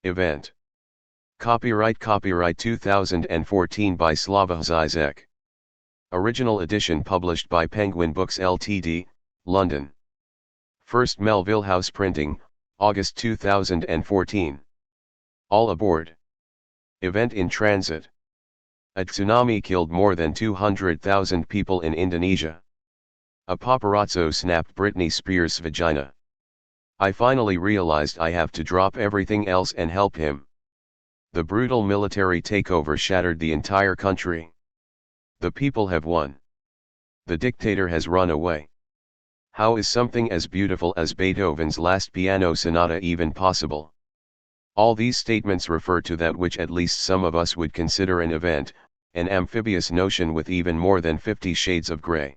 Event. Copyright 2014 by Slavoj Zizek. Original edition published by Penguin Books Ltd., London. First Melville House Printing, August 2014. All aboard. Event in transit. A tsunami killed more than 200,000 people in Indonesia. A paparazzo snapped Britney Spears' vagina. I finally realized I have to drop everything else and help him. The brutal military takeover shattered the entire country. The people have won. The dictator has run away. How is something as beautiful as Beethoven's Last Piano Sonata even possible? All these statements refer to that which at least some of us would consider an event, an amphibious notion with even more than 50 shades of gray.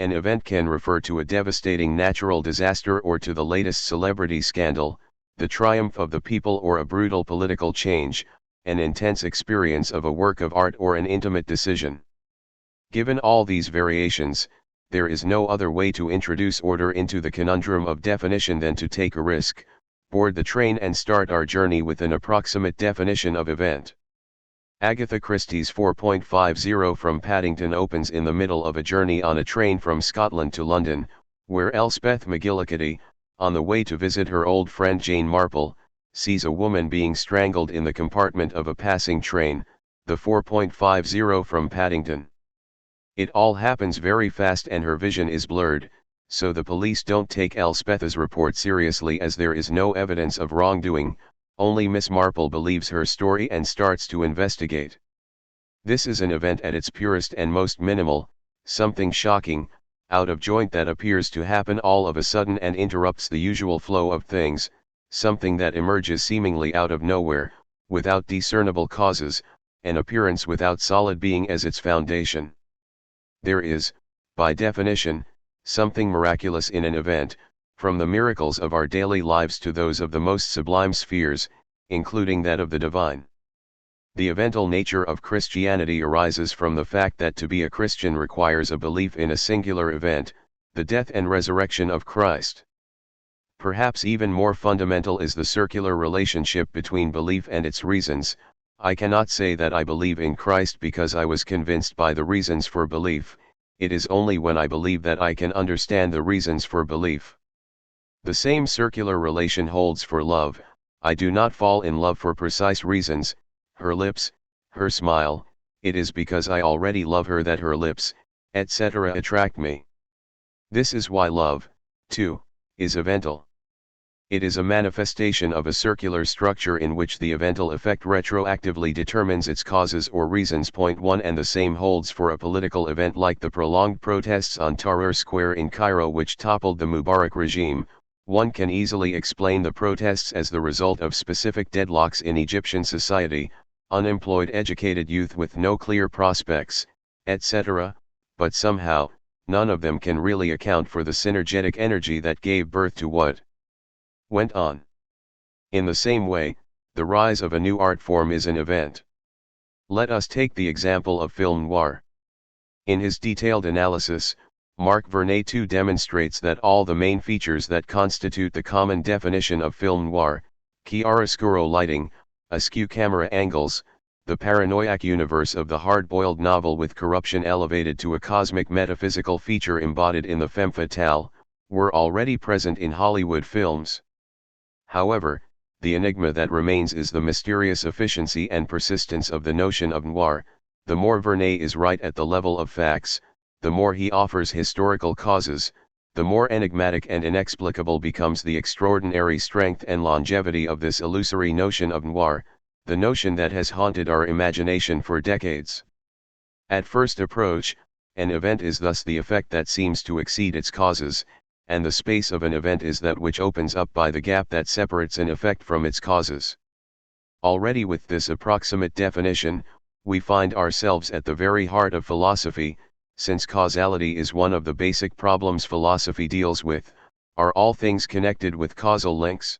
An event can refer to a devastating natural disaster or to the latest celebrity scandal, the triumph of the people or a brutal political change, an intense experience of a work of art or an intimate decision. Given all these variations, there is no other way to introduce order into the conundrum of definition than to take a risk, board the train and start our journey with an approximate definition of event. Agatha Christie's 4.50 from Paddington opens in the middle of a journey on a train from Scotland to London, where Elspeth McGillicuddy, on the way to visit her old friend Jane Marple, sees a woman being strangled in the compartment of a passing train, the 4.50 from Paddington. It all happens very fast and her vision is blurred, so the police don't take Elspeth's report seriously as there is no evidence of wrongdoing. Only Miss Marple believes her story and starts to investigate. This is an event at its purest and most minimal, something shocking, out of joint that appears to happen all of a sudden and interrupts the usual flow of things, something that emerges seemingly out of nowhere, without discernible causes, an appearance without solid being as its foundation. There is, by definition, something miraculous in an event, from the miracles of our daily lives to those of the most sublime spheres, including that of the divine. The evental nature of Christianity arises from the fact that to be a Christian requires a belief in a singular event, the death and resurrection of Christ. Perhaps even more fundamental is the circular relationship between belief and its reasons. I cannot say that I believe in Christ because I was convinced by the reasons for belief. It is only when I believe that I can understand the reasons for belief. The same circular relation holds for love. I do not fall in love for precise reasons, her lips, her smile, it is because I already love her that her lips, etc. attract me. This is why love, too, is evental. It is a manifestation of a circular structure in which the evental effect retroactively determines its causes or reasons. Point 1 and the same holds for a political event like the prolonged protests on Tahrir Square in Cairo which toppled the Mubarak regime. One can easily explain the protests as the result of specific deadlocks in Egyptian society, unemployed educated youth with no clear prospects, etc., but somehow, none of them can really account for the synergetic energy that gave birth to what went on. In the same way, the rise of a new art form is an event. Let us take the example of film noir. In his detailed analysis, Marc Vernet too demonstrates that all the main features that constitute the common definition of film noir, chiaroscuro lighting, askew camera angles, the paranoiac universe of the hard-boiled novel with corruption elevated to a cosmic metaphysical feature embodied in the femme fatale, were already present in Hollywood films. However, the enigma that remains is the mysterious efficiency and persistence of the notion of noir. The more Vernet is right at the level of facts, the more he offers historical causes, the more enigmatic and inexplicable becomes the extraordinary strength and longevity of this illusory notion of noir, the notion that has haunted our imagination for decades. At first approach, an event is thus the effect that seems to exceed its causes, and the space of an event is that which opens up by the gap that separates an effect from its causes. Already with this approximate definition, we find ourselves at the very heart of philosophy, since causality is one of the basic problems philosophy deals with. Are all things connected with causal links?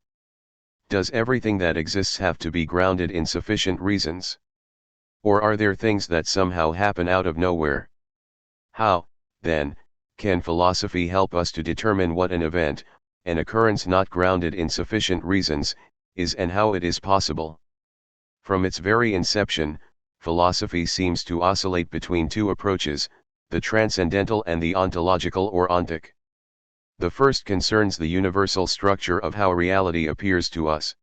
Does everything that exists have to be grounded in sufficient reasons? Or are there things that somehow happen out of nowhere? How, then, can philosophy help us to determine what an event, an occurrence not grounded in sufficient reasons, is and how it is possible. From its very inception, philosophy seems to oscillate between two approaches, the transcendental and the ontological or ontic. The first concerns the universal structure of how reality appears to us.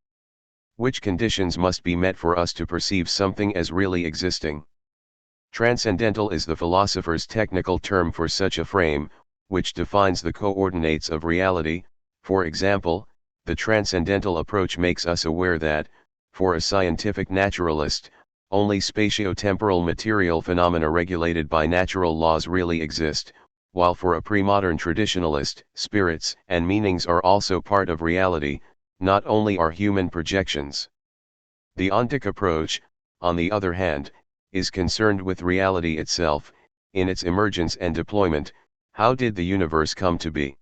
Which conditions must be met for us to perceive something as really existing? Transcendental is the philosopher's technical term for such a frame, which defines the coordinates of reality. For example, the transcendental approach makes us aware that, for a scientific naturalist, only spatio-temporal material phenomena regulated by natural laws really exist, while for a pre-modern traditionalist, spirits and meanings are also part of reality, not only are human projections. The ontic approach, on the other hand, is concerned with reality itself, in its emergence and deployment. How did the universe come to be?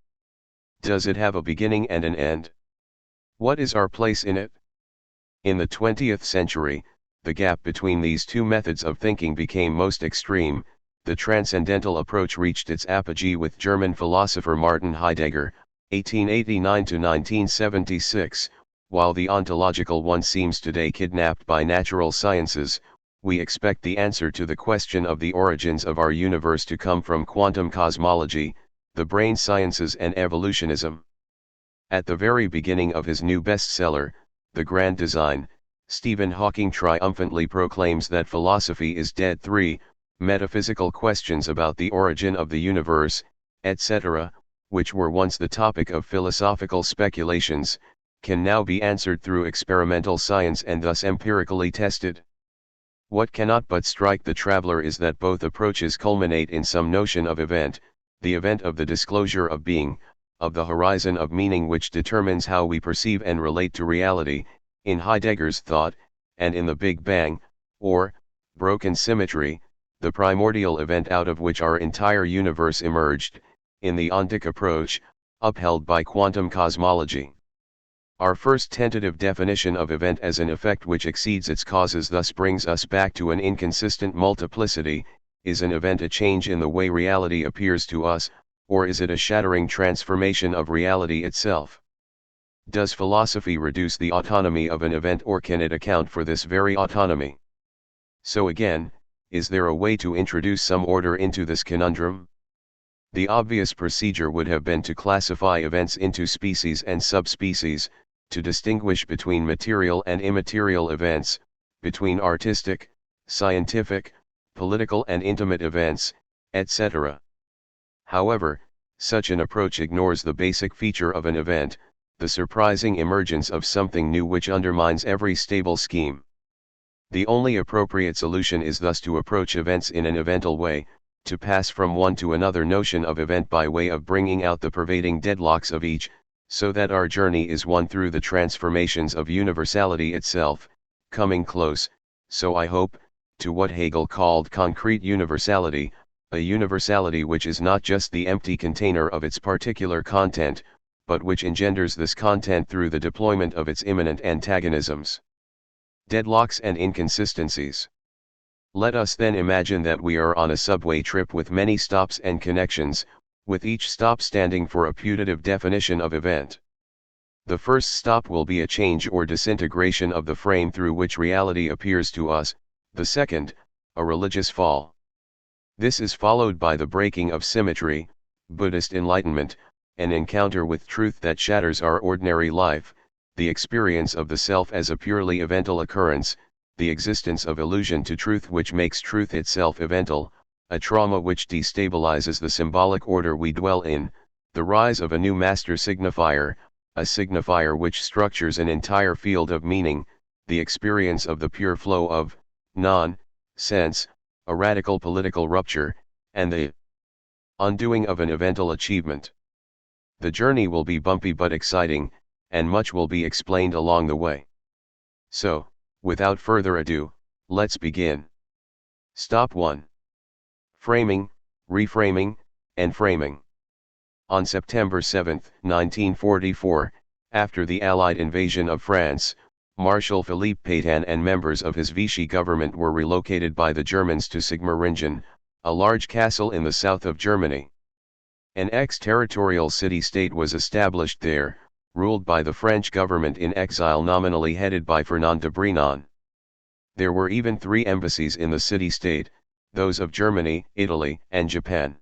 Does it have a beginning and an end? What is our place in it? In the 20th century, the gap between these two methods of thinking became most extreme. The transcendental approach reached its apogee with German philosopher Martin Heidegger, 1889 to 1976, while the ontological one seems today kidnapped by natural sciences. We expect the answer to the question of the origins of our universe to come from quantum cosmology, the brain sciences and evolutionism. At the very beginning of his new bestseller, The Grand Design, Stephen Hawking triumphantly proclaims that philosophy is dead. 3. Metaphysical questions about the origin of the universe, etc., which were once the topic of philosophical speculations, can now be answered through experimental science and thus empirically tested. What cannot but strike the traveler is that both approaches culminate in some notion of event, the event of the disclosure of being, of the horizon of meaning which determines how we perceive and relate to reality, in Heidegger's thought, and in the Big Bang, or, broken symmetry, the primordial event out of which our entire universe emerged, in the ontic approach, upheld by quantum cosmology. Our first tentative definition of event as an effect which exceeds its causes thus brings us back to an inconsistent multiplicity. Is an event a change in the way reality appears to us, or is it a shattering transformation of reality itself? Does philosophy reduce the autonomy of an event, or can it account for this very autonomy? So again, is there a way to introduce some order into this conundrum? The obvious procedure would have been to classify events into species and subspecies, to distinguish between material and immaterial events, between artistic, scientific, political and intimate events, etc. However, such an approach ignores the basic feature of an event, the surprising emergence of something new which undermines every stable scheme. The only appropriate solution is thus to approach events in an evental way, to pass from one to another notion of event by way of bringing out the pervading deadlocks of each, so that our journey is one through the transformations of universality itself, coming close, so I hope, to what Hegel called concrete universality, a universality which is not just the empty container of its particular content, but which engenders this content through the deployment of its immanent antagonisms, deadlocks and inconsistencies. Let us then imagine that we are on a subway trip with many stops and connections, with each stop standing for a putative definition of event. The first stop will be a change or disintegration of the frame through which reality appears to us, the second, a religious fall. This is followed by the breaking of symmetry, Buddhist enlightenment, an encounter with truth that shatters our ordinary life, the experience of the self as a purely evental occurrence, the existence of illusion to truth which makes truth itself evental, a trauma which destabilizes the symbolic order we dwell in, the rise of a new master signifier, a signifier which structures an entire field of meaning, the experience of the pure flow of non-sense, a radical political rupture, and the undoing of an evental achievement. The journey will be bumpy but exciting, and much will be explained along the way. So, without further ado, let's begin. Stop 1. Framing, reframing, and framing. On September 7, 1944, after the Allied invasion of France, Marshal Philippe Pétain and members of his Vichy government were relocated by the Germans to Sigmaringen, a large castle in the south of Germany. An ex-territorial city-state was established there, ruled by the French government in exile nominally headed by Fernand de Brinon. There were even 3 embassies in the city-state, those of Germany, Italy, and Japan.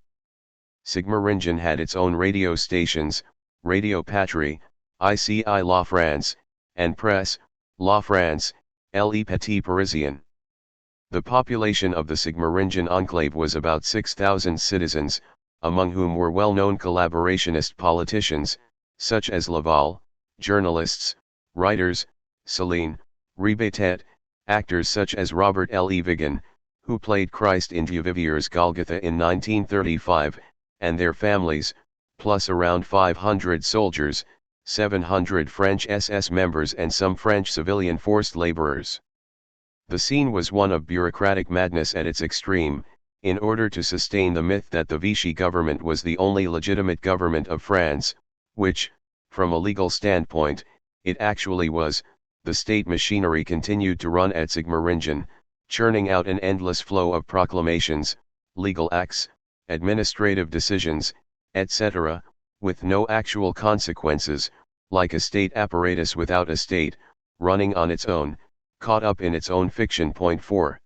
Sigmaringen had its own radio stations, Radio Patrie, ICI La France, and Presse, La France, Le Petit Parisien. The population of the Sigmaringen enclave was about 6,000 citizens, among whom were well-known collaborationist politicians, such as Laval, journalists, writers, Céline, Ribetet, actors such as Robert L. Vigan, who played Christ in Duvivier's Golgotha in 1935, and their families, plus around 500 soldiers, 700 French SS members and some French civilian forced laborers. The scene was one of bureaucratic madness at its extreme, in order to sustain the myth that the Vichy government was the only legitimate government of France, which, from a legal standpoint, it actually was. The state machinery continued to run at Sigmaringen, churning out an endless flow of proclamations, legal acts, administrative decisions, etc., with no actual consequences, like a state apparatus without a state, running on its own, caught up in its own fiction. Point 4.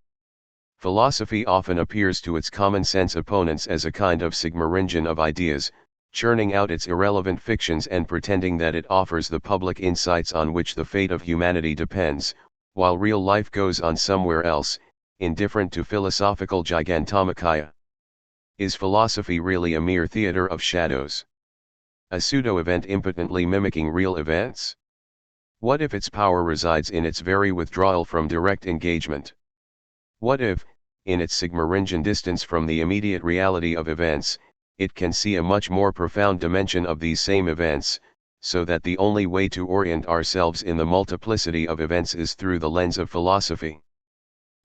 Philosophy often appears to its common sense opponents as a kind of Sigmaringen of ideas, churning out its irrelevant fictions and pretending that it offers the public insights on which the fate of humanity depends, while real life goes on somewhere else, indifferent to philosophical gigantomachia. Is philosophy really a mere theater of shadows? A pseudo-event impotently mimicking real events? What if its power resides in its very withdrawal from direct engagement? What if, in its Sigmaringen distance from the immediate reality of events, it can see a much more profound dimension of these same events, so that the only way to orient ourselves in the multiplicity of events is through the lens of philosophy?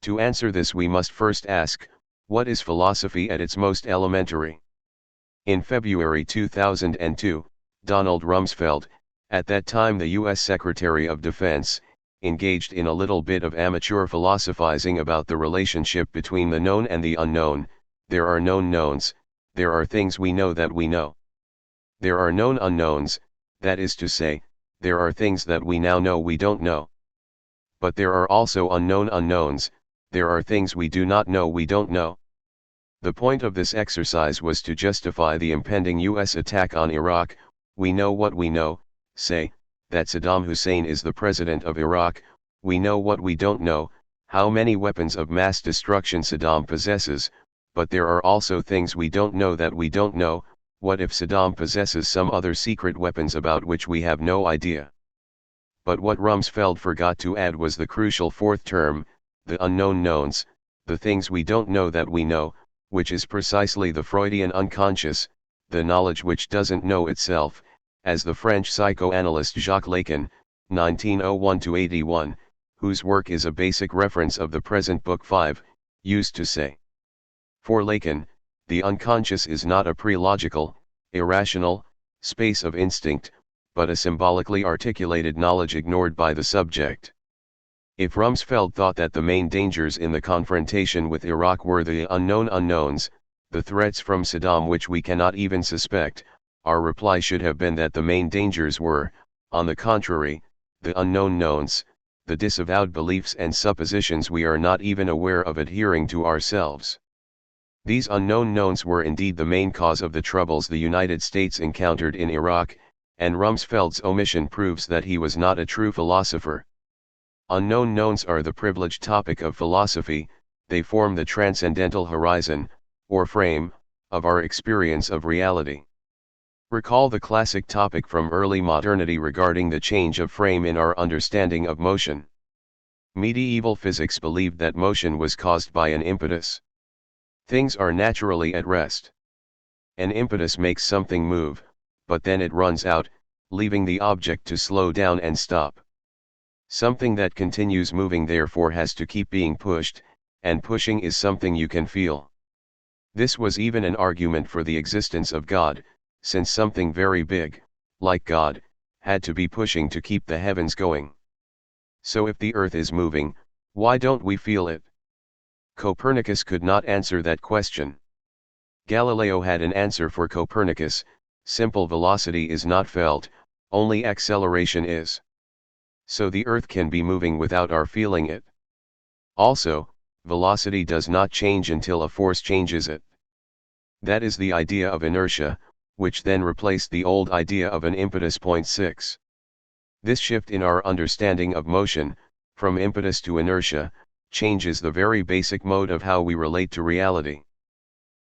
To answer this we must first ask, what is philosophy at its most elementary? In February 2002, Donald Rumsfeld, at that time the U.S. Secretary of Defense, engaged in a little bit of amateur philosophizing about the relationship between the known and the unknown. There are known knowns, there are things we know that we know. There are known unknowns, that is to say, there are things that we now know we don't know. But there are also unknown unknowns, there are things we do not know we don't know. The point of this exercise was to justify the impending U.S. attack on Iraq. We know what we know, say, that Saddam Hussein is the president of Iraq. We know what we don't know, how many weapons of mass destruction Saddam possesses, but there are also things we don't know that we don't know. What if Saddam possesses some other secret weapons about which we have no idea? But what Rumsfeld forgot to add was the crucial fourth term, the unknown knowns, the things we don't know that we know, which is precisely the Freudian unconscious, the knowledge which doesn't know itself, as the French psychoanalyst Jacques Lacan, 1901-81, whose work is a basic reference of the present Book 5, used to say. For Lacan, the unconscious is not a pre-logical, irrational, space of instinct, but a symbolically articulated knowledge ignored by the subject. If Rumsfeld thought that the main dangers in the confrontation with Iraq were the unknown unknowns, the threats from Saddam which we cannot even suspect, our reply should have been that the main dangers were, on the contrary, the unknown knowns, the disavowed beliefs and suppositions we are not even aware of adhering to ourselves. These unknown knowns were indeed the main cause of the troubles the United States encountered in Iraq, and Rumsfeld's omission proves that he was not a true philosopher. Unknown knowns are the privileged topic of philosophy, they form the transcendental horizon, or frame, of our experience of reality. Recall the classic topic from early modernity regarding the change of frame in our understanding of motion. Medieval physics believed that motion was caused by an impetus. Things are naturally at rest. An impetus makes something move, but then it runs out, leaving the object to slow down and stop. Something that continues moving therefore has to keep being pushed, and pushing is something you can feel. This was even an argument for the existence of God, since something very big, like God, had to be pushing to keep the heavens going. So if the earth is moving, why don't we feel it? Copernicus could not answer that question. Galileo had an answer for Copernicus: simple velocity is not felt, only acceleration is. So the Earth can be moving without our feeling it. Also, velocity does not change until a force changes it. That is the idea of inertia, which then replaced the old idea of an impetus. Point 6. This shift in our understanding of motion, from impetus to inertia, changes the very basic mode of how we relate to reality.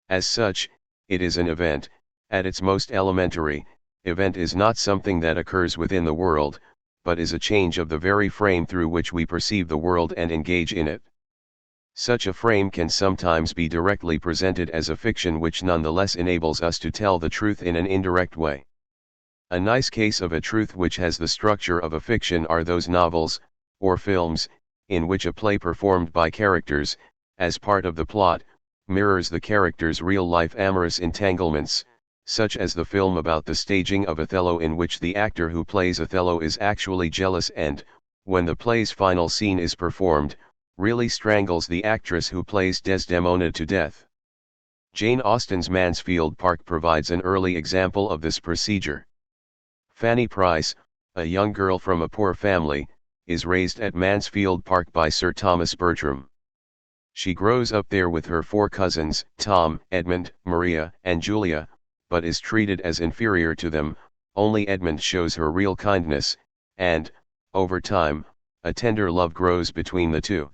As such, it is an event. At its most elementary, event is not something that occurs within the world, but is a change of the very frame through which we perceive the world and engage in it. Such a frame can sometimes be directly presented as a fiction, which nonetheless enables us to tell the truth in an indirect way. A nice case of a truth which has the structure of a fiction are those novels, or films, in which a play performed by characters, as part of the plot, mirrors the characters' real-life amorous entanglements, such as the film about the staging of Othello, in which the actor who plays Othello is actually jealous and, when the play's final scene is performed, really strangles the actress who plays Desdemona to death. Jane Austen's Mansfield Park provides an early example of this procedure. Fanny Price, a young girl from a poor family, is raised at Mansfield Park by Sir Thomas Bertram. She grows up there with her 4 cousins, Tom, Edmund, Maria, and Julia, but is treated as inferior to them. Only Edmund shows her real kindness, and, over time, a tender love grows between the two.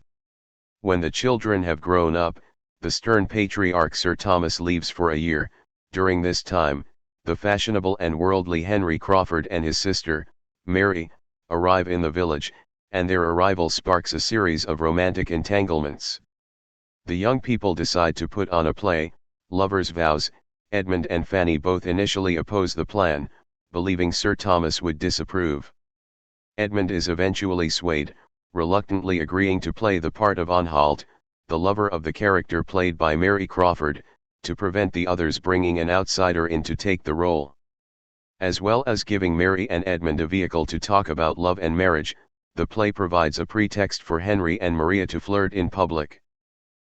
When the children have grown up, the stern patriarch Sir Thomas leaves for a year. During this time, the fashionable and worldly Henry Crawford and his sister, Mary, arrive in the village, and their arrival sparks a series of romantic entanglements. The young people decide to put on a play, Lover's Vows. Edmund and Fanny both initially oppose the plan, believing Sir Thomas would disapprove. Edmund is eventually swayed, reluctantly agreeing to play the part of Anhalt, the lover of the character played by Mary Crawford, to prevent the others bringing an outsider in to take the role. As well as giving Mary and Edmund a vehicle to talk about love and marriage, the play provides a pretext for Henry and Maria to flirt in public.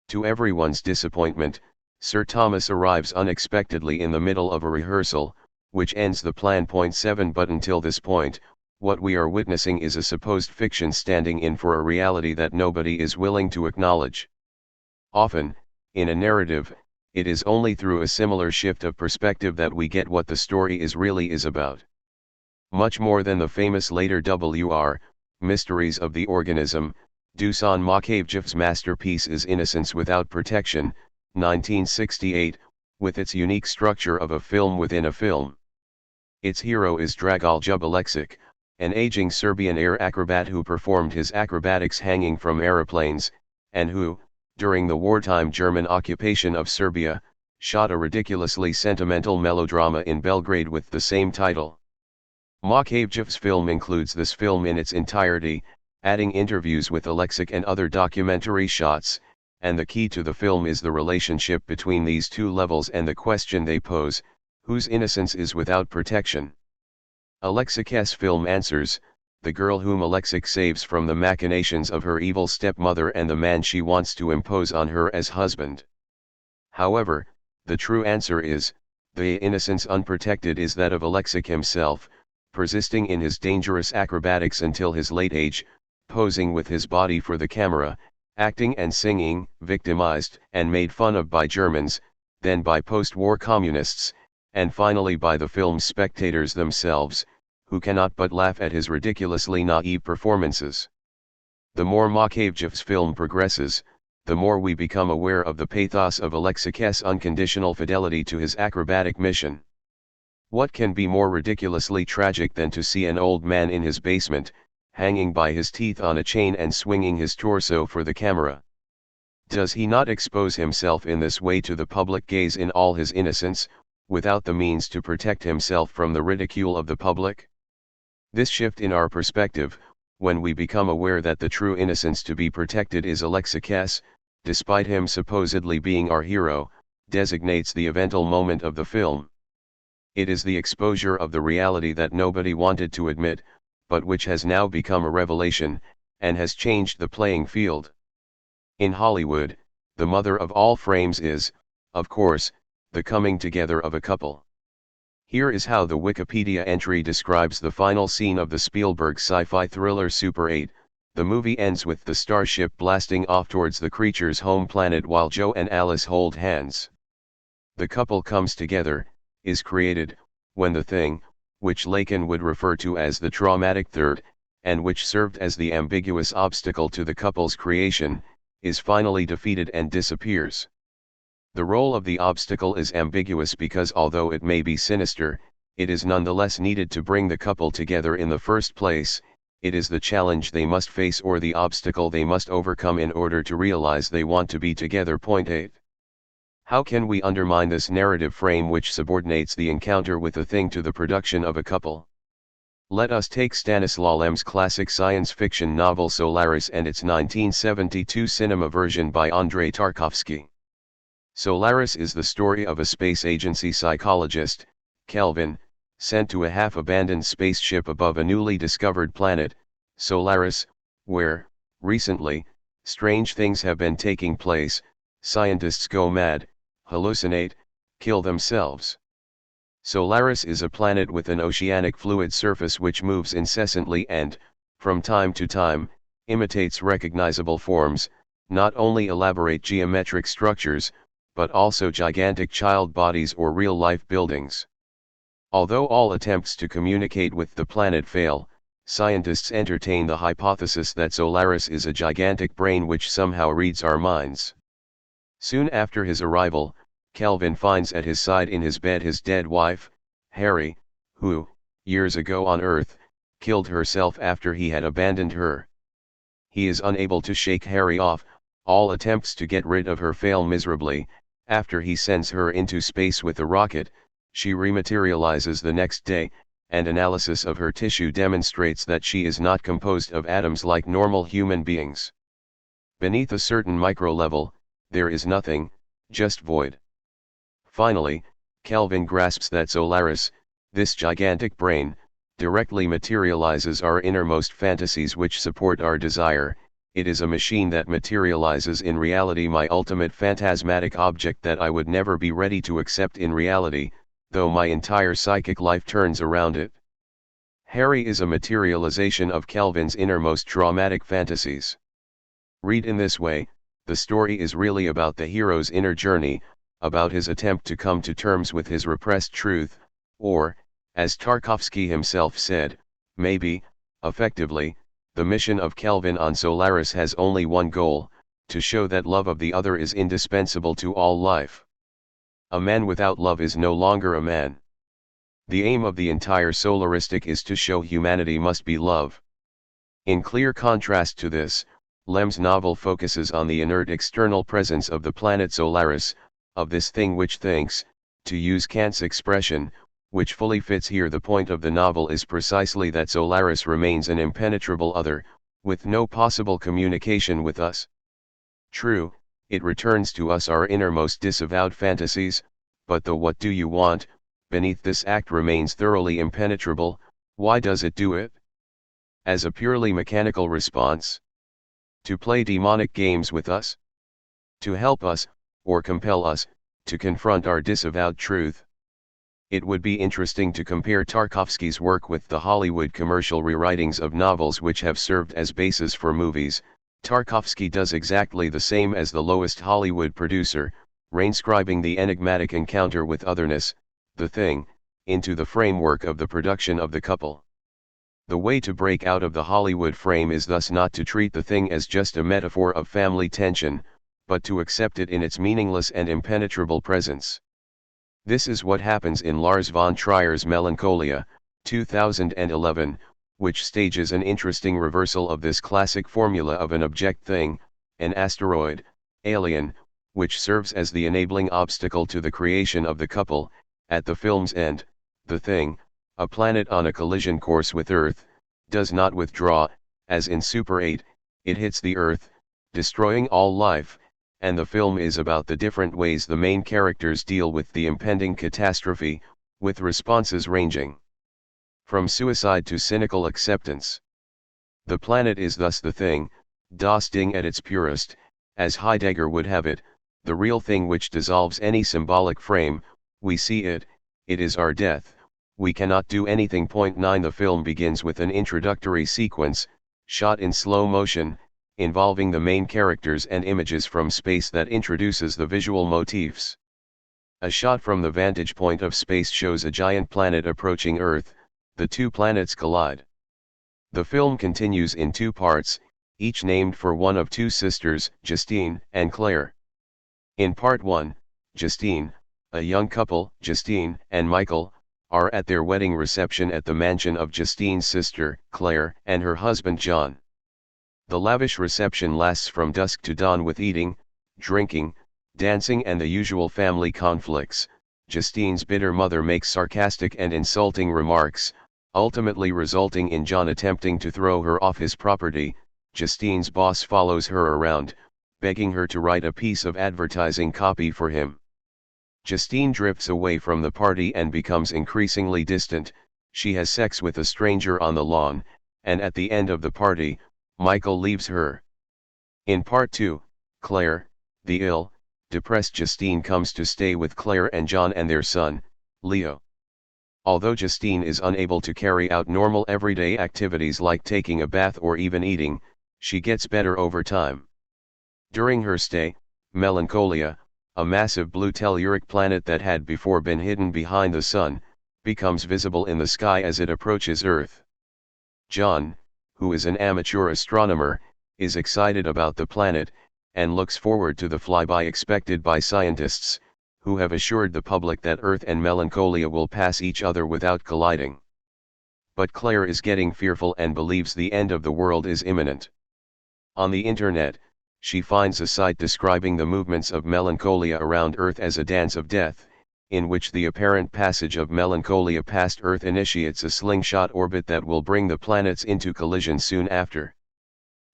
To everyone's disappointment, Sir Thomas arrives unexpectedly in the middle of a rehearsal, which ends the plan. Point 7. But until this point, what we are witnessing is a supposed fiction standing in for a reality that nobody is willing to acknowledge. Often, in a narrative, it is only through a similar shift of perspective that we get what the story really is about. Much more than the famous later W.R. Mysteries of the Organism, Dusan Makievjev's masterpiece is Innocence Without Protection, 1968, with its unique structure of a film within a film. Its hero is Dragoljub Aleksic, an aging Serbian air acrobat who performed his acrobatics hanging from aeroplanes, and who, during the wartime German occupation of Serbia, shot a ridiculously sentimental melodrama in Belgrade with the same title. Makievjev's film includes this film in its entirety, adding interviews with Aleksic and other documentary shots, and the key to the film is the relationship between these two levels and the question they pose: whose innocence is without protection? Alexic's film answers: the girl whom Aleksic saves from the machinations of her evil stepmother and the man she wants to impose on her as husband. However, the true answer is, the innocence unprotected is that of Aleksic himself, persisting in his dangerous acrobatics until his late age, posing with his body for the camera, acting and singing, victimized and made fun of by Germans, then by post-war communists, and finally by the film's spectators themselves, who cannot but laugh at his ridiculously naive performances. The more Makievjev's film progresses, the more we become aware of the pathos of Alexic's unconditional fidelity to his acrobatic mission. What can be more ridiculously tragic than to see an old man in his basement, hanging by his teeth on a chain and swinging his torso for the camera? Does he not expose himself in this way to the public gaze in all his innocence, without the means to protect himself from the ridicule of the public? This shift in our perspective, when we become aware that the true innocence to be protected is Alexic's, despite him supposedly being our hero, designates the evental moment of the film. It is the exposure of the reality that nobody wanted to admit, but which has now become a revelation, and has changed the playing field. In Hollywood, the mother of all frames is, of course, the coming together of a couple. Here is how the Wikipedia entry describes the final scene of the Spielberg sci-fi thriller Super 8. The movie ends with the starship blasting off towards the creature's home planet while Joe and Alice hold hands. The couple comes together, is created, when the thing, which Lacan would refer to as the traumatic third, and which served as the ambiguous obstacle to the couple's creation, is finally defeated and disappears. The role of the obstacle is ambiguous because although it may be sinister, it is nonetheless needed to bring the couple together in the first place. It is the challenge they must face or the obstacle they must overcome in order to realize they want to be together. Point 8. How can we undermine this narrative frame which subordinates the encounter with a thing to the production of a couple? Let us take Stanislaw Lem's classic science fiction novel Solaris and its 1972 cinema version by Andrei Tarkovsky. Solaris is the story of a space agency psychologist, Kelvin, sent to a half-abandoned spaceship above a newly discovered planet, Solaris, where, recently, strange things have been taking place. Scientists go mad, hallucinate, kill themselves. Solaris is a planet with an oceanic fluid surface which moves incessantly and, from time to time, imitates recognizable forms, not only elaborate geometric structures, but also gigantic child bodies or real-life buildings. Although all attempts to communicate with the planet fail, scientists entertain the hypothesis that Solaris is a gigantic brain which somehow reads our minds. Soon after his arrival, Kelvin finds at his side in his bed his dead wife, Harry, who, years ago on Earth, killed herself after he had abandoned her. He is unable to shake Harry off. All attempts to get rid of her fail miserably. After he sends her into space with a rocket, she rematerializes the next day, and analysis of her tissue demonstrates that she is not composed of atoms like normal human beings. Beneath a certain micro-level, there is nothing, just void. Finally, Kelvin grasps that Solaris, this gigantic brain, directly materializes our innermost fantasies which support our desire. It is a machine that materializes in reality my ultimate phantasmatic object that I would never be ready to accept in reality, though my entire psychic life turns around it. Harry is a materialization of Kelvin's innermost traumatic fantasies. Read in this way, the story is really about the hero's inner journey, about his attempt to come to terms with his repressed truth, or, as Tarkovsky himself said, maybe, effectively, the mission of Kelvin on Solaris has only one goal, to show that love of the other is indispensable to all life. A man without love is no longer a man. The aim of the entire Solaristic is to show humanity must be love. In clear contrast to this, Lem's novel focuses on the inert external presence of the planet Solaris, of this thing which thinks, to use Kant's expression, which fully fits here. The point of the novel is precisely that Solaris remains an impenetrable other, with no possible communication with us. True, it returns to us our innermost disavowed fantasies, but the "what do you want" beneath this act remains thoroughly impenetrable. Why does it do it? As a purely mechanical response? To play demonic games with us? To help us, or compel us, to confront our disavowed truth? It would be interesting to compare Tarkovsky's work with the Hollywood commercial rewritings of novels which have served as bases for movies. Tarkovsky does exactly the same as the lowest Hollywood producer, reinscribing the enigmatic encounter with otherness, the thing, into the framework of the production of the couple. The way to break out of the Hollywood frame is thus not to treat the thing as just a metaphor of family tension, but to accept it in its meaningless and impenetrable presence. This is what happens in Lars von Trier's Melancholia, 2011, which stages an interesting reversal of this classic formula of an object thing, an asteroid, alien, which serves as the enabling obstacle to the creation of the couple. At the film's end, the thing, a planet on a collision course with Earth, does not withdraw. As in Super 8, it hits the Earth, destroying all life, and the film is about the different ways the main characters deal with the impending catastrophe, with responses ranging from suicide to cynical acceptance. The planet is thus the thing, das Ding at its purest, as Heidegger would have it, the real thing which dissolves any symbolic frame. We see it, it is our death, we cannot do anything. Point 9. The film begins with an introductory sequence, shot in slow motion, involving the main characters and images from space that introduces the visual motifs. A shot from the vantage point of space shows a giant planet approaching Earth. The two planets collide. The film continues in two parts, each named for one of two sisters, Justine and Claire. In part 1, Justine, a young couple, Justine and Michael, are at their wedding reception at the mansion of Justine's sister, Claire, and her husband John. The lavish reception lasts from dusk to dawn with eating, drinking, dancing and the usual family conflicts. Justine's bitter mother makes sarcastic and insulting remarks, ultimately resulting in John attempting to throw her off his property. Justine's boss follows her around, begging her to write a piece of advertising copy for him. Justine drifts away from the party and becomes increasingly distant. She has sex with a stranger on the lawn, and at the end of the party, Michael leaves her. In part 2, Claire, the ill, depressed Justine comes to stay with Claire and John and their son, Leo. Although Justine is unable to carry out normal everyday activities like taking a bath or even eating, she gets better over time. During her stay, Melancholia, a massive blue telluric planet that had before been hidden behind the sun, becomes visible in the sky as it approaches Earth. John, who is an amateur astronomer, is excited about the planet, and looks forward to the flyby expected by scientists, who have assured the public that Earth and Melancholia will pass each other without colliding. But Claire is getting fearful and believes the end of the world is imminent. On the internet, she finds a site describing the movements of Melancholia around Earth as a dance of death, in which the apparent passage of Melancholia past Earth initiates a slingshot orbit that will bring the planets into collision soon after.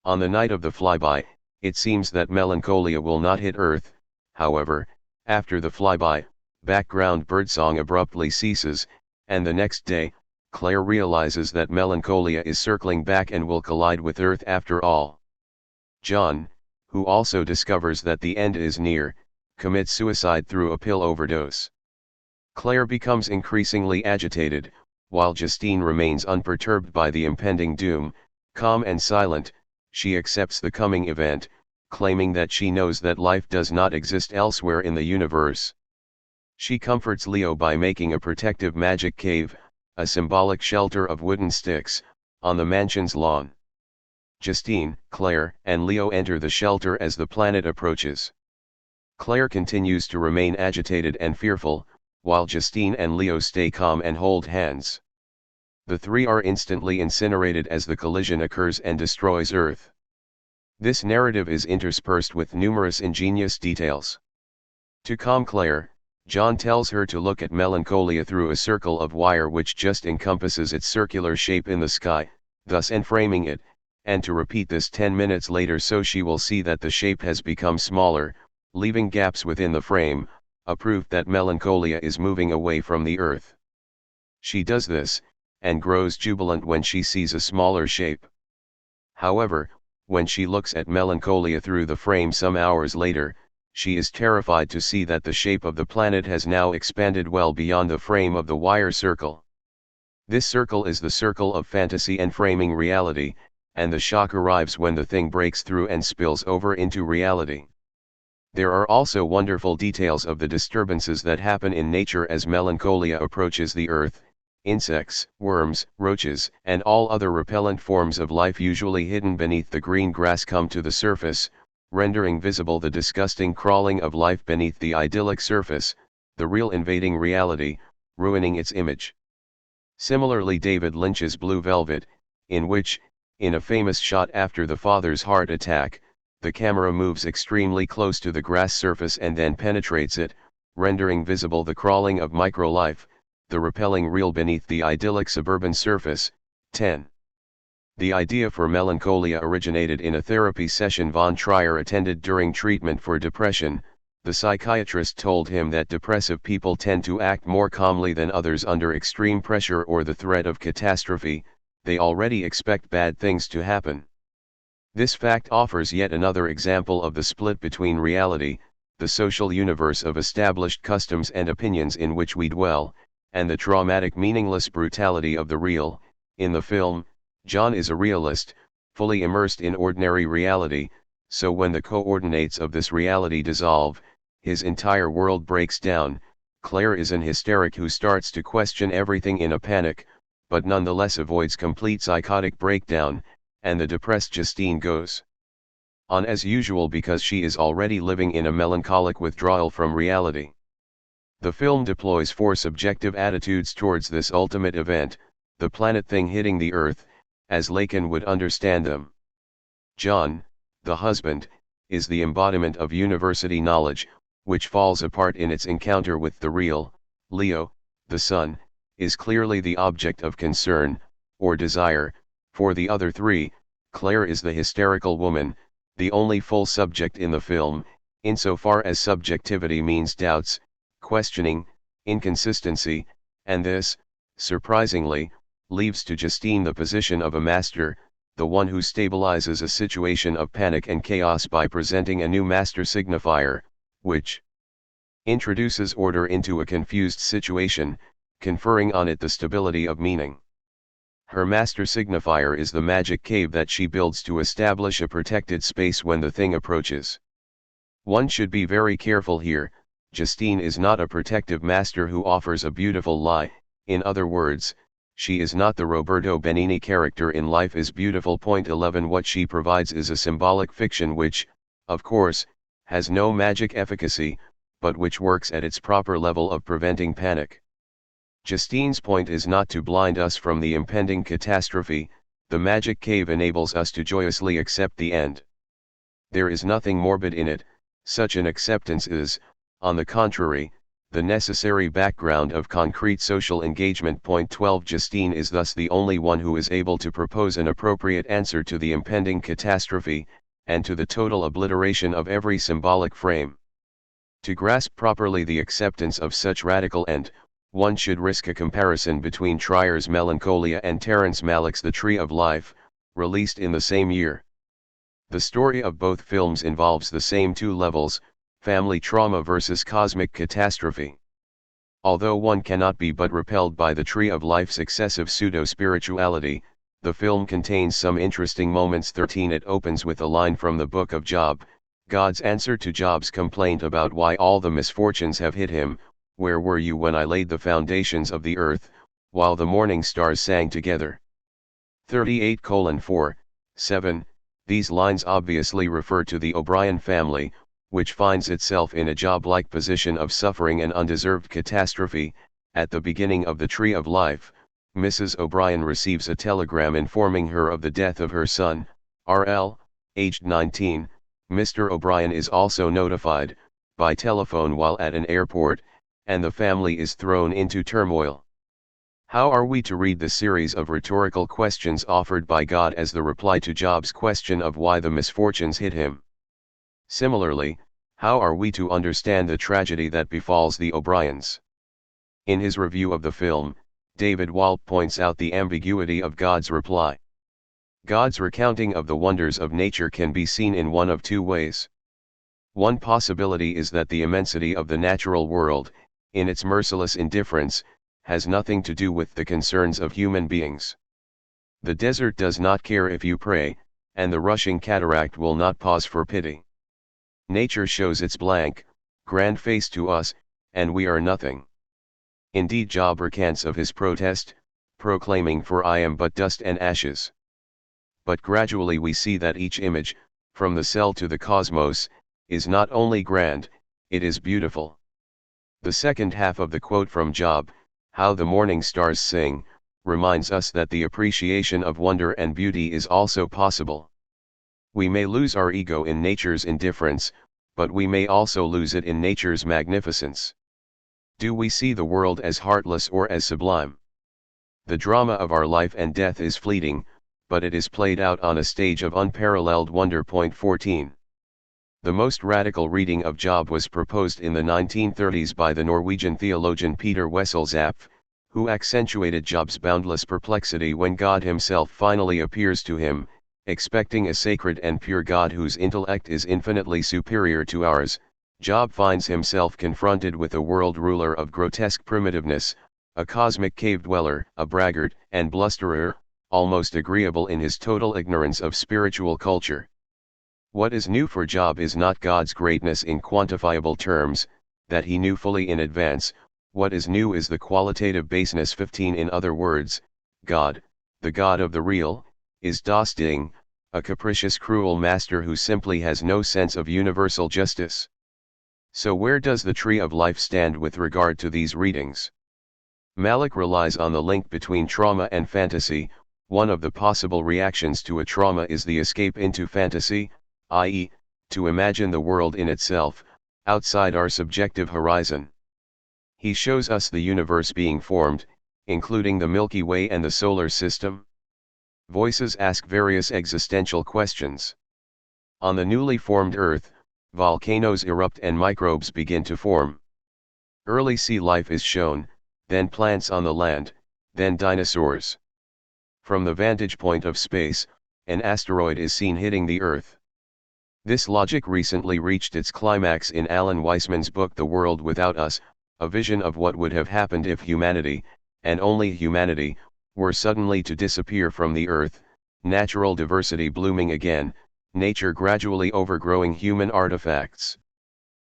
On the night of the flyby, it seems that Melancholia will not hit Earth. However, after the flyby, background birdsong abruptly ceases, and the next day, Claire realizes that Melancholia is circling back and will collide with Earth after all. John, who also discovers that the end is near, commits suicide through a pill overdose. Claire becomes increasingly agitated, while Justine remains unperturbed by the impending doom. Calm and silent, she accepts the coming event, claiming that she knows that life does not exist elsewhere in the universe. She comforts Leo by making a protective magic cave, a symbolic shelter of wooden sticks, on the mansion's lawn. Justine, Claire, and Leo enter the shelter as the planet approaches. Claire continues to remain agitated and fearful, while Justine and Leo stay calm and hold hands. The three are instantly incinerated as the collision occurs and destroys Earth. This narrative is interspersed with numerous ingenious details. To calm Claire, John tells her to look at Melancholia through a circle of wire which just encompasses its circular shape in the sky, thus enframing it, and to repeat this 10 minutes later so she will see that the shape has become smaller, leaving gaps within the frame, a proof that Melancholia is moving away from the Earth. She does this, and grows jubilant when she sees a smaller shape. However, when she looks at Melancholia through the frame some hours later, she is terrified to see that the shape of the planet has now expanded well beyond the frame of the wire circle. This circle is the circle of fantasy enframing reality, and the shock arrives when the thing breaks through and spills over into reality. There are also wonderful details of the disturbances that happen in nature as Melancholia approaches the Earth. Insects, worms, roaches, and all other repellent forms of life usually hidden beneath the green grass come to the surface, rendering visible the disgusting crawling of life beneath the idyllic surface, the real invading reality, ruining its image. Similarly, David Lynch's Blue Velvet, in which, in a famous shot after the father's heart attack, the camera moves extremely close to the grass surface and then penetrates it, rendering visible the crawling of microlife, the repelling real beneath the idyllic suburban surface. 10. The idea for Melancholia originated in a therapy session von Trier attended during treatment for depression. The psychiatrist told him that depressive people tend to act more calmly than others under extreme pressure or the threat of catastrophe. They already expect bad things to happen. This fact offers yet another example of the split between reality, the social universe of established customs and opinions in which we dwell, and the traumatic meaningless brutality of the real. In the film, John is a realist, fully immersed in ordinary reality, so when the coordinates of this reality dissolve, his entire world breaks down. Claire is an hysteric who starts to question everything in a panic, but nonetheless avoids complete psychotic breakdown, and the depressed Justine goes on as usual because she is already living in a melancholic withdrawal from reality. The film deploys four subjective attitudes towards this ultimate event, the planet thing hitting the earth, as Lacan would understand them. John, the husband, is the embodiment of university knowledge, which falls apart in its encounter with the real. Leo, the son, is clearly the object of concern, or desire, for the other three. Claire is the hysterical woman, the only full subject in the film, insofar as subjectivity means doubts, questioning, inconsistency, and this, surprisingly, leaves to Justine the position of a master, the one who stabilizes a situation of panic and chaos by presenting a new master signifier, which introduces order into a confused situation, conferring on it the stability of meaning. Her master signifier is the magic cave that she builds to establish a protected space when the thing approaches. One should be very careful here. Justine is not a protective master who offers a beautiful lie. In other words, she is not the Roberto Benigni character in Life is Beautiful. 11 What she provides is a symbolic fiction which, of course, has no magic efficacy, but which works at its proper level of preventing panic. Justine's point is not to blind us from the impending catastrophe. The magic cave enables us to joyously accept the end. There is nothing morbid in it. Such an acceptance is, on the contrary, the necessary background of concrete social engagement. 12 Justine is thus the only one who is able to propose an appropriate answer to the impending catastrophe, and to the total obliteration of every symbolic frame. To grasp properly the acceptance of such radical end, one should risk a comparison between Trier's Melancholia and Terrence Malick's The Tree of Life, released in the same year. The story of both films involves the same two levels, family trauma versus cosmic catastrophe. Although one cannot be but repelled by The Tree of Life's excessive pseudo-spirituality, the film contains some interesting moments. 13 It opens with a line from the Book of Job, God's answer to Job's complaint about why all the misfortunes have hit him. Where were you when I laid the foundations of the earth, while the morning stars sang together? 38:4, 7. These lines obviously refer to the O'Brien family, which finds itself in a Job-like position of suffering an undeserved catastrophe. At the beginning of The Tree of Life, Mrs. O'Brien receives a telegram informing her of the death of her son, R.L., aged 19. Mr. O'Brien is also notified, by telephone while at an airport, and the family is thrown into turmoil. How are we to read the series of rhetorical questions offered by God as the reply to Job's question of why the misfortunes hit him? Similarly, how are we to understand the tragedy that befalls the O'Briens? In his review of the film, David Walt points out the ambiguity of God's reply. God's recounting of the wonders of nature can be seen in one of two ways. One possibility is that the immensity of the natural world, in its merciless indifference, has nothing to do with the concerns of human beings. The desert does not care if you pray, and the rushing cataract will not pause for pity. Nature shows its blank, grand face to us, and we are nothing. Indeed, Job recants of his protest, proclaiming, "For I am but dust and ashes." But gradually we see that each image, from the cell to the cosmos, is not only grand, it is beautiful. The second half of the quote from Job, "How the morning stars sing," reminds us that the appreciation of wonder and beauty is also possible. We may lose our ego in nature's indifference, but we may also lose it in nature's magnificence. Do we see the world as heartless or as sublime? The drama of our life and death is fleeting, but it is played out on a stage of unparalleled wonder. 14. The most radical reading of Job was proposed in the 1930s by the Norwegian theologian Peter Wessel-Zapf, who accentuated Job's boundless perplexity when God himself finally appears to him. Expecting a sacred and pure God whose intellect is infinitely superior to ours, Job finds himself confronted with a world ruler of grotesque primitiveness, a cosmic cave dweller, a braggart and blusterer, almost agreeable in his total ignorance of spiritual culture. What is new for Job is not God's greatness in quantifiable terms, that he knew fully in advance. What is new is the qualitative baseness. 15 In other words, God, the God of the real, is das Ding, a capricious cruel master who simply has no sense of universal justice. So where does the tree of life stand with regard to these readings? Malik relies on the link between trauma and fantasy. One of the possible reactions to a trauma is the escape into fantasy, i.e., to imagine the world in itself, outside our subjective horizon. He shows us the universe being formed, including the Milky Way and the solar system. Voices ask various existential questions. On the newly formed Earth, volcanoes erupt and microbes begin to form. Early sea life is shown, then plants on the land, then dinosaurs. From the vantage point of space, an asteroid is seen hitting the Earth. This logic recently reached its climax in Alan Weisman's book The World Without Us, a vision of what would have happened if humanity, and only humanity, were suddenly to disappear from the Earth, natural diversity blooming again, nature gradually overgrowing human artifacts.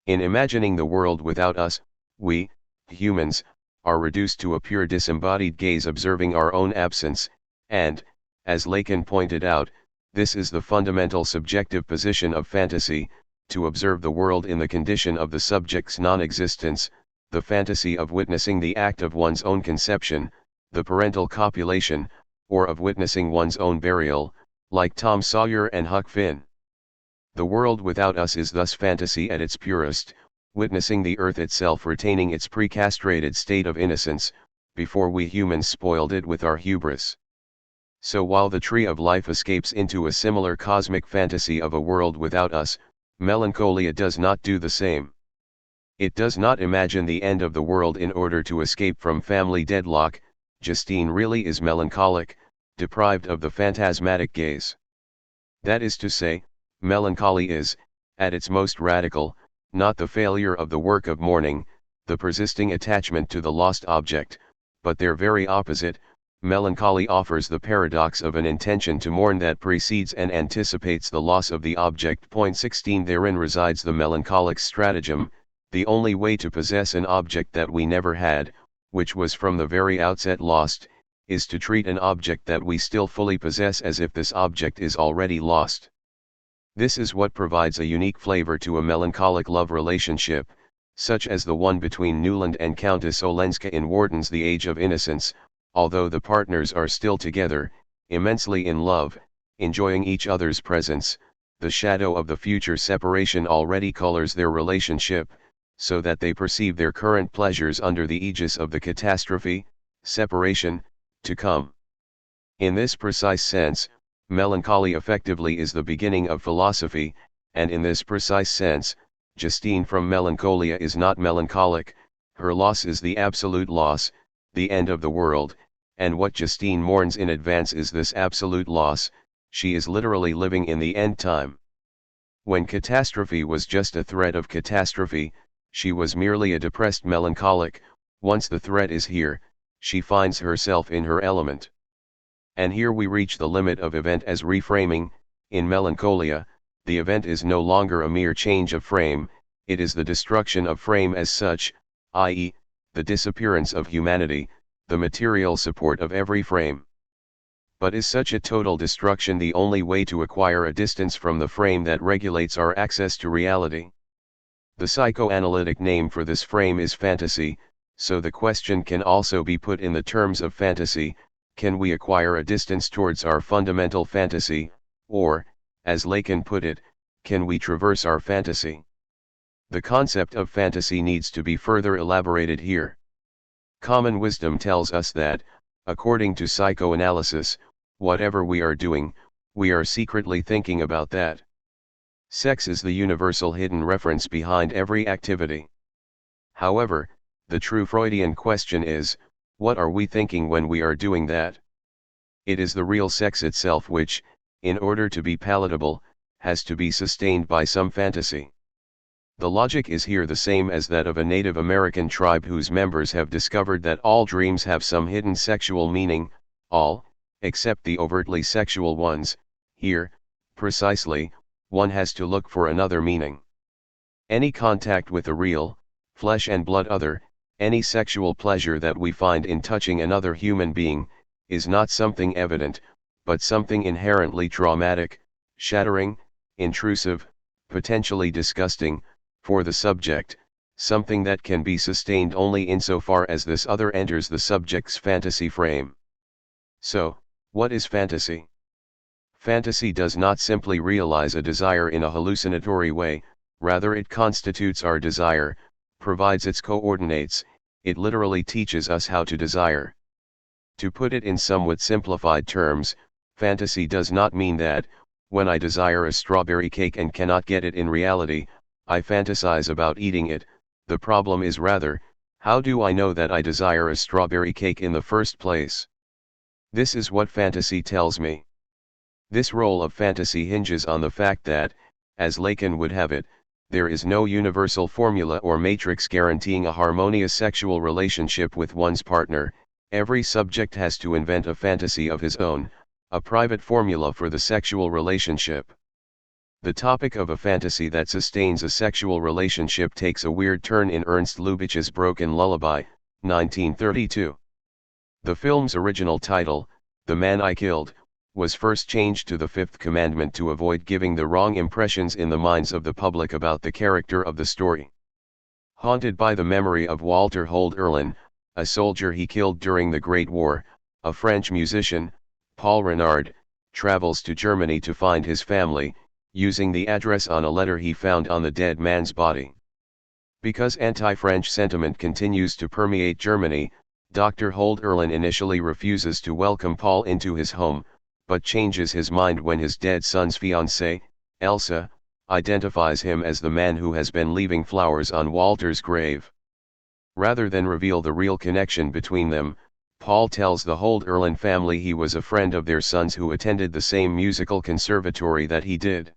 In imagining the world without us, we, humans, are reduced to a pure disembodied gaze observing our own absence, and, as Lacan pointed out, this is the fundamental subjective position of fantasy, to observe the world in the condition of the subject's non-existence, the fantasy of witnessing the act of one's own conception, the parental copulation, or of witnessing one's own burial, like Tom Sawyer and Huck Finn. The world without us is thus fantasy at its purest, witnessing the earth itself retaining its pre-castrated state of innocence, before we humans spoiled it with our hubris. So while the tree of life escapes into a similar cosmic fantasy of a world without us, melancholia does not do the same. It does not imagine the end of the world in order to escape from family deadlock. Justine really is melancholic, deprived of the phantasmatic gaze. That is to say, melancholy is, at its most radical, not the failure of the work of mourning, the persisting attachment to the lost object, but their very opposite. Melancholy offers the paradox of an intention to mourn that precedes and anticipates the loss of the object. 16 Therein resides the melancholic stratagem, the only way to possess an object that we never had, which was from the very outset lost, is to treat an object that we still fully possess as if this object is already lost. This is what provides a unique flavor to a melancholic love relationship, such as the one between Newland and Countess Olenska in Wharton's The Age of Innocence. Although the partners are still together, immensely in love, enjoying each other's presence, the shadow of the future separation already colors their relationship, so that they perceive their current pleasures under the aegis of the catastrophe, separation, to come. In this precise sense, melancholy effectively is the beginning of philosophy, and in this precise sense, Justine from Melancholia is not melancholic. Her loss is the absolute loss, the end of the world, and what Justine mourns in advance is this absolute loss. She is literally living in the end time. When catastrophe was just a threat of catastrophe, she was merely a depressed melancholic. Once the threat is here, she finds herself in her element. And here we reach the limit of event as reframing. In Melancholia, the event is no longer a mere change of frame, it is the destruction of frame as such, i.e., the disappearance of humanity, the material support of every frame. But is such a total destruction the only way to acquire a distance from the frame that regulates our access to reality? The psychoanalytic name for this frame is fantasy, so the question can also be put in the terms of fantasy: can we acquire a distance towards our fundamental fantasy, or, as Lacan put it, can we traverse our fantasy? The concept of fantasy needs to be further elaborated here. Common wisdom tells us that, according to psychoanalysis, whatever we are doing, we are secretly thinking about that. Sex is the universal hidden reference behind every activity. However, the true Freudian question is, what are we thinking when we are doing that? It is the real sex itself which, in order to be palatable, has to be sustained by some fantasy. The logic is here the same as that of a Native American tribe whose members have discovered that all dreams have some hidden sexual meaning, all, except the overtly sexual ones. Here, precisely, one has to look for another meaning. Any contact with a real, flesh and blood other, any sexual pleasure that we find in touching another human being, is not something evident, but something inherently traumatic, shattering, intrusive, potentially disgusting, for the subject, something that can be sustained only insofar as this other enters the subject's fantasy frame. So, what is fantasy? Fantasy does not simply realize a desire in a hallucinatory way, rather it constitutes our desire, provides its coordinates, it literally teaches us how to desire. To put it in somewhat simplified terms, fantasy does not mean that, when I desire a strawberry cake and cannot get it in reality, I fantasize about eating it. The problem is rather, how do I know that I desire a strawberry cake in the first place? This is what fantasy tells me. This role of fantasy hinges on the fact that, as Lacan would have it, there is no universal formula or matrix guaranteeing a harmonious sexual relationship with one's partner. Every subject has to invent a fantasy of his own, a private formula for the sexual relationship. The topic of a fantasy that sustains a sexual relationship takes a weird turn in Ernst Lubitsch's Broken Lullaby, 1932. The film's original title, The Man I Killed, was first changed to The Fifth Commandment to avoid giving the wrong impressions in the minds of the public about the character of the story. Haunted by the memory of Walter Hold Erlin, a soldier he killed during the Great War, a French musician, Paul Renard, travels to Germany to find his family, using the address on a letter he found on the dead man's body. Because anti-French sentiment continues to permeate Germany, Dr. Hold Erlin initially refuses to welcome Paul into his home, but changes his mind when his dead son's fiancée, Elsa, identifies him as the man who has been leaving flowers on Walter's grave. Rather than reveal the real connection between them, Paul tells the Hold Erlin family he was a friend of their son's who attended the same musical conservatory that he did.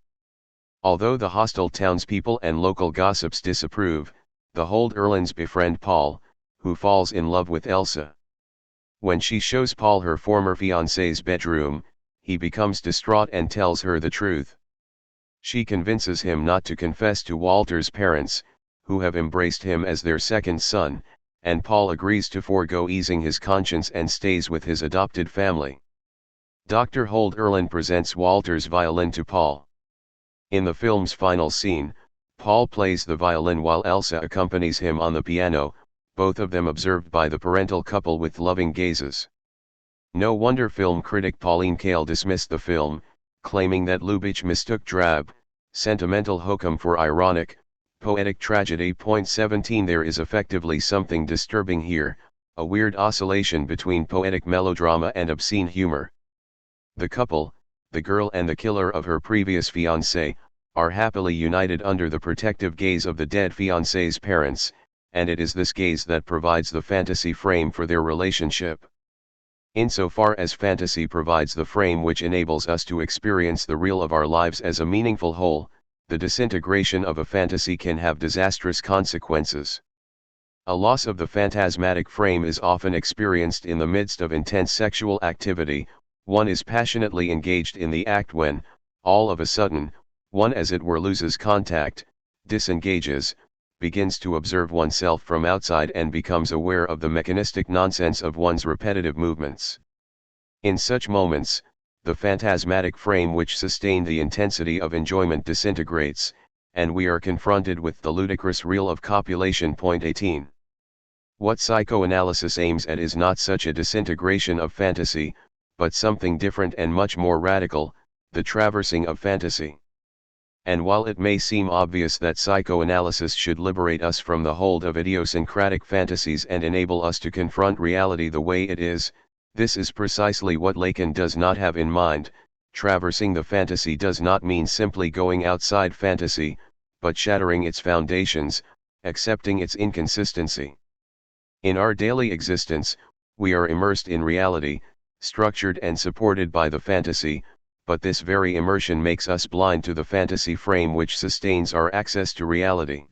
Although the hostile townspeople and local gossips disapprove, the Hold Erlins befriend Paul, who falls in love with Elsa. When she shows Paul her former fiancé's bedroom, he becomes distraught and tells her the truth. She convinces him not to confess to Walter's parents, who have embraced him as their second son, and Paul agrees to forego easing his conscience and stays with his adopted family. Dr. Hold Erlin presents Walter's violin to Paul. In the film's final scene, Paul plays the violin while Elsa accompanies him on the piano, both of them observed by the parental couple with loving gazes. No wonder film critic Pauline Kael dismissed the film, claiming that Lubitsch mistook drab, sentimental hokum for ironic, poetic tragedy. 17 There is effectively something disturbing here, a weird oscillation between poetic melodrama and obscene humor. The couple, the girl and the killer of her previous fiancé, are happily united under the protective gaze of the dead fiancé's parents, and it is this gaze that provides the fantasy frame for their relationship. Insofar as fantasy provides the frame which enables us to experience the real of our lives as a meaningful whole, the disintegration of a fantasy can have disastrous consequences. A loss of the phantasmatic frame is often experienced in the midst of intense sexual activity. One is passionately engaged in the act when, all of a sudden, one as it were loses contact, disengages, begins to observe oneself from outside and becomes aware of the mechanistic nonsense of one's repetitive movements. In such moments, the phantasmatic frame which sustained the intensity of enjoyment disintegrates, and we are confronted with the ludicrous real of copulation. 18. What psychoanalysis aims at is not such a disintegration of fantasy, but something different and much more radical, the traversing of fantasy. And while it may seem obvious that psychoanalysis should liberate us from the hold of idiosyncratic fantasies and enable us to confront reality the way it is, this is precisely what Lacan does not have in mind. Traversing the fantasy does not mean simply going outside fantasy, but shattering its foundations, accepting its inconsistency. In our daily existence, we are immersed in reality, structured and supported by the fantasy, but this very immersion makes us blind to the fantasy frame which sustains our access to reality.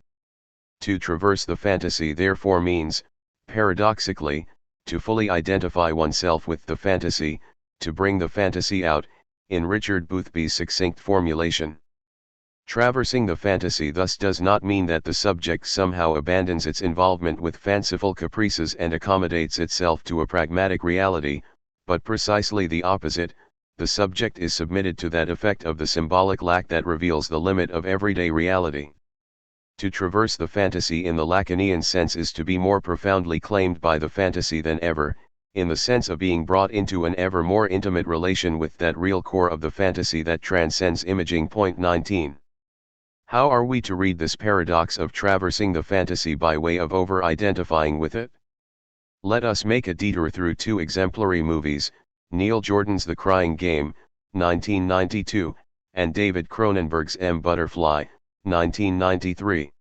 To traverse the fantasy therefore means, paradoxically, to fully identify oneself with the fantasy, to bring the fantasy out, in Richard Boothby's succinct formulation. Traversing the fantasy thus does not mean that the subject somehow abandons its involvement with fanciful caprices and accommodates itself to a pragmatic reality, but precisely the opposite. The subject is submitted to that effect of the symbolic lack that reveals the limit of everyday reality. To traverse the fantasy in the Lacanian sense is to be more profoundly claimed by the fantasy than ever, in the sense of being brought into an ever more intimate relation with that real core of the fantasy that transcends imaging. Point 19. How are we to read this paradox of traversing the fantasy by way of over-identifying with it? Let us make a detour through two exemplary movies, Neil Jordan's The Crying Game, 1992, and David Cronenberg's M. Butterfly, 1993.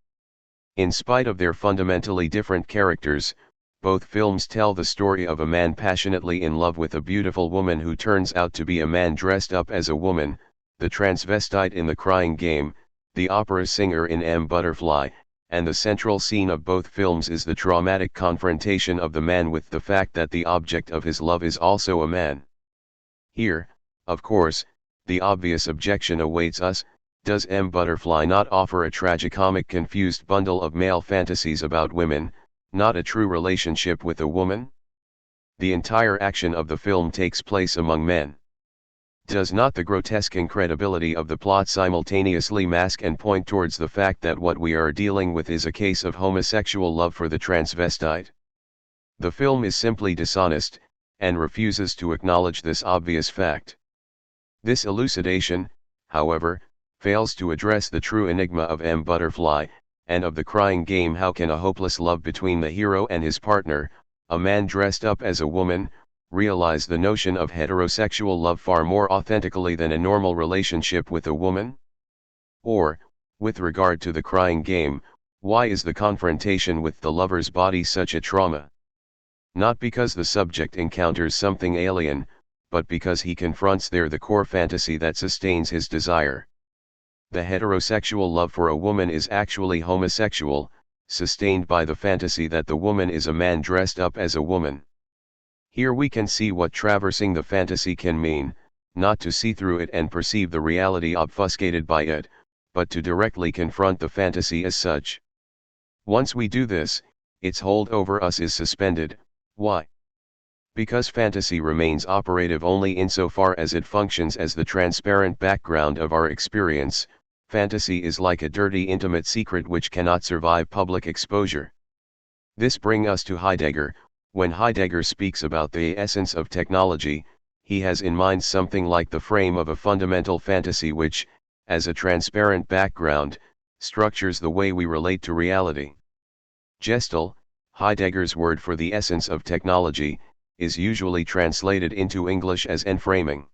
In spite of their fundamentally different characters, both films tell the story of a man passionately in love with a beautiful woman who turns out to be a man dressed up as a woman, the transvestite in The Crying Game, the opera singer in M. Butterfly, and the central scene of both films is the traumatic confrontation of the man with the fact that the object of his love is also a man. Here, of course, the obvious objection awaits us: does M. Butterfly not offer a tragicomic confused bundle of male fantasies about women, not a true relationship with a woman? The entire action of the film takes place among men. Does not the grotesque incredibility of the plot simultaneously mask and point towards the fact that what we are dealing with is a case of homosexual love for the transvestite? The film is simply dishonest, and refuses to acknowledge this obvious fact. This elucidation, however, fails to address the true enigma of M. Butterfly, and of The Crying Game. How can a hopeless love between the hero and his partner, a man dressed up as a woman, realize the notion of heterosexual love far more authentically than a normal relationship with a woman? Or, with regard to The Crying Game, why is the confrontation with the lover's body such a trauma? Not because the subject encounters something alien, but because he confronts there the core fantasy that sustains his desire. The heterosexual love for a woman is actually homosexual, sustained by the fantasy that the woman is a man dressed up as a woman. Here we can see what traversing the fantasy can mean, not to see through it and perceive the reality obfuscated by it, but to directly confront the fantasy as such. Once we do this, its hold over us is suspended. Why? Because fantasy remains operative only insofar as it functions as the transparent background of our experience. Fantasy is like a dirty intimate secret which cannot survive public exposure. This brings us to Heidegger. When Heidegger speaks about the essence of technology, he has in mind something like the frame of a fundamental fantasy which, as a transparent background, structures the way we relate to reality. Gestal, Heidegger's word for the essence of technology, is usually translated into English as enframing.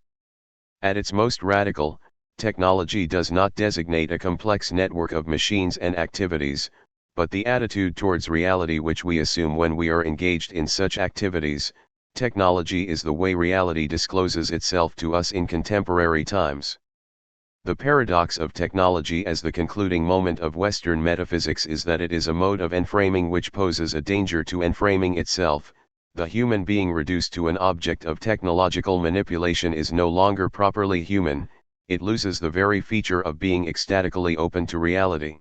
At its most radical, technology does not designate a complex network of machines and activities, but the attitude towards reality which we assume when we are engaged in such activities. Technology is the way reality discloses itself to us in contemporary times. The paradox of technology as the concluding moment of Western metaphysics is that it is a mode of enframing which poses a danger to enframing itself. The human being reduced to an object of technological manipulation is no longer properly human, it loses the very feature of being ecstatically open to reality.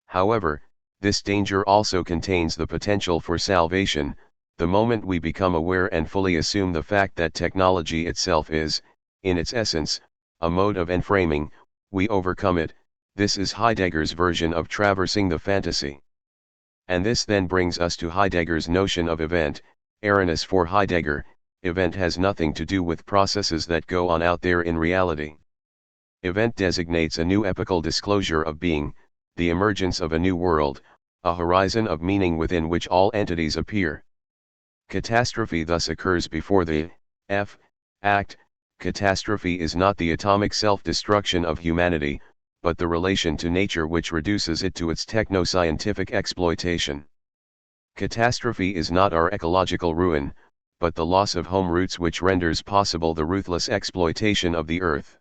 However, this danger also contains the potential for salvation. The moment we become aware and fully assume the fact that technology itself is, in its essence, a mode of enframing, we overcome it. This is Heidegger's version of traversing the fantasy. And this then brings us to Heidegger's notion of event. Erroneous for Heidegger, event has nothing to do with processes that go on out there in reality. Event designates a new epochal disclosure of being, the emergence of a new world, a horizon of meaning within which all entities appear. Catastrophe thus occurs before the act. Catastrophe is not the atomic self-destruction of humanity, but the relation to nature which reduces it to its techno-scientific exploitation. Catastrophe is not our ecological ruin, but the loss of home roots which renders possible the ruthless exploitation of the earth.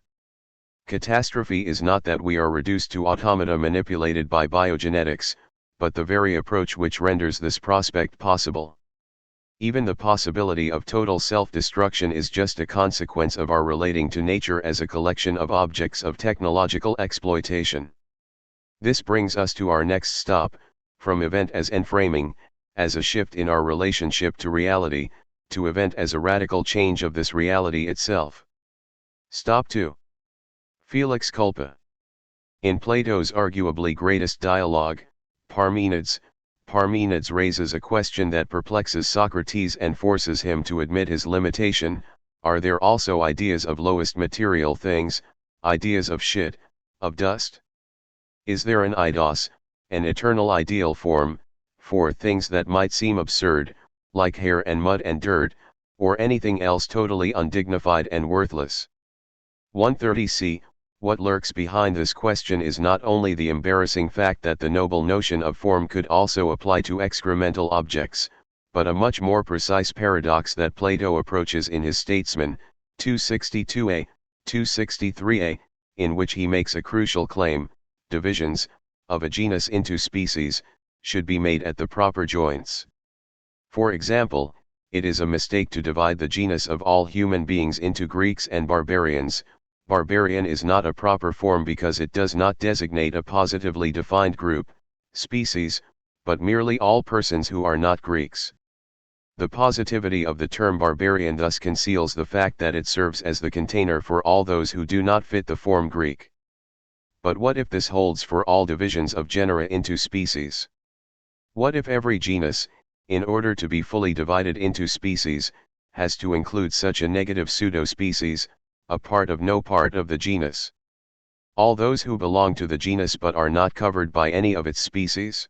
Catastrophe is not that we are reduced to automata manipulated by biogenetics, but the very approach which renders this prospect possible. Even the possibility of total self-destruction is just a consequence of our relating to nature as a collection of objects of technological exploitation. This brings us to our next stop, from event as enframing, as a shift in our relationship to reality, to event as a radical change of this reality itself. Stop 2. Felix culpa. In Plato's arguably greatest dialogue, Parmenides raises a question that perplexes Socrates and forces him to admit his limitation: are there also ideas of lowest material things, ideas of shit, of dust? Is there an eidos, an eternal ideal form, for things that might seem absurd, like hair and mud and dirt, or anything else totally undignified and worthless? 130c. What lurks behind this question is not only the embarrassing fact that the noble notion of form could also apply to excremental objects, but a much more precise paradox that Plato approaches in his Statesman, 262a, 263a, in which he makes a crucial claim: divisions, of a genus into species, should be made at the proper joints. For example, it is a mistake to divide the genus of all human beings into Greeks and barbarians. Barbarian is not a proper form because it does not designate a positively defined group, species, but merely all persons who are not Greeks. The positivity of the term barbarian thus conceals the fact that it serves as the container for all those who do not fit the form Greek. But what if this holds for all divisions of genera into species? What if every genus, in order to be fully divided into species, has to include such a negative pseudo-species, a part of no part of the genus? All those who belong to the genus but are not covered by any of its species?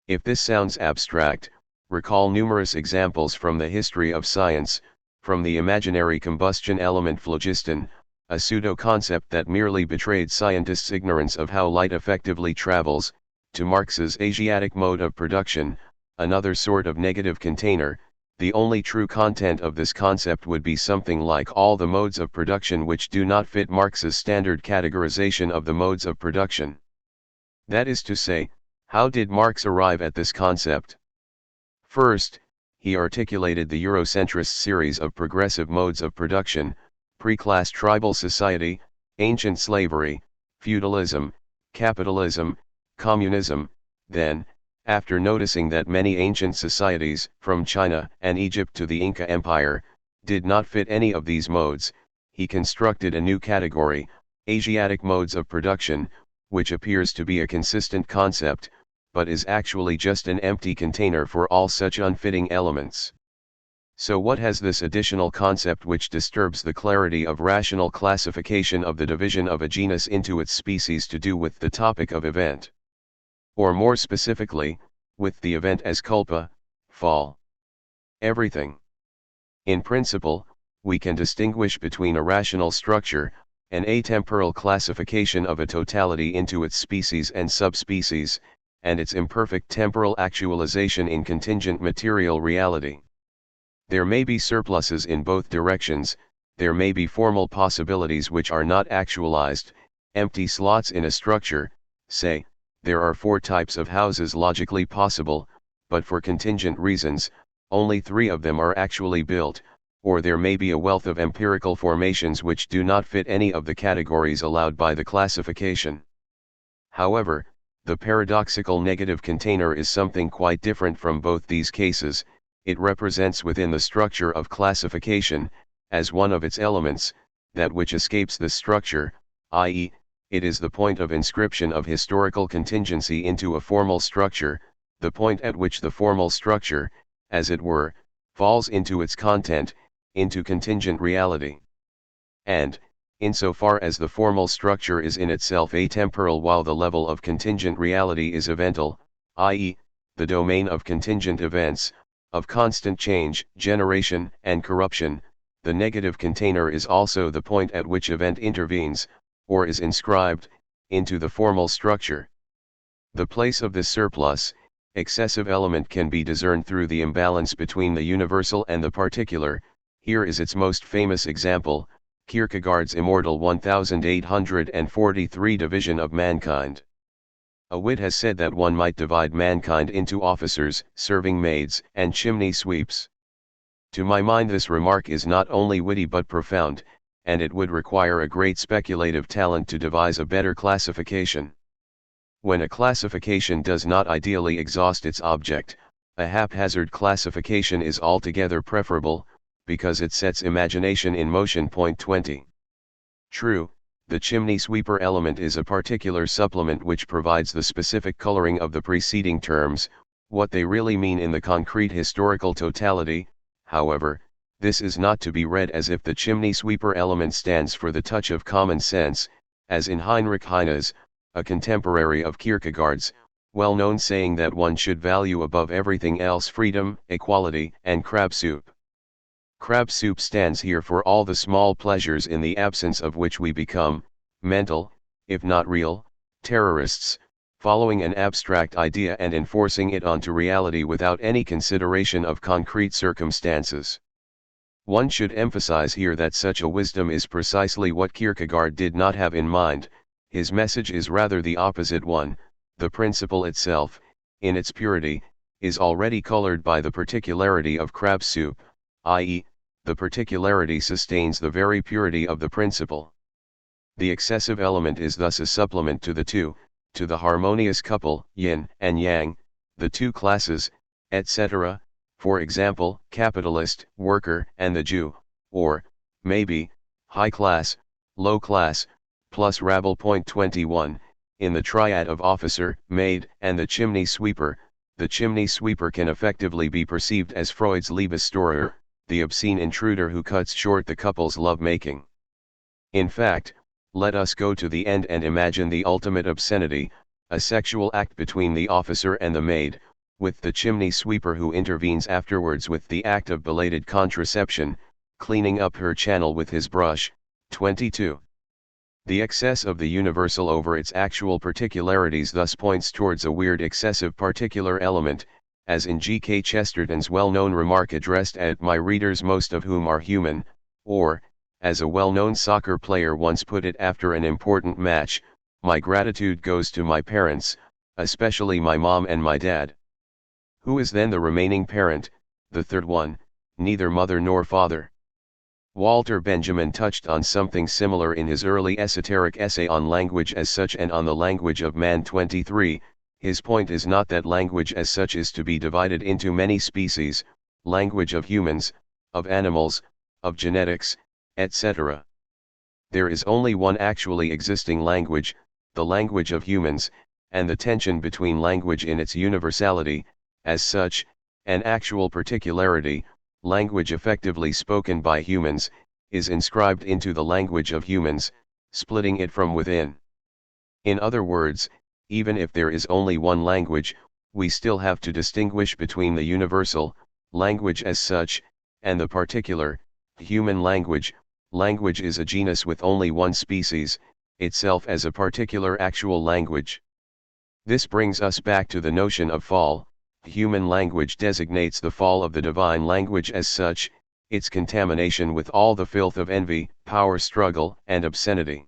If this sounds abstract, recall numerous examples from the history of science, from the imaginary combustion element phlogiston, a pseudo-concept that merely betrayed scientists' ignorance of how light effectively travels, to Marx's Asiatic mode of production, another sort of negative container. The only true content of this concept would be something like all the modes of production which do not fit Marx's standard categorization of the modes of production. That is to say, how did Marx arrive at this concept? First, he articulated the Eurocentrist series of progressive modes of production: pre-class tribal society, ancient slavery, feudalism, capitalism, communism. Then, after noticing that many ancient societies, from China and Egypt to the Inca Empire, did not fit any of these modes, he constructed a new category, Asiatic modes of production, which appears to be a consistent concept, but is actually just an empty container for all such unfitting elements. So what has this additional concept which disturbs the clarity of rational classification of the division of a genus into its species to do with the topic of event? Or more specifically, with the event as culpa, fall? Everything. In principle, we can distinguish between a rational structure, an atemporal classification of a totality into its species and subspecies, and its imperfect temporal actualization in contingent material reality. There may be surpluses in both directions, there may be formal possibilities which are not actualized, empty slots in a structure. Say, there are 4 types of houses logically possible, but for contingent reasons, only 3 of them are actually built, or there may be a wealth of empirical formations which do not fit any of the categories allowed by the classification. However, the paradoxical negative container is something quite different from both these cases. It represents within the structure of classification, as one of its elements, that which escapes the structure, i.e., it is the point of inscription of historical contingency into a formal structure, the point at which the formal structure, as it were, falls into its content, into contingent reality. And, insofar as the formal structure is in itself atemporal while the level of contingent reality is evental, i.e., the domain of contingent events, of constant change, generation, and corruption, the negative container is also the point at which event intervenes, or is inscribed, into the formal structure. The place of this surplus, excessive element can be discerned through the imbalance between the universal and the particular. Here is its most famous example, Kierkegaard's immortal 1843 division of mankind. A wit has said that one might divide mankind into officers, serving maids, and chimney sweeps. To my mind this remark is not only witty but profound, and it would require a great speculative talent to devise a better classification. When a classification does not ideally exhaust its object, a haphazard classification is altogether preferable, because it sets imagination in motion. Point 20. True, the chimney sweeper element is a particular supplement which provides the specific coloring of the preceding terms. What they really mean in the concrete historical totality, however, this is not to be read as if the chimney sweeper element stands for the touch of common sense, as in Heinrich Heine's, a contemporary of Kierkegaard's, well-known saying that one should value above everything else freedom, equality, and crab soup. Crab soup stands here for all the small pleasures in the absence of which we become, mental, if not real, terrorists, following an abstract idea and enforcing it onto reality without any consideration of concrete circumstances. One should emphasize here that such a wisdom is precisely what Kierkegaard did not have in mind. His message is rather the opposite one. The principle itself, in its purity, is already colored by the particularity of crab soup, i.e., the particularity sustains the very purity of the principle. The excessive element is thus a supplement to the two, to the harmonious couple, yin and yang, the two classes, etc., for example, capitalist, worker, and the Jew, or, maybe, high class, low class, plus rabble. Point 21, in the triad of officer, maid, and the chimney sweeper can effectively be perceived as Freud's Liebesstorer, the obscene intruder who cuts short the couple's love-making. In fact, let us go to the end and imagine the ultimate obscenity, a sexual act between the officer and the maid, with the chimney sweeper who intervenes afterwards with the act of belated contraception, cleaning up her channel with his brush. 22. The excess of the universal over its actual particularities thus points towards a weird excessive particular element, as in G. K. Chesterton's well-known remark addressed at my readers, most of whom are human, or, as a well-known soccer player once put it after an important match, my gratitude goes to my parents, especially my mom and my dad. Who is then the remaining parent, the third one? Neither mother nor father. Walter Benjamin touched on something similar in his early esoteric essay on language as such and on the language of man. 23. His point is not that language as such is to be divided into many species, language of humans, of animals, of genetics, etc. There is only one actually existing language, the language of humans, and the tension between language in its universality, as such, and actual particularity, language effectively spoken by humans, is inscribed into the language of humans, splitting it from within. In other words, even if there is only one language, we still have to distinguish between the universal, language as such, and the particular, human language. Language is a genus with only one species, itself as a particular actual language. This brings us back to the notion of fall. Human language designates the fall of the divine language as such, its contamination with all the filth of envy, power struggle, and obscenity.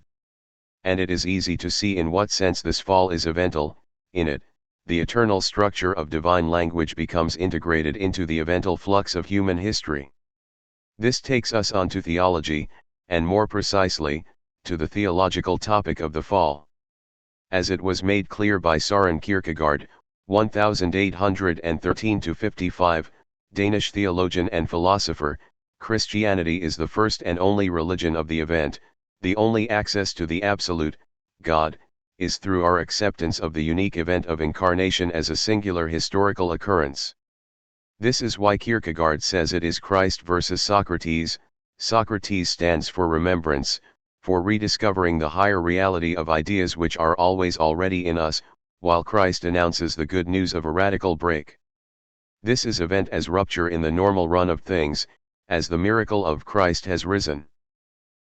And it is easy to see in what sense this fall is evental. In it, the eternal structure of divine language becomes integrated into the evental flux of human history. This takes us on to theology, and more precisely, to the theological topic of the fall. As it was made clear by Søren Kierkegaard, 1813-55, Danish theologian and philosopher, Christianity is the first and only religion of the event. The only access to the absolute, God, is through our acceptance of the unique event of incarnation as a singular historical occurrence. This is why Kierkegaard says it is Christ versus Socrates. Socrates stands for remembrance, for rediscovering the higher reality of ideas which are always already in us, while Christ announces the good news of a radical break. This is event as rupture in the normal run of things, as the miracle of Christ has risen.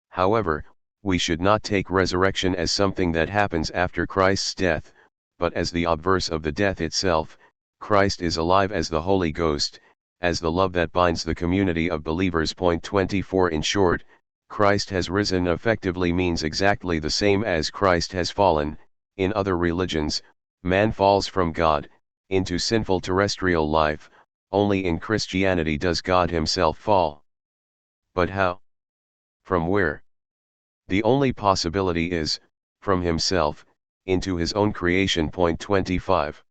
However, we should not take resurrection as something that happens after Christ's death, but as the obverse of the death itself. Christ is alive as the Holy Ghost, as the love that binds the community of believers. Point 24. In short, Christ has risen effectively means exactly the same as Christ has fallen. In other religions, Man falls from God, into sinful terrestrial life. Only in Christianity does God himself fall. But how? From where? The only possibility is, from himself, into his own creation. 25.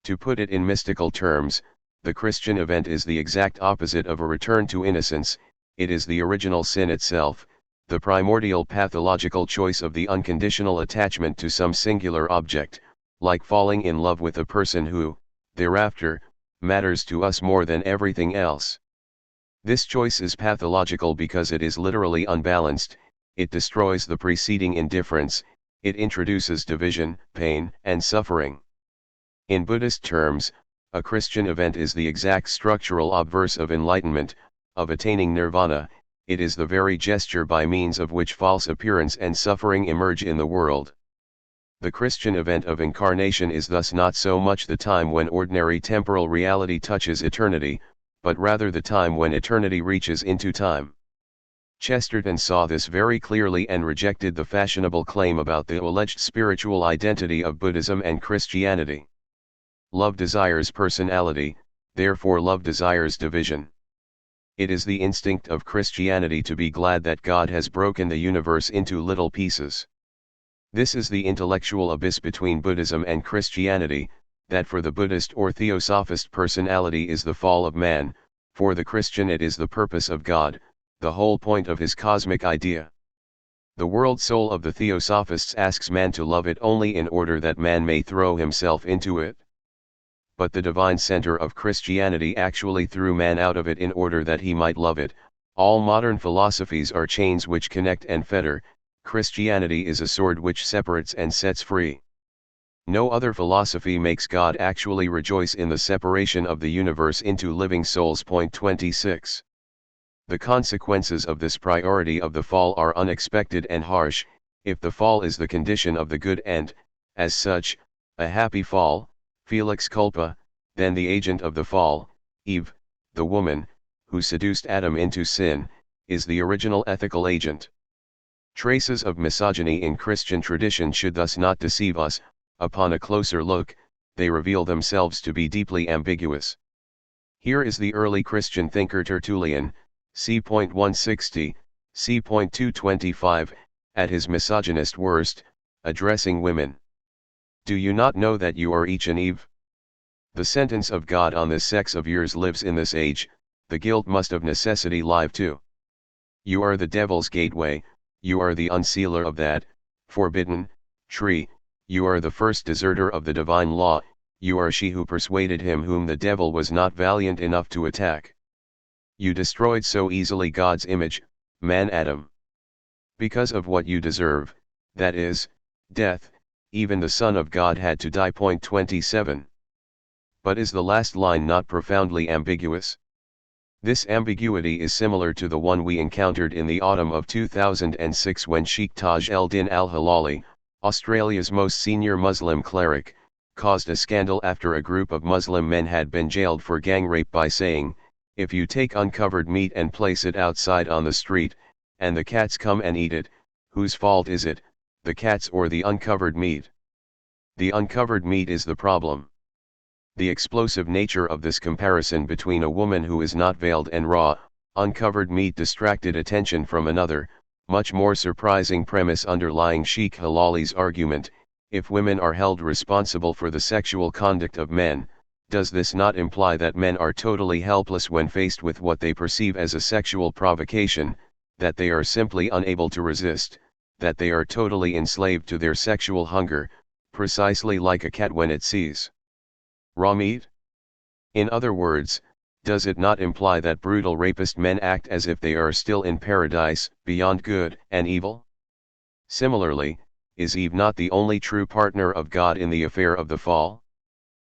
To put it in mystical terms, the Christian event is the exact opposite of a return to innocence. It is the original sin itself, the primordial pathological choice of the unconditional attachment to some singular object, like falling in love with a person who, thereafter, matters to us more than everything else. This choice is pathological because it is literally unbalanced. It destroys the preceding indifference, it introduces division, pain, and suffering. In Buddhist terms, a Christian event is the exact structural obverse of enlightenment, of attaining nirvana. It is the very gesture by means of which false appearance and suffering emerge in the world. The Christian event of incarnation is thus not so much the time when ordinary temporal reality touches eternity, but rather the time when eternity reaches into time. Chesterton saw this very clearly and rejected the fashionable claim about the alleged spiritual identity of Buddhism and Christianity. Love desires personality, therefore love desires division. It is the instinct of Christianity to be glad that God has broken the universe into little pieces. This is the intellectual abyss between Buddhism and Christianity, that for the Buddhist or Theosophist personality is the fall of man, for the Christian it is the purpose of God, the whole point of his cosmic idea. The world soul of the Theosophists asks man to love it only in order that man may throw himself into it. But the divine center of Christianity actually threw man out of it in order that he might love it. All modern philosophies are chains which connect and fetter. Christianity is a sword which separates and sets free. No other philosophy makes God actually rejoice in the separation of the universe into living souls. 26. The consequences of this priority of the fall are unexpected and harsh. If the fall is the condition of the good and, as such, a happy fall, Felix culpa, then the agent of the fall, Eve, the woman, who seduced Adam into sin, is the original ethical agent. Traces of misogyny in Christian tradition should thus not deceive us. Upon a closer look, they reveal themselves to be deeply ambiguous. Here is the early Christian thinker Tertullian, c. 160, c. 225, at his misogynist worst, addressing women. Do you not know that you are each an Eve? The sentence of God on this sex of yours lives in this age, the guilt must of necessity live too. You are the devil's gateway, you are the unsealer of that, forbidden, tree, you are the first deserter of the divine law, you are she who persuaded him whom the devil was not valiant enough to attack. You destroyed so easily God's image, man Adam. Because of what you deserve, that is, death, even the Son of God had to die. 27. But is the last line not profoundly ambiguous? This ambiguity is similar to the one we encountered in the autumn of 2006 when Sheikh Taj el-Din al-Hilali, Australia's most senior Muslim cleric, caused a scandal after a group of Muslim men had been jailed for gang rape by saying, "If you take uncovered meat and place it outside on the street, and the cats come and eat it, whose fault is it, the cats or the uncovered meat?" The uncovered meat is the problem. The explosive nature of this comparison between a woman who is not veiled and raw, uncovered meat distracted attention from another, much more surprising premise underlying Sheikh Hilali's argument: if women are held responsible for the sexual conduct of men, does this not imply that men are totally helpless when faced with what they perceive as a sexual provocation, that they are simply unable to resist, that they are totally enslaved to their sexual hunger, precisely like a cat when it sees raw meat? In other words, does it not imply that brutal rapist men act as if they are still in paradise, beyond good and evil? Similarly, is Eve not the only true partner of God in the affair of the fall?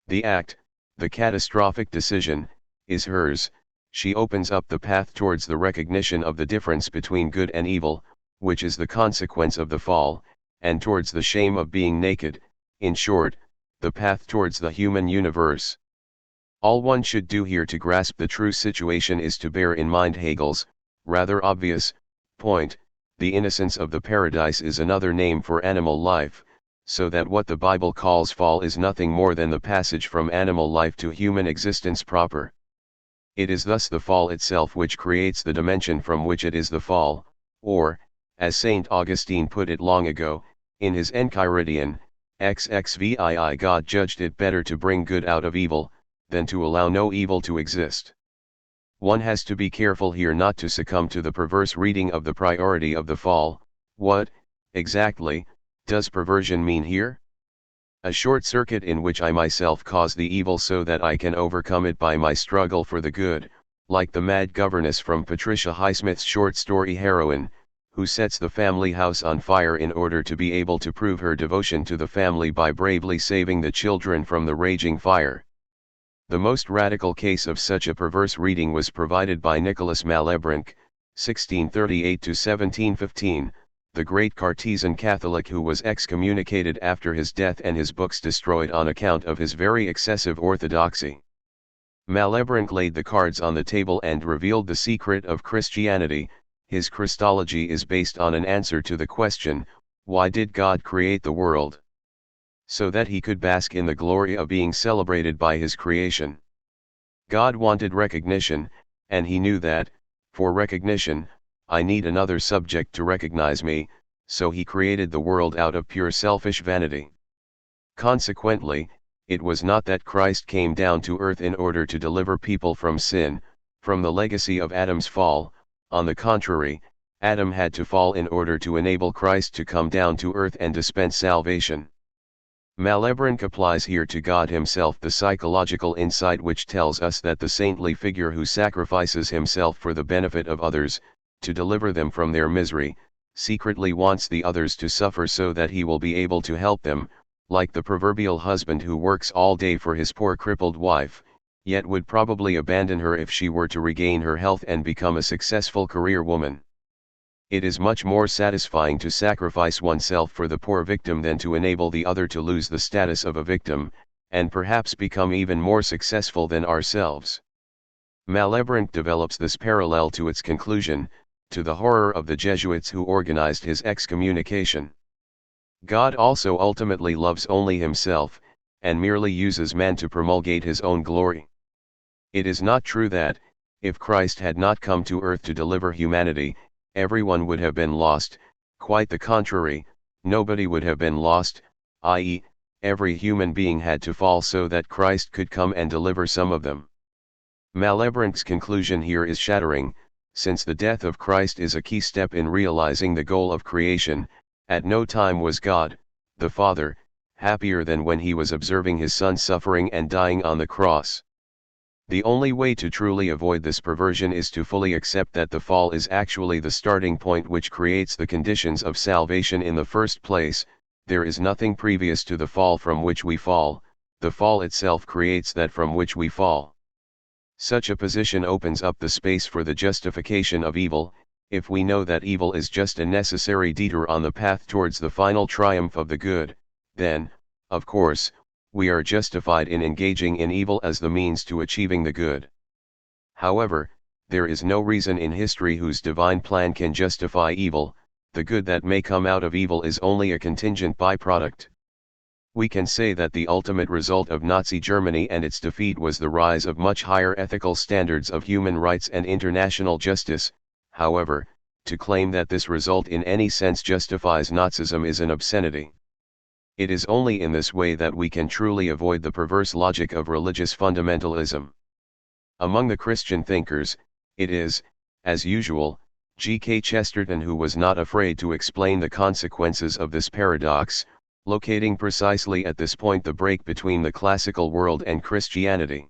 The act, the catastrophic decision, is hers. She opens up the path towards the recognition of the difference between good and evil, which is the consequence of the fall, and towards the shame of being naked, in short, the path towards the human universe. All one should do here to grasp the true situation is to bear in mind Hegel's, rather obvious, point: the innocence of the paradise is another name for animal life, so that what the Bible calls fall is nothing more than the passage from animal life to human existence proper. It is thus the fall itself which creates the dimension from which it is the fall, or, as St. Augustine put it long ago, in his Enchiridion, XXVII, God judged it better to bring good out of evil, than to allow no evil to exist. One has to be careful here not to succumb to the perverse reading of the priority of the fall. What, exactly, does perversion mean here? A short circuit in which I myself cause the evil so that I can overcome it by my struggle for the good, like the mad governess from Patricia Highsmith's short story heroine, who sets the family house on fire in order to be able to prove her devotion to the family by bravely saving the children from the raging fire. The most radical case of such a perverse reading was provided by Nicholas Malebranche, 1638–1715, the great Cartesian Catholic who was excommunicated after his death and his books destroyed on account of his very excessive orthodoxy. Malebranche laid the cards on the table and revealed the secret of Christianity. His Christology is based on an answer to the question, why did God create the world? So that he could bask in the glory of being celebrated by his creation. God wanted recognition, and he knew that, for recognition, I need another subject to recognize me, so he created the world out of pure selfish vanity. Consequently, it was not that Christ came down to earth in order to deliver people from sin, from the legacy of Adam's fall. On the contrary, Adam had to fall in order to enable Christ to come down to earth and dispense salvation. Malebranche applies here to God himself the psychological insight which tells us that the saintly figure who sacrifices himself for the benefit of others, to deliver them from their misery, secretly wants the others to suffer so that he will be able to help them, like the proverbial husband who works all day for his poor crippled wife, yet would probably abandon her if she were to regain her health and become a successful career woman. It is much more satisfying to sacrifice oneself for the poor victim than to enable the other to lose the status of a victim, and perhaps become even more successful than ourselves. Malebranche develops this parallel to its conclusion, to the horror of the Jesuits who organized his excommunication. God also ultimately loves only himself, and merely uses man to promulgate his own glory. It is not true that, if Christ had not come to earth to deliver humanity, everyone would have been lost. Quite the contrary, nobody would have been lost, i.e., every human being had to fall so that Christ could come and deliver some of them. Malebranche's conclusion here is shattering, since the death of Christ is a key step in realizing the goal of creation. At no time was God, the Father, happier than when he was observing his Son suffering and dying on the cross. The only way to truly avoid this perversion is to fully accept that the fall is actually the starting point which creates the conditions of salvation in the first place. There is nothing previous to the fall from which we fall, the fall itself creates that from which we fall. Such a position opens up the space for the justification of evil. If we know that evil is just a necessary detour on the path towards the final triumph of the good, then, of course, we are justified in engaging in evil as the means to achieving the good. However, there is no reason in history whose divine plan can justify evil. The good that may come out of evil is only a contingent byproduct. We can say that the ultimate result of Nazi Germany and its defeat was the rise of much higher ethical standards of human rights and international justice. However, to claim that this result in any sense justifies Nazism is an obscenity. It is only in this way that we can truly avoid the perverse logic of religious fundamentalism. Among the Christian thinkers, it is, as usual, G.K. Chesterton who was not afraid to explain the consequences of this paradox, locating precisely at this point the break between the classical world and Christianity.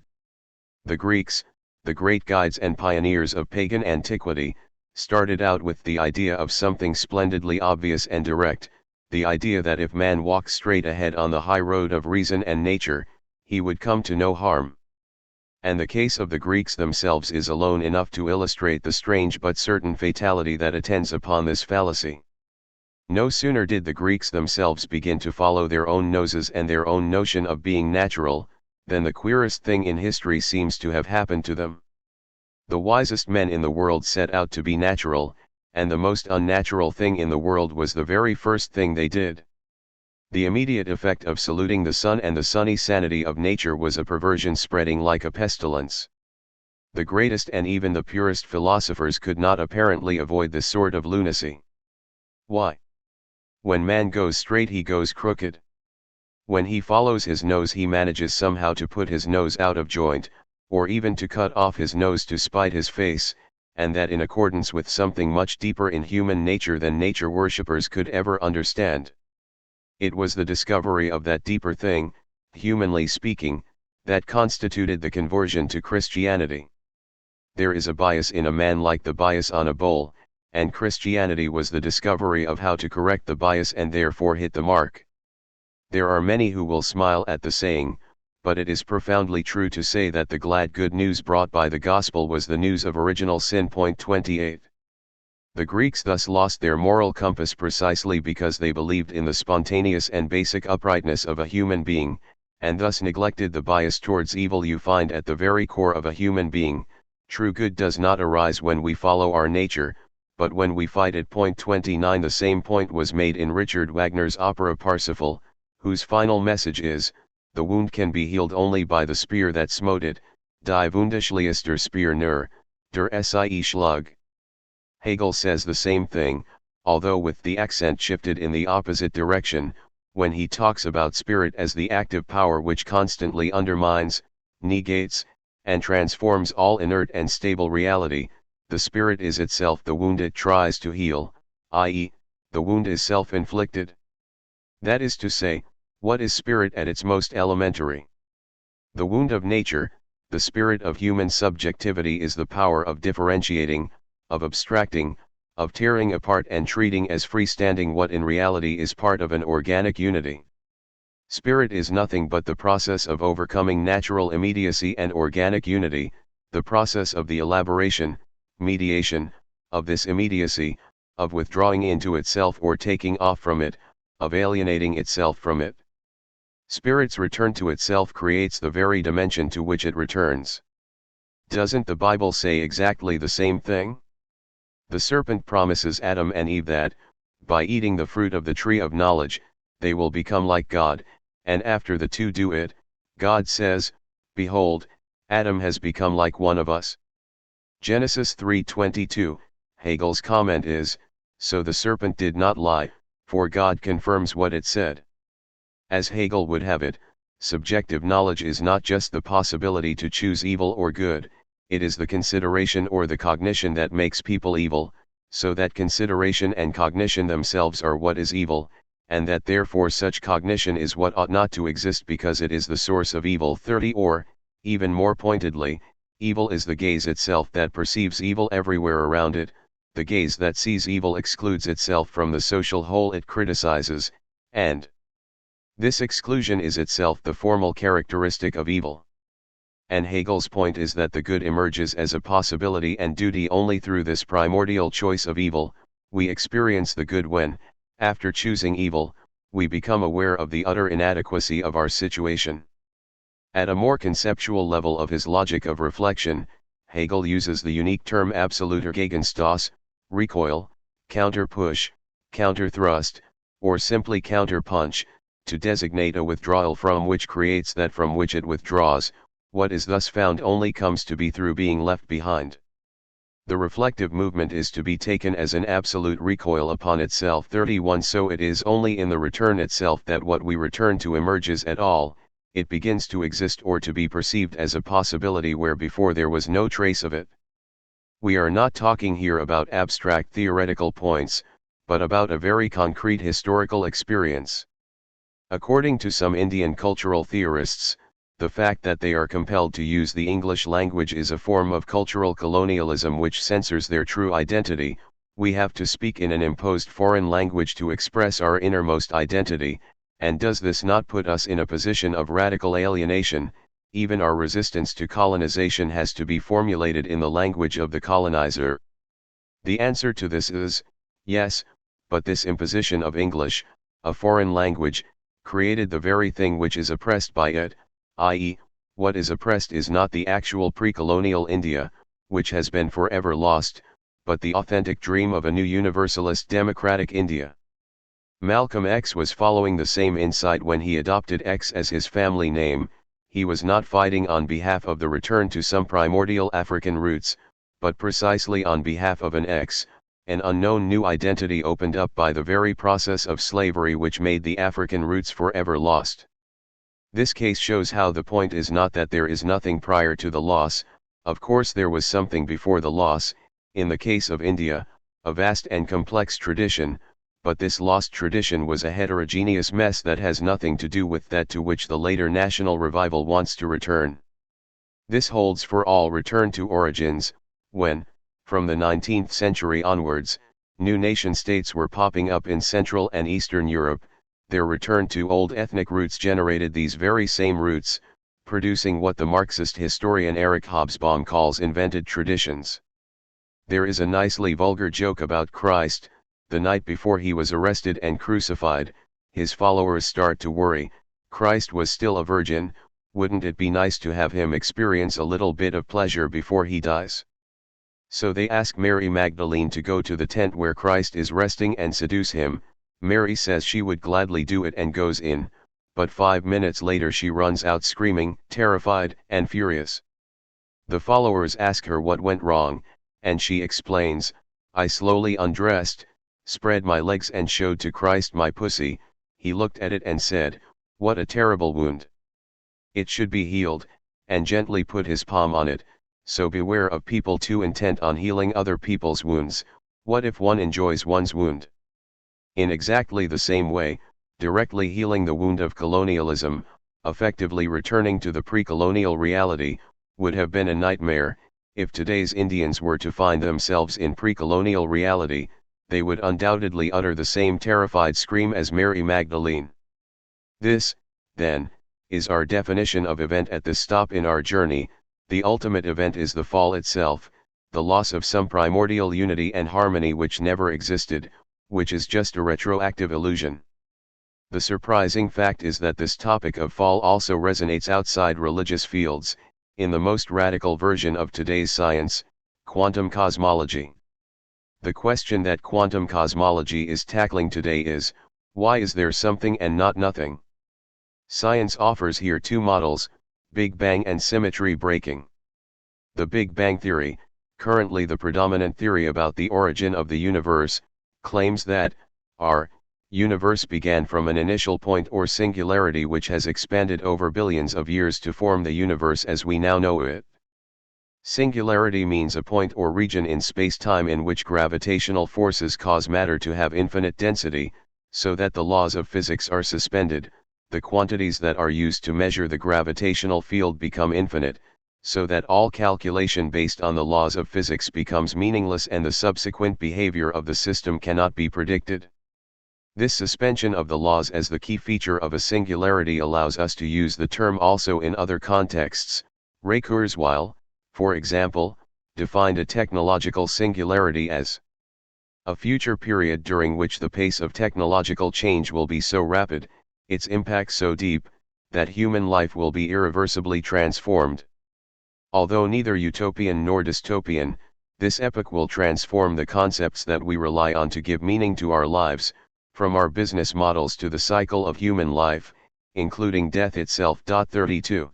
The Greeks, the great guides and pioneers of pagan antiquity, started out with the idea of something splendidly obvious and direct, the idea that if man walks straight ahead on the high road of reason and nature, he would come to no harm. And the case of the Greeks themselves is alone enough to illustrate the strange but certain fatality that attends upon this fallacy. No sooner did the Greeks themselves begin to follow their own noses and their own notion of being natural, than the queerest thing in history seems to have happened to them. The wisest men in the world set out to be natural, and the most unnatural thing in the world was the very first thing they did. The immediate effect of saluting the sun and the sunny sanity of nature was a perversion spreading like a pestilence. The greatest and even the purest philosophers could not apparently avoid this sort of lunacy. Why? When man goes straight he goes crooked. When he follows his nose he manages somehow to put his nose out of joint, or even to cut off his nose to spite his face, and that in accordance with something much deeper in human nature than nature worshippers could ever understand. It was the discovery of that deeper thing, humanly speaking, that constituted the conversion to Christianity. There is a bias in a man like the bias on a bowl, and Christianity was the discovery of how to correct the bias and therefore hit the mark. There are many who will smile at the saying, but it is profoundly true to say that the glad good news brought by the gospel was the news of original sin. 28. The Greeks thus lost their moral compass precisely because they believed in the spontaneous and basic uprightness of a human being, and thus neglected the bias towards evil you find at the very core of a human being. True good does not arise when we follow our nature, but when we fight it. 29. The same point was made in Richard Wagner's opera Parsifal, whose final message is, the wound can be healed only by the spear that smote it, die wunderschliess der Speer nur, der sie schlug. Hegel says the same thing, although with the accent shifted in the opposite direction, when he talks about spirit as the active power which constantly undermines, negates, and transforms all inert and stable reality. The spirit is itself the wound it tries to heal, i.e., the wound is self-inflicted. That is to say, what is spirit at its most elementary? The wound of nature, the spirit of human subjectivity, is the power of differentiating, of abstracting, of tearing apart and treating as freestanding what in reality is part of an organic unity. Spirit is nothing but the process of overcoming natural immediacy and organic unity, the process of the elaboration, mediation, of this immediacy, of withdrawing into itself or taking off from it, of alienating itself from it. Spirit's return to itself creates the very dimension to which it returns. Doesn't the Bible say exactly the same thing? The serpent promises Adam and Eve that, by eating the fruit of the tree of knowledge, they will become like God, and after the two do it, God says, behold, Adam has become like one of us. Genesis 3:22, Hegel's comment is, so the serpent did not lie, for God confirms what it said. As Hegel would have it, subjective knowledge is not just the possibility to choose evil or good, it is the consideration or the cognition that makes people evil, so that consideration and cognition themselves are what is evil, and that therefore such cognition is what ought not to exist because it is the source of evil. 30. Or, even more pointedly, evil is the gaze itself that perceives evil everywhere around it, the gaze that sees evil excludes itself from the social whole it criticizes, and this exclusion is itself the formal characteristic of evil. And Hegel's point is that the good emerges as a possibility and duty only through this primordial choice of evil. We experience the good when, after choosing evil, we become aware of the utter inadequacy of our situation. At a more conceptual level of his logic of reflection, Hegel uses the unique term absoluter Gegenstoß, recoil, counter-push, counter-thrust, or simply counter-punch, to designate a withdrawal from which creates that from which it withdraws. What is thus found only comes to be through being left behind. The reflective movement is to be taken as an absolute recoil upon itself. 31. So it is only in the return itself that what we return to emerges at all, it begins to exist or to be perceived as a possibility where before there was no trace of it. We are not talking here about abstract theoretical points, but about a very concrete historical experience. According to some Indian cultural theorists, the fact that they are compelled to use the English language is a form of cultural colonialism which censors their true identity. We have to speak in an imposed foreign language to express our innermost identity, and does this not put us in a position of radical alienation? Even our resistance to colonization has to be formulated in the language of the colonizer. The answer to this is, yes, but this imposition of English, a foreign language, created the very thing which is oppressed by it, i.e., what is oppressed is not the actual pre-colonial India, which has been forever lost, but the authentic dream of a new universalist democratic India. Malcolm X was following the same insight when he adopted X as his family name. He was not fighting on behalf of the return to some primordial African roots, but precisely on behalf of an X, an unknown new identity opened up by the very process of slavery which made the African roots forever lost. This case shows how the point is not that there is nothing prior to the loss. Of course there was something before the loss, in the case of India, a vast and complex tradition, but this lost tradition was a heterogeneous mess that has nothing to do with that to which the later national revival wants to return. This holds for all return to origins, when, from the 19th century onwards, new nation-states were popping up in Central and Eastern Europe. Their return to old ethnic roots generated these very same roots, producing what the Marxist historian Eric Hobsbawm calls invented traditions. There is a nicely vulgar joke about Christ. The night before he was arrested and crucified, his followers start to worry. Christ was still a virgin, wouldn't it be nice to have him experience a little bit of pleasure before he dies? So they ask Mary Magdalene to go to the tent where Christ is resting and seduce him. Mary says she would gladly do it and goes in, but 5 minutes later she runs out screaming, terrified and furious. The followers ask her what went wrong, and she explains, "I slowly undressed, spread my legs and showed to Christ my pussy. He looked at it and said, 'What a terrible wound. It should be healed,' and gently put his palm on it. So beware of people too intent on healing other people's wounds. What if one enjoys one's wound?" In exactly the same way, directly healing the wound of colonialism, effectively returning to the pre-colonial reality, would have been a nightmare. If today's Indians were to find themselves in pre-colonial reality, they would undoubtedly utter the same terrified scream as Mary Magdalene. This, then, is our definition of event at this stop in our journey. The ultimate event is the fall itself, the loss of some primordial unity and harmony which never existed, which is just a retroactive illusion. The surprising fact is that this topic of fall also resonates outside religious fields, in the most radical version of today's science, quantum cosmology. The question that quantum cosmology is tackling today is, why is there something and not nothing? Science offers here two models, Big Bang and symmetry breaking. The Big Bang theory, currently the predominant theory about the origin of the universe, claims that our universe began from an initial point or singularity which has expanded over billions of years to form the universe as we now know it. Singularity means a point or region in space-time in which gravitational forces cause matter to have infinite density, so that the laws of physics are suspended. The quantities that are used to measure the gravitational field become infinite, so that all calculation based on the laws of physics becomes meaningless and the subsequent behavior of the system cannot be predicted. This suspension of the laws as the key feature of a singularity allows us to use the term also in other contexts. Ray Kurzweil, for example, defined a technological singularity as a future period during which the pace of technological change will be so rapid, its impact so deep, that human life will be irreversibly transformed. Although neither utopian nor dystopian, this epoch will transform the concepts that we rely on to give meaning to our lives, from our business models to the cycle of human life, including death itself. 32.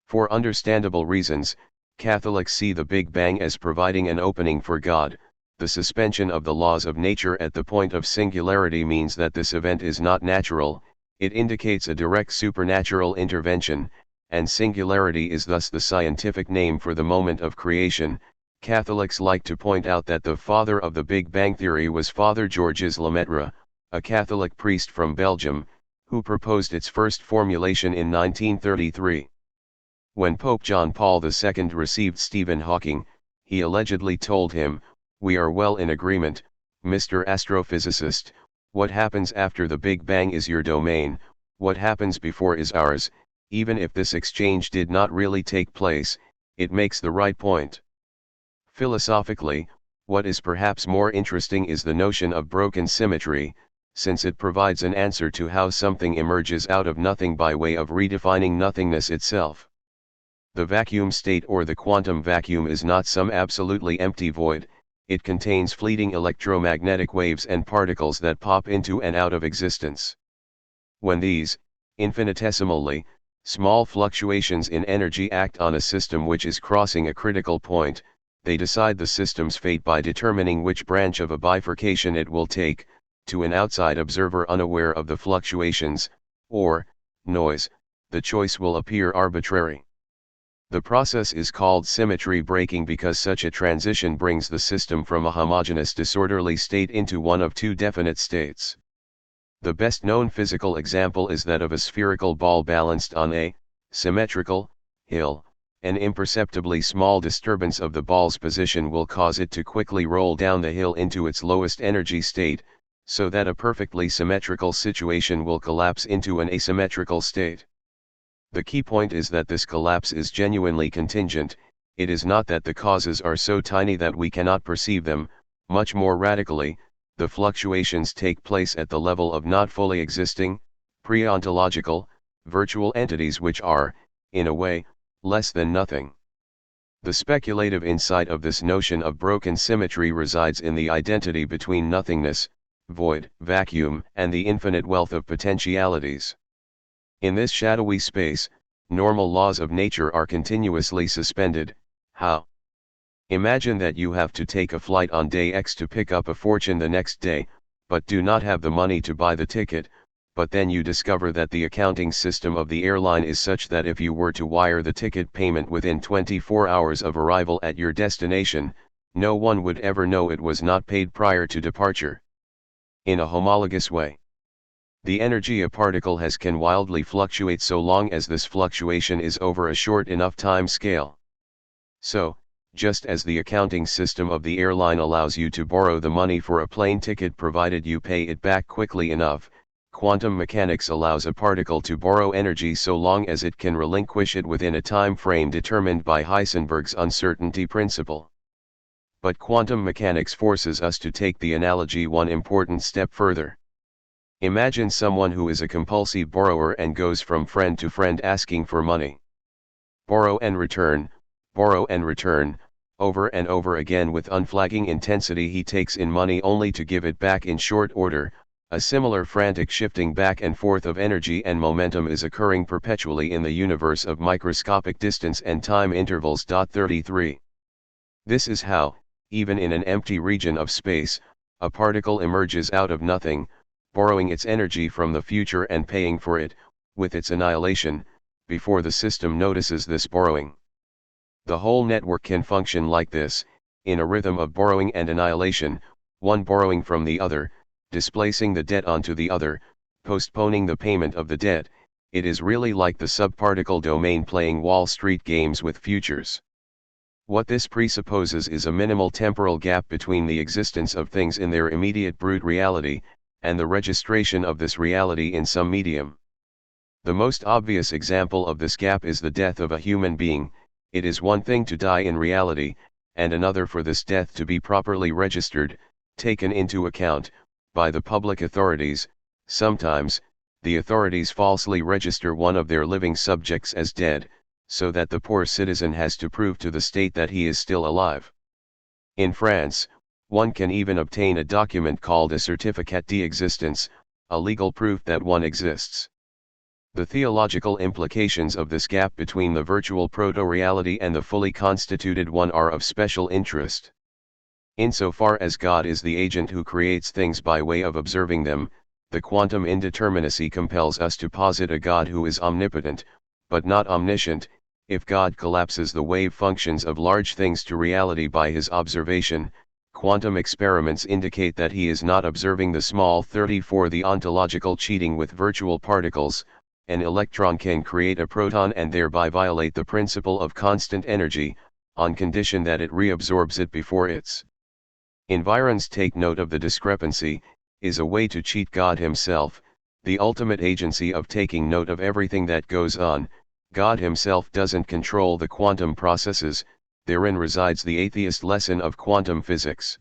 For understandable reasons, Catholics see the Big Bang as providing an opening for God. The suspension of the laws of nature at the point of singularity means that this event is not natural, it indicates a direct supernatural intervention, and singularity is thus the scientific name for the moment of creation. Catholics like to point out that the father of the Big Bang theory was Father Georges Lemaitre, a Catholic priest from Belgium, who proposed its first formulation in 1933. When Pope John Paul II received Stephen Hawking, he allegedly told him, "We are well in agreement, Mr. Astrophysicist, what happens after the Big Bang is your domain, what happens before is ours. Even if this exchange did not really take place, it makes the right point." Philosophically, what is perhaps more interesting is the notion of broken symmetry, since it provides an answer to how something emerges out of nothing by way of redefining nothingness itself. The vacuum state or the quantum vacuum is not some absolutely empty void, it contains fleeting electromagnetic waves and particles that pop into and out of existence. When these, infinitesimally, small fluctuations in energy act on a system which is crossing a critical point, they decide the system's fate by determining which branch of a bifurcation it will take. To an outside observer unaware of the fluctuations, or noise, the choice will appear arbitrary. The process is called symmetry breaking because such a transition brings the system from a homogeneous disorderly state into one of two definite states. The best known physical example is that of a spherical ball balanced on a symmetrical hill. An imperceptibly small disturbance of the ball's position will cause it to quickly roll down the hill into its lowest energy state, so that a perfectly symmetrical situation will collapse into an asymmetrical state. The key point is that this collapse is genuinely contingent. It is not that the causes are so tiny that we cannot perceive them. Much more radically, the fluctuations take place at the level of not fully existing, pre-ontological, virtual entities which are, in a way, less than nothing. The speculative insight of this notion of broken symmetry resides in the identity between nothingness, void, vacuum, and the infinite wealth of potentialities. In this shadowy space, normal laws of nature are continuously suspended. How? Imagine that you have to take a flight on day X to pick up a fortune the next day, but do not have the money to buy the ticket, but then you discover that the accounting system of the airline is such that if you were to wire the ticket payment within 24 hours of arrival at your destination, no one would ever know it was not paid prior to departure. In a homologous way, the energy a particle has can wildly fluctuate so long as this fluctuation is over a short enough time scale. So, just as the accounting system of the airline allows you to borrow the money for a plane ticket provided you pay it back quickly enough, quantum mechanics allows a particle to borrow energy so long as it can relinquish it within a time frame determined by Heisenberg's uncertainty principle. But quantum mechanics forces us to take the analogy one important step further. Imagine someone who is a compulsive borrower and goes from friend to friend asking for money. Borrow and return, over and over again with unflagging intensity he takes in money only to give it back in short order. A similar frantic shifting back and forth of energy and momentum is occurring perpetually in the universe of microscopic distance and time intervals. 33. This is how, even in an empty region of space, a particle emerges out of nothing, borrowing its energy from the future and paying for it, with its annihilation, before the system notices this borrowing. The whole network can function like this, in a rhythm of borrowing and annihilation, one borrowing from the other, displacing the debt onto the other, postponing the payment of the debt. It is really like the subparticle domain playing Wall Street games with futures. What this presupposes is a minimal temporal gap between the existence of things in their immediate brute reality, and the registration of this reality in some medium. The most obvious example of this gap is the death of a human being. It is one thing to die in reality, and another for this death to be properly registered, taken into account, by the public authorities. Sometimes, the authorities falsely register one of their living subjects as dead, so that the poor citizen has to prove to the state that he is still alive. In France, one can even obtain a document called a certificat d'existence, a legal proof that one exists. The theological implications of this gap between the virtual proto-reality and the fully constituted one are of special interest. Insofar as God is the agent who creates things by way of observing them, the quantum indeterminacy compels us to posit a God who is omnipotent, but not omniscient. If God collapses the wave functions of large things to reality by his observation, quantum experiments indicate that he is not observing the small 34. The ontological cheating with virtual particles. An electron can create a proton and thereby violate the principle of constant energy, on condition that it reabsorbs it before its environs take note of the discrepancy, is a way to cheat God himself, the ultimate agency of taking note of everything that goes on. God himself doesn't control the quantum processes. Therein resides the atheist lesson of quantum physics.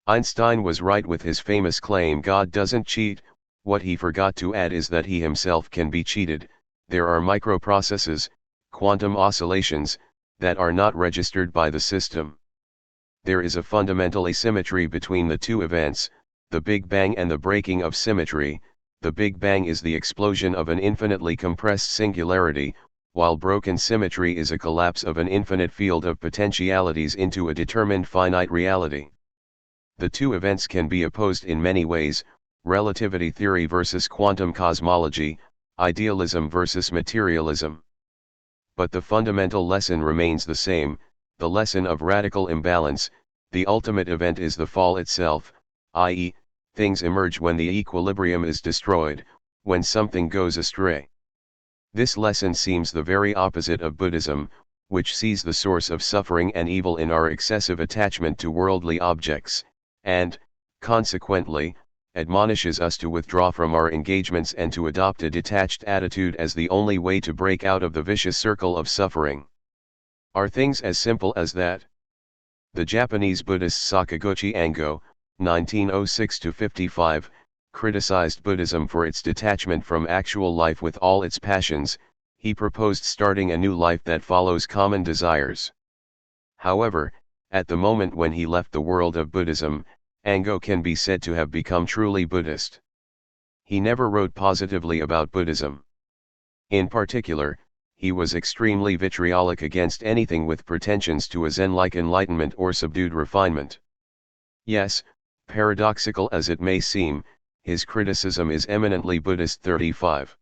Einstein was right with his famous claim God doesn't cheat. What he forgot to add is that he himself can be cheated. There are microprocesses, quantum oscillations, that are not registered by the system. There is a fundamental asymmetry between the two events, the Big Bang and the breaking of symmetry. The Big Bang is the explosion of an infinitely compressed singularity, while broken symmetry is a collapse of an infinite field of potentialities into a determined finite reality. The two events can be opposed in many ways: relativity theory versus quantum cosmology, idealism versus materialism. But the fundamental lesson remains the same, the lesson of radical imbalance. The ultimate event is the fall itself, i.e., things emerge when the equilibrium is destroyed, when something goes astray. This lesson seems the very opposite of Buddhism, which sees the source of suffering and evil in our excessive attachment to worldly objects, and, consequently, admonishes us to withdraw from our engagements and to adopt a detached attitude as the only way to break out of the vicious circle of suffering. Are things as simple as that? The Japanese Buddhist Sakaguchi Ango, 1906-55, criticized Buddhism for its detachment from actual life with all its passions. He proposed starting a new life that follows common desires. However, at the moment when he left the world of Buddhism, Ango can be said to have become truly Buddhist. He never wrote positively about Buddhism. In particular, he was extremely vitriolic against anything with pretensions to a Zen-like enlightenment or subdued refinement. Yes, paradoxical as it may seem, his criticism is eminently Buddhist. 35.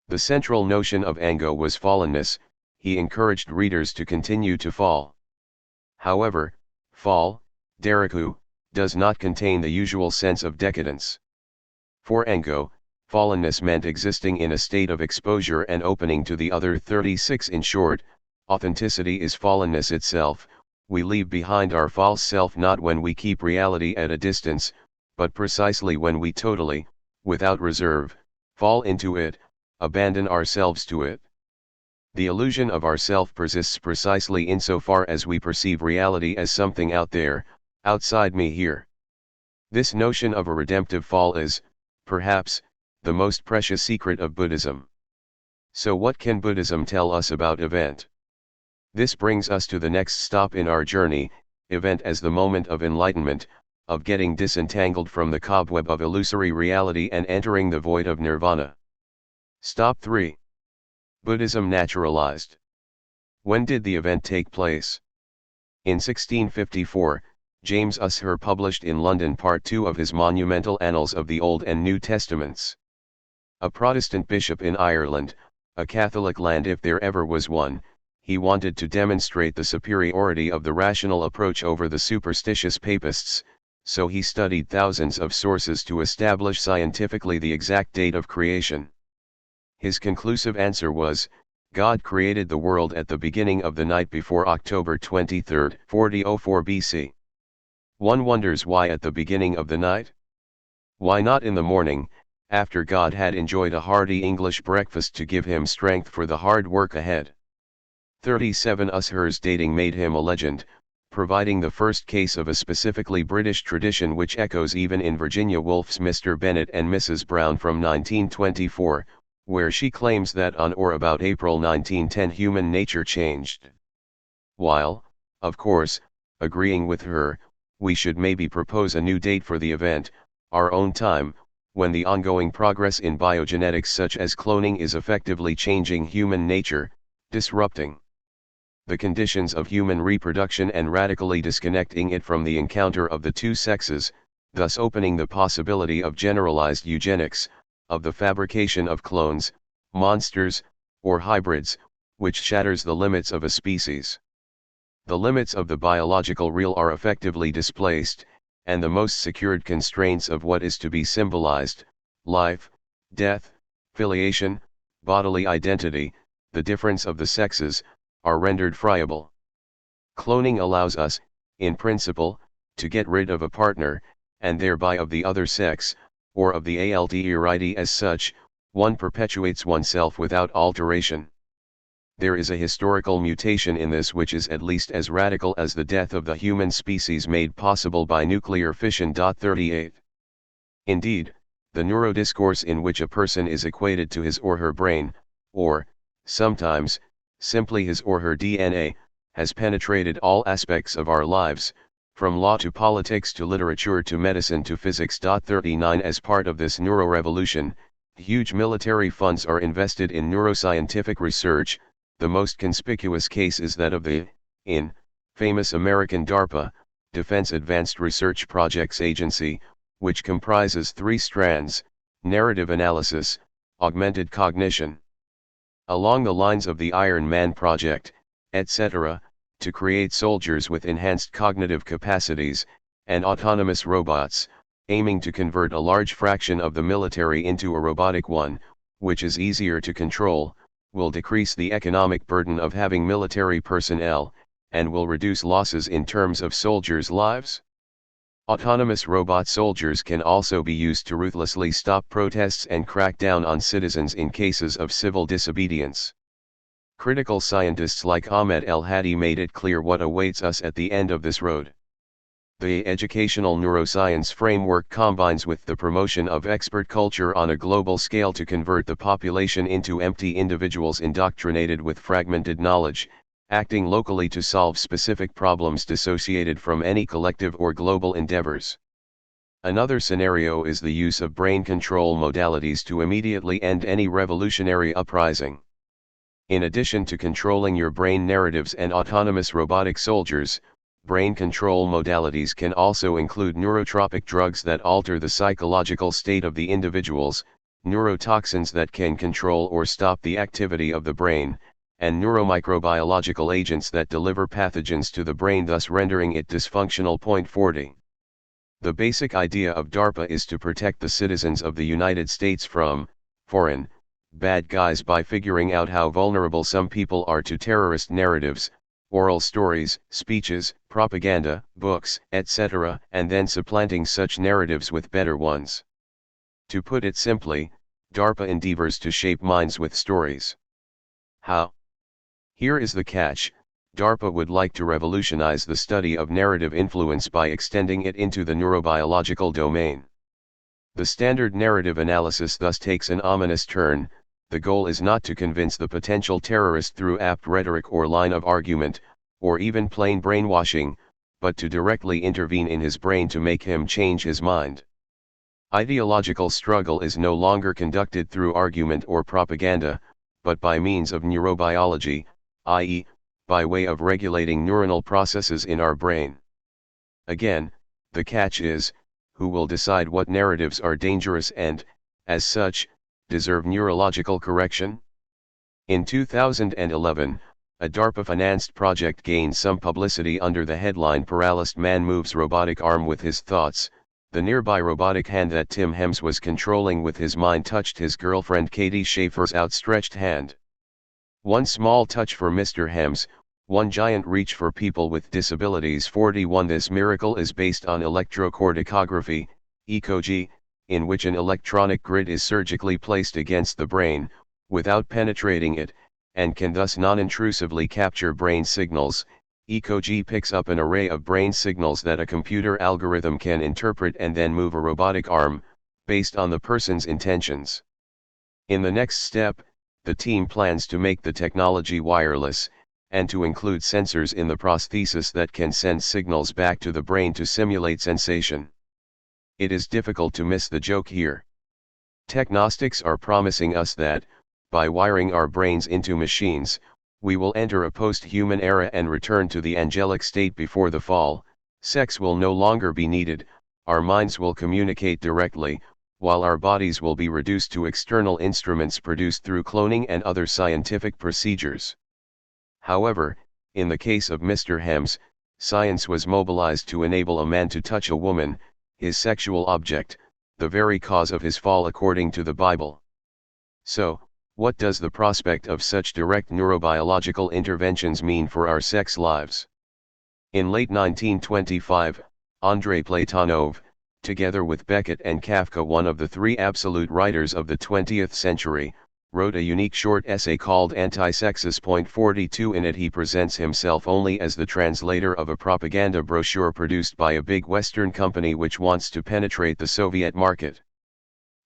The central notion of Ango was fallenness. He encouraged readers to continue to fall. However, fall, deriku, does not contain the usual sense of decadence. For Ango, fallenness meant existing in a state of exposure and opening to the other. 36. In short, authenticity is fallenness itself. We leave behind our false self not when we keep reality at a distance, but precisely when we totally, without reserve, fall into it, abandon ourselves to it. The illusion of ourself persists precisely insofar as we perceive reality as something out there, outside me here. This notion of a redemptive fall is, perhaps, the most precious secret of Buddhism. So what can Buddhism tell us about event? This brings us to the next stop in our journey, event as the moment of enlightenment, of getting disentangled from the cobweb of illusory reality and entering the void of nirvana. Stop 3. Buddhism naturalized. When did the event take place? In 1654, James Ussher published in London Part 2 of his monumental Annals of the Old and New Testaments. A Protestant bishop in Ireland, a Catholic land if there ever was one, he wanted to demonstrate the superiority of the rational approach over the superstitious papists, so he studied thousands of sources to establish scientifically the exact date of creation. His conclusive answer was, God created the world at the beginning of the night before October 23, 4004 BC. One wonders why at the beginning of the night? Why not in the morning, after God had enjoyed a hearty English breakfast to give him strength for the hard work ahead? 37. Ussher's dating made him a legend, providing the first case of a specifically British tradition which echoes even in Virginia Woolf's Mr. Bennet and Mrs. Brown from 1924, where she claims that on or about April 1910 human nature changed. While, of course, agreeing with her, we should maybe propose a new date for the event, our own time, when the ongoing progress in biogenetics such as cloning is effectively changing human nature, disrupting the conditions of human reproduction and radically disconnecting it from the encounter of the two sexes, thus opening the possibility of generalized eugenics, of the fabrication of clones, monsters, or hybrids, which shatters the limits of a species. The limits of the biological real are effectively displaced, and the most secured constraints of what is to be symbolized, life, death, filiation, bodily identity, the difference of the sexes, are rendered friable. Cloning allows us, in principle, to get rid of a partner, and thereby of the other sex, or of the alterity as such. One perpetuates oneself without alteration. There is a historical mutation in this which is at least as radical as the death of the human species made possible by nuclear fission. 38. Indeed, the neurodiscourse in which a person is equated to his or her brain, or, sometimes, simply his or her DNA, has penetrated all aspects of our lives, From law to politics to literature to medicine to physics. 39 As part of this neurorevolution, huge military funds are invested in neuroscientific research. The most conspicuous case is that of the famous American DARPA, Defense Advanced Research Projects Agency, which comprises three strands: narrative analysis, augmented cognition. Along the lines of the Iron Man project, etc., to create soldiers with enhanced cognitive capacities, and autonomous robots, aiming to convert a large fraction of the military into a robotic one, which is easier to control, will decrease the economic burden of having military personnel, and will reduce losses in terms of soldiers' lives. Autonomous robot soldiers can also be used to ruthlessly stop protests and crack down on citizens in cases of civil disobedience. Critical scientists like Ahmed El-Hadi made it clear what awaits us at the end of this road. The educational neuroscience framework combines with the promotion of expert culture on a global scale to convert the population into empty individuals indoctrinated with fragmented knowledge, acting locally to solve specific problems dissociated from any collective or global endeavors. Another scenario is the use of brain control modalities to immediately end any revolutionary uprising. In addition to controlling your brain narratives and autonomous robotic soldiers, brain control modalities can also include neurotropic drugs that alter the psychological state of the individuals, neurotoxins that can control or stop the activity of the brain, and neuromicrobiological agents that deliver pathogens to the brain, thus rendering it dysfunctional. 40. The basic idea of DARPA is to protect the citizens of the United States from foreign bad guys by figuring out how vulnerable some people are to terrorist narratives, oral stories, speeches, propaganda, books, etc., and then supplanting such narratives with better ones. To put it simply, DARPA endeavors to shape minds with stories. How? Here is the catch: DARPA would like to revolutionize the study of narrative influence by extending it into the neurobiological domain. The standard narrative analysis thus takes an ominous turn. The goal is not to convince the potential terrorist through apt rhetoric or line of argument, or even plain brainwashing, but to directly intervene in his brain to make him change his mind. Ideological struggle is no longer conducted through argument or propaganda, but by means of neurobiology, i.e., by way of regulating neuronal processes in our brain. Again, the catch is, who will decide what narratives are dangerous and, as such, deserve neurological correction? In 2011, a DARPA-financed project gained some publicity under the headline "Paralyzed Man Moves Robotic Arm with His Thoughts." The nearby robotic hand that Tim Hems was controlling with his mind touched his girlfriend Katie Schaefer's outstretched hand. One small touch for Mr. Hems, one giant reach for people with disabilities. 41 This miracle is based on electrocorticography, ECG, in which an electronic grid is surgically placed against the brain, without penetrating it, and can thus non-intrusively capture brain signals. ECG picks up an array of brain signals that a computer algorithm can interpret and then move a robotic arm, based on the person's intentions. In the next step, the team plans to make the technology wireless, and to include sensors in the prosthesis that can send signals back to the brain to simulate sensation. It is difficult to miss the joke here. Technostics are promising us that, by wiring our brains into machines, we will enter a post-human era and return to the angelic state before the fall. Sex will no longer be needed, our minds will communicate directly, while our bodies will be reduced to external instruments produced through cloning and other scientific procedures. However, in the case of Mr. Hems, science was mobilized to enable a man to touch a woman, his sexual object, the very cause of his fall according to the Bible. So, what does the prospect of such direct neurobiological interventions mean for our sex lives? In late 1925, Andrei Platonov, together with Beckett and Kafka, one of the three absolute writers of the 20th century, wrote a unique short essay called Anti-Sexist. 42 In it he presents himself only as the translator of a propaganda brochure produced by a big Western company which wants to penetrate the Soviet market.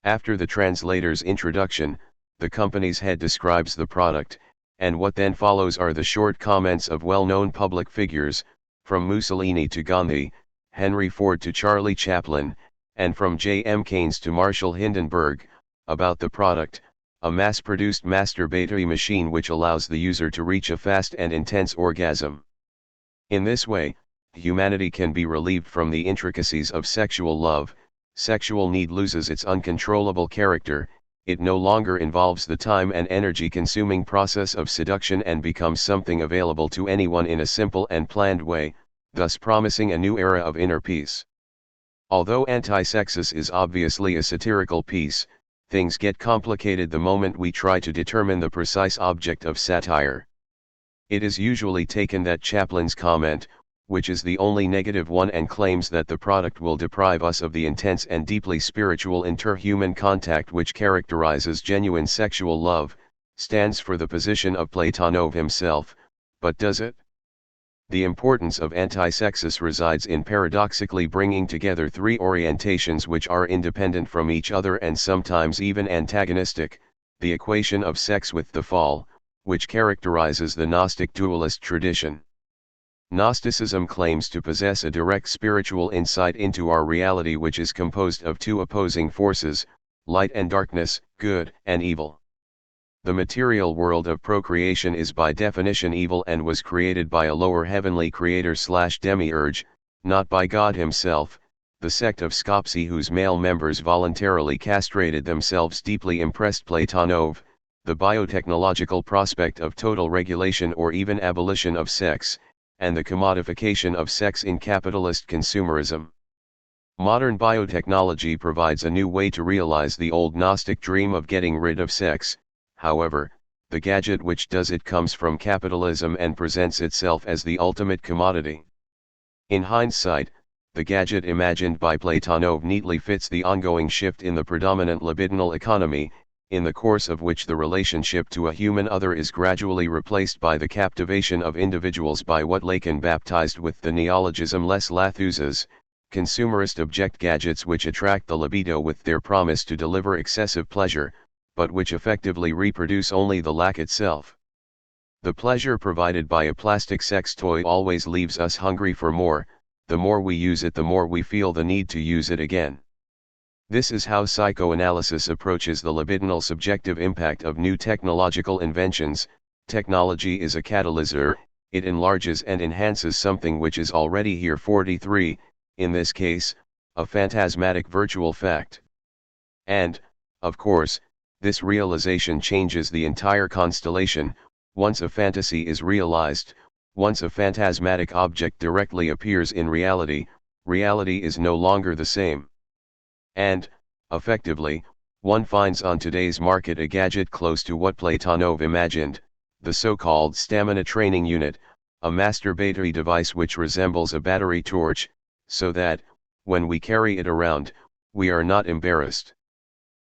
After the translator's introduction, the company's head describes the product, and what then follows are the short comments of well-known public figures, from Mussolini to Gandhi, Henry Ford to Charlie Chaplin, and from J.M. Keynes to Marshall Hindenburg, about the product, a mass-produced masturbatory machine which allows the user to reach a fast and intense orgasm. In this way, humanity can be relieved from the intricacies of sexual love. Sexual need loses its uncontrollable character, it no longer involves the time and energy-consuming process of seduction and becomes something available to anyone in a simple and planned way, thus promising a new era of inner peace. Although Anti-Sexus is obviously a satirical piece, things get complicated the moment we try to determine the precise object of satire. It is usually taken that Chaplin's comment, which is the only negative one and claims that the product will deprive us of the intense and deeply spiritual interhuman contact which characterizes genuine sexual love, stands for the position of Platonov himself, but does it? The importance of Anti-Sexus resides in paradoxically bringing together three orientations which are independent from each other and sometimes even antagonistic: the equation of sex with the fall, which characterizes the Gnostic dualist tradition. Gnosticism claims to possess a direct spiritual insight into our reality which is composed of two opposing forces, light and darkness, good and evil. The material world of procreation is by definition evil and was created by a lower heavenly creator/demiurge, not by God himself. The sect of Skopje, whose male members voluntarily castrated themselves, deeply impressed Platonov. The biotechnological prospect of total regulation or even abolition of sex, and the commodification of sex in capitalist consumerism. Modern biotechnology provides a new way to realize the old Gnostic dream of getting rid of sex. However, the gadget which does it comes from capitalism and presents itself as the ultimate commodity. In hindsight, the gadget imagined by Platonov neatly fits the ongoing shift in the predominant libidinal economy, in the course of which the relationship to a human other is gradually replaced by the captivation of individuals by what Lacan baptized with the neologism les Lathusas, consumerist object gadgets which attract the libido with their promise to deliver excessive pleasure, but which effectively reproduce only the lack itself. The pleasure provided by a plastic sex toy always leaves us hungry for more. The more we use it, the more we feel the need to use it again. This is how psychoanalysis approaches the libidinal subjective impact of new technological inventions. Technology is a catalyzer, it enlarges and enhances something which is already here. 43, in this case, a phantasmatic virtual fact. And, of course, this realization changes the entire constellation. Once a fantasy is realized, once a phantasmatic object directly appears in reality, reality is no longer the same. And, effectively, one finds on today's market a gadget close to what Platonov imagined, the so-called stamina training unit, a masturbatory device which resembles a battery torch, so that, when we carry it around, we are not embarrassed.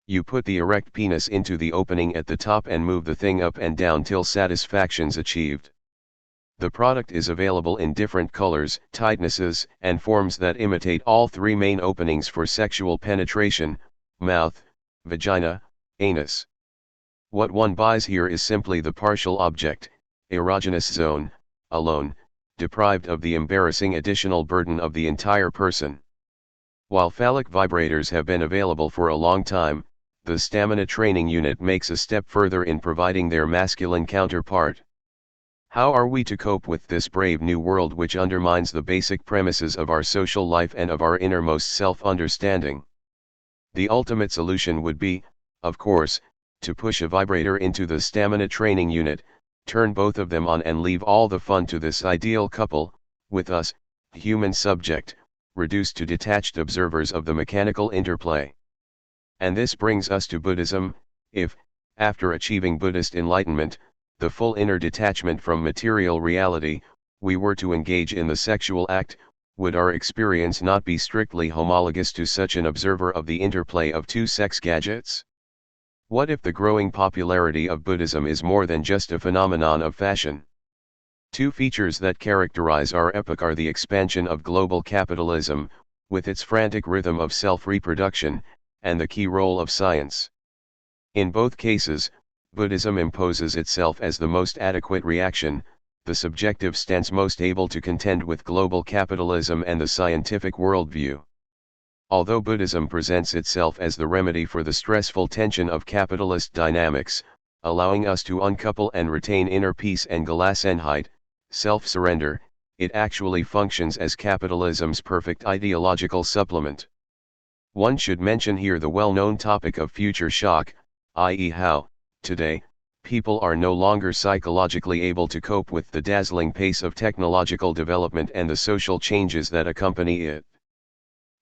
You put the erect penis into the opening at the top and move the thing up and down till satisfaction's achieved. The product is available in different colors, tightnesses, and forms that imitate all three main openings for sexual penetration: mouth, vagina, anus. What one buys here is simply the partial object, erogenous zone, alone, deprived of the embarrassing additional burden of the entire person. While phallic vibrators have been available for a long time, the stamina training unit makes a step further in providing their masculine counterpart. How are we to cope with this brave new world which undermines the basic premises of our social life and of our innermost self-understanding? The ultimate solution would be, of course, to push a vibrator into the stamina training unit, turn both of them on and leave all the fun to this ideal couple, with us, human subject, reduced to detached observers of the mechanical interplay. And this brings us to Buddhism. If, after achieving Buddhist enlightenment, the full inner detachment from material reality, we were to engage in the sexual act, would our experience not be strictly homologous to such an observer of the interplay of two sex gadgets? What if the growing popularity of Buddhism is more than just a phenomenon of fashion? Two features that characterize our epoch are the expansion of global capitalism, with its frantic rhythm of self-reproduction, and the key role of science. In both cases, Buddhism imposes itself as the most adequate reaction, the subjective stance most able to contend with global capitalism and the scientific worldview. Although Buddhism presents itself as the remedy for the stressful tension of capitalist dynamics, allowing us to uncouple and retain inner peace and Gelassenheit, self-surrender, it actually functions as capitalism's perfect ideological supplement. One should mention here the well-known topic of future shock, i.e. how, today, people are no longer psychologically able to cope with the dazzling pace of technological development and the social changes that accompany it.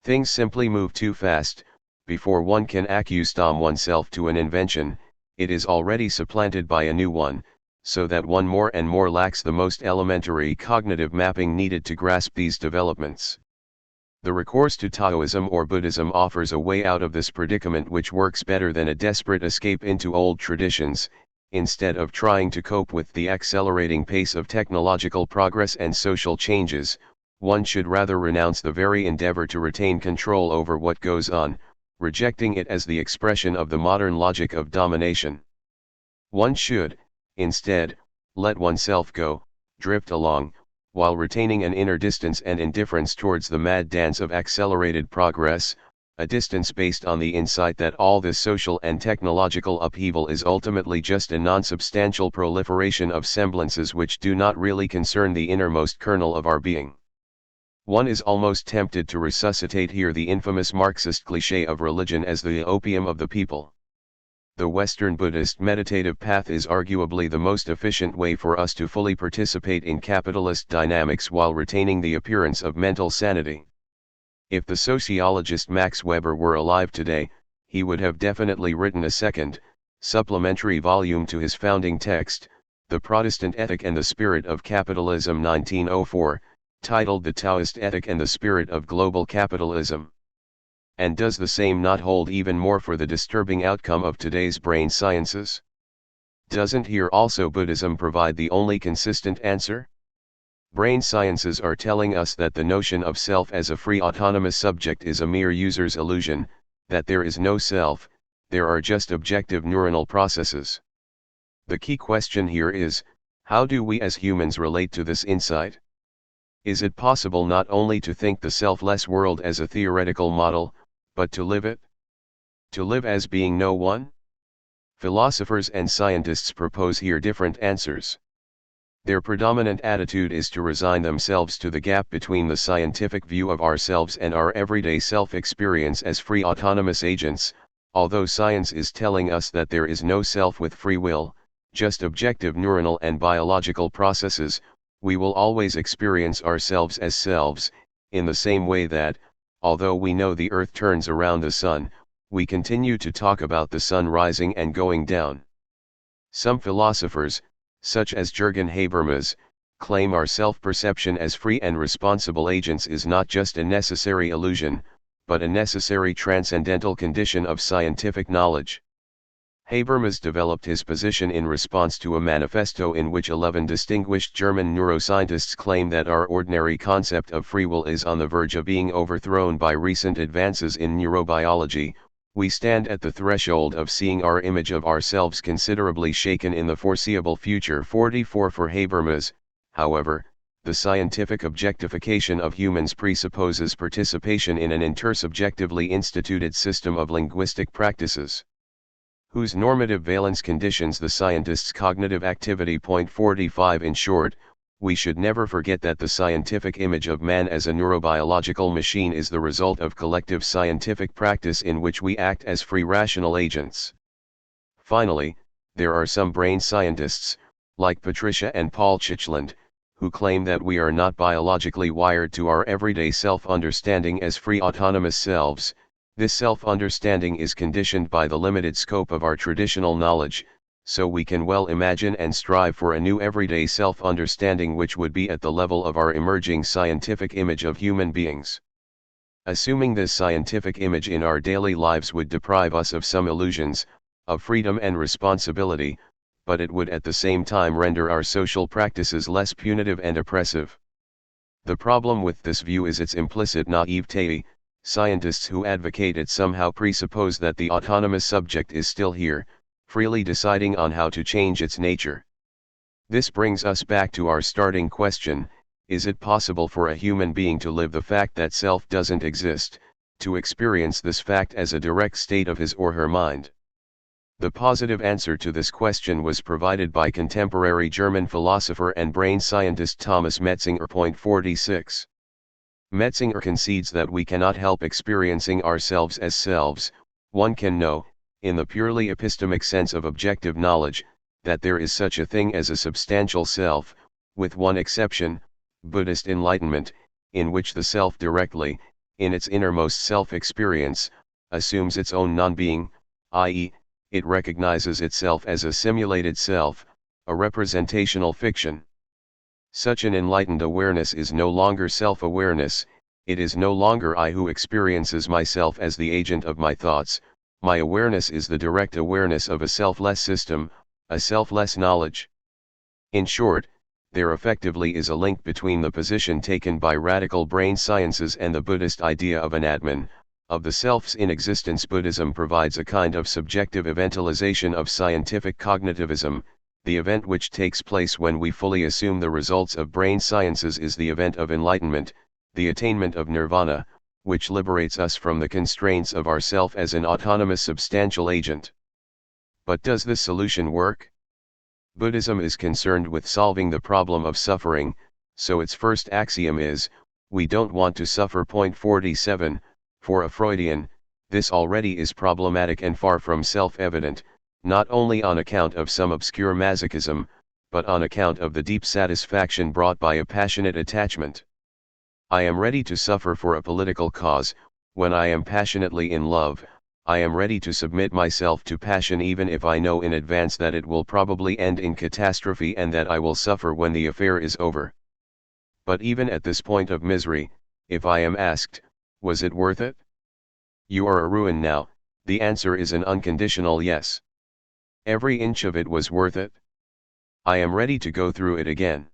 Things simply move too fast. Before one can accustom oneself to an invention, it is already supplanted by a new one, so that one more and more lacks the most elementary cognitive mapping needed to grasp these developments. The recourse to Taoism or Buddhism offers a way out of this predicament which works better than a desperate escape into old traditions. Instead of trying to cope with the accelerating pace of technological progress and social changes, one should rather renounce the very endeavor to retain control over what goes on, rejecting it as the expression of the modern logic of domination. One should, instead, let oneself go, drift along, while retaining an inner distance and indifference towards the mad dance of accelerated progress, a distance based on the insight that all this social and technological upheaval is ultimately just a non-substantial proliferation of semblances which do not really concern the innermost kernel of our being. One is almost tempted to resuscitate here the infamous Marxist cliché of religion as the opium of the people. The Western Buddhist meditative path is arguably the most efficient way for us to fully participate in capitalist dynamics while retaining the appearance of mental sanity. If the sociologist Max Weber were alive today, he would have definitely written a second, supplementary volume to his founding text, The Protestant Ethic and the Spirit of Capitalism 1904, titled The Taoist Ethic and the Spirit of Global Capitalism. And does the same not hold even more for the disturbing outcome of today's brain sciences? Doesn't here also Buddhism provide the only consistent answer? Brain sciences are telling us that the notion of self as a free autonomous subject is a mere user's illusion, that there is no self, there are just objective neuronal processes. The key question here is, how do we as humans relate to this insight? Is it possible not only to think the selfless world as a theoretical model, but to live it? To live as being no one? Philosophers and scientists propose here different answers. Their predominant attitude is to resign themselves to the gap between the scientific view of ourselves and our everyday self-experience as free autonomous agents, although science is telling us that there is no self with free will, just objective neuronal and biological processes. We will always experience ourselves as selves, in the same way that, although we know the earth turns around the sun, we continue to talk about the sun rising and going down. Some philosophers, such as Jürgen Habermas, claim our self-perception as free and responsible agents is not just a necessary illusion, but a necessary transcendental condition of scientific knowledge. Habermas developed his position in response to a manifesto in which 11 distinguished German neuroscientists claim that our ordinary concept of free will is on the verge of being overthrown by recent advances in neurobiology. We stand at the threshold of seeing our image of ourselves considerably shaken in the foreseeable future. 44 For Habermas, however, the scientific objectification of humans presupposes participation in an intersubjectively instituted system of linguistic practices, whose normative valence conditions the scientist's cognitive activity. 45 In short, we should never forget that the scientific image of man as a neurobiological machine is the result of collective scientific practice in which we act as free rational agents. Finally, there are some brain scientists, like Patricia and Paul Chitchland, who claim that we are not biologically wired to our everyday self-understanding as free autonomous selves. This self-understanding is conditioned by the limited scope of our traditional knowledge, so we can well imagine and strive for a new everyday self-understanding which would be at the level of our emerging scientific image of human beings. Assuming this scientific image in our daily lives would deprive us of some illusions, of freedom and responsibility, but it would at the same time render our social practices less punitive and oppressive. The problem with this view is its implicit naivete. Scientists who advocate it somehow presuppose that the autonomous subject is still here, freely deciding on how to change its nature. This brings us back to our starting question: is it possible for a human being to live the fact that self doesn't exist, to experience this fact as a direct state of his or her mind? The positive answer to this question was provided by contemporary German philosopher and brain scientist Thomas Metzinger. 46. Metzinger concedes that we cannot help experiencing ourselves as selves. One can know, in the purely epistemic sense of objective knowledge, that there is such a thing as a substantial self, with one exception, Buddhist enlightenment, in which the self directly, in its innermost self-experience, assumes its own non-being, i.e., it recognizes itself as a simulated self, a representational fiction. Such an enlightened awareness is no longer self-awareness. It is no longer I who experiences myself as the agent of my thoughts. My awareness is the direct awareness of a selfless system, a selfless knowledge. In short, there effectively is a link between the position taken by radical brain sciences and the Buddhist idea of an Atman, of the self's inexistence. Buddhism provides a kind of subjective eventalization of scientific cognitivism. The event which takes place when we fully assume the results of brain sciences is the event of enlightenment, the attainment of nirvana, which liberates us from the constraints of ourself as an autonomous substantial agent. But does this solution work? Buddhism is concerned with solving the problem of suffering, so its first axiom is, we don't want to suffer. 47. For a Freudian, this already is problematic and far from self-evident, not only on account of some obscure masochism, but on account of the deep satisfaction brought by a passionate attachment. I am ready to suffer for a political cause. When I am passionately in love, I am ready to submit myself to passion even if I know in advance that it will probably end in catastrophe and that I will suffer when the affair is over. But even at this point of misery, if I am asked, was it worth it? You are a ruin now, the answer is an unconditional yes. Every inch of it was worth it. I am ready to go through it again.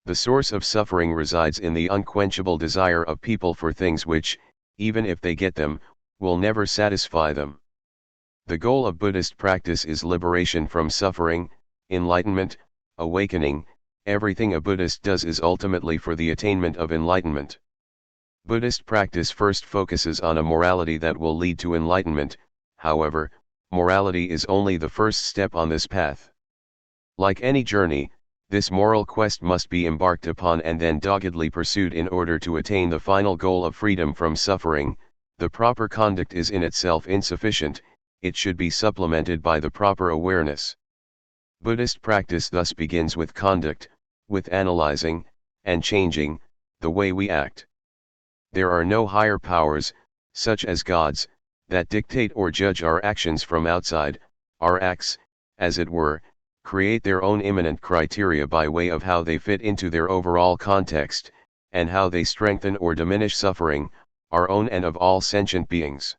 The source of suffering resides in the unquenchable desire of people for things which, even if they get them, will never satisfy them. The goal of Buddhist practice is liberation from suffering, enlightenment, awakening. Everything a Buddhist does is ultimately for the attainment of enlightenment. Buddhist practice first focuses on a morality that will lead to enlightenment. However, morality is only the first step on this path. Like any journey, this moral quest must be embarked upon and then doggedly pursued in order to attain the final goal of freedom from suffering. The proper conduct is in itself insufficient, it should be supplemented by the proper awareness. Buddhist practice thus begins with conduct, with analyzing, and changing, the way we act. There are no higher powers, such as gods, that dictate or judge our actions from outside. Our acts, as it were, create their own immanent criteria by way of how they fit into their overall context, and how they strengthen or diminish suffering, our own and of all sentient beings.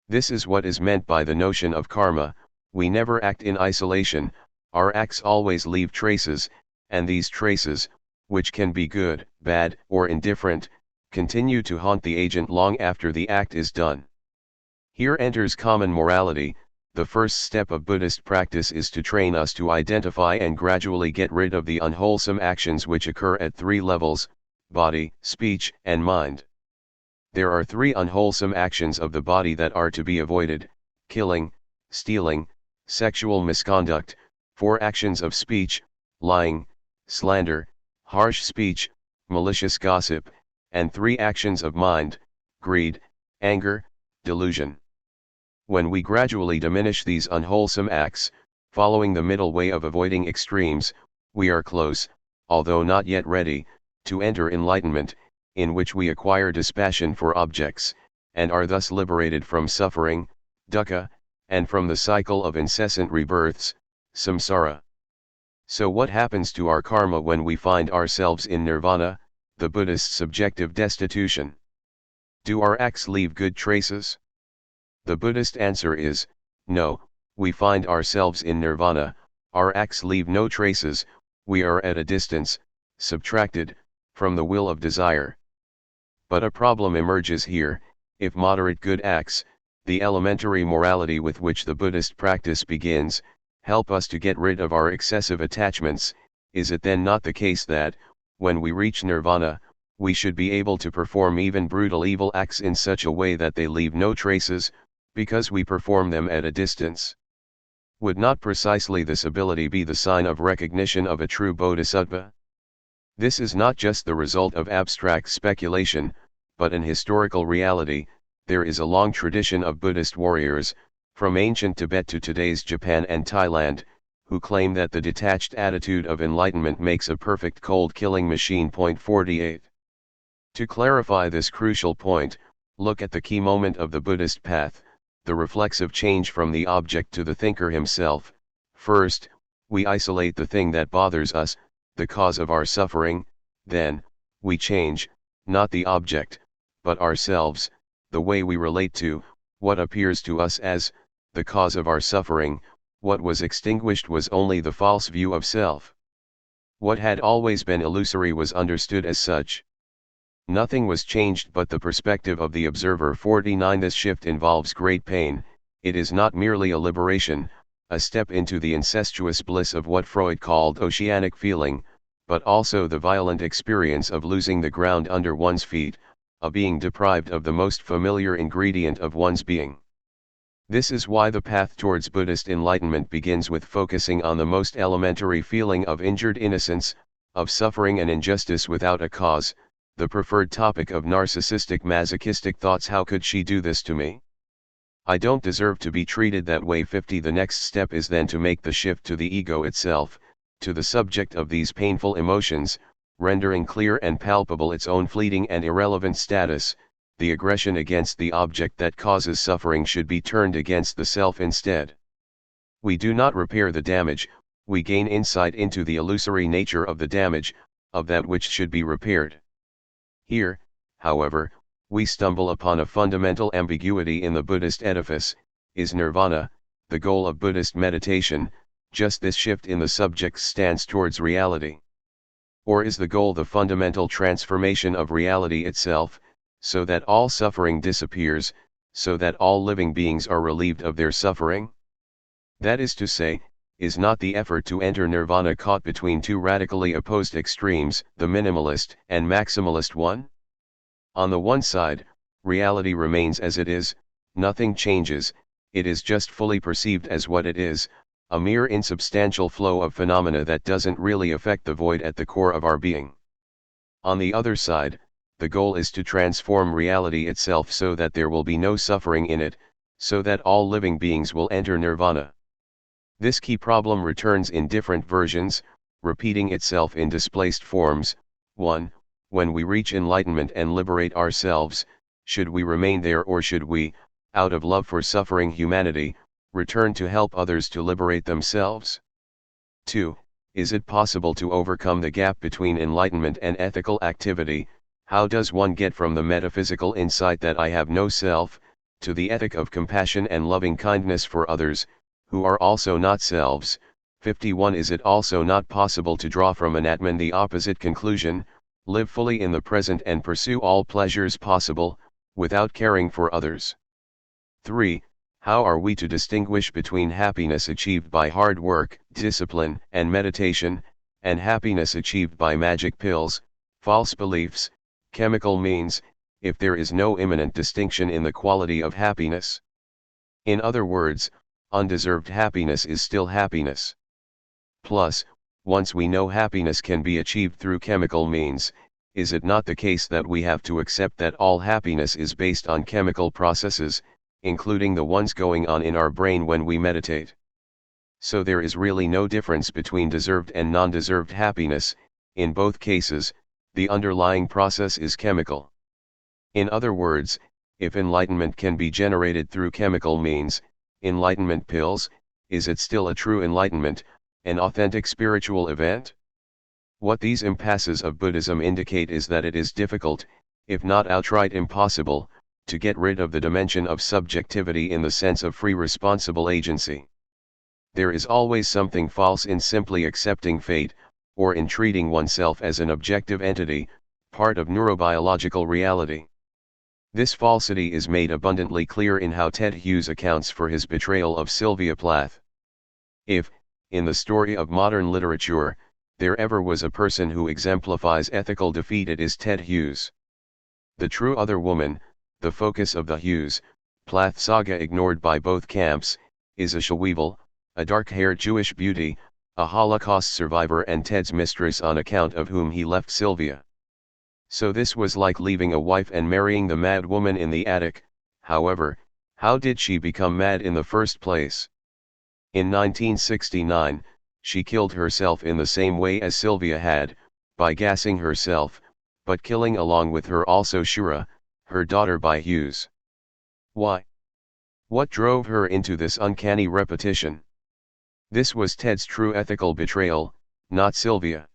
This is what is meant by the notion of karma. We never act in isolation, our acts always leave traces, and these traces, which can be good, bad, or indifferent, continue to haunt the agent long after the act is done. Here enters common morality. The first step of Buddhist practice is to train us to identify and gradually get rid of the unwholesome actions which occur at three levels: body, speech, and mind. There are three unwholesome actions of the body that are to be avoided: killing, stealing, sexual misconduct; four actions of speech: lying, slander, harsh speech, malicious gossip; and three actions of mind: greed, anger, delusion. When we gradually diminish these unwholesome acts, following the middle way of avoiding extremes, we are close, although not yet ready, to enter enlightenment, in which we acquire dispassion for objects, and are thus liberated from suffering, dukkha, and from the cycle of incessant rebirths, samsara. So what happens to our karma when we find ourselves in nirvana, the Buddhist subjective destitution? Do our acts leave good traces? The Buddhist answer is, no. We find ourselves in nirvana, our acts leave no traces, we are at a distance, subtracted, from the will of desire. But a problem emerges here: if moderate good acts, the elementary morality with which the Buddhist practice begins, help us to get rid of our excessive attachments. Is it then not the case that, when we reach nirvana, we should be able to perform even brutal evil acts in such a way that they leave no traces, because we perform them at a distance? Would not precisely this ability be the sign of recognition of a true bodhisattva? This is not just the result of abstract speculation, but an historical reality. There is a long tradition of Buddhist warriors, from ancient Tibet to today's Japan and Thailand, who claim that the detached attitude of enlightenment makes a perfect cold killing machine. Point 48. To clarify this crucial point, look at the key moment of the Buddhist path, the reflexive change from the object to the thinker himself. First, we isolate the thing that bothers us, the cause of our suffering. Then, we change, not the object, but ourselves, the way we relate to what appears to us as the cause of our suffering. What was extinguished was only the false view of self. What had always been illusory was understood as such. Nothing was changed but the perspective of the observer. 49. This shift involves great pain. It is not merely a liberation, a step into the incestuous bliss of what Freud called oceanic feeling, but also the violent experience of losing the ground under one's feet, of being deprived of the most familiar ingredient of one's being. This is why the path towards Buddhist enlightenment begins with focusing on the most elementary feeling of injured innocence, of suffering and injustice without a cause, the preferred topic of narcissistic masochistic thoughts. How could she do this to me? I don't deserve to be treated that way. 50. The next step is then to make the shift to the ego itself, to the subject of these painful emotions, rendering clear and palpable its own fleeting and irrelevant status. The aggression against the object that causes suffering should be turned against the self instead. We do not repair the damage, we gain insight into the illusory nature of the damage, of that which should be repaired. Here, however, we stumble upon a fundamental ambiguity in the Buddhist edifice. Is nirvana, the goal of Buddhist meditation, just this shift in the subject's stance towards reality? Or is the goal the fundamental transformation of reality itself, so that all suffering disappears, so that all living beings are relieved of their suffering? That is to say, is not the effort to enter nirvana caught between two radically opposed extremes, the minimalist and maximalist one? On the one side, reality remains as it is, nothing changes, it is just fully perceived as what it is, a mere insubstantial flow of phenomena that doesn't really affect the void at the core of our being. On the other side, the goal is to transform reality itself so that there will be no suffering in it, so that all living beings will enter nirvana. This key problem returns in different versions, repeating itself in displaced forms. 1. When we reach enlightenment and liberate ourselves, should we remain there, or should we, out of love for suffering humanity, return to help others to liberate themselves? 2. Is it possible to overcome the gap between enlightenment and ethical activity? How does one get from the metaphysical insight that I have no self, to the ethic of compassion and loving kindness for others, who are also not selves? 51. Is it also not possible to draw from an Atman the opposite conclusion, live fully in the present and pursue all pleasures possible, without caring for others? 3. How are we to distinguish between happiness achieved by hard work, discipline, and meditation, and happiness achieved by magic pills, false beliefs, chemical means, if there is no immanent distinction in the quality of happiness? In other words, undeserved happiness is still happiness. Plus, once we know happiness can be achieved through chemical means, is it not the case that we have to accept that all happiness is based on chemical processes, including the ones going on in our brain when we meditate? So there is really no difference between deserved and non-deserved happiness. In both cases, the underlying process is chemical. In other words, if enlightenment can be generated through chemical means, enlightenment pills, is it still a true enlightenment, an authentic spiritual event? What these impasses of Buddhism indicate is that it is difficult, if not outright impossible, to get rid of the dimension of subjectivity in the sense of free responsible agency. There is always something false in simply accepting fate, or in treating oneself as an objective entity, part of neurobiological reality. This falsity is made abundantly clear in how Ted Hughes accounts for his betrayal of Sylvia Plath. If, in the story of modern literature, there ever was a person who exemplifies ethical defeat, it is Ted Hughes. The true other woman, the focus of the Hughes Plath saga ignored by both camps, is a Shaweevil, a dark-haired Jewish beauty, a Holocaust survivor and Ted's mistress on account of whom he left Sylvia. So this was like leaving a wife and marrying the mad woman in the attic. However, how did she become mad in the first place? In 1969, she killed herself in the same way as Sylvia had, by gassing herself, but killing along with her also Shura, her daughter by Hughes. Why? What drove her into this uncanny repetition? This was Ted's true ethical betrayal, not Sylvia.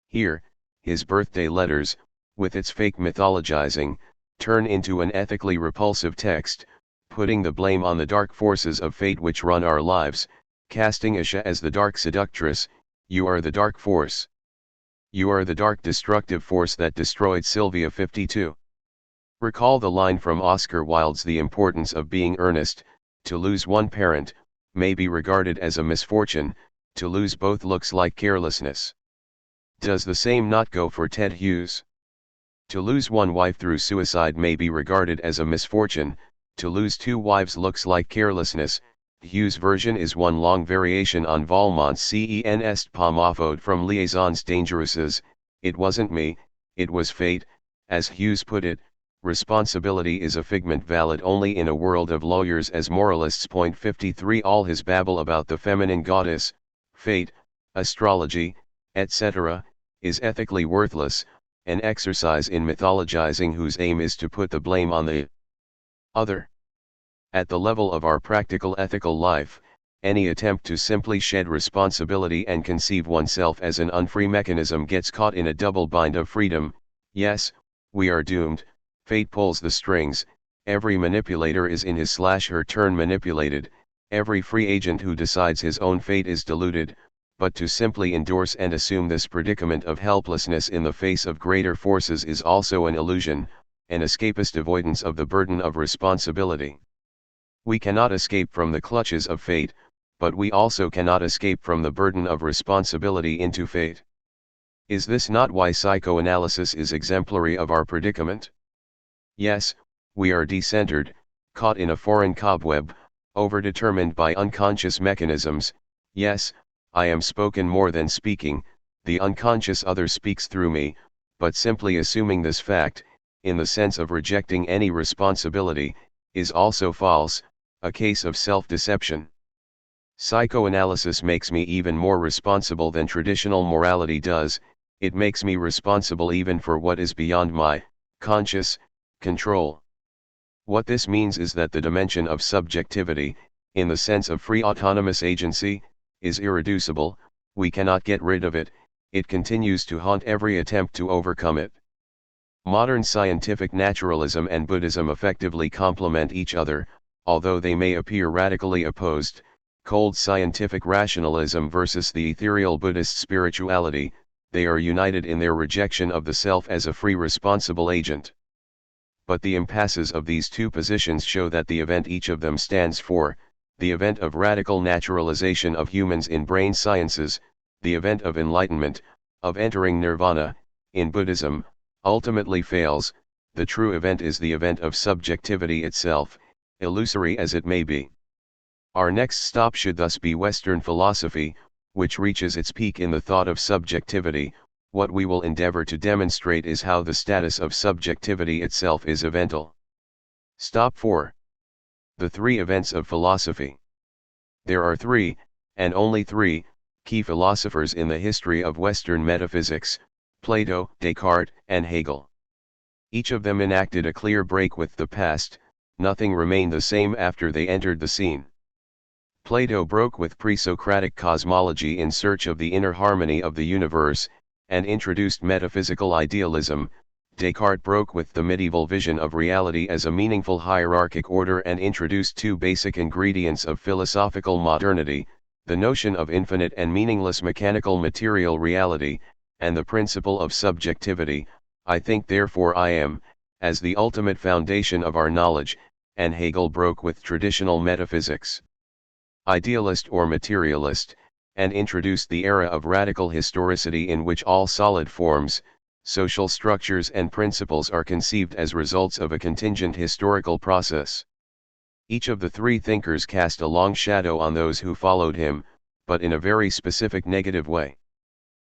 Here, his birthday letters, with its fake mythologizing, turn into an ethically repulsive text, putting the blame on the dark forces of fate which run our lives, casting Asha as the dark seductress. You are the dark force. You are the dark destructive force that destroyed Sylvia 52. Recall the line from Oscar Wilde's The Importance of Being Earnest: to lose one parent may be regarded as a misfortune, to lose both looks like carelessness. Does the same not go for Ted Hughes? To lose one wife through suicide may be regarded as a misfortune, to lose two wives looks like carelessness. Hughes' version is one long variation on Valmont's Cen est pomofode from Liaisons Dangereuses. It wasn't me, it was fate. As Hughes put it, responsibility is a figment valid only in a world of lawyers as moralists. Point 53. All his babble about the feminine goddess, fate, astrology, etc., is ethically worthless, an exercise in mythologizing whose aim is to put the blame on the other. At the level of our practical ethical life, any attempt to simply shed responsibility and conceive oneself as an unfree mechanism gets caught in a double bind of freedom. Yes, we are doomed. Fate pulls the strings, every manipulator is in his/her turn manipulated, every free agent who decides his own fate is deluded, but to simply endorse and assume this predicament of helplessness in the face of greater forces is also an illusion, an escapist avoidance of the burden of responsibility. We cannot escape from the clutches of fate, but we also cannot escape from the burden of responsibility into fate. Is this not why psychoanalysis is exemplary of our predicament? Yes, we are decentered, caught in a foreign cobweb, overdetermined by unconscious mechanisms. Yes, I am spoken more than speaking, the unconscious other speaks through me, but simply assuming this fact, in the sense of rejecting any responsibility, is also false, a case of self-deception. Psychoanalysis makes me even more responsible than traditional morality does. It makes me responsible even for what is beyond my conscious control. What this means is that the dimension of subjectivity, in the sense of free autonomous agency, is irreducible. We cannot get rid of it, it continues to haunt every attempt to overcome it. Modern scientific naturalism and Buddhism effectively complement each other, although they may appear radically opposed. Cold scientific rationalism versus the ethereal Buddhist spirituality, they are united in their rejection of the self as a free responsible agent. But the impasses of these two positions show that the event each of them stands for, the event of radical naturalization of humans in brain sciences, the event of enlightenment, of entering nirvana, in Buddhism, ultimately fails. The true event is the event of subjectivity itself, illusory as it may be. Our next stop should thus be Western philosophy, which reaches its peak in the thought of subjectivity. What we will endeavor to demonstrate is how the status of subjectivity itself is evental. Stop 4. The three events of philosophy. There are three, and only three, key philosophers in the history of Western metaphysics: Plato, Descartes, and Hegel. Each of them enacted a clear break with the past, nothing remained the same after they entered the scene. Plato broke with pre-Socratic cosmology in search of the inner harmony of the universe, and introduced metaphysical idealism. Descartes broke with the medieval vision of reality as a meaningful hierarchic order and introduced two basic ingredients of philosophical modernity, the notion of infinite and meaningless mechanical material reality, and the principle of subjectivity. I think therefore I am, as the ultimate foundation of our knowledge, and Hegel broke with traditional metaphysics. idealist or materialist, and introduced the era of radical historicity in which all solid forms, social structures and principles are conceived as results of a contingent historical process. Each of the three thinkers cast a long shadow on those who followed him, but in a very specific negative way.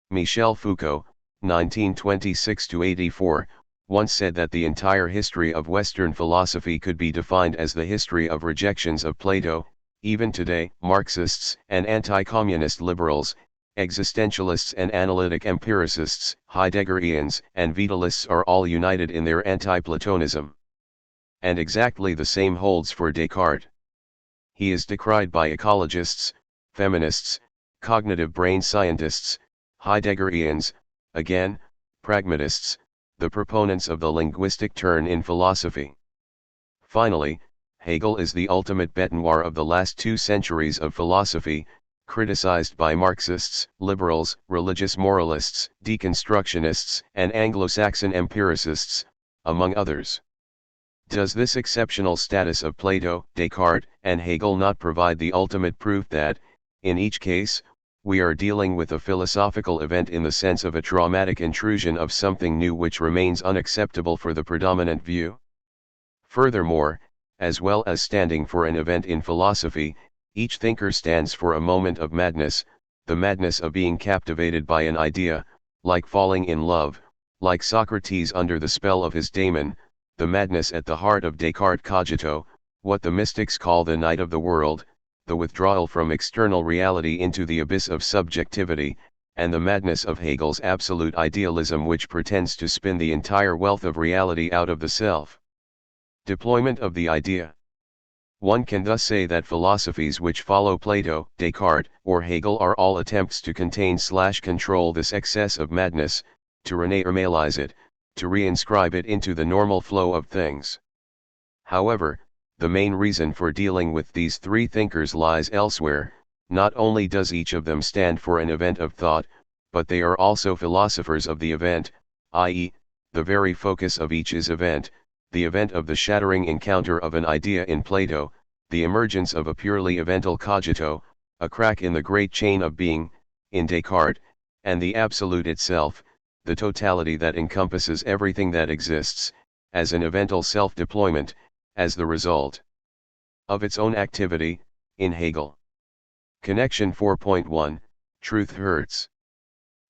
Michel Foucault, 1926–84, once said that the entire history of Western philosophy could be defined as the history of rejections of Plato. Even today, Marxists and anti-communist liberals, existentialists and analytic empiricists, Heideggerians and Vitalists are all united in their anti-Platonism. And exactly the same holds for Descartes. He is decried by ecologists, feminists, cognitive brain scientists, Heideggerians, again, pragmatists, the proponents of the linguistic turn in philosophy. Finally, Hegel is the ultimate bête noire of the last 2 centuries of philosophy, criticized by Marxists, liberals, religious moralists, deconstructionists, and Anglo-Saxon empiricists, among others. Does this exceptional status of Plato, Descartes, and Hegel not provide the ultimate proof that, in each case, we are dealing with a philosophical event in the sense of a traumatic intrusion of something new which remains unacceptable for the predominant view? Furthermore, as well as standing for an event in philosophy, each thinker stands for a moment of madness, the madness of being captivated by an idea, like falling in love, like Socrates under the spell of his daemon, the madness at the heart of Descartes' cogito, what the mystics call the night of the world, the withdrawal from external reality into the abyss of subjectivity, and the madness of Hegel's absolute idealism which pretends to spin the entire wealth of reality out of the self. Deployment of the idea. One can thus say that philosophies which follow Plato, Descartes, or Hegel are all attempts to contain/control this excess of madness, to renormalize it, to reinscribe it into the normal flow of things. However, the main reason for dealing with these 3 thinkers lies elsewhere. Not only does each of them stand for an event of thought, but they are also philosophers of the event, i.e., the very focus of each is event, the event of the shattering encounter of an idea in Plato, the emergence of a purely evental cogito, a crack in the great chain of being, in Descartes, and the absolute itself, the totality that encompasses everything that exists, as an evental self-deployment, as the result of its own activity, in Hegel. Connection 4.1, Truth Hurts.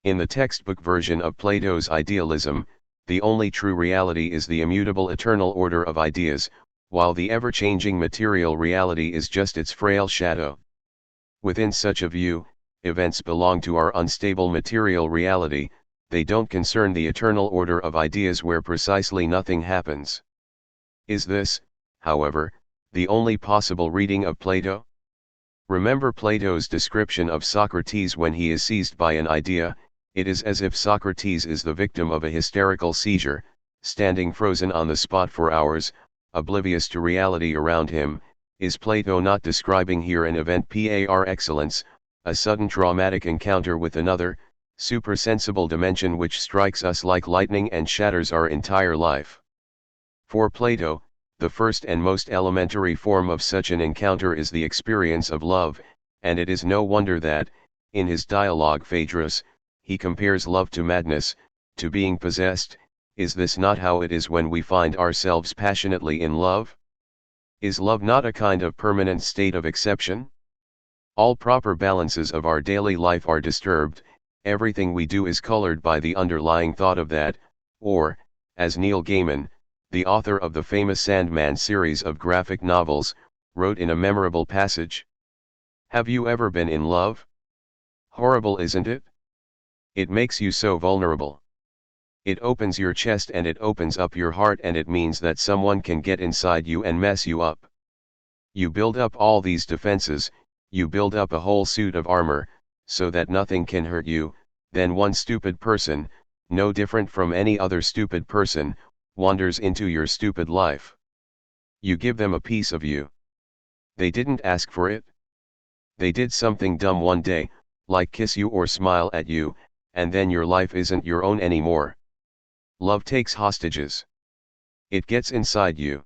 In the textbook version of Plato's idealism, the only true reality is the immutable eternal order of ideas, while the ever-changing material reality is just its frail shadow. Within such a view, events belong to our unstable material reality, they don't concern the eternal order of ideas where precisely nothing happens. Is this, however, the only possible reading of Plato? Remember Plato's description of Socrates when he is seized by an idea. It is as if Socrates is the victim of a hysterical seizure, standing frozen on the spot for hours, oblivious to reality around him. Is Plato not describing here an event par excellence, a sudden traumatic encounter with another, supersensible dimension which strikes us like lightning and shatters our entire life? For Plato, the first and most elementary form of such an encounter is the experience of love, and it is no wonder that, in his dialogue Phaedrus, he compares love to madness, to being possessed. Is this not how it is when we find ourselves passionately in love? Is love not a kind of permanent state of exception? All proper balances of our daily life are disturbed, everything we do is colored by the underlying thought of that, or, as Neil Gaiman, the author of the famous Sandman series of graphic novels, wrote in a memorable passage. Have you ever been in love? Horrible, isn't it? It makes you so vulnerable. It opens your chest and it opens up your heart, and it means that someone can get inside you and mess you up. You build up all these defenses, you build up a whole suit of armor, so that nothing can hurt you. Then one stupid person, no different from any other stupid person, wanders into your stupid life. You give them a piece of you. They didn't ask for it. They did something dumb one day, like kiss you or smile at you, and then your life isn't your own anymore. Love takes hostages. It gets inside you.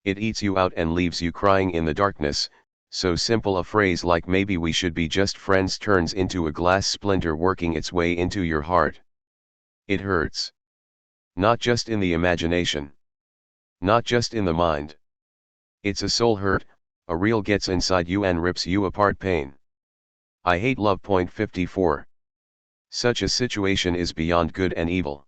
It eats you out and leaves you crying in the darkness, So simple a phrase like maybe we should be just friends turns into a glass splinter working its way into your heart. It hurts. Not just in the imagination. Not just in the mind. It's a soul hurt, a real gets inside you and rips you apart pain. I hate love. 54. Such a situation is beyond good and evil.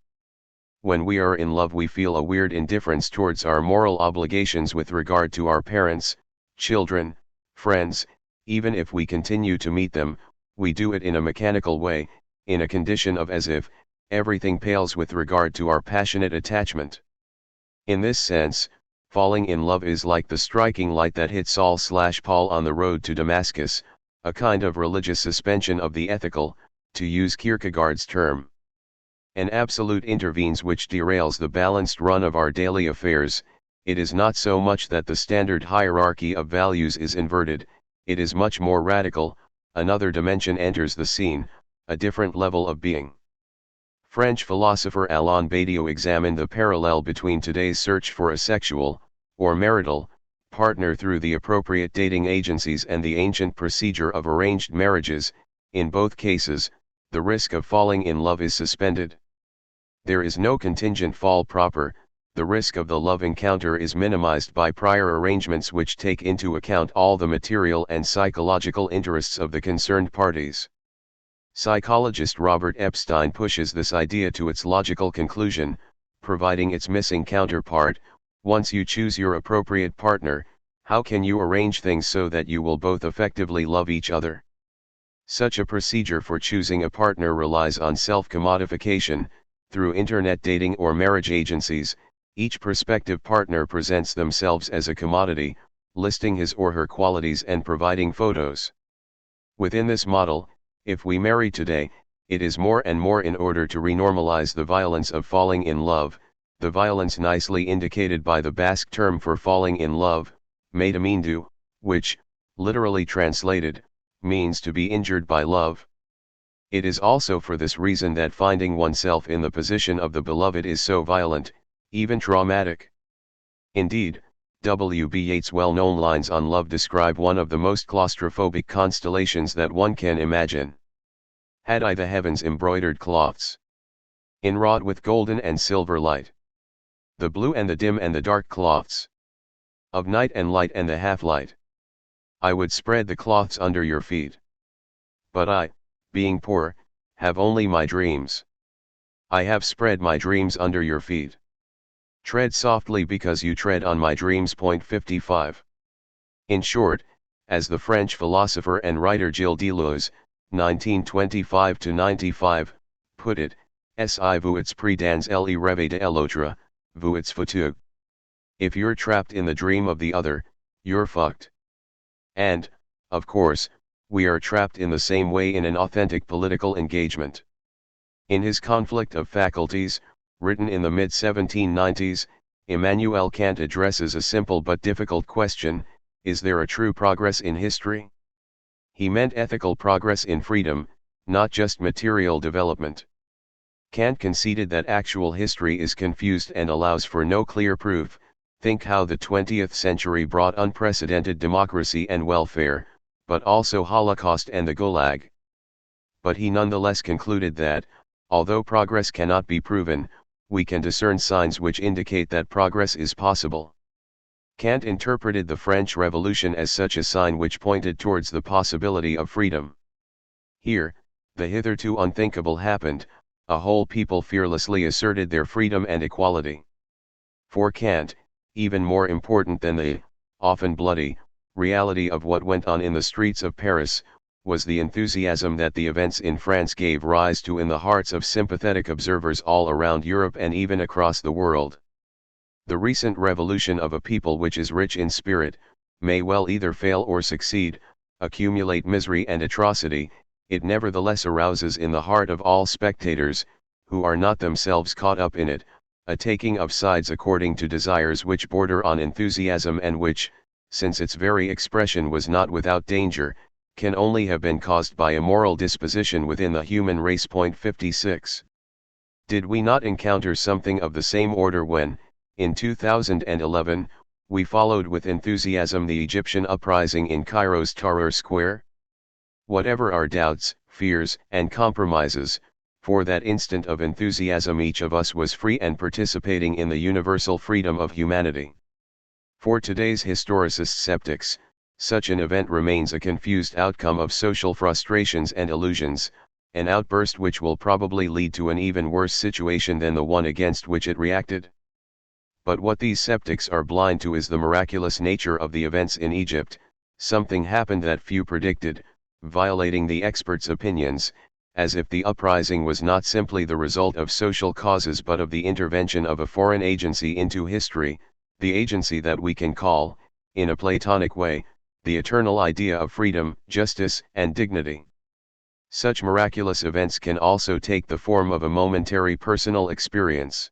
When we are in love we feel a weird indifference towards our moral obligations with regard to our parents, children, friends. Even if we continue to meet them, we do it in a mechanical way, in a condition of as if everything pales with regard to our passionate attachment. In this sense, falling in love is like the striking light that hit Saul/Paul on the road to Damascus, a kind of religious suspension of the ethical, to use Kierkegaard's term. An absolute intervenes which derails the balanced run of our daily affairs. It is not so much that the standard hierarchy of values is inverted, it is much more radical. Another dimension enters the scene, a different level of being. French philosopher Alain Badiou examined the parallel between today's search for a sexual, or marital, partner through the appropriate dating agencies and the ancient procedure of arranged marriages. In both cases, the risk of falling in love is suspended. There is no contingent fall proper, the risk of the love encounter is minimized by prior arrangements which take into account all the material and psychological interests of the concerned parties. Psychologist Robert Epstein pushes this idea to its logical conclusion, providing its missing counterpart. Once you choose your appropriate partner, how can you arrange things so that you will both effectively love each other? Such a procedure for choosing a partner relies on self-commodification. Through internet dating or marriage agencies, each prospective partner presents themselves as a commodity, listing his or her qualities and providing photos. Within this model, if we marry today, it is more and more in order to renormalize the violence of falling in love, the violence nicely indicated by the Basque term for falling in love, maitemindu, which, literally translated, means to be injured by love. It is also for this reason that finding oneself in the position of the beloved is so violent, even traumatic. Indeed, W.B. Yeats' well-known lines on love describe one of the most claustrophobic constellations that one can imagine. Had I the heavens embroidered cloths, enwrought with golden and silver light, the blue and the dim and the dark cloths, of night and light and the half-light, I would spread the cloths under your feet. But I, being poor, have only my dreams. I have spread my dreams under your feet. Tread softly because you tread on my dreams. 55. In short, as the French philosopher and writer Gilles Deleuze, 1925-95, put it, si vous êtes pris dans le rêve de l'autre, vous êtes foutu. If you're trapped in the dream of the other, you're fucked. And, of course, we are trapped in the same way in an authentic political engagement. In his Conflict of Faculties, written in the mid-1790s, Immanuel Kant addresses a simple but difficult question: is there a true progress in history? He meant ethical progress in freedom, not just material development. Kant conceded that actual history is confused and allows for no clear proof. Think how the 20th century brought unprecedented democracy and welfare, but also Holocaust and the Gulag. But he nonetheless concluded that, although progress cannot be proven, we can discern signs which indicate that progress is possible. Kant interpreted the French Revolution as such a sign which pointed towards the possibility of freedom. Here, the hitherto unthinkable happened: a whole people fearlessly asserted their freedom and equality. For Kant, even more important than the, often bloody, reality of what went on in the streets of Paris, was the enthusiasm that the events in France gave rise to in the hearts of sympathetic observers all around Europe and even across the world. The recent revolution of a people which is rich in spirit, may well either fail or succeed, accumulate misery and atrocity, it nevertheless arouses in the heart of all spectators, who are not themselves caught up in it, a taking of sides according to desires which border on enthusiasm and which, since its very expression was not without danger, can only have been caused by a moral disposition within the human race. 56. Did we not encounter something of the same order when, in 2011, we followed with enthusiasm the Egyptian uprising in Cairo's Tahrir Square? Whatever our doubts, fears, and compromises, for that instant of enthusiasm each of us was free and participating in the universal freedom of humanity. For today's historicist skeptics, such an event remains a confused outcome of social frustrations and illusions, an outburst which will probably lead to an even worse situation than the one against which it reacted. But what these skeptics are blind to is the miraculous nature of the events in Egypt. Something happened that few predicted, violating the experts' opinions, as if the uprising was not simply the result of social causes but of the intervention of a foreign agency into history, the agency that we can call, in a Platonic way, the eternal idea of freedom, justice, and dignity. Such miraculous events can also take the form of a momentary personal experience.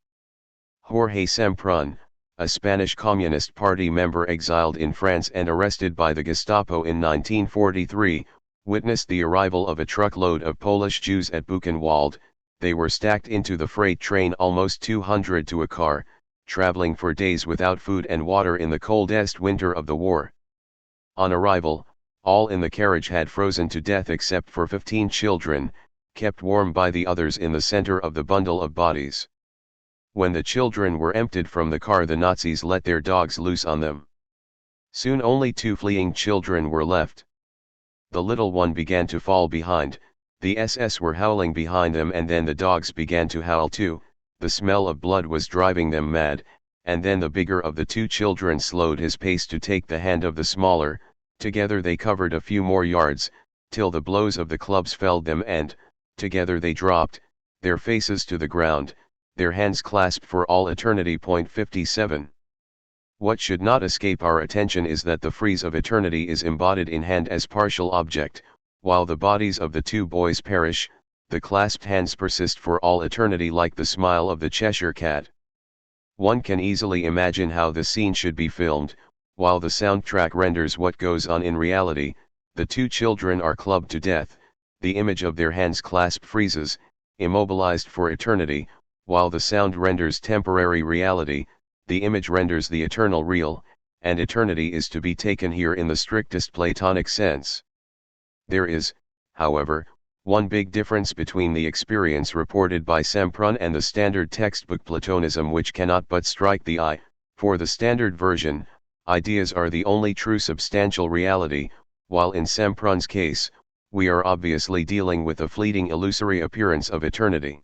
Jorge Semprún, a Spanish Communist Party member exiled in France and arrested by the Gestapo in 1943, witnessed the arrival of a truckload of Polish Jews at Buchenwald. They were stacked into the freight train, almost 200 to a car, traveling for days without food and water in the coldest winter of the war. On arrival, all in the carriage had frozen to death except for 15 children, kept warm by the others in the center of the bundle of bodies. When the children were emptied from the car, the Nazis let their dogs loose on them. Soon only 2 fleeing children were left. The little one began to fall behind, the SS were howling behind them, and then the dogs began to howl too. The smell of blood was driving them mad, and then the bigger of the 2 children slowed his pace to take the hand of the smaller. Together they covered a few more yards, till the blows of the clubs felled them, and, together they dropped, their faces to the ground, their hands clasped for all eternity. 57. What should not escape our attention is that the frieze of eternity is embodied in hand as partial object. While the bodies of the 2 boys perish, the clasped hands persist for all eternity, like the smile of the Cheshire Cat. One can easily imagine how the scene should be filmed. While the soundtrack renders what goes on in reality, the 2 children are clubbed to death, the image of their hands clasped freezes, immobilized for eternity. While the sound renders temporary reality, the image renders the eternal real, and eternity is to be taken here in the strictest Platonic sense. There is, however, one big difference between the experience reported by Semprún and the standard textbook Platonism which cannot but strike the eye. For the standard version, ideas are the only true substantial reality, while in Semprún's case, we are obviously dealing with a fleeting illusory appearance of eternity.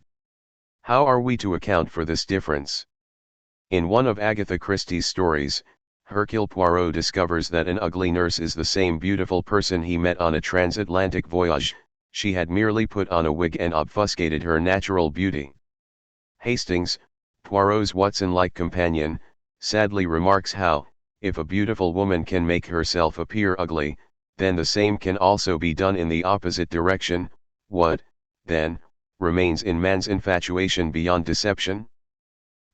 How are we to account for this difference? In one of Agatha Christie's stories, Hercule Poirot discovers that an ugly nurse is the same beautiful person he met on a transatlantic voyage. She had merely put on a wig and obfuscated her natural beauty. Hastings, Poirot's Watson-like companion, sadly remarks how, if a beautiful woman can make herself appear ugly, then the same can also be done in the opposite direction. What, then, remains in man's infatuation beyond deception?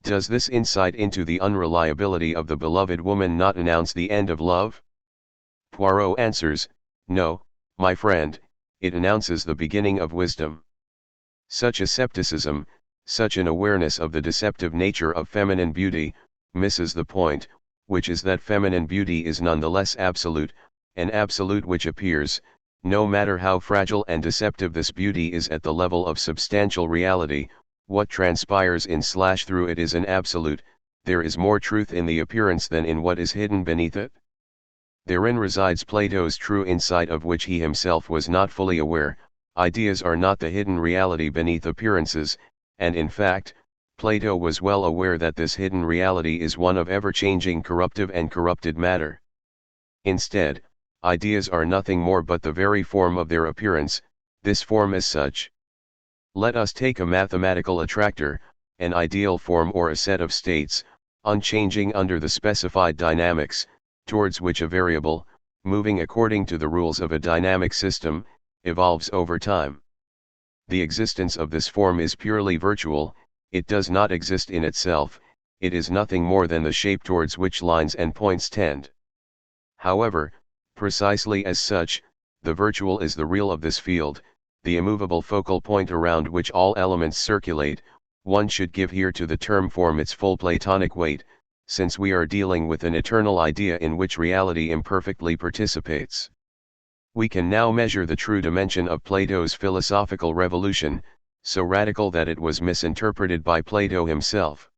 Does this insight into the unreliability of the beloved woman not announce the end of love? Poirot answers, no, my friend, it announces the beginning of wisdom. Such a scepticism, such an awareness of the deceptive nature of feminine beauty, misses the point, which is that feminine beauty is nonetheless absolute, an absolute which appears, no matter how fragile and deceptive this beauty is, at the level of substantial reality. What transpires in / through it is an absolute. There is more truth in the appearance than in what is hidden beneath it. Therein resides Plato's true insight, of which he himself was not fully aware. Ideas are not the hidden reality beneath appearances, and in fact, Plato was well aware that this hidden reality is one of ever-changing corruptive and corrupted matter. Instead, ideas are nothing more but the very form of their appearance, this form as such. Let us take a mathematical attractor, an ideal form or a set of states, unchanging under the specified dynamics, towards which a variable, moving according to the rules of a dynamic system, evolves over time. The existence of this form is purely virtual, it does not exist in itself, it is nothing more than the shape towards which lines and points tend. However, precisely as such, the virtual is the real of this field, the immovable focal point around which all elements circulate. One should give here to the term form its full Platonic weight. since we are dealing with an eternal idea in which reality imperfectly participates. We can now measure the true dimension of Plato's philosophical revolution, so radical that it was misinterpreted by Plato himself.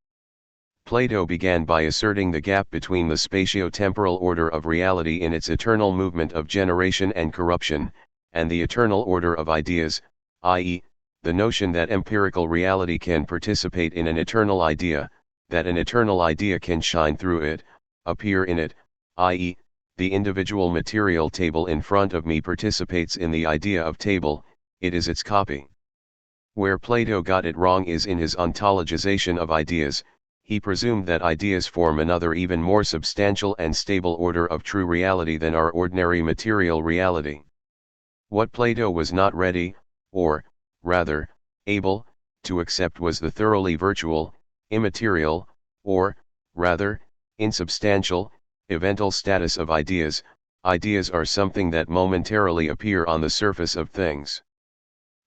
Plato began by asserting the gap between the spatio-temporal order of reality in its eternal movement of generation and corruption, and the eternal order of ideas, i.e., the notion that empirical reality can participate in an eternal idea, that an eternal idea can shine through it, appear in it, i.e., the individual material table in front of me participates in the idea of table, it is its copy. Where Plato got it wrong is in his ontologization of ideas. He presumed that ideas form another even more substantial and stable order of true reality than our ordinary material reality. What Plato was not ready, or, rather, able, to accept was the thoroughly virtual, immaterial, or, rather, insubstantial, evental status of ideas. Ideas are something that momentarily appear on the surface of things.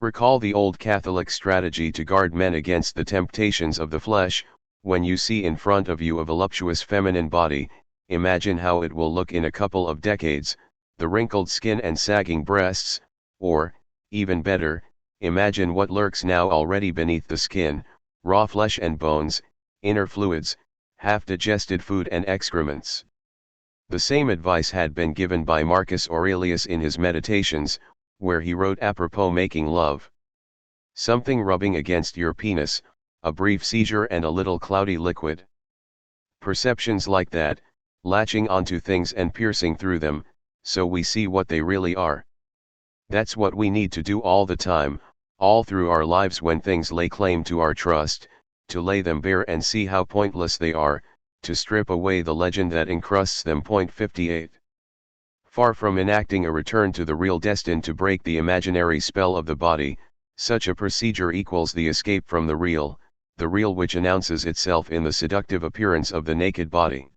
Recall the old Catholic strategy to guard men against the temptations of the flesh. When you see in front of you a voluptuous feminine body, imagine how it will look in a couple of decades, the wrinkled skin and sagging breasts, or, even better, imagine what lurks now already beneath the skin, raw flesh and bones, inner fluids, half-digested food and excrements. The same advice had been given by Marcus Aurelius in his Meditations, where he wrote apropos making love. Something rubbing against your penis, a brief seizure and a little cloudy liquid. Perceptions like that, latching onto things and piercing through them, so we see what they really are. That's what we need to do all the time, all through our lives when things lay claim to our trust, to lay them bare and see how pointless they are, to strip away the legend that encrusts them. 58. Far from enacting a return to the real destined to break the imaginary spell of the body, such a procedure equals the escape from the real which announces itself in the seductive appearance of the naked body.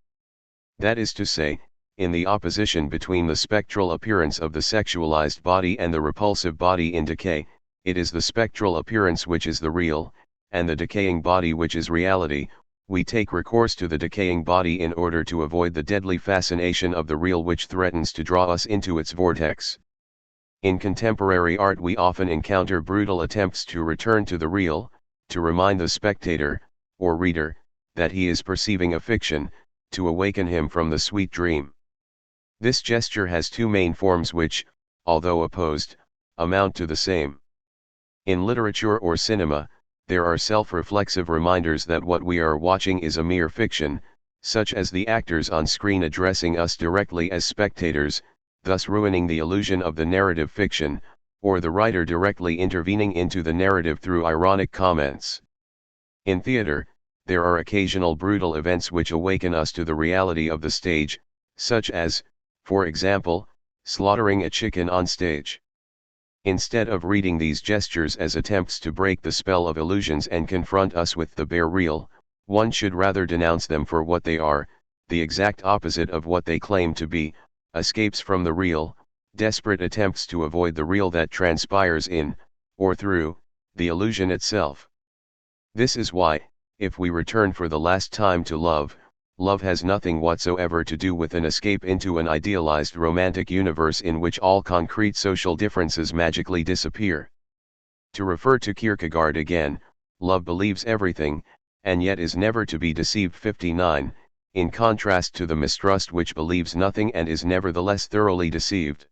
That is to say, in the opposition between the spectral appearance of the sexualized body and the repulsive body in decay, it is the spectral appearance which is the real, and the decaying body which is reality. We take recourse to the decaying body in order to avoid the deadly fascination of the real which threatens to draw us into its vortex. In contemporary art we often encounter brutal attempts to return to the real, to remind the spectator, or reader, that he is perceiving a fiction, to awaken him from the sweet dream. This gesture has two main forms which, although opposed, amount to the same. In literature or cinema, there are self-reflexive reminders that what we are watching is a mere fiction, such as the actors on screen addressing us directly as spectators, thus ruining the illusion of the narrative fiction, or the writer directly intervening into the narrative through ironic comments. In theater, there are occasional brutal events which awaken us to the reality of the stage, such as, for example, slaughtering a chicken on stage. Instead of reading these gestures as attempts to break the spell of illusions and confront us with the bare real, one should rather denounce them for what they are, the exact opposite of what they claim to be, escapes from the real, desperate attempts to avoid the real that transpires in, or through, the illusion itself. This is why, if we return for the last time to love, love has nothing whatsoever to do with an escape into an idealized romantic universe in which all concrete social differences magically disappear. To refer to Kierkegaard again, love believes everything, and yet is never to be deceived. 59, in contrast to the mistrust which believes nothing and is nevertheless thoroughly deceived.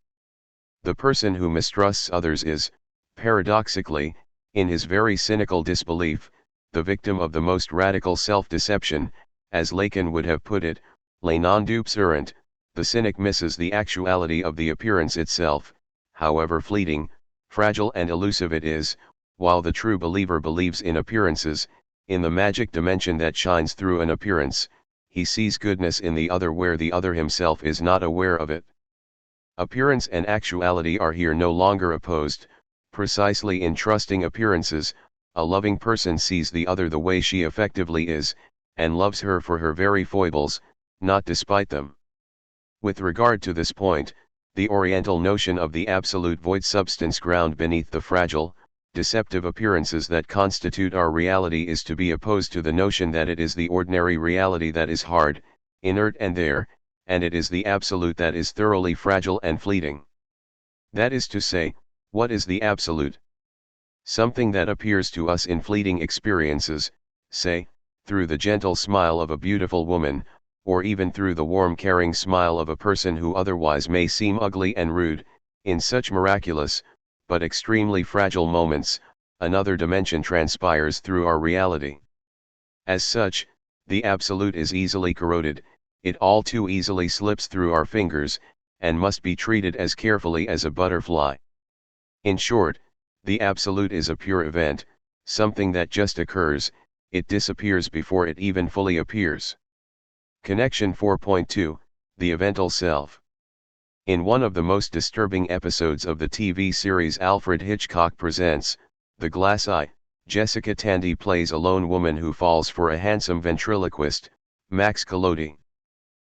The person who mistrusts others is, paradoxically, in his very cynical disbelief, the victim of the most radical self-deception. As Lacan would have put it, les non-dupes errant, the cynic misses the actuality of the appearance itself, however fleeting, fragile and elusive it is, while the true believer believes in appearances, in the magic dimension that shines through an appearance. He sees goodness in the other where the other himself is not aware of it. Appearance and actuality are here no longer opposed. Precisely in trusting appearances, a loving person sees the other the way she effectively is, and loves her for her very foibles, not despite them. With regard to this point, the Oriental notion of the absolute void substance ground beneath the fragile, deceptive appearances that constitute our reality is to be opposed to the notion that it is the ordinary reality that is hard, inert and there, and it is the absolute that is thoroughly fragile and fleeting. That is to say, what is the absolute? Something that appears to us in fleeting experiences, say, through the gentle smile of a beautiful woman, or even through the warm caring smile of a person who otherwise may seem ugly and rude. In such miraculous, but extremely fragile moments, another dimension transpires through our reality. As such, the absolute is easily corroded, it all too easily slips through our fingers, and must be treated as carefully as a butterfly. In short, the absolute is a pure event, something that just occurs, it disappears before it even fully appears. Connection 4.2, the evental self. In one of the most disturbing episodes of the TV series Alfred Hitchcock Presents, The Glass Eye, Jessica Tandy plays a lone woman who falls for a handsome ventriloquist, Max Collodi.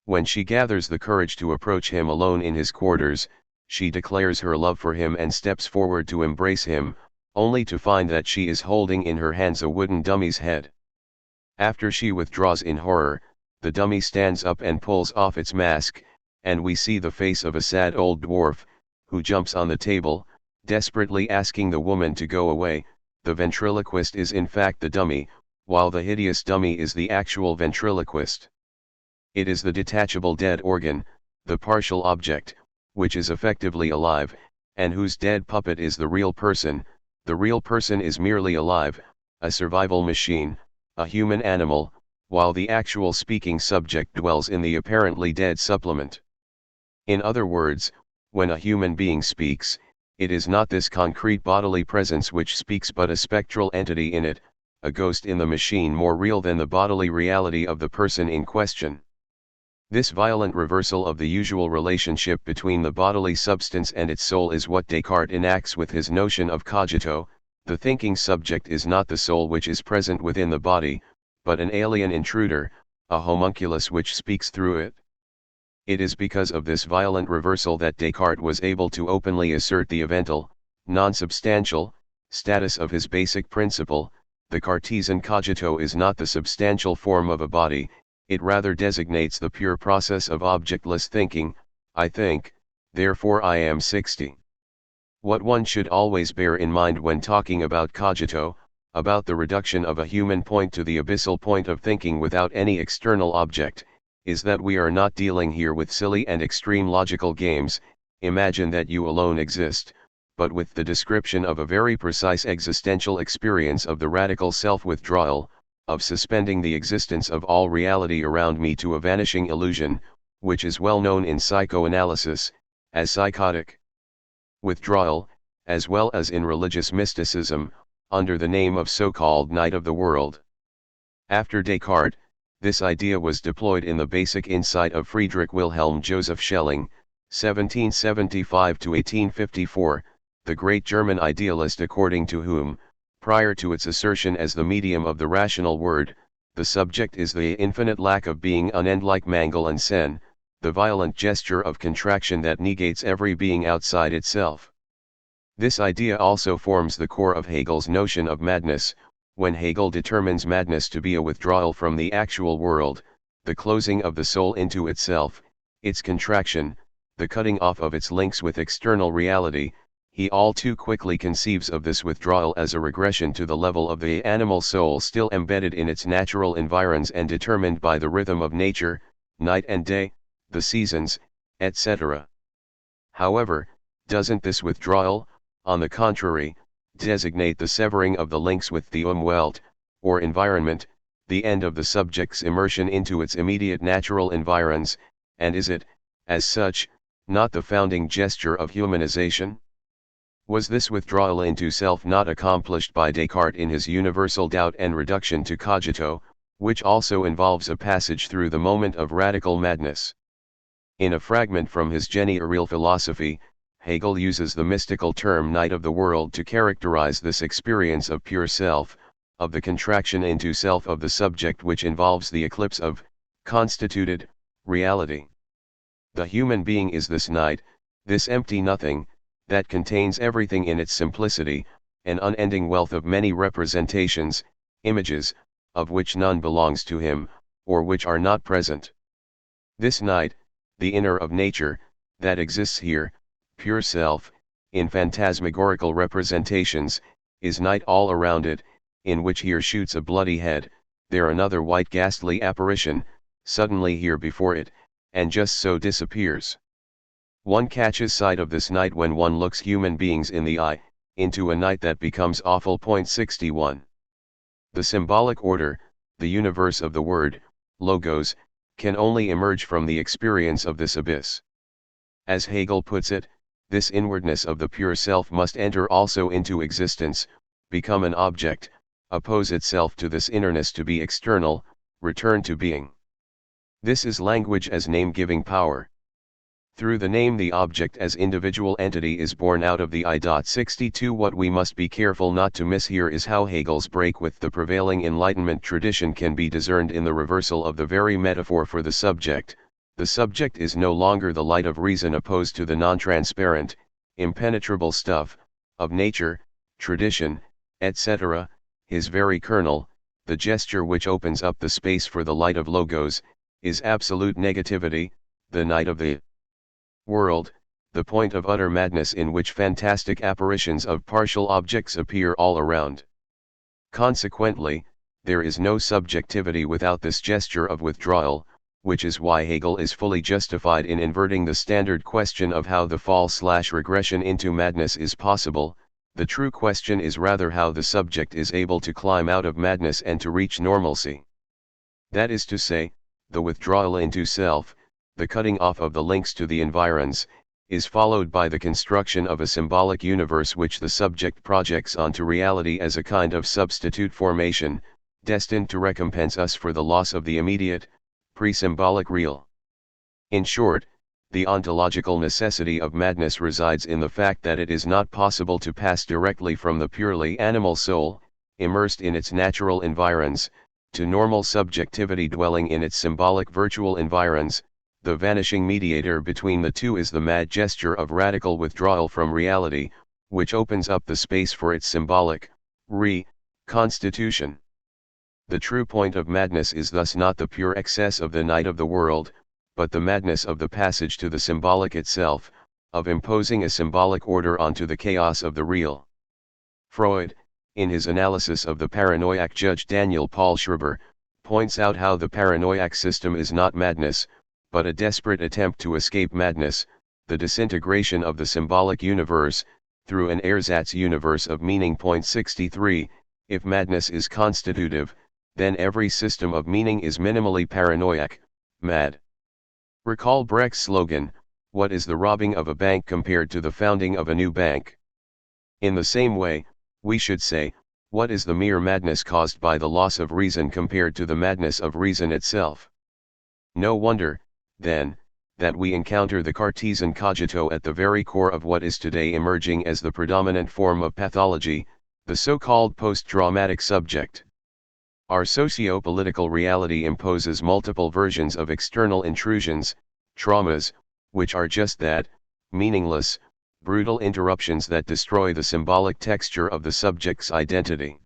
When she gathers the courage to approach him alone in his quarters, she declares her love for him and steps forward to embrace him, only to find that she is holding in her hands a wooden dummy's head. After she withdraws in horror, the dummy stands up and pulls off its mask, and we see the face of a sad old dwarf, who jumps on the table, desperately asking the woman to go away. The ventriloquist is in fact the dummy, while the hideous dummy is the actual ventriloquist. It is the detachable dead organ, the partial object, which is effectively alive, and whose dead puppet is the real person. The real person is merely alive, a survival machine, a human animal, while the actual speaking subject dwells in the apparently dead supplement. In other words, when a human being speaks, it is not this concrete bodily presence which speaks but a spectral entity in it, a ghost in the machine more real than the bodily reality of the person in question. This violent reversal of the usual relationship between the bodily substance and its soul is what Descartes enacts with his notion of cogito. The thinking subject is not the soul which is present within the body, but an alien intruder, a homunculus which speaks through it. It is because of this violent reversal that Descartes was able to openly assert the evental, non-substantial, status of his basic principle. The Cartesian cogito is not the substantial form of a body, it rather designates the pure process of objectless thinking. I think, therefore I am 60. What one should always bear in mind when talking about cogito, about the reduction of a human point to the abyssal point of thinking without any external object, is that we are not dealing here with silly and extreme logical games, imagine that you alone exist, but with the description of a very precise existential experience of the radical self-withdrawal, of suspending the existence of all reality around me to a vanishing illusion, which is well known in psychoanalysis, as psychotic withdrawal, as well as in religious mysticism, under the name of so-called night of the world. After Descartes, this idea was deployed in the basic insight of Friedrich Wilhelm Joseph Schelling, 1775–1854, the great German idealist according to whom, prior to its assertion as the medium of the rational word, the subject is the infinite lack of being unend like Mangel and Sen, the violent gesture of contraction that negates every being outside itself. This idea also forms the core of Hegel's notion of madness, when Hegel determines madness to be a withdrawal from the actual world, the closing of the soul into itself, its contraction, the cutting off of its links with external reality. He all too quickly conceives of this withdrawal as a regression to the level of the animal soul still embedded in its natural environs and determined by the rhythm of nature, night and day, the seasons, etc. However, doesn't this withdrawal, on the contrary, designate the severing of the links with the Umwelt, or environment, the end of the subject's immersion into its immediate natural environs, and is it, as such, not the founding gesture of humanization? Was this withdrawal into self not accomplished by Descartes in his universal doubt and reduction to cogito, which also involves a passage through the moment of radical madness? In a fragment from his Generelle Philosophy, Hegel uses the mystical term night of the world to characterize this experience of pure self, of the contraction into self of the subject which involves the eclipse of constituted reality. The human being is this night, this empty nothing, that contains everything in its simplicity, an unending wealth of many representations, images, of which none belongs to him, or which are not present. This night, the inner of nature, that exists here, pure self, in phantasmagorical representations, is night all around it, in which here shoots a bloody head, there another white ghastly apparition, suddenly here before it, and just so disappears. One catches sight of this night when one looks human beings in the eye, into a night that becomes awful. 61. The symbolic order, the universe of the word, logos, can only emerge from the experience of this abyss. As Hegel puts it, this inwardness of the pure self must enter also into existence, become an object, oppose itself to this innerness to be external, return to being. This is language as name-giving power. Through the name the object as individual entity is born out of the I. 62. What we must be careful not to miss here is how Hegel's break with the prevailing Enlightenment tradition can be discerned in the reversal of the very metaphor for the subject. The subject is no longer the light of reason opposed to the non-transparent, impenetrable stuff, of nature, tradition, etc., his very kernel, the gesture which opens up the space for the light of logos, is absolute negativity, the night of the world, the point of utter madness in which fantastic apparitions of partial objects appear all around. Consequently, there is no subjectivity without this gesture of withdrawal, which is why Hegel is fully justified in inverting the standard question of how the fall/regression into madness is possible. The true question is rather how the subject is able to climb out of madness and to reach normalcy. That is to say, the withdrawal into self, the cutting off of the links to the environs, is followed by the construction of a symbolic universe which the subject projects onto reality as a kind of substitute formation, destined to recompense us for the loss of the immediate, pre-symbolic real. In short, the ontological necessity of madness resides in the fact that it is not possible to pass directly from the purely animal soul, immersed in its natural environs, to normal subjectivity dwelling in its symbolic virtual environs. The vanishing mediator between the two is the mad gesture of radical withdrawal from reality, which opens up the space for its symbolic constitution. The true point of madness is thus not the pure excess of the night of the world, but the madness of the passage to the symbolic itself, of imposing a symbolic order onto the chaos of the real. Freud, in his analysis of the paranoiac judge Daniel Paul Schreiber, points out how the paranoiac system is not madness, but a desperate attempt to escape madness, the disintegration of the symbolic universe, through an ersatz universe of meaning. 63, if madness is constitutive, then every system of meaning is minimally paranoiac, mad. Recall Brecht's slogan, "What is the robbing of a bank compared to the founding of a new bank?" In the same way, we should say, what is the mere madness caused by the loss of reason compared to the madness of reason itself? No wonder, then, that we encounter the Cartesian cogito at the very core of what is today emerging as the predominant form of pathology, the so-called post-traumatic subject. Our socio-political reality imposes multiple versions of external intrusions, traumas, which are just that, meaningless, brutal interruptions that destroy the symbolic texture of the subject's identity.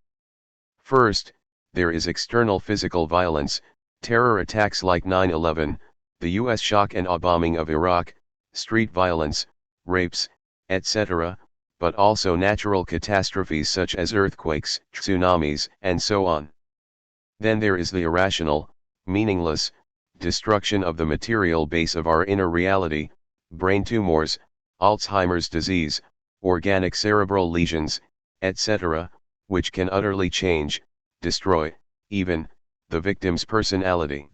First, there is external physical violence, terror attacks like 9/11, the U.S. shock and awe bombing of Iraq, street violence, rapes, etc., but also natural catastrophes such as earthquakes, tsunamis, and so on. Then there is the irrational, meaningless, destruction of the material base of our inner reality, brain tumors, Alzheimer's disease, organic cerebral lesions, etc., which can utterly change, destroy, even, the victim's personality.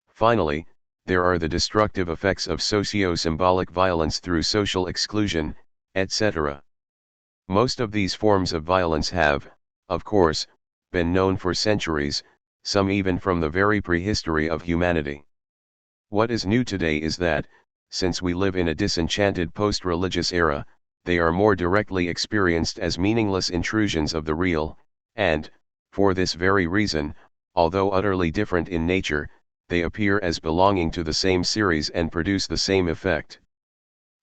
Finally, there are the destructive effects of socio-symbolic violence through social exclusion, etc. Most of these forms of violence have, of course, been known for centuries, some even from the very prehistory of humanity. What is new today is that, since we live in a disenchanted post-religious era, they are more directly experienced as meaningless intrusions of the real, and, for this very reason, although utterly different in nature, they appear as belonging to the same series and produce the same effect.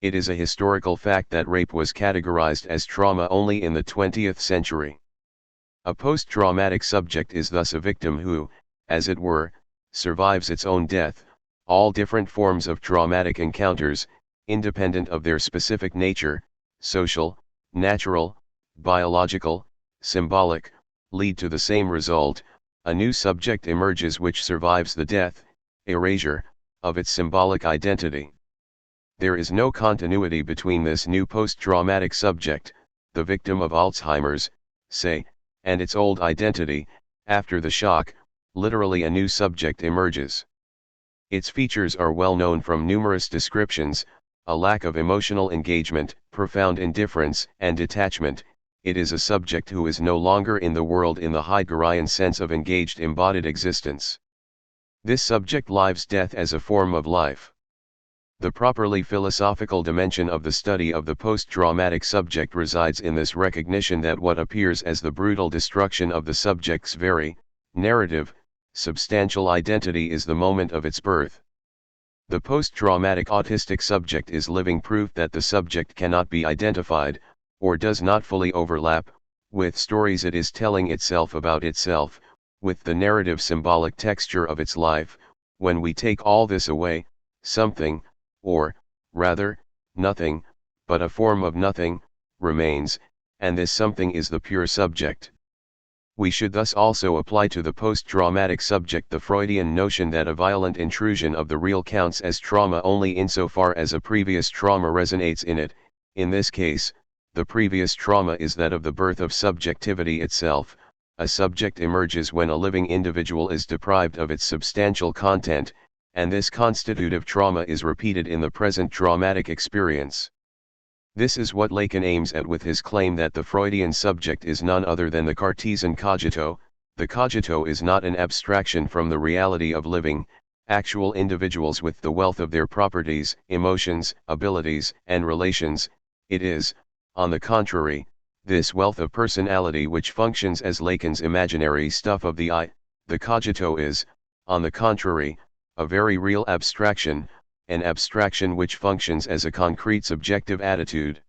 It is a historical fact that rape was categorized as trauma only in the 20th century. A post-traumatic subject is thus a victim who, as it were, survives its own death. All different forms of traumatic encounters, independent of their specific nature, social, natural, biological, symbolic, lead to the same result: a new subject emerges which survives the death, erasure, of its symbolic identity. There is no continuity between this new post-traumatic subject, the victim of Alzheimer's, say, and its old identity. After the shock, literally a new subject emerges. Its features are well known from numerous descriptions: a lack of emotional engagement, profound indifference and detachment. It is a subject who is no longer in the world in the Heideggerian sense of engaged embodied existence. This subject lives death as a form of life. The properly philosophical dimension of the study of the post-traumatic subject resides in this recognition that what appears as the brutal destruction of the subject's very narrative, substantial identity is the moment of its birth. The post-traumatic autistic subject is living proof that the subject cannot be identified, or does not fully overlap, with stories it is telling itself about itself, with the narrative symbolic texture of its life. When we take all this away, something, or, rather, nothing, but a form of nothing, remains, and this something is the pure subject. We should thus also apply to the post-traumatic subject the Freudian notion that a violent intrusion of the real counts as trauma only insofar as a previous trauma resonates in it. In this case, the previous trauma is that of the birth of subjectivity itself. A subject emerges when a living individual is deprived of its substantial content, and this constitutive trauma is repeated in the present traumatic experience. This is what Lacan aims at with his claim that the Freudian subject is none other than the Cartesian cogito. The cogito is not an abstraction from the reality of living, actual individuals with the wealth of their properties, emotions, abilities, and relations. It is, on the contrary, this wealth of personality which functions as Lacan's imaginary stuff of the I. The cogito is, on the contrary, a very real abstraction, an abstraction which functions as a concrete subjective attitude.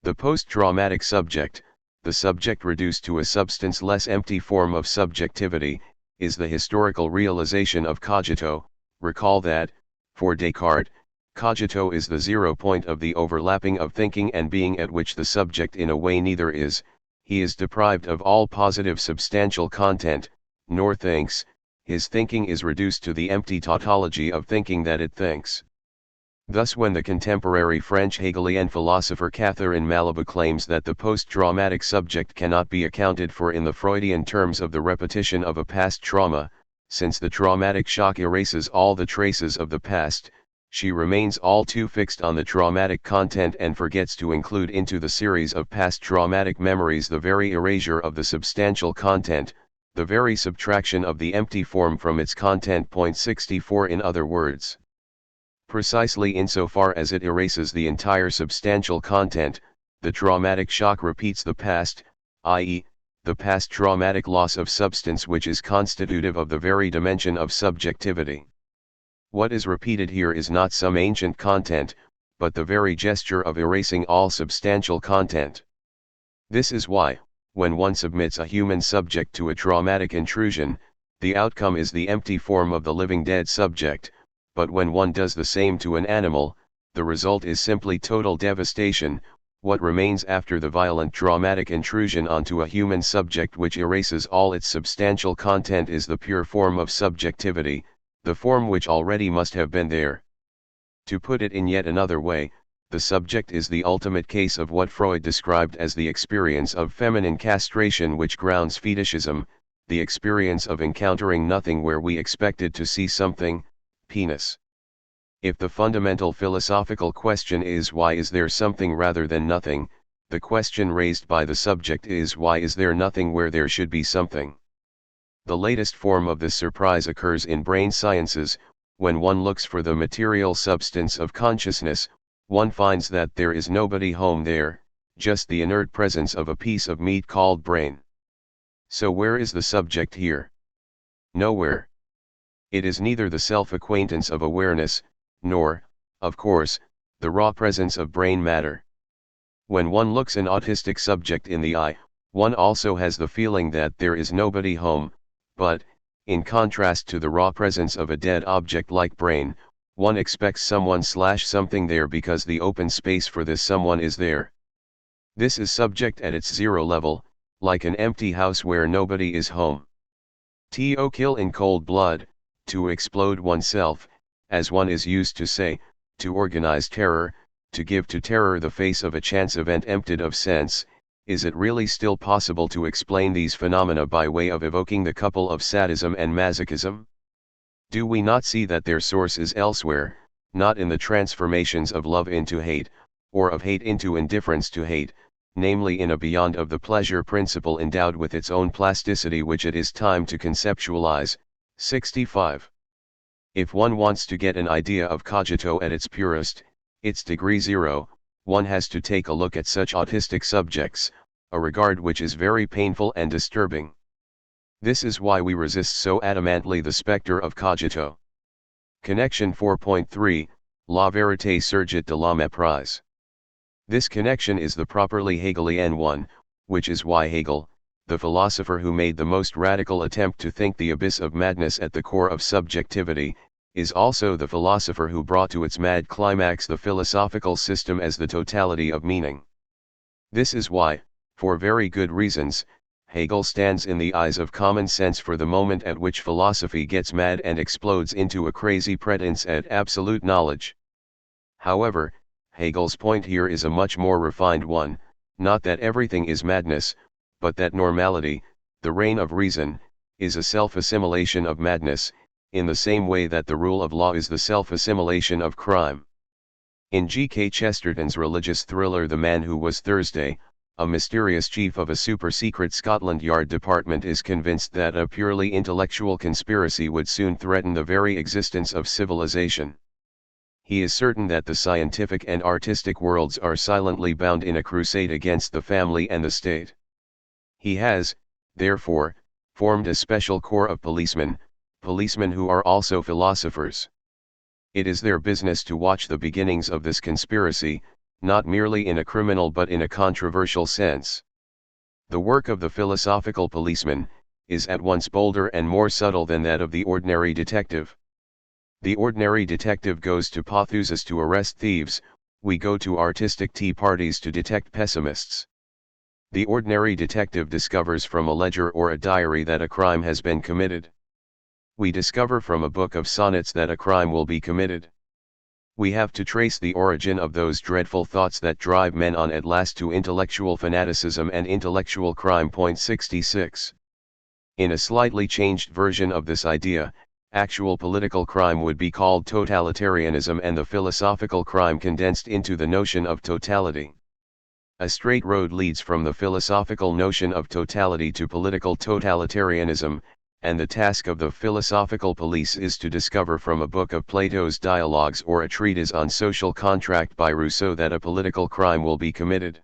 The post-traumatic subject, the subject reduced to a substance-less empty form of subjectivity, is the historical realization of cogito. Recall that, for Descartes, cogito is the zero point of the overlapping of thinking and being at which the subject in a way neither is, he is deprived of all positive substantial content, nor thinks. His thinking is reduced to the empty tautology of thinking that it thinks. Thus when the contemporary French Hegelian philosopher Catherine Malabou claims that the post-traumatic subject cannot be accounted for in the Freudian terms of the repetition of a past trauma, since the traumatic shock erases all the traces of the past, she remains all too fixed on the traumatic content and forgets to include into the series of past traumatic memories the very erasure of the substantial content, the very subtraction of the empty form from its content. 64 In other words, precisely insofar as it erases the entire substantial content, the traumatic shock repeats the past, i.e., the past traumatic loss of substance which is constitutive of the very dimension of subjectivity. What is repeated here is not some ancient content, but the very gesture of erasing all substantial content. This is why, when one submits a human subject to a traumatic intrusion, the outcome is the empty form of the living dead subject, but when one does the same to an animal, the result is simply total devastation. What remains after the violent traumatic intrusion onto a human subject which erases all its substantial content is the pure form of subjectivity, the form which already must have been there. To put it in yet another way, the subject is the ultimate case of what Freud described as the experience of feminine castration which grounds fetishism, the experience of encountering nothing where we expected to see something, penis. If the fundamental philosophical question is why is there something rather than nothing, the question raised by the subject is why is there nothing where there should be something. The latest form of this surprise occurs in brain sciences. When one looks for the material substance of consciousness, one finds that there is nobody home there, just the inert presence of a piece of meat called brain. So where is the subject here? Nowhere. It is neither the self-acquaintance of awareness, nor, of course, the raw presence of brain matter. When one looks an autistic subject in the eye, one also has the feeling that there is nobody home, but, in contrast to the raw presence of a dead object like brain, one expects someone/something there because the open space for this someone is there. This is subject at its zero level, like an empty house where nobody is home. To kill in cold blood, to explode oneself, as one is used to say, to organize terror, to give to terror the face of a chance event emptied of sense. Is it really still possible to explain these phenomena by way of evoking the couple of sadism and masochism? Do we not see that their source is elsewhere, not in the transformations of love into hate, or of hate into indifference to hate, namely in a beyond of the pleasure principle endowed with its own plasticity which it is time to conceptualize? 65. If one wants to get an idea of cogito at its purest, its degree zero, one has to take a look at such autistic subjects, a regard which is very painful and disturbing. This is why we resist so adamantly the specter of cogito. Connection 4.3, La vérité surgit de la méprise. This connection is the properly Hegelian one, which is why Hegel, the philosopher who made the most radical attempt to think the abyss of madness at the core of subjectivity, is also the philosopher who brought to its mad climax the philosophical system as the totality of meaning. This is why, for very good reasons, Hegel stands in the eyes of common sense for the moment at which philosophy gets mad and explodes into a crazy pretense at absolute knowledge. However, Hegel's point here is a much more refined one, not that everything is madness, but that normality, the reign of reason, is a self-assimilation of madness, in the same way that the rule of law is the self-assimilation of crime. In G.K. Chesterton's religious thriller The Man Who Was Thursday, a mysterious chief of a super-secret Scotland Yard department is convinced that a purely intellectual conspiracy would soon threaten the very existence of civilization. He is certain that the scientific and artistic worlds are silently bound in a crusade against the family and the state. He has, therefore, formed a special corps of policemen who are also philosophers. It is their business to watch the beginnings of this conspiracy, not merely in a criminal but in a controversial sense. The work of the philosophical policeman is at once bolder and more subtle than that of the ordinary detective. The ordinary detective goes to pothouses to arrest thieves, we go to artistic tea parties to detect pessimists. The ordinary detective discovers from a ledger or a diary that a crime has been committed. We discover from a book of sonnets that a crime will be committed. We have to trace the origin of those dreadful thoughts that drive men on at last to intellectual fanaticism and intellectual crime. 66. In a slightly changed version of this idea, actual political crime would be called totalitarianism and the philosophical crime condensed into the notion of totality. A straight road leads from the philosophical notion of totality to political totalitarianism, and the task of the philosophical police is to discover from a book of Plato's dialogues or a treatise on social contract by Rousseau that a political crime will be committed.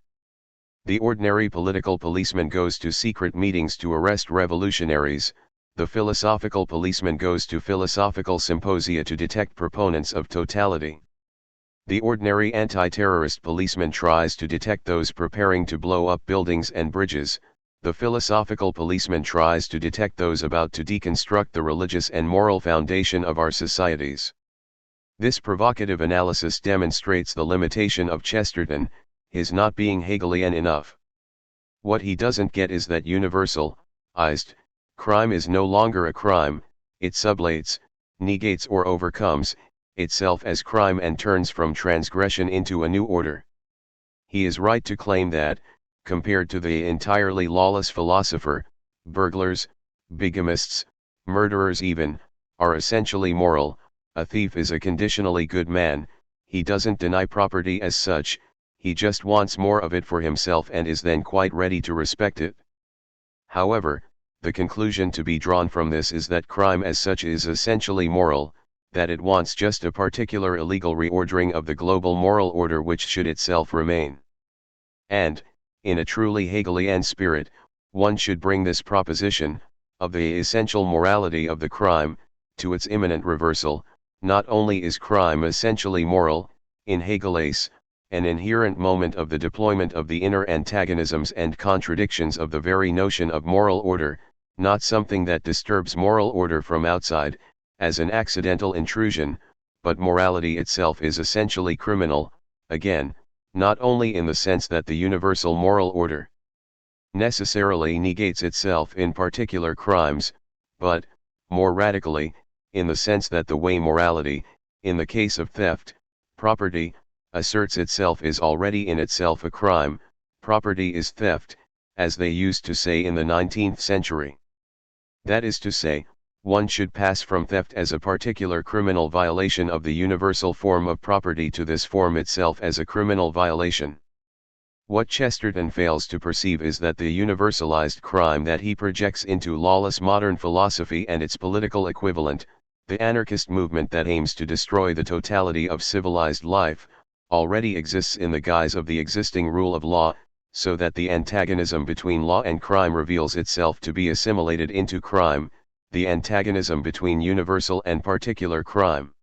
The ordinary political policeman goes to secret meetings to arrest revolutionaries, the philosophical policeman goes to philosophical symposia to detect proponents of totality. The ordinary anti-terrorist policeman tries to detect those preparing to blow up buildings and bridges, the philosophical policeman tries to detect those about to deconstruct the religious and moral foundation of our societies. This provocative analysis demonstrates the limitation of Chesterton, his not being Hegelian enough. What he doesn't get is that universalized crime is no longer a crime, it sublates, negates or overcomes itself as crime and turns from transgression into a new order. He is right to claim that, compared to the entirely lawless philosopher, burglars, bigamists, murderers even, are essentially moral. A thief is a conditionally good man, he doesn't deny property as such, he just wants more of it for himself and is then quite ready to respect it. However, the conclusion to be drawn from this is that crime as such is essentially moral, that it wants just a particular illegal reordering of the global moral order which should itself remain. And, in a truly Hegelian spirit, one should bring this proposition, of the essential morality of the crime, to its imminent reversal. Not only is crime essentially moral, in Hegel's, an inherent moment of the deployment of the inner antagonisms and contradictions of the very notion of moral order, not something that disturbs moral order from outside, as an accidental intrusion, but morality itself is essentially criminal, again, not only in the sense that the universal moral order necessarily negates itself in particular crimes, but, more radically, in the sense that the way morality, in the case of theft, property, asserts itself is already in itself a crime. Property is theft, as they used to say in the 19th century. That is to say, one should pass from theft as a particular criminal violation of the universal form of property to this form itself as a criminal violation. What Chesterton fails to perceive is that the universalized crime that he projects into lawless modern philosophy and its political equivalent, the anarchist movement that aims to destroy the totality of civilized life, already exists in the guise of the existing rule of law, so that the antagonism between law and crime reveals itself to be assimilated into crime, the antagonism between universal and particular crime.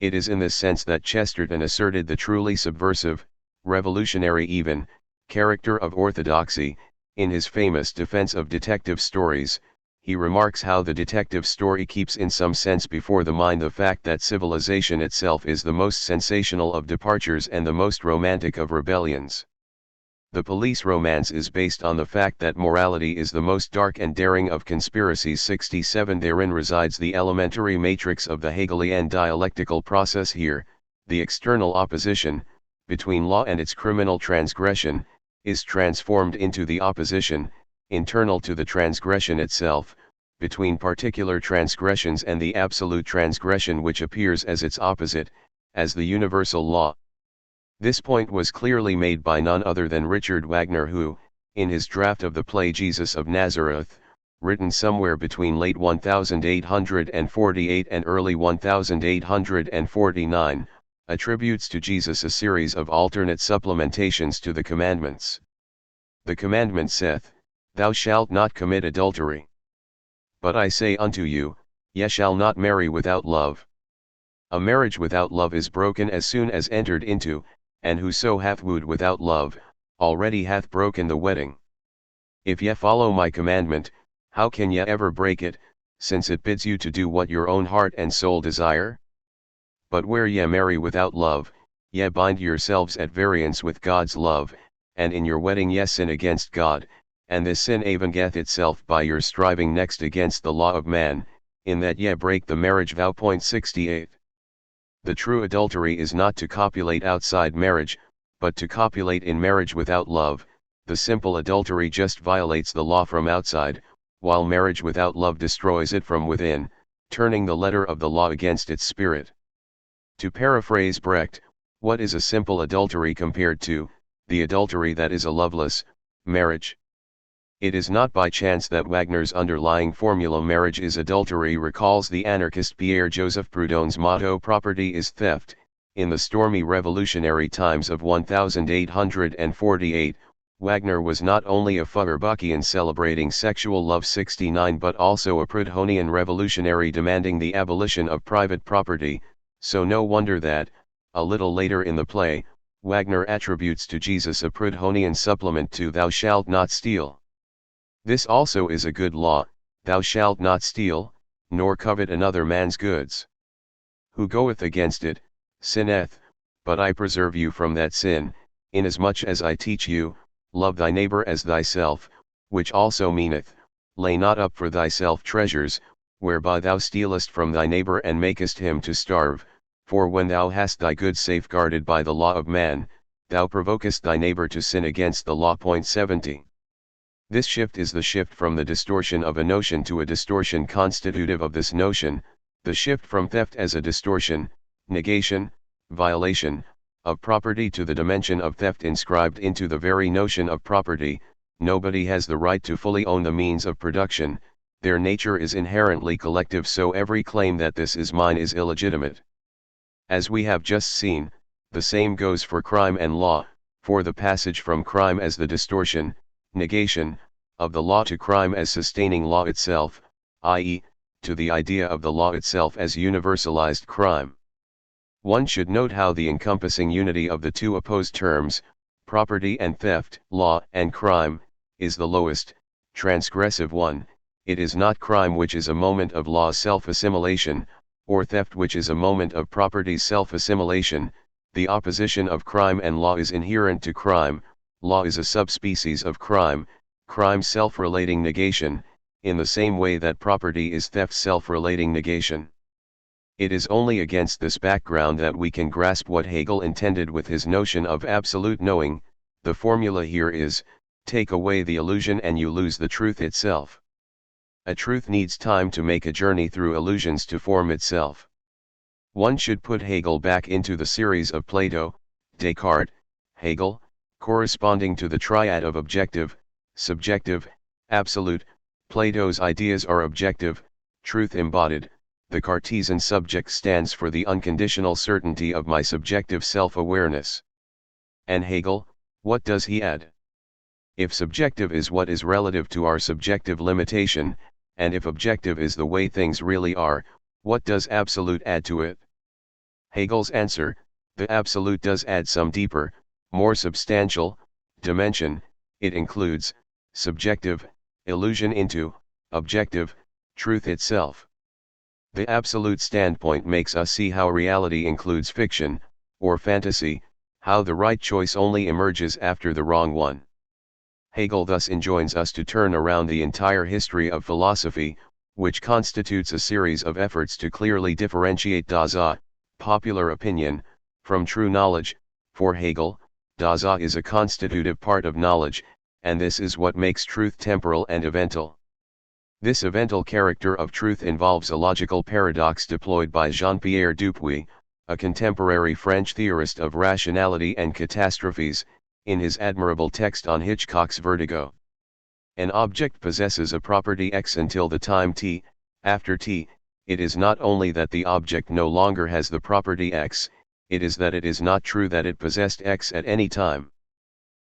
It is in this sense that Chesterton asserted the truly subversive, revolutionary even, character of orthodoxy. In his famous defense of detective stories, he remarks how the detective story keeps in some sense before the mind the fact that civilization itself is the most sensational of departures and the most romantic of rebellions. The police romance is based on the fact that morality is the most dark and daring of conspiracies. 67 Therein resides the elementary matrix of the Hegelian dialectical process here, the external opposition, between law and its criminal transgression, is transformed into the opposition, internal to the transgression itself, between particular transgressions and the absolute transgression which appears as its opposite, as the universal law. This point was clearly made by none other than Richard Wagner who, in his draft of the play Jesus of Nazareth, written somewhere between late 1848 and early 1849, attributes to Jesus a series of alternate supplementations to the commandments. The commandment saith, Thou shalt not commit adultery. But I say unto you, Ye shall not marry without love. A marriage without love is broken as soon as entered into, and whoso hath wooed without love, already hath broken the wedding. If ye follow my commandment, how can ye ever break it, since it bids you to do what your own heart and soul desire? But where ye marry without love, ye bind yourselves at variance with God's love, and in your wedding ye sin against God, and this sin avengeth itself by your striving next against the law of man, in that ye break the marriage vow. 68. The true adultery is not to copulate outside marriage, but to copulate in marriage without love. The simple adultery just violates the law from outside, while marriage without love destroys it from within, turning the letter of the law against its spirit. To paraphrase Brecht, what is a simple adultery compared to the adultery that is a loveless marriage? It is not by chance that Wagner's underlying formula marriage is adultery recalls the anarchist Pierre-Joseph Proudhon's motto property is theft. In the stormy revolutionary times of 1848, Wagner was not only a Feuerbachkian celebrating sexual love 69 but also a Proudhonian revolutionary demanding the abolition of private property, so no wonder that, a little later in the play, Wagner attributes to Jesus a Proudhonian supplement to Thou shalt not steal. This also is a good law, Thou shalt not steal, nor covet another man's goods. Who goeth against it, sinneth, but I preserve you from that sin, inasmuch as I teach you, love thy neighbor as thyself, which also meaneth, lay not up for thyself treasures, whereby thou stealest from thy neighbor and makest him to starve, for when thou hast thy goods safeguarded by the law of man, thou provokest thy neighbor to sin against the law. 70. This shift is the shift from the distortion of a notion to a distortion constitutive of this notion, the shift from theft as a distortion, negation, violation, of property to the dimension of theft inscribed into the very notion of property. Nobody has the right to fully own the means of production, their nature is inherently collective, so every claim that this is mine is illegitimate. As we have just seen, the same goes for crime and law, for the passage from crime as the distortion, negation, of the law to crime as sustaining law itself, i.e., to the idea of the law itself as universalized crime. One should note how the encompassing unity of the two opposed terms, property and theft, law and crime, is the lowest, transgressive one. It is not crime which is a moment of law self-assimilation, or theft which is a moment of property self-assimilation. The opposition of crime and law is inherent to crime, law is a subspecies of crime, crime self-relating negation, in the same way that property is theft self-relating negation. It is only against this background that we can grasp what Hegel intended with his notion of absolute knowing. The formula here is, take away the illusion and you lose the truth itself. A truth needs time to make a journey through illusions to form itself. One should put Hegel back into the series of Plato, Descartes, Hegel, corresponding to the triad of objective, subjective, absolute. Plato's ideas are objective, truth embodied. The Cartesian subject stands for the unconditional certainty of my subjective self-awareness. And Hegel, what does he add? If subjective is what is relative to our subjective limitation, and if objective is the way things really are, what does absolute add to it? Hegel's answer, the absolute does add some deeper, more substantial, dimension. It includes, subjective, illusion into, objective, truth itself. The absolute standpoint makes us see how reality includes fiction, or fantasy, how the right choice only emerges after the wrong one. Hegel thus enjoins us to turn around the entire history of philosophy, which constitutes a series of efforts to clearly differentiate Dasein, popular opinion, from true knowledge. For Hegel, Dasein is a constitutive part of knowledge, and this is what makes truth temporal and evental. This evental character of truth involves a logical paradox deployed by Jean-Pierre Dupuy, a contemporary French theorist of rationality and catastrophes, in his admirable text on Hitchcock's Vertigo. An object possesses a property X until the time t. After t, it is not only that the object no longer has the property X, it is that it is not true that it possessed X at any time.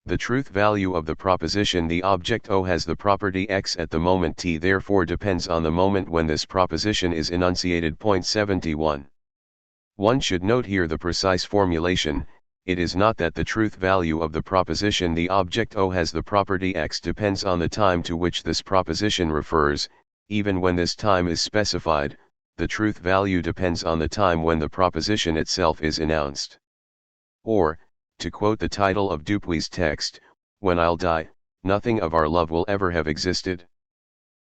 The truth value of the proposition the object O has the property X at the moment t therefore depends on the moment when this proposition is enunciated. 71. One should note here the precise formulation. It is not that the truth value of the proposition the object O has the property X depends on the time to which this proposition refers. Even when this time is specified, the truth value depends on the time when the proposition itself is announced. Or, to quote the title of Dupuy's text, when I'll die, nothing of our love will ever have existed.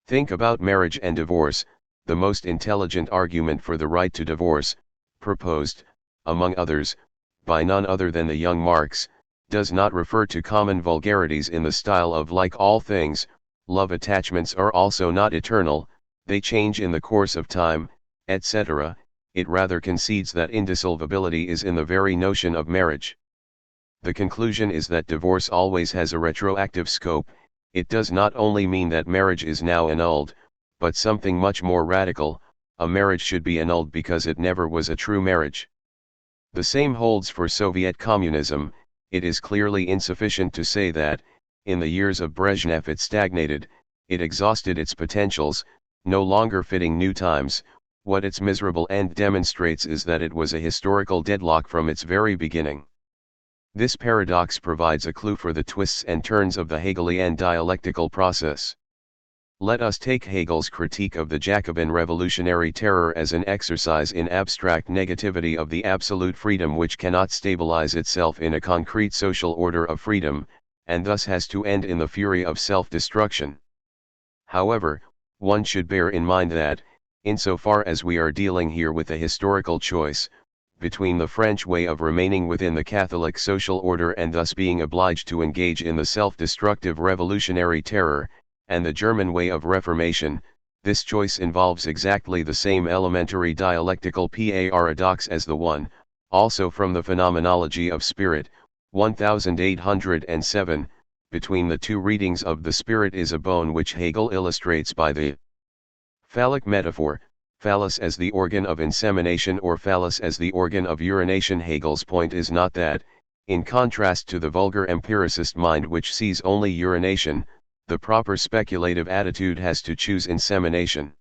Think about marriage and divorce. The most intelligent argument for the right to divorce, proposed, among others, by none other than the young Marx, does not refer to common vulgarities in the style of like all things, love attachments are also not eternal, they change in the course of time, etc. It rather concedes that indissolubility is in the very notion of marriage. The conclusion is that divorce always has a retroactive scope. It does not only mean that marriage is now annulled, but something much more radical, a marriage should be annulled because it never was a true marriage. The same holds for Soviet communism. It is clearly insufficient to say that, in the years of Brezhnev it stagnated, it exhausted its potentials, no longer fitting new times. What its miserable end demonstrates is that it was a historical deadlock from its very beginning. This paradox provides a clue for the twists and turns of the Hegelian dialectical process. Let us take Hegel's critique of the Jacobin revolutionary terror as an exercise in abstract negativity of the absolute freedom which cannot stabilize itself in a concrete social order of freedom, and thus has to end in the fury of self-destruction. However, one should bear in mind that, insofar as we are dealing here with a historical choice, between the French way of remaining within the Catholic social order and thus being obliged to engage in the self-destructive revolutionary terror, and the German way of reformation, this choice involves exactly the same elementary dialectical paradox as the one, also from the Phenomenology of Spirit, 1807, between the two readings of the spirit is a bone which Hegel illustrates by the phallic metaphor, phallus as the organ of insemination or phallus as the organ of urination. Hegel's point is not that, in contrast to the vulgar empiricist mind which sees only urination, the proper speculative attitude has to choose insemination.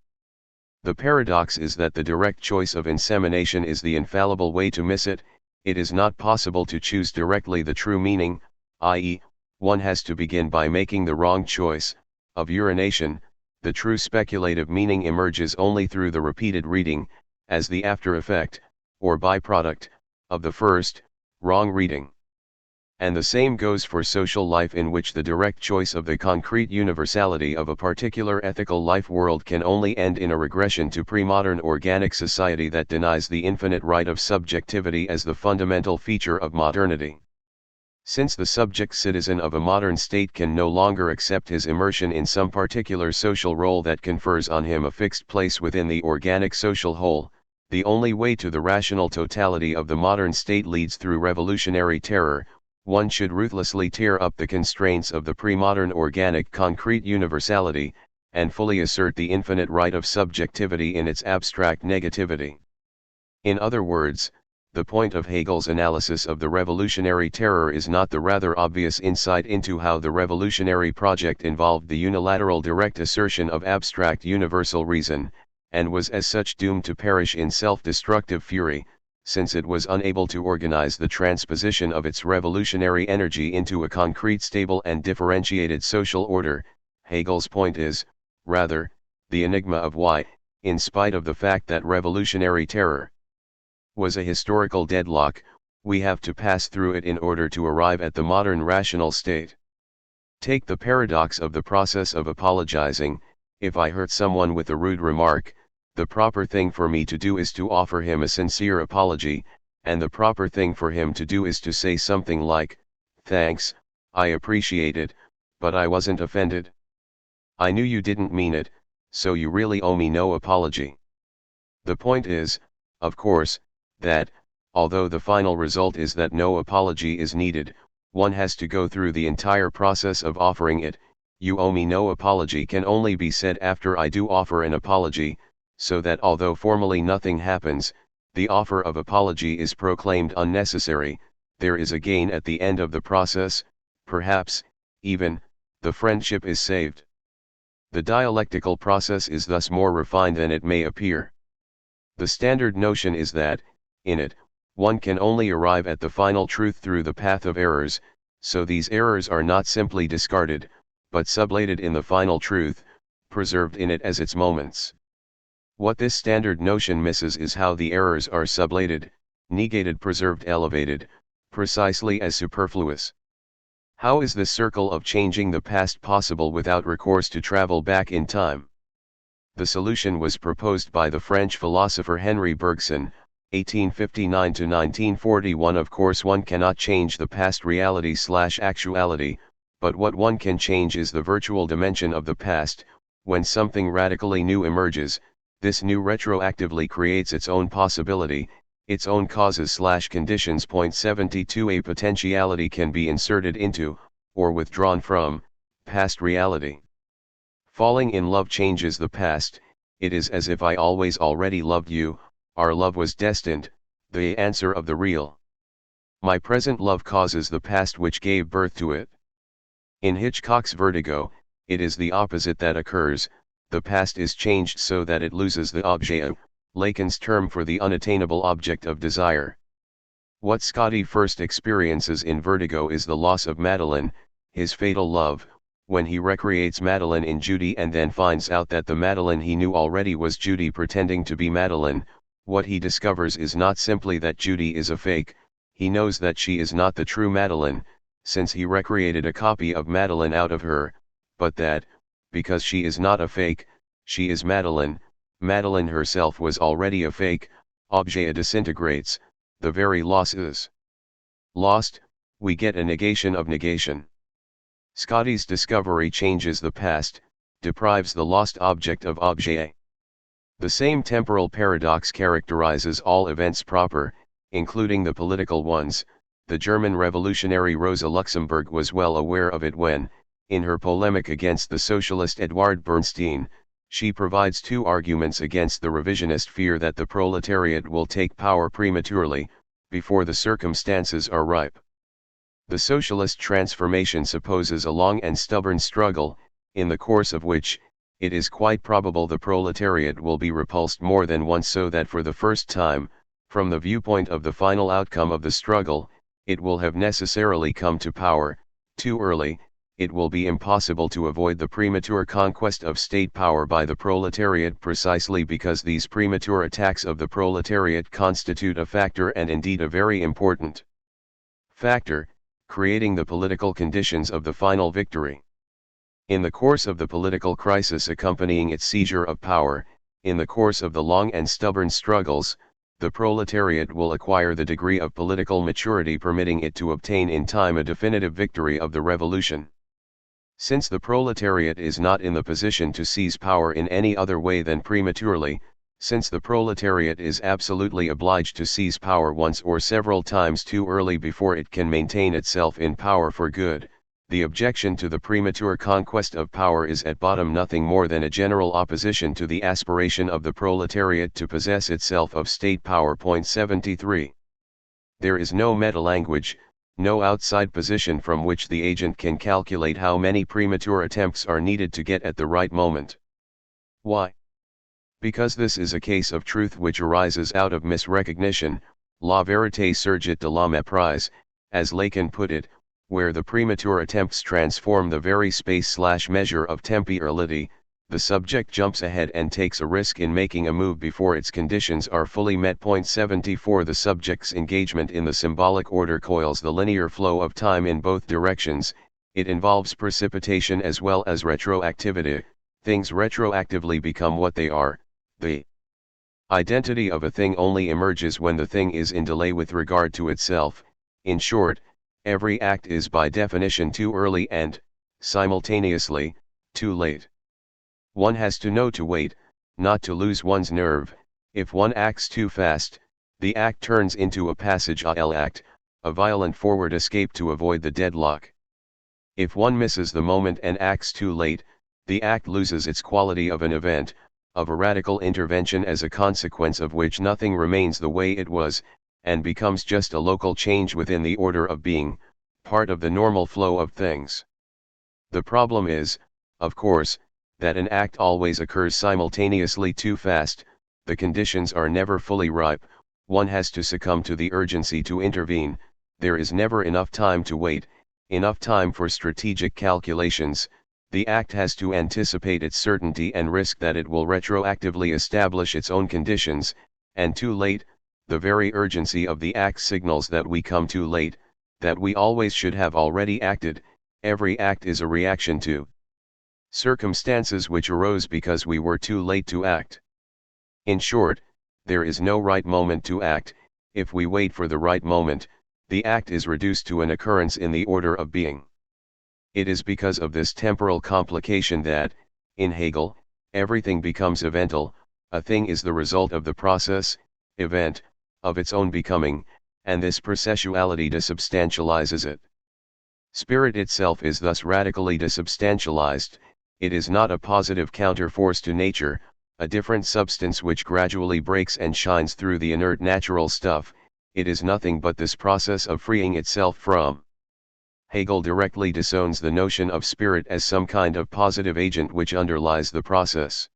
The paradox is that the direct choice of insemination is the infallible way to miss it. It is not possible to choose directly the true meaning, i.e., one has to begin by making the wrong choice, of urination. The true speculative meaning emerges only through the repeated reading, as the after effect, or byproduct, of the first, wrong reading. And the same goes for social life, in which the direct choice of the concrete universality of a particular ethical life world can only end in a regression to pre-modern organic society that denies the infinite right of subjectivity as the fundamental feature of modernity. Since the subject citizen of a modern state can no longer accept his immersion in some particular social role that confers on him a fixed place within the organic social whole, the only way to the rational totality of the modern state leads through revolutionary terror. One should ruthlessly tear up the constraints of the pre-modern organic concrete universality, and fully assert the infinite right of subjectivity in its abstract negativity. In other words, the point of Hegel's analysis of the revolutionary terror is not the rather obvious insight into how the revolutionary project involved the unilateral direct assertion of abstract universal reason, and was as such doomed to perish in self-destructive fury, since it was unable to organize the transposition of its revolutionary energy into a concrete, stable and differentiated social order. Hegel's point is, rather, the enigma of why, in spite of the fact that revolutionary terror was a historical deadlock, we have to pass through it in order to arrive at the modern rational state. Take the paradox of the process of apologizing. If I hurt someone with a rude remark, the proper thing for me to do is to offer him a sincere apology, and the proper thing for him to do is to say something like, "Thanks, I appreciate it, but I wasn't offended. I knew you didn't mean it, so you really owe me no apology." The point is, of course, that, although the final result is that no apology is needed, one has to go through the entire process of offering it. "You owe me no apology" can only be said after I do offer an apology, so that although formally nothing happens, the offer of apology is proclaimed unnecessary. There is a gain at the end of the process, perhaps, even, the friendship is saved. The dialectical process is thus more refined than it may appear. The standard notion is that, in it, one can only arrive at the final truth through the path of errors, so these errors are not simply discarded, but sublated in the final truth, preserved in it as its moments. What this standard notion misses is how the errors are sublated, negated, preserved, elevated, precisely as superfluous. How is this circle of changing the past possible without recourse to travel back in time? The solution was proposed by the French philosopher Henri Bergson, 1859–1941. Of course, one cannot change the past reality/actuality, but what one can change is the virtual dimension of the past. When something radically new emerges, this new retroactively creates its own possibility, its own causes/conditions. Point 72. A potentiality can be inserted into, or withdrawn from, past reality. Falling in love changes the past. It is as if I always already loved you. Our love was destined, the answer of the real. My present love causes the past which gave birth to it. In Hitchcock's Vertigo, it is the opposite that occurs. The past is changed so that it loses the objet, Lacan's term for the unattainable object of desire. What Scotty first experiences in Vertigo is the loss of Madeline, his fatal love. When he recreates Madeline in Judy and then finds out that the Madeline he knew already was Judy pretending to be Madeline, what he discovers is not simply that Judy is a fake. He knows that she is not the true Madeline, since he recreated a copy of Madeline out of her, but that, because she is not a fake, she is Madeline. Madeline herself was already a fake. Objet disintegrates, the very loss is lost. We get a negation of negation. Scotty's discovery changes the past, deprives the lost object of objet. The same temporal paradox characterizes all events proper, including the political ones. The German revolutionary Rosa Luxemburg was well aware of it when, in her polemic against the socialist Eduard Bernstein, she provides two arguments against the revisionist fear that the proletariat will take power prematurely, before the circumstances are ripe. The socialist transformation supposes a long and stubborn struggle, in the course of which, it is quite probable the proletariat will be repulsed more than once, so that for the first time, from the viewpoint of the final outcome of the struggle, it will have necessarily come to power, too early. It will be impossible to avoid the premature conquest of state power by the proletariat, precisely because these premature attacks of the proletariat constitute a factor, and indeed a very important factor, creating the political conditions of the final victory. In the course of the political crisis accompanying its seizure of power, in the course of the long and stubborn struggles, the proletariat will acquire the degree of political maturity permitting it to obtain in time a definitive victory of the revolution. Since the proletariat is not in the position to seize power in any other way than prematurely, since the proletariat is absolutely obliged to seize power once or several times too early before it can maintain itself in power for good, the objection to the premature conquest of power is at bottom nothing more than a general opposition to the aspiration of the proletariat to possess itself of state power. 73. There is no meta-language, no outside position from which the agent can calculate how many premature attempts are needed to get at the right moment. Why? Because this is a case of truth which arises out of misrecognition, la vérité surgit de la méprise, as Lacan put it, where the premature attempts transform the very space/measure of temporality. The subject jumps ahead and takes a risk in making a move before its conditions are fully met. 74. The subject's engagement in the symbolic order coils the linear flow of time in both directions. It involves precipitation as well as retroactivity. Things retroactively become what they are. The identity of a thing only emerges when the thing is in delay with regard to itself. In short, every act is by definition too early and, simultaneously, too late. One has to know to wait, not to lose one's nerve. If one acts too fast, the act turns into a passage à l'acte, a violent forward escape to avoid the deadlock. If one misses the moment and acts too late, the act loses its quality of an event, of a radical intervention, as a consequence of which nothing remains the way it was, and becomes just a local change within the order of being, part of the normal flow of things. The problem is, of course, that an act always occurs simultaneously too fast. The conditions are never fully ripe, one has to succumb to the urgency to intervene, there is never enough time to wait, enough time for strategic calculations. The act has to anticipate its certainty and risk that it will retroactively establish its own conditions, and too late, the very urgency of the act signals that we come too late, that we always should have already acted. Every act is a reaction to circumstances which arose because we were too late to act. In short, there is no right moment to act. If we wait for the right moment, the act is reduced to an occurrence in the order of being. It is because of this temporal complication that, in Hegel, everything becomes evental. A thing is the result of the process, event, of its own becoming, and this processuality desubstantializes it. Spirit itself is thus radically desubstantialized. It is not a positive counterforce to nature, a different substance which gradually breaks and shines through the inert natural stuff. It is nothing but this process of freeing itself from. Hegel directly disowns the notion of spirit as some kind of positive agent which underlies the process.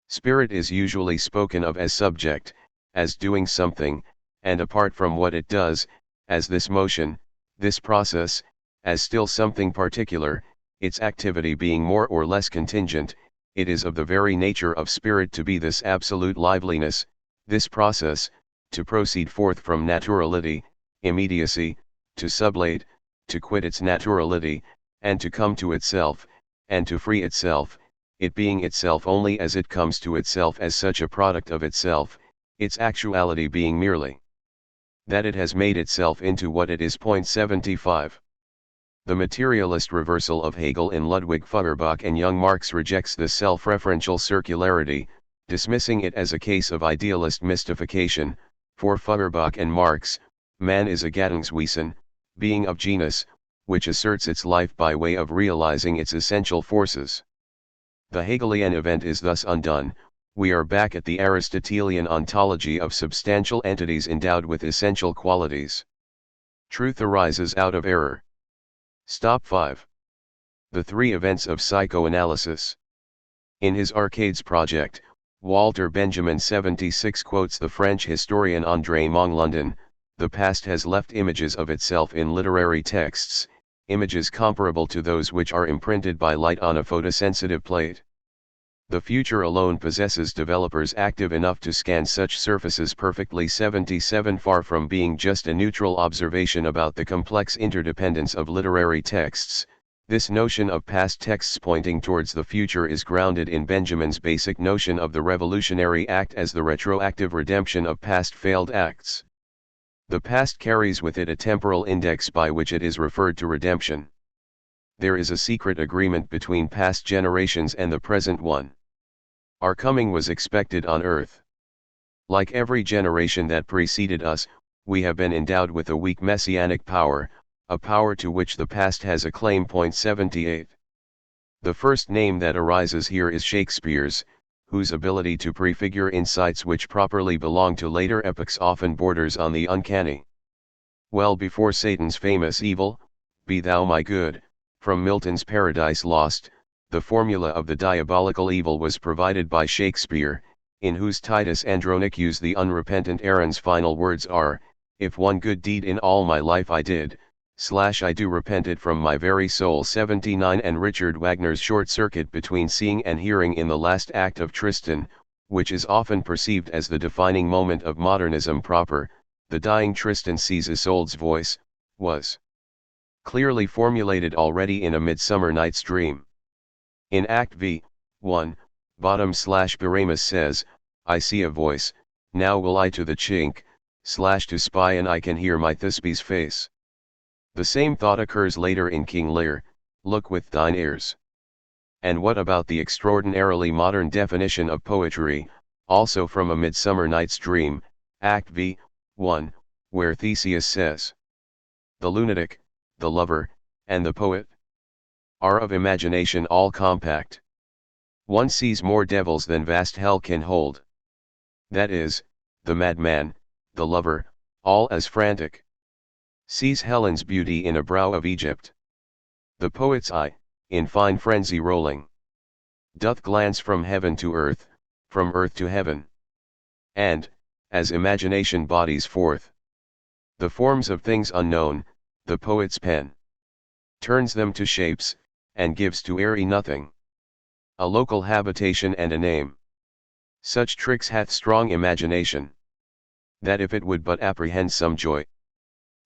Spirit is usually spoken of as subject, as doing something, and apart from what it does, as this motion, this process, as still something particular, its activity being more or less contingent. It is of the very nature of spirit to be this absolute liveliness, this process, to proceed forth from naturality, immediacy, to sublate, to quit its naturality, and to come to itself, and to free itself, it being itself only as it comes to itself as such a product of itself, its actuality being merely that it has made itself into what it is. 75. The materialist reversal of Hegel in Ludwig Feuerbach and young Marx rejects this self-referential circularity, dismissing it as a case of idealist mystification. For Feuerbach and Marx, man is a Gattungswesen, being of genus, which asserts its life by way of realizing its essential forces. The Hegelian event is thus undone. We are back at the Aristotelian ontology of substantial entities endowed with essential qualities. Truth arises out of error. Stop 5. The three events of psychoanalysis. In his Arcades project, Walter Benjamin 76 quotes the French historian André Monglondon: "The past has left images of itself in literary texts, images comparable to those which are imprinted by light on a photosensitive plate. The future alone possesses developers active enough to scan such surfaces perfectly." 77 Far from being just a neutral observation about the complex interdependence of literary texts, this notion of past texts pointing towards the future is grounded in Benjamin's basic notion of the revolutionary act as the retroactive redemption of past failed acts. The past carries with it a temporal index by which it is referred to redemption. There is a secret agreement between past generations and the present one. Our coming was expected on earth. Like every generation that preceded us, we have been endowed with a weak messianic power, a power to which the past has a claim. 78. The first name that arises here is Shakespeare's, whose ability to prefigure insights which properly belong to later epochs often borders on the uncanny. Well before Satan's famous evil, "Be thou my good," from Milton's Paradise Lost, the formula of the diabolical evil was provided by Shakespeare, in whose Titus Andronicus the unrepentant Aaron's final words are, "If one good deed in all my life I did, I do repent it from my very soul." 79 And Richard Wagner's short circuit between seeing and hearing in the last act of Tristan, which is often perceived as the defining moment of modernism proper, the dying Tristan sees Isolde's voice, was clearly formulated already in A Midsummer Night's Dream. In Act V, 1, Bottom/Pyramus says, "I see a voice, now will I to the chink, to spy and I can hear my Thisbe's face." The same thought occurs later in King Lear, "Look with thine ears." And what about the extraordinarily modern definition of poetry, also from A Midsummer Night's Dream, Act V, 1, where Theseus says, "The lunatic, the lover, and the poet are of imagination all compact. One sees more devils than vast hell can hold." That is, the madman, the lover, all as frantic, sees Helen's beauty in a brow of Egypt. The poet's eye, in fine frenzy rolling, doth glance from heaven to earth, from earth to heaven. And, as imagination bodies forth the forms of things unknown, the poet's pen turns them to shapes, and gives to airy nothing a local habitation and a name. Such tricks hath strong imagination, that if it would but apprehend some joy,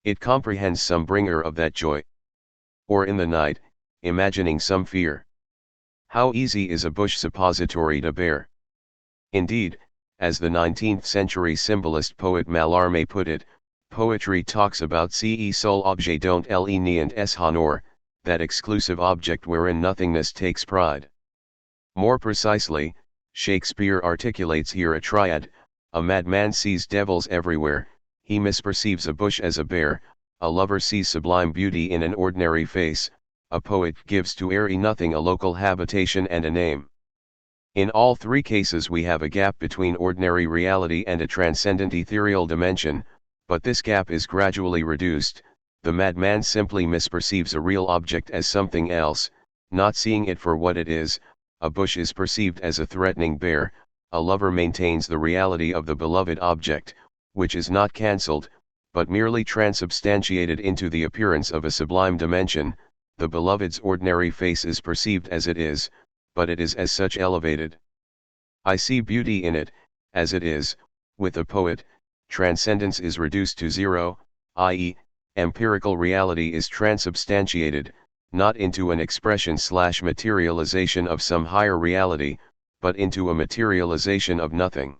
it comprehends some bringer of that joy. Or in the night, imagining some fear, how easy is a bush suppository to bear. Indeed, as the 19th century symbolist poet Mallarmé put it, poetry talks about ce seul objet dont elle n'est es honor, that exclusive object wherein nothingness takes pride. More precisely, Shakespeare articulates here a triad: a madman sees devils everywhere, he misperceives a bush as a bear, a lover sees sublime beauty in an ordinary face, a poet gives to airy nothing a local habitation and a name. In all three cases we have a gap between ordinary reality and a transcendent ethereal dimension, but this gap is gradually reduced. The madman simply misperceives a real object as something else, not seeing it for what it is. A bush is perceived as a threatening bear, a lover maintains the reality of the beloved object, which is not cancelled, but merely transubstantiated into the appearance of a sublime dimension. The beloved's ordinary face is perceived as it is, but it is as such elevated. I see beauty in it, as it is. With a poet, transcendence is reduced to zero, i.e., empirical reality is transubstantiated, not into an expression/materialization of some higher reality, but into a materialization of nothing.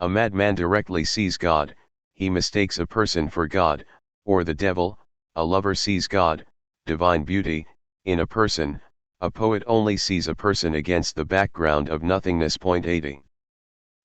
A madman directly sees God, he mistakes a person for God, or the devil. A lover sees God, divine beauty, in a person. A poet only sees a person against the background of nothingness. 80.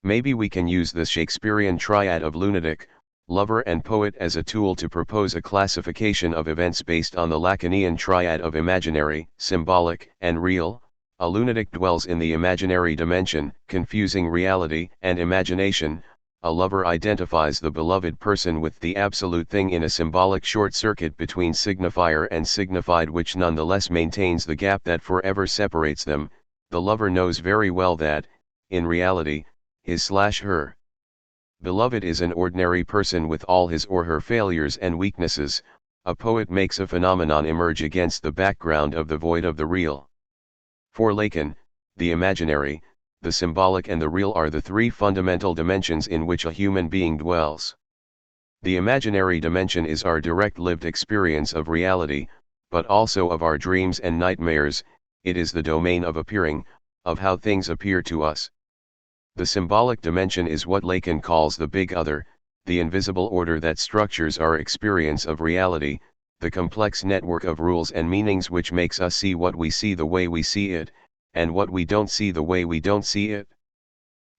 Maybe we can use the Shakespearean triad of lunatic, lover and poet as a tool to propose a classification of events based on the Lacanian triad of imaginary, symbolic, and real. A lunatic dwells in the imaginary dimension, confusing reality and imagination. A lover identifies the beloved person with the absolute thing in a symbolic short circuit between signifier and signified, which nonetheless maintains the gap that forever separates them. The lover knows very well that, in reality, his/her beloved is an ordinary person with all his or her failures and weaknesses. A poet makes a phenomenon emerge against the background of the void of the real. For Lacan, the imaginary, the symbolic and the real are the three fundamental dimensions in which a human being dwells. The imaginary dimension is our direct lived experience of reality, but also of our dreams and nightmares. It is the domain of appearing, of how things appear to us. The symbolic dimension is what Lacan calls the big other, the invisible order that structures our experience of reality, the complex network of rules and meanings which makes us see what we see the way we see it, and what we don't see the way we don't see it.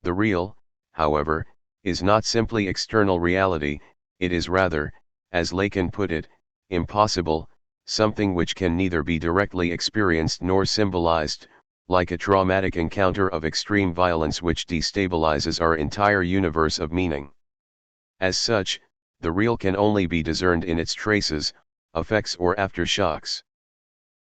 The real, however, is not simply external reality, it is rather, as Lacan put it, impossible, something which can neither be directly experienced nor symbolized, like a traumatic encounter of extreme violence which destabilizes our entire universe of meaning. As such, the real can only be discerned in its traces, effects or aftershocks.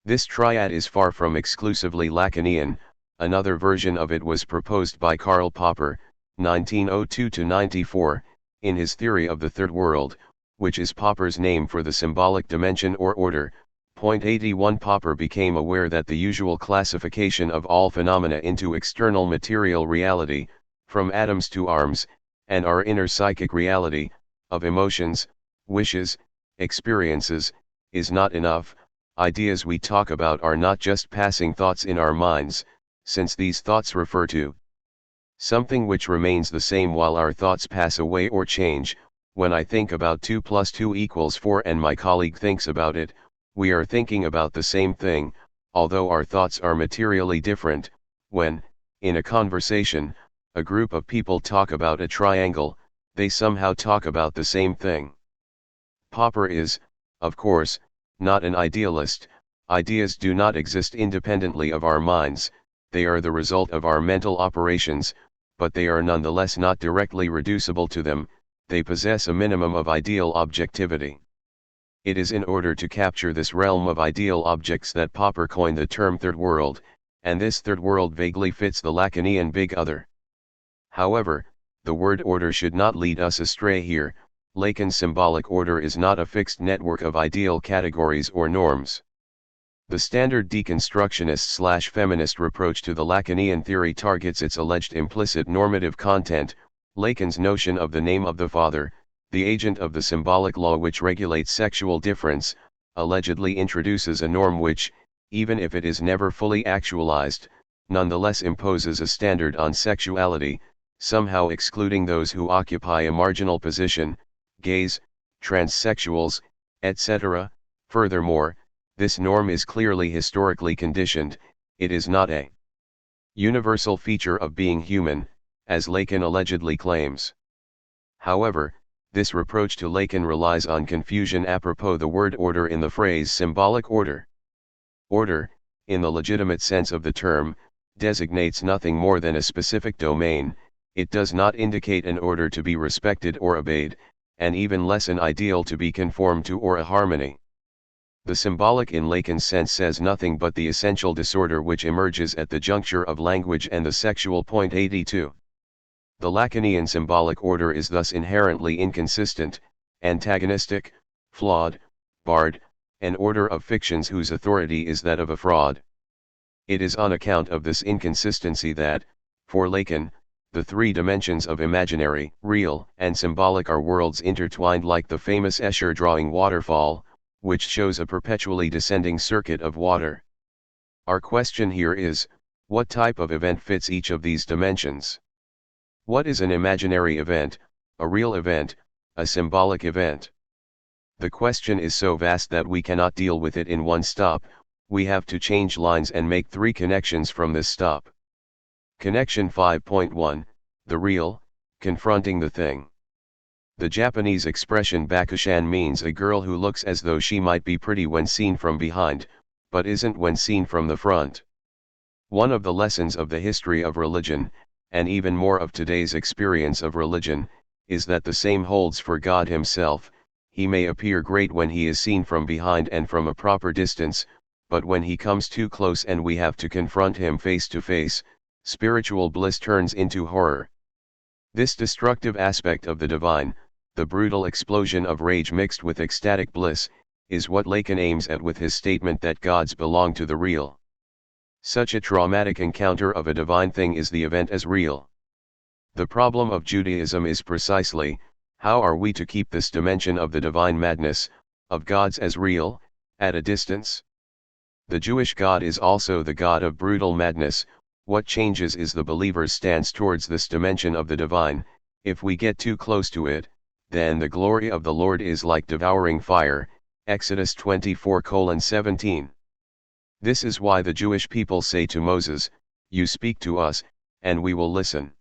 This triad is far from exclusively Lacanian. Another version of it was proposed by Karl Popper, 1902-94, in his theory of the third world, which is Popper's name for the symbolic dimension or order. Point 81 Popper became aware that the usual classification of all phenomena into external material reality, from atoms to arms, and our inner psychic reality, of emotions, wishes, experiences, is not enough. Ideas we talk about are not just passing thoughts in our minds, since these thoughts refer to something which remains the same while our thoughts pass away or change. When I think about 2 + 2 = 4 and my colleague thinks about it, we are thinking about the same thing, although our thoughts are materially different. When, in a conversation, a group of people talk about a triangle, they somehow talk about the same thing. Popper is, of course, not an idealist. Ideas do not exist independently of our minds, they are the result of our mental operations, but they are nonetheless not directly reducible to them, they possess a minimum of ideal objectivity. It is in order to capture this realm of ideal objects that Popper coined the term third world, and this third world vaguely fits the Lacanian big other. However, the word order should not lead us astray here. Lacan's symbolic order is not a fixed network of ideal categories or norms. The standard deconstructionist/feminist reproach to the Lacanian theory targets its alleged implicit normative content. Lacan's notion of the name of the father, the agent of the symbolic law which regulates sexual difference, allegedly introduces a norm which, even if it is never fully actualized, nonetheless imposes a standard on sexuality, somehow excluding those who occupy a marginal position, gays, transsexuals, etc. Furthermore, this norm is clearly historically conditioned, it is not a universal feature of being human, as Lacan allegedly claims. However, this reproach to Lacan relies on confusion apropos the word order in the phrase symbolic order. Order, in the legitimate sense of the term, designates nothing more than a specific domain, it does not indicate an order to be respected or obeyed, and even less an ideal to be conformed to or a harmony. The symbolic in Lacan's sense says nothing but the essential disorder which emerges at the juncture of language and the sexual. Point 82. The Lacanian symbolic order is thus inherently inconsistent, antagonistic, flawed, barred, an order of fictions whose authority is that of a fraud. It is on account of this inconsistency that, for Lacan, the three dimensions of imaginary, real, and symbolic are worlds intertwined like the famous Escher drawing waterfall, which shows a perpetually descending circuit of water. Our question here is, what type of event fits each of these dimensions? What is an imaginary event, a real event, a symbolic event? The question is so vast that we cannot deal with it in one stop, we have to change lines and make three connections from this stop. Connection 5.1, the real, confronting the thing. The Japanese expression bakushan means a girl who looks as though she might be pretty when seen from behind, but isn't when seen from the front. One of the lessons of the history of religion, and even more of today's experience of religion, is that the same holds for God himself. He may appear great when he is seen from behind and from a proper distance, but when he comes too close and we have to confront him face to face, spiritual bliss turns into horror. This destructive aspect of the divine, the brutal explosion of rage mixed with ecstatic bliss, is what Lacan aims at with his statement that gods belong to the real. Such a traumatic encounter of a divine thing is the event as real. The problem of Judaism is precisely, how are we to keep this dimension of the divine madness, of gods as real, at a distance? The Jewish God is also the God of brutal madness. What changes is the believer's stance towards this dimension of the divine. If we get too close to it, then the glory of the Lord is like devouring fire, Exodus 24:17. This is why the Jewish people say to Moses, "You speak to us, and we will listen.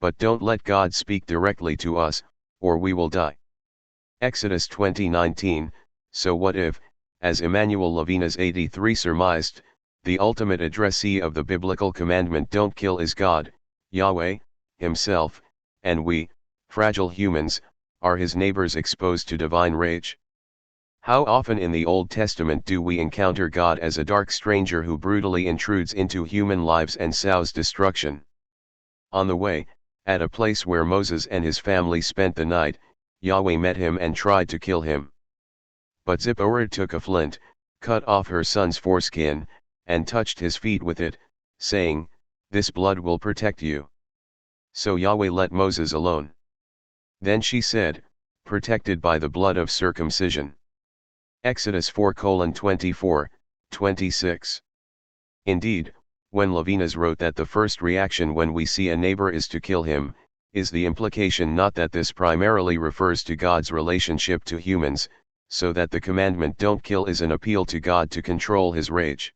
But don't let God speak directly to us, or we will die." Exodus 20:19. So what if, as Emmanuel Levinas 83 surmised, the ultimate addressee of the biblical commandment "Don't kill" is God, Yahweh, himself, and we, fragile humans, are his neighbors exposed to divine rage? How often in the Old Testament do we encounter God as a dark stranger who brutally intrudes into human lives and sows destruction? On the way, at a place where Moses and his family spent the night, Yahweh met him and tried to kill him. But Zipporah took a flint, cut off her son's foreskin, and touched his feet with it, saying, "This blood will protect you." So Yahweh let Moses alone. Then she said, "Protected by the blood of circumcision." Exodus 4:24, 26. Indeed, when Levinas wrote that the first reaction when we see a neighbor is to kill him, is the implication not that this primarily refers to God's relationship to humans, so that the commandment "Don't kill" is an appeal to God to control his rage.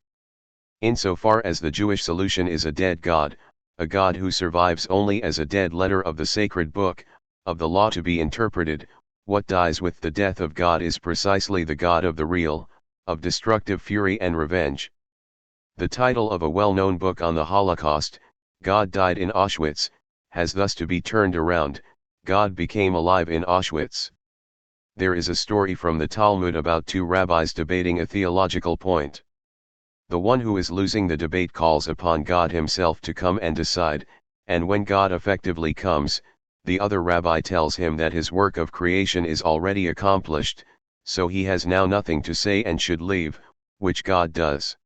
Insofar as the Jewish solution is a dead God, a God who survives only as a dead letter of the sacred book, of the law to be interpreted, what dies with the death of God is precisely the God of the real, of destructive fury and revenge. The title of a well-known book on the Holocaust, "God Died in Auschwitz," has thus to be turned around, God became alive in Auschwitz. There is a story from the Talmud about two rabbis debating a theological point. The one who is losing the debate calls upon God himself to come and decide, and when God effectively comes, the other rabbi tells him that his work of creation is already accomplished, so he has now nothing to say and should leave, which God does.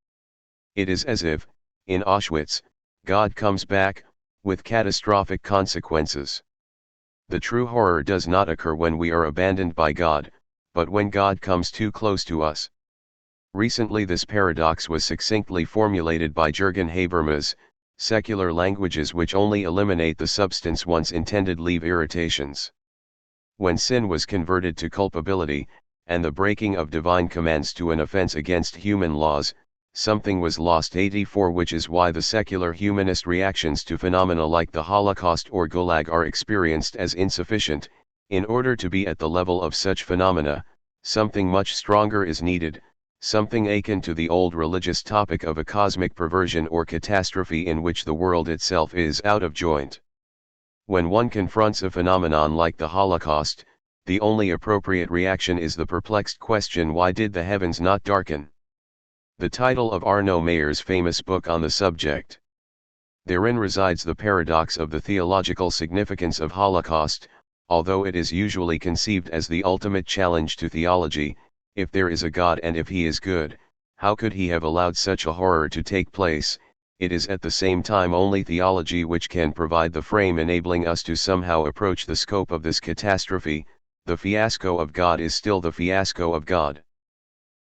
It is as if, in Auschwitz, God comes back, with catastrophic consequences. The true horror does not occur when we are abandoned by God, but when God comes too close to us. Recently this paradox was succinctly formulated by Jürgen Habermas: secular languages which only eliminate the substance once intended leave irritations. When sin was converted to culpability, and the breaking of divine commands to an offense against human laws, something was lost. 84 Which is why the secular humanist reactions to phenomena like the Holocaust or Gulag are experienced as insufficient. In order to be at the level of such phenomena, something much stronger is needed, something akin to the old religious topic of a cosmic perversion or catastrophe in which the world itself is out of joint. When one confronts a phenomenon like the Holocaust, the only appropriate reaction is the perplexed question: why did the heavens not darken? The title of Arno Mayer's famous book on the subject. Therein resides the paradox of the theological significance of Holocaust, although it is usually conceived as the ultimate challenge to theology. If there is a God and if he is good, how could he have allowed such a horror to take place? It is at the same time only theology which can provide the frame enabling us to somehow approach the scope of this catastrophe. The fiasco of God is still the fiasco of God.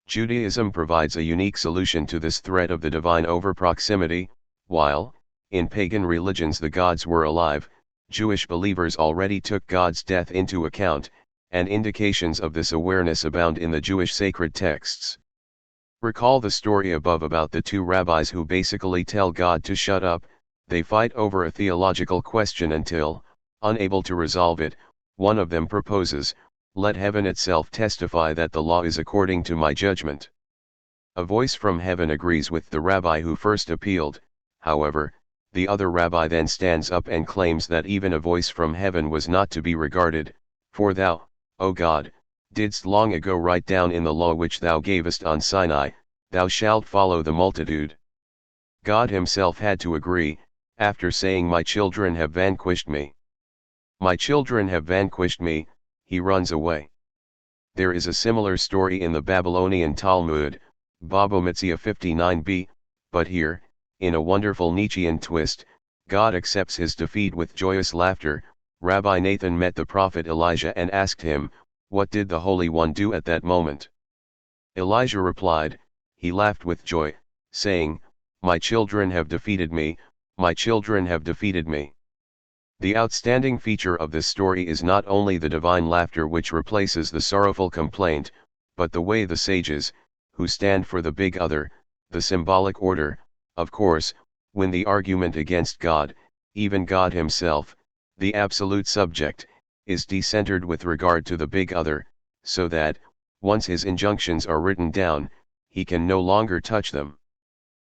Judaism provides a unique solution to this threat of the divine over proximity. While, in pagan religions, the gods were alive, Jewish believers already took God's death into account, and indications of this awareness abound in the Jewish sacred texts. Recall the story above about the two rabbis who basically tell God to shut up. They fight over a theological question until, unable to resolve it, one of them proposes, "Let heaven itself testify that the law is according to my judgment." A voice from heaven agrees with the rabbi who first appealed. However, the other rabbi then stands up and claims that even a voice from heaven was not to be regarded, for thou, O God, didst long ago write down in the law which thou gavest on Sinai, thou shalt follow the multitude. God himself had to agree, after saying, my children have vanquished me. My children have vanquished me, he runs away. There is a similar story in the Babylonian Talmud, Baba Metzia 59b, but here, in a wonderful Nietzschean twist, God accepts his defeat with joyous laughter. Rabbi Nathan met the prophet Elijah and asked him, what did the Holy One do at that moment? Elijah replied, he laughed with joy, saying, my children have defeated me, my children have defeated me. The outstanding feature of this story is not only the divine laughter which replaces the sorrowful complaint, but the way the sages, who stand for the big other, the symbolic order, of course, win the argument against God. Even God himself, the absolute subject, is decentered with regard to the big other, so that, once his injunctions are written down, he can no longer touch them.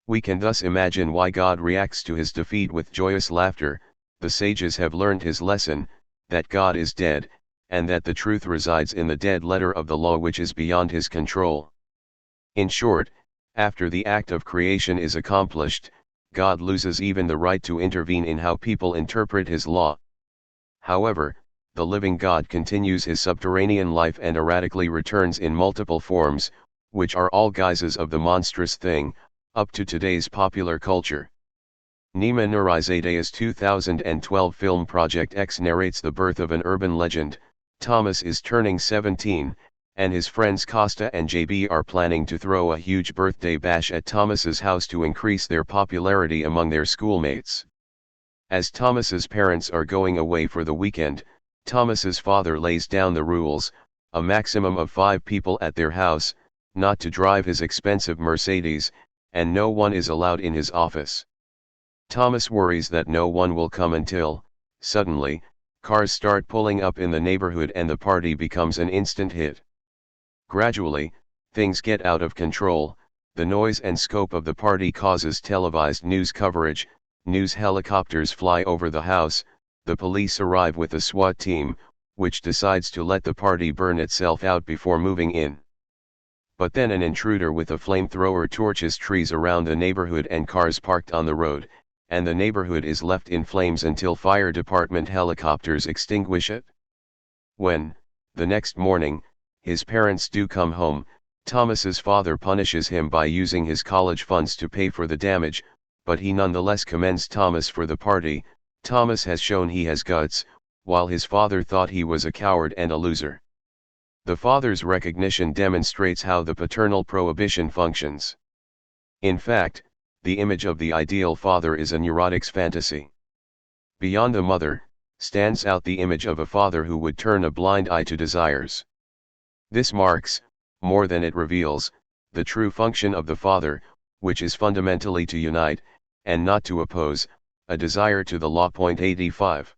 We can thus imagine why God reacts to his defeat with joyous laughter. The sages have learned his lesson, that God is dead, and that the truth resides in the dead letter of the law which is beyond his control. In short, after the act of creation is accomplished, God loses even the right to intervene in how people interpret his law. However, the living God continues his subterranean life and erratically returns in multiple forms, which are all guises of the monstrous thing, up to today's popular culture. Nima Nurizade's 2012 film Project X narrates the birth of an urban legend. Thomas is turning 17, and his friends Costa and JB are planning to throw a huge birthday bash at Thomas's house to increase their popularity among their schoolmates. As Thomas's parents are going away for the weekend, Thomas's father lays down the rules: a maximum of 5 people at their house, not to drive his expensive Mercedes, and no one is allowed in his office. Thomas worries that no one will come until, suddenly, cars start pulling up in the neighborhood and the party becomes an instant hit. Gradually, things get out of control. The noise and scope of the party causes televised news coverage. News helicopters fly over the house. The police arrive with a SWAT team, which decides to let the party burn itself out before moving in. But then an intruder with a flamethrower torches trees around the neighborhood and cars parked on the road, and the neighborhood is left in flames until fire department helicopters extinguish it. When, the next morning, his parents do come home, Thomas's father punishes him by using his college funds to pay for the damage, but he nonetheless commends Thomas for the party. Thomas has shown he has guts, while his father thought he was a coward and a loser. The father's recognition demonstrates how the paternal prohibition functions. In fact, the image of the ideal father is a neurotic's fantasy. Beyond the mother, stands out the image of a father who would turn a blind eye to desires. This marks, more than it reveals, the true function of the father, which is fundamentally to unite, and not to oppose, a desire to the law. 85.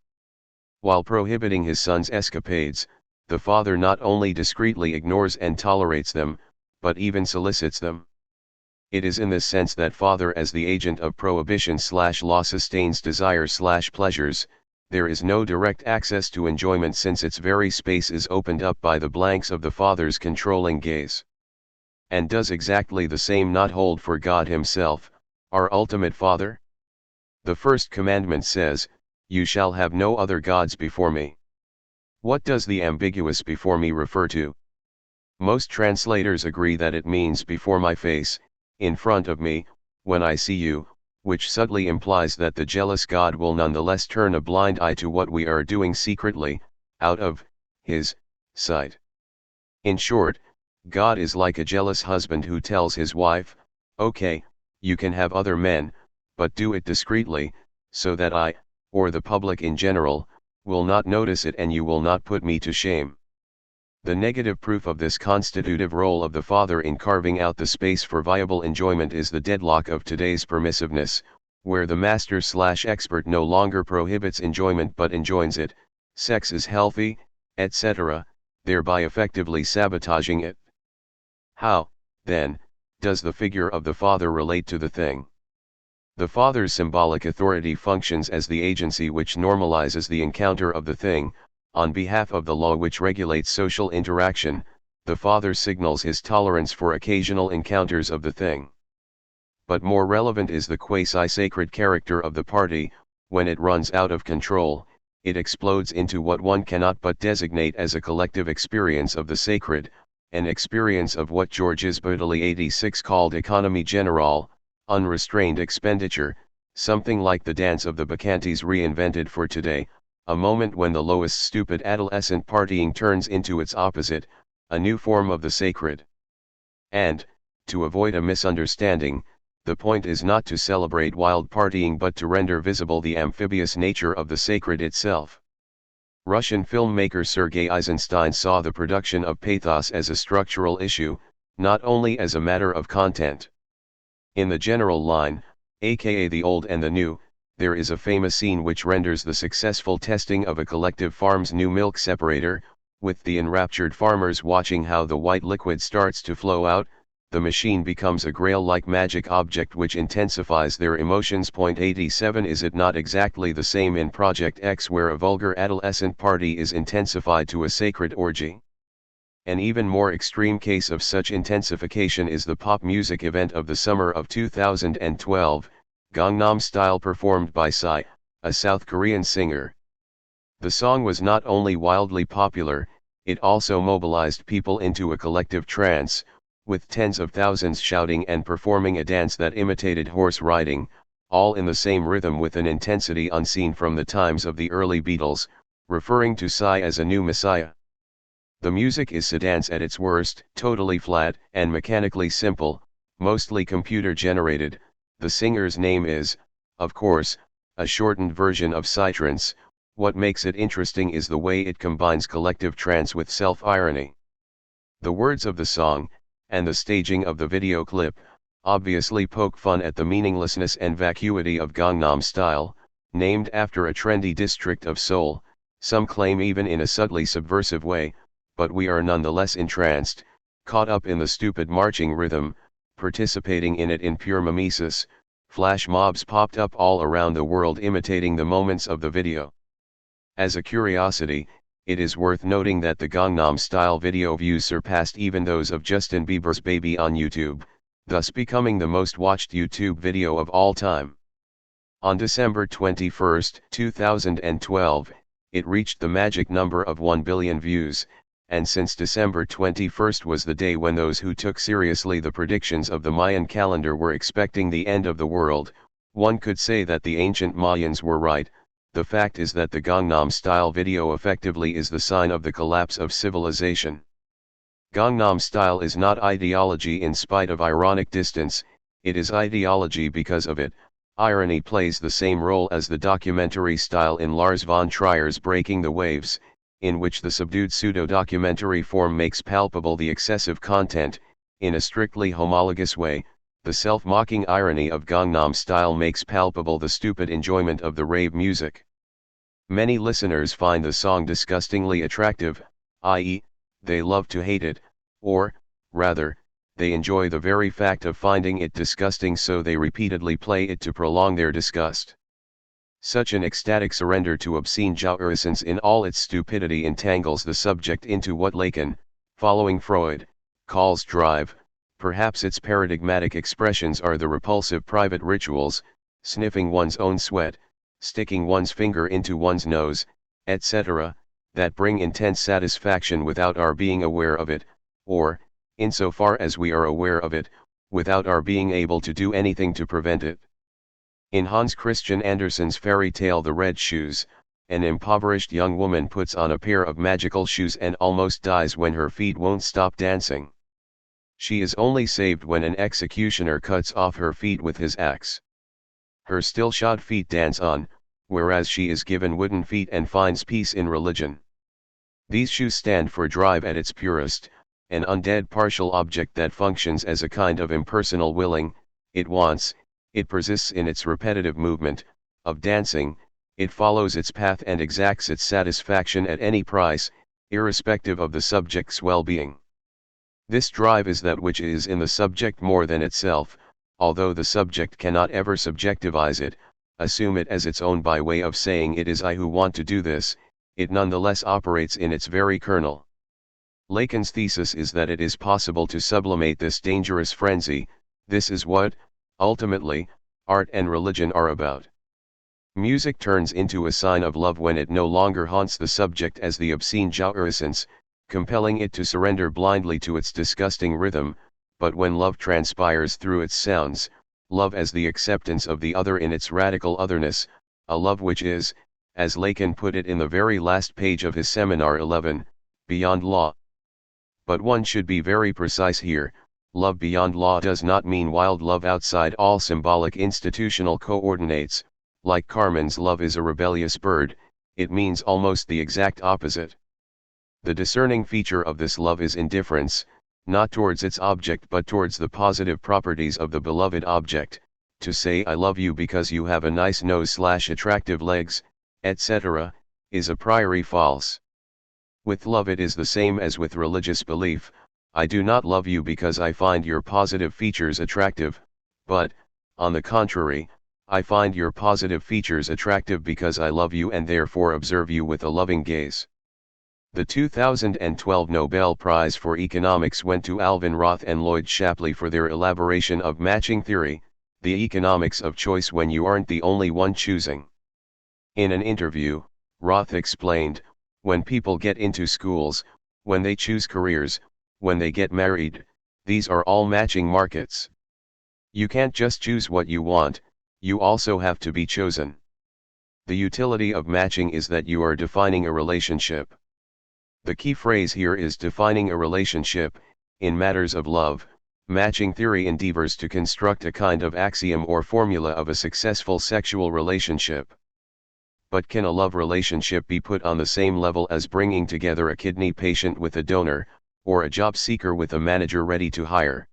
While prohibiting his son's escapades, the father not only discreetly ignores and tolerates them, but even solicits them. It is in this sense that father as the agent of prohibition/law sustains desire/pleasures. There is no direct access to enjoyment since its very space is opened up by the blanks of the father's controlling gaze. And does exactly the same not hold for God himself, our ultimate Father? The first commandment says, "You shall have no other gods before me." What does the ambiguous "before me" refer to? Most translators agree that it means before my face, in front of me, when I see you, which subtly implies that the jealous God will nonetheless turn a blind eye to what we are doing secretly, out of his sight. In short, God is like a jealous husband who tells his wife, "Okay, you can have other men, but do it discreetly, so that I, or the public in general, will not notice it and you will not put me to shame." The negative proof of this constitutive role of the father in carving out the space for viable enjoyment is the deadlock of today's permissiveness, where the master/expert no longer prohibits enjoyment but enjoins it. Sex is healthy, etc., thereby effectively sabotaging it. How, then, does the figure of the father relate to the thing? The father's symbolic authority functions as the agency which normalizes the encounter of the thing, on behalf of the law which regulates social interaction. the father signals his tolerance for occasional encounters of the thing. But more relevant is the quasi-sacred character of the party. When it runs out of control, it explodes into what one cannot but designate as a collective experience of the sacred, an experience of what Georges Bertoli 86 called economie générale, unrestrained expenditure, something like the dance of the bacchantes reinvented for today, a moment when the lowest stupid adolescent partying turns into its opposite, a new form of the sacred. And, to avoid a misunderstanding, the point is not to celebrate wild partying but to render visible the amphibious nature of the sacred itself. Russian filmmaker Sergei Eisenstein saw the production of pathos as a structural issue, not only as a matter of content. In the general line, aka the old and the new, there is a famous scene which renders the successful testing of a collective farm's new milk separator, with the enraptured farmers watching how the white liquid starts to flow out. The machine becomes a grail-like magic object which intensifies their emotions. 87 Is it not exactly the same in Project X, where a vulgar adolescent party is intensified to a sacred orgy? An even more extreme case of such intensification is the pop music event of the summer of 2012, Gangnam Style, performed by Psy, a South Korean singer. The song was not only wildly popular, it also mobilized people into a collective trance, with tens of thousands shouting and performing a dance that imitated horse riding, all in the same rhythm with an intensity unseen from the times of the early Beatles, referring to Psy as a new messiah. The music is sedance at its worst, totally flat and mechanically simple, mostly computer-generated. The singer's name is, of course, a shortened version of Psytrance. What makes it interesting is the way it combines collective trance with self-irony. The words of the song, and the staging of the video clip, obviously poke fun at the meaninglessness and vacuity of Gangnam Style, named after a trendy district of Seoul, some claim even in a subtly subversive way, but we are nonetheless entranced, caught up in the stupid marching rhythm, participating in it in pure mimesis. Flash mobs popped up all around the world imitating the moments of the video. As a curiosity, it is worth noting that the Gangnam Style video views surpassed even those of Justin Bieber's Baby on YouTube, thus becoming the most watched YouTube video of all time. On December 21, 2012, it reached the magic number of 1 billion views, and since December 21 was the day when those who took seriously the predictions of the Mayan calendar were expecting the end of the world, one could say that the ancient Mayans were right. The fact is that the Gangnam Style video effectively is the sign of the collapse of civilization. Gangnam Style is not ideology in spite of ironic distance, it is ideology because of it. Irony plays the same role as the documentary style in Lars von Trier's Breaking the Waves, in which the subdued pseudo-documentary form makes palpable the excessive content. In a strictly homologous way, the self-mocking irony of Gangnam Style makes palpable the stupid enjoyment of the rave music. Many listeners find the song disgustingly attractive, i.e., they love to hate it, or, rather, they enjoy the very fact of finding it disgusting, so they repeatedly play it to prolong their disgust. Such an ecstatic surrender to obscene jouissance in all its stupidity entangles the subject into what Lacan, following Freud, calls drive. Perhaps its paradigmatic expressions are the repulsive private rituals, sniffing one's own sweat, sticking one's finger into one's nose, etc., that bring intense satisfaction without our being aware of it, or, insofar as we are aware of it, without our being able to do anything to prevent it. In Hans Christian Andersen's fairy tale The Red Shoes, an impoverished young woman puts on a pair of magical shoes and almost dies when her feet won't stop dancing. She is only saved when an executioner cuts off her feet with his axe. Her still-shod feet dance on, whereas she is given wooden feet and finds peace in religion. These shoes stand for drive at its purest, an undead partial object that functions as a kind of impersonal willing. It wants, it persists in its repetitive movement, of dancing, it follows its path and exacts its satisfaction at any price, irrespective of the subject's well-being. This drive is that which is in the subject more than itself, although the subject cannot ever subjectivize it, assume it as its own by way of saying it is I who want to do this, it nonetheless operates in its very kernel. Lacan's thesis is that it is possible to sublimate this dangerous frenzy. This is what, ultimately, art and religion are about. Music turns into a sign of love when it no longer haunts the subject as the obscene jouissance, compelling it to surrender blindly to its disgusting rhythm, but when love transpires through its sounds, love as the acceptance of the other in its radical otherness, a love which is, as Lacan put it in the very last page of his Seminar 11, beyond law. But one should be very precise here. Love beyond law does not mean wild love outside all symbolic institutional coordinates. Like Carmen's love is a rebellious bird, it means almost the exact opposite. The discerning feature of this love is indifference, not towards its object but towards the positive properties of the beloved object. To say I love you because you have a nice nose/attractive legs, etc., is a priori false. With love it is the same as with religious belief. I do not love you because I find your positive features attractive, but, on the contrary, I find your positive features attractive because I love you and therefore observe you with a loving gaze. The 2012 Nobel Prize for Economics went to Alvin Roth and Lloyd Shapley for their elaboration of matching theory, the economics of choice when you aren't the only one choosing. In an interview, Roth explained, when people get into schools, when they choose careers, when they get married, these are all matching markets. You can't just choose what you want, you also have to be chosen. The utility of matching is that you are defining a relationship. The key phrase here is defining a relationship. In matters of love, matching theory endeavors to construct a kind of axiom or formula of a successful sexual relationship. But can a love relationship be put on the same level as bringing together a kidney patient with a donor, or a job seeker with a manager ready to hire?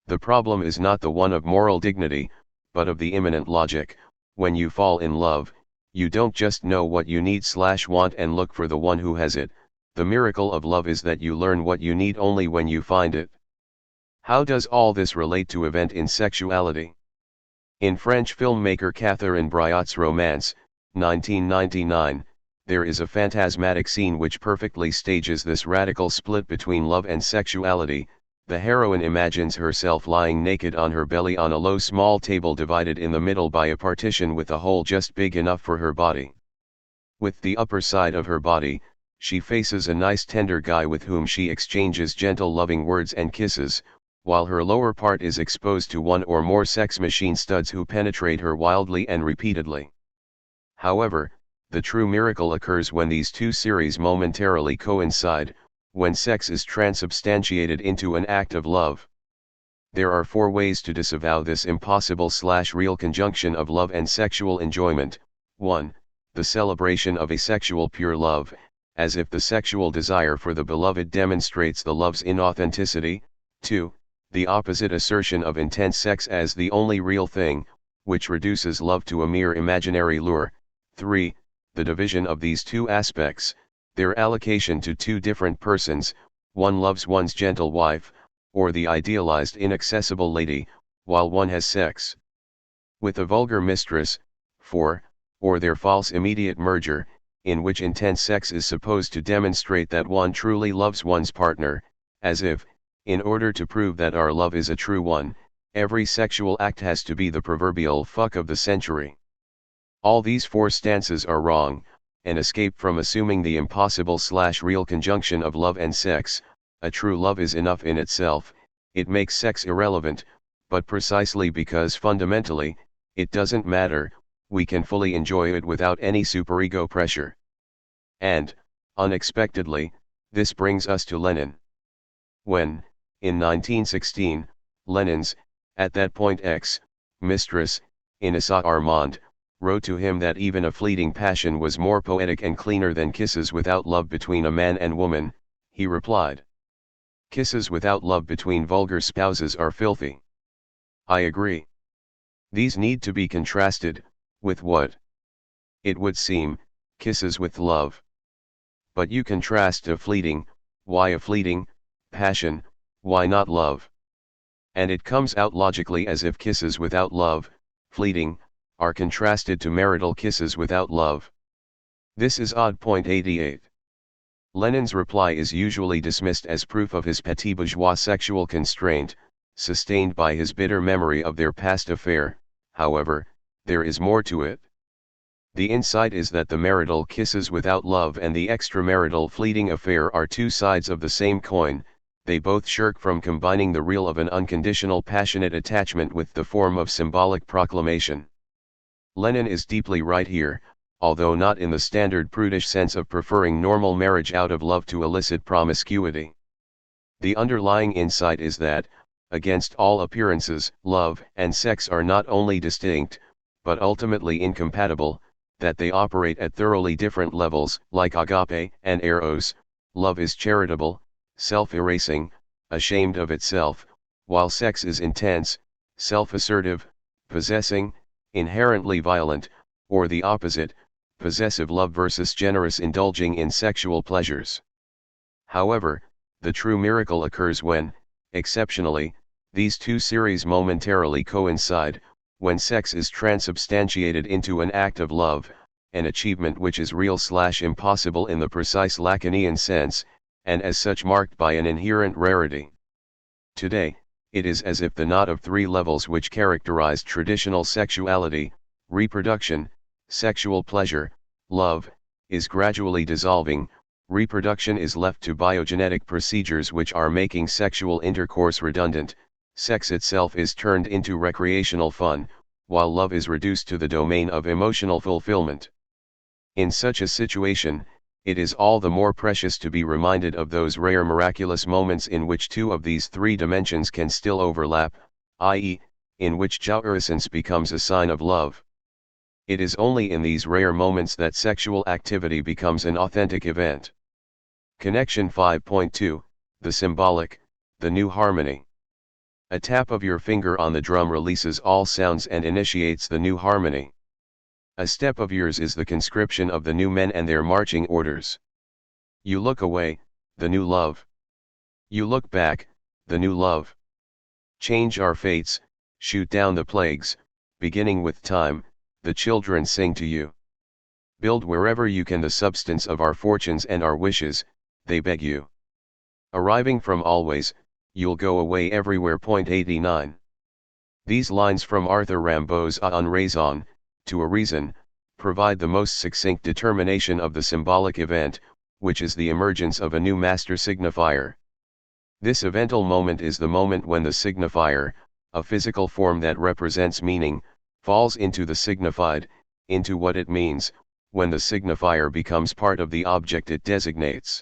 The problem is not the one of moral dignity, but of the immanent logic. When you fall in love, you don't just know what you need/want and look for the one who has it. The miracle of love is that you learn what you need only when you find it. How does all this relate to event in sexuality? In French filmmaker Catherine Breillat's romance, 1999, there is a phantasmatic scene which perfectly stages this radical split between love and sexuality. The heroine imagines herself lying naked on her belly on a low small table divided in the middle by a partition with a hole just big enough for her body. With the upper side of her body, she faces a nice tender guy with whom she exchanges gentle loving words and kisses, while her lower part is exposed to one or more sex machine studs who penetrate her wildly and repeatedly. However, the true miracle occurs when these two series momentarily coincide, when sex is transubstantiated into an act of love. There are 4 ways to disavow this impossible/real conjunction of love and sexual enjoyment. 1. The celebration of asexual pure love, as if the sexual desire for the beloved demonstrates the love's inauthenticity. 2. The opposite assertion of intense sex as the only real thing, which reduces love to a mere imaginary lure. 3. The division of these two aspects, their allocation to 2 different persons, one loves one's gentle wife, or the idealized inaccessible lady, while one has sex with a vulgar mistress. 4. Or their false immediate merger, in which intense sex is supposed to demonstrate that one truly loves one's partner, as if, in order to prove that our love is a true one, every sexual act has to be the proverbial fuck of the century. All these 4 stances are wrong, an escape from assuming the impossible/real conjunction of love and sex. A true love is enough in itself, it makes sex irrelevant, but precisely because fundamentally, it doesn't matter, we can fully enjoy it without any superego pressure. And, unexpectedly, this brings us to Lenin. When, in 1916, Lenin's, at that point mistress, Inessa Armand, wrote to him that even a fleeting passion was more poetic and cleaner than kisses without love between a man and woman, he replied, "Kisses without love between vulgar spouses are filthy." I agree. These need to be contrasted, with what? It would seem, kisses with love. But you contrast a fleeting, why a fleeting, passion, why not love? And it comes out logically as if kisses without love, fleeting, are contrasted to marital kisses without love. This is odd. 88. Lenin's reply is usually dismissed as proof of his petit bourgeois sexual constraint, sustained by his bitter memory of their past affair. However, there is more to it. The insight is that the marital kisses without love and the extramarital fleeting affair are two sides of the same coin. They both shirk from combining the real of an unconditional passionate attachment with the form of symbolic proclamation. Lenin is deeply right here, although not in the standard prudish sense of preferring normal marriage out of love to illicit promiscuity. The underlying insight is that, against all appearances, love and sex are not only distinct, but ultimately incompatible, that they operate at thoroughly different levels. Like agape and eros, love is charitable, self-erasing, ashamed of itself, while sex is intense, self-assertive, possessing, inherently violent, or the opposite, possessive love versus generous indulging in sexual pleasures. However, the true miracle occurs when, exceptionally, these two series momentarily coincide, when sex is transubstantiated into an act of love, an achievement which is real/impossible in the precise Lacanian sense, and as such marked by an inherent rarity. Today, it is as if the knot of three levels which characterized traditional sexuality, reproduction, sexual pleasure, love, is gradually dissolving. Reproduction is left to biogenetic procedures which are making sexual intercourse redundant, sex itself is turned into recreational fun, while love is reduced to the domain of emotional fulfillment. In such a situation, it is all the more precious to be reminded of those rare miraculous moments in which two of these three dimensions can still overlap, i.e., in which jouissance becomes a sign of love. It is only in these rare moments that sexual activity becomes an authentic event. Connection 5.2, the symbolic, the new harmony. A tap of your finger on the drum releases all sounds and initiates the new harmony. A step of yours is the conscription of the new men and their marching orders. You look away, the new love. You look back, the new love. Change our fates, shoot down the plagues, beginning with time, the children sing to you. Build wherever you can the substance of our fortunes and our wishes, they beg you. Arriving from always, you'll go away everywhere. 89. These lines from Arthur Rimbaud's A une raison, to a reason, provide the most succinct determination of the symbolic event, which is the emergence of a new master signifier. This evental moment is the moment when the signifier, a physical form that represents meaning, falls into the signified, into what it means, when the signifier becomes part of the object it designates.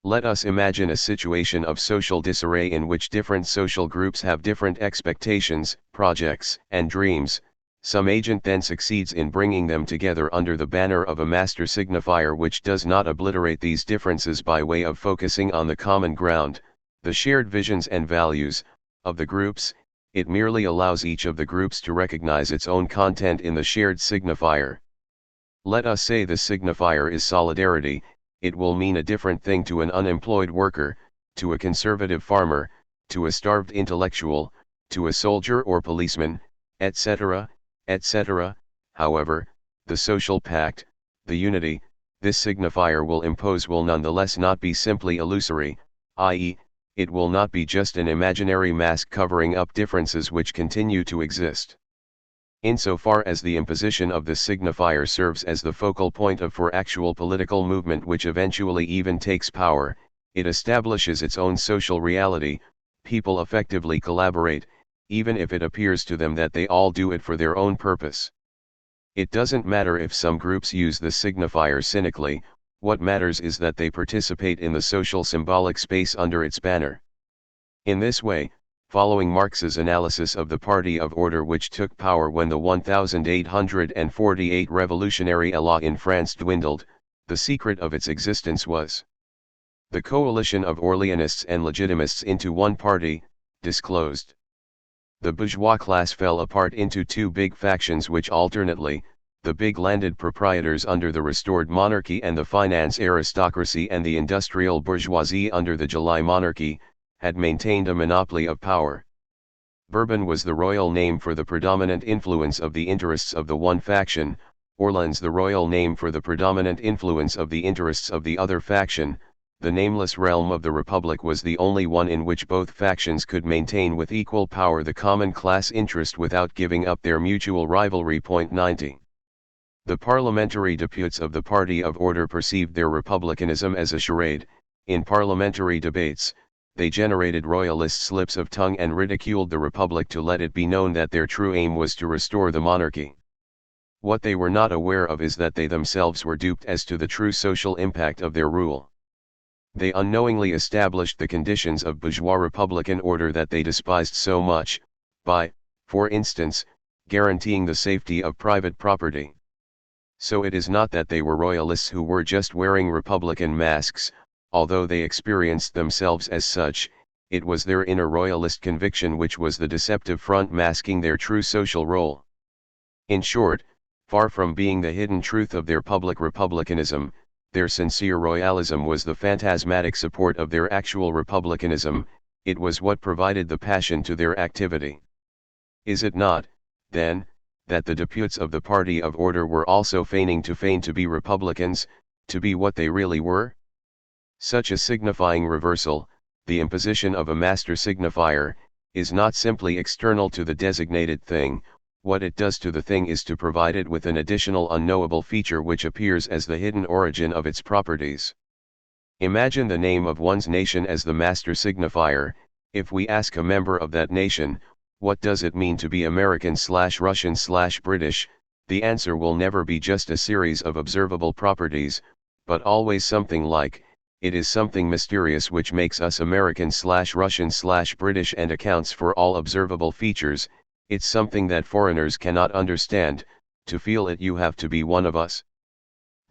Let us imagine a situation of social disarray in which different social groups have different expectations, projects, and dreams. Some agent then succeeds in bringing them together under the banner of a master signifier which does not obliterate these differences by way of focusing on the common ground, the shared visions and values, of the groups. It merely allows each of the groups to recognize its own content in the shared signifier. Let us say the signifier is solidarity. It will mean a different thing to an unemployed worker, to a conservative farmer, to a starved intellectual, to a soldier or policeman, etc., etc. However, the social pact, the unity, this signifier will impose will nonetheless not be simply illusory, i.e., it will not be just an imaginary mask covering up differences which continue to exist. Insofar as the imposition of this signifier serves as the focal point for actual political movement which eventually even takes power, it establishes its own social reality. People effectively collaborate, even if it appears to them that they all do it for their own purpose. It doesn't matter if some groups use the signifier cynically, what matters is that they participate in the social symbolic space under its banner. In this way, following Marx's analysis of the party of order which took power when the 1848 revolutionary élan in France dwindled, the secret of its existence was the coalition of Orleanists and Legitimists into one party, disclosed. The bourgeois class fell apart into two big factions which alternately, the big landed proprietors under the restored monarchy and the finance aristocracy and the industrial bourgeoisie under the July monarchy, had maintained a monopoly of power. Bourbon was the royal name for the predominant influence of the interests of the one faction, or lends the royal name for the predominant influence of the interests of the other faction. The nameless realm of the Republic was the only one in which both factions could maintain with equal power the common class interest without giving up their mutual rivalry. 90. The parliamentary deputies of the Party of Order perceived their republicanism as a charade. In parliamentary debates, they generated royalist slips of tongue and ridiculed the Republic to let it be known that their true aim was to restore the monarchy. What they were not aware of is that they themselves were duped as to the true social impact of their rule. They unknowingly established the conditions of bourgeois republican order that they despised so much, by, for instance, guaranteeing the safety of private property. So it is not that they were royalists who were just wearing republican masks, although they experienced themselves as such. It was their inner royalist conviction which was the deceptive front masking their true social role. In short, far from being the hidden truth of their public republicanism, their sincere royalism was the phantasmatic support of their actual republicanism. It was what provided the passion to their activity. Is it not, then, that the deputies of the Party of Order were also feign to be republicans, to be what they really were? Such a signifying reversal, the imposition of a master signifier, is not simply external to the designated thing. What it does to the thing is to provide it with an additional unknowable feature which appears as the hidden origin of its properties. Imagine the name of one's nation as the master signifier. If we ask a member of that nation, what does it mean to be American/Russian/British, the answer will never be just a series of observable properties, but always something like, it is something mysterious which makes us American/Russian/British and accounts for all observable features. It's something that foreigners cannot understand. To feel it you have to be one of us.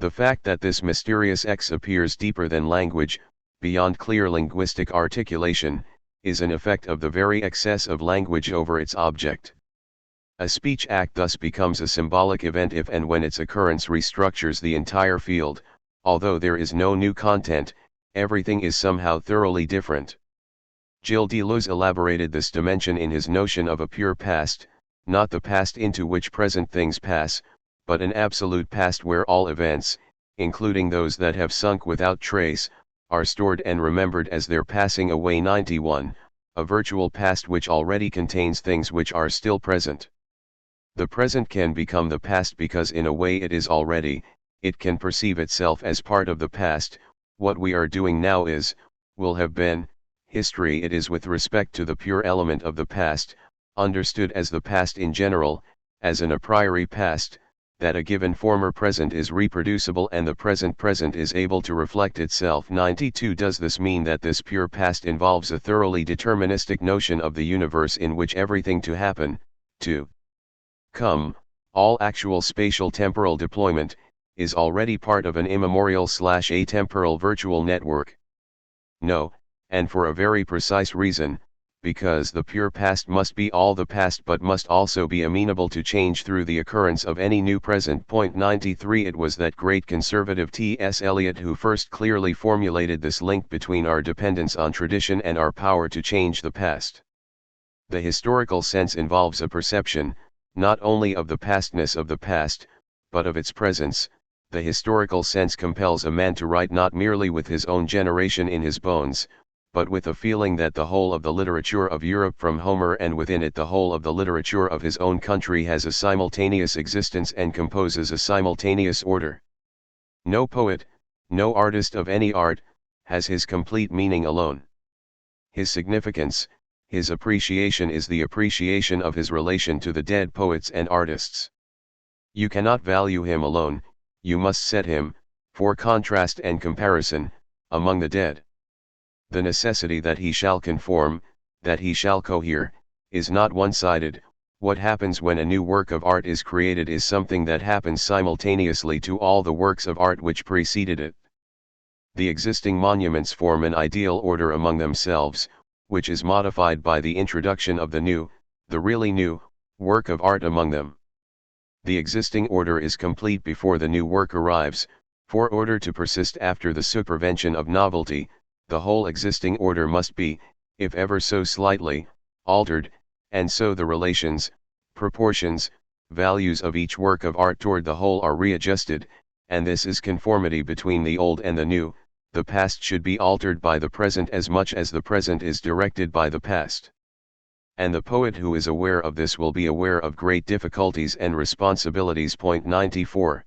The fact that this mysterious X appears deeper than language, beyond clear linguistic articulation, is an effect of the very excess of language over its object. A speech act thus becomes a symbolic event if and when its occurrence restructures the entire field. Although there is no new content, everything is somehow thoroughly different. Gilles Deleuze elaborated this dimension in his notion of a pure past, not the past into which present things pass, but an absolute past where all events, including those that have sunk without trace, are stored and remembered as they're passing away. 91. A virtual past which already contains things which are still present. The present can become the past because in a way it is already. It can perceive itself as part of the past. What we are doing now is, will have been, history. It is with respect to the pure element of the past, understood as the past in general, as an a priori past, that a given former present is reproducible and the present present is able to reflect itself. 92. Does this mean that this pure past involves a thoroughly deterministic notion of the universe in which everything to happen, to come, all actual spatial temporal deployment, is already part of an immemorial/atemporal virtual network? No, and for a very precise reason, because the pure past must be all the past but must also be amenable to change through the occurrence of any new present. 93. It was that great conservative T.S. Eliot who first clearly formulated this link between our dependence on tradition and our power to change the past. The historical sense involves a perception, not only of the pastness of the past, but of its presence. The historical sense compels a man to write not merely with his own generation in his bones, but with a feeling that the whole of the literature of Europe from Homer and within it the whole of the literature of his own country has a simultaneous existence and composes a simultaneous order. No poet, no artist of any art, has his complete meaning alone. His significance, his appreciation is the appreciation of his relation to the dead poets and artists. You cannot value him alone, you must set him, for contrast and comparison, among the dead. The necessity that he shall conform, that he shall cohere, is not one-sided. What happens when a new work of art is created is something that happens simultaneously to all the works of art which preceded it. The existing monuments form an ideal order among themselves, which is modified by the introduction of the new, the really new, work of art among them. The existing order is complete before the new work arrives. For order to persist after the supervention of novelty, the whole existing order must be, if ever so slightly, altered, and so the relations, proportions, values of each work of art toward the whole are readjusted, and this is conformity between the old and the new. The past should be altered by the present as much as the present is directed by the past. And the poet who is aware of this will be aware of great difficulties and responsibilities. Point 94.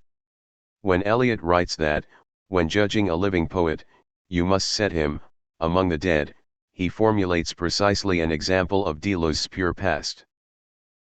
When Eliot writes that, when judging a living poet, you must set him, among the dead, he formulates precisely an example of Deleuze's pure past.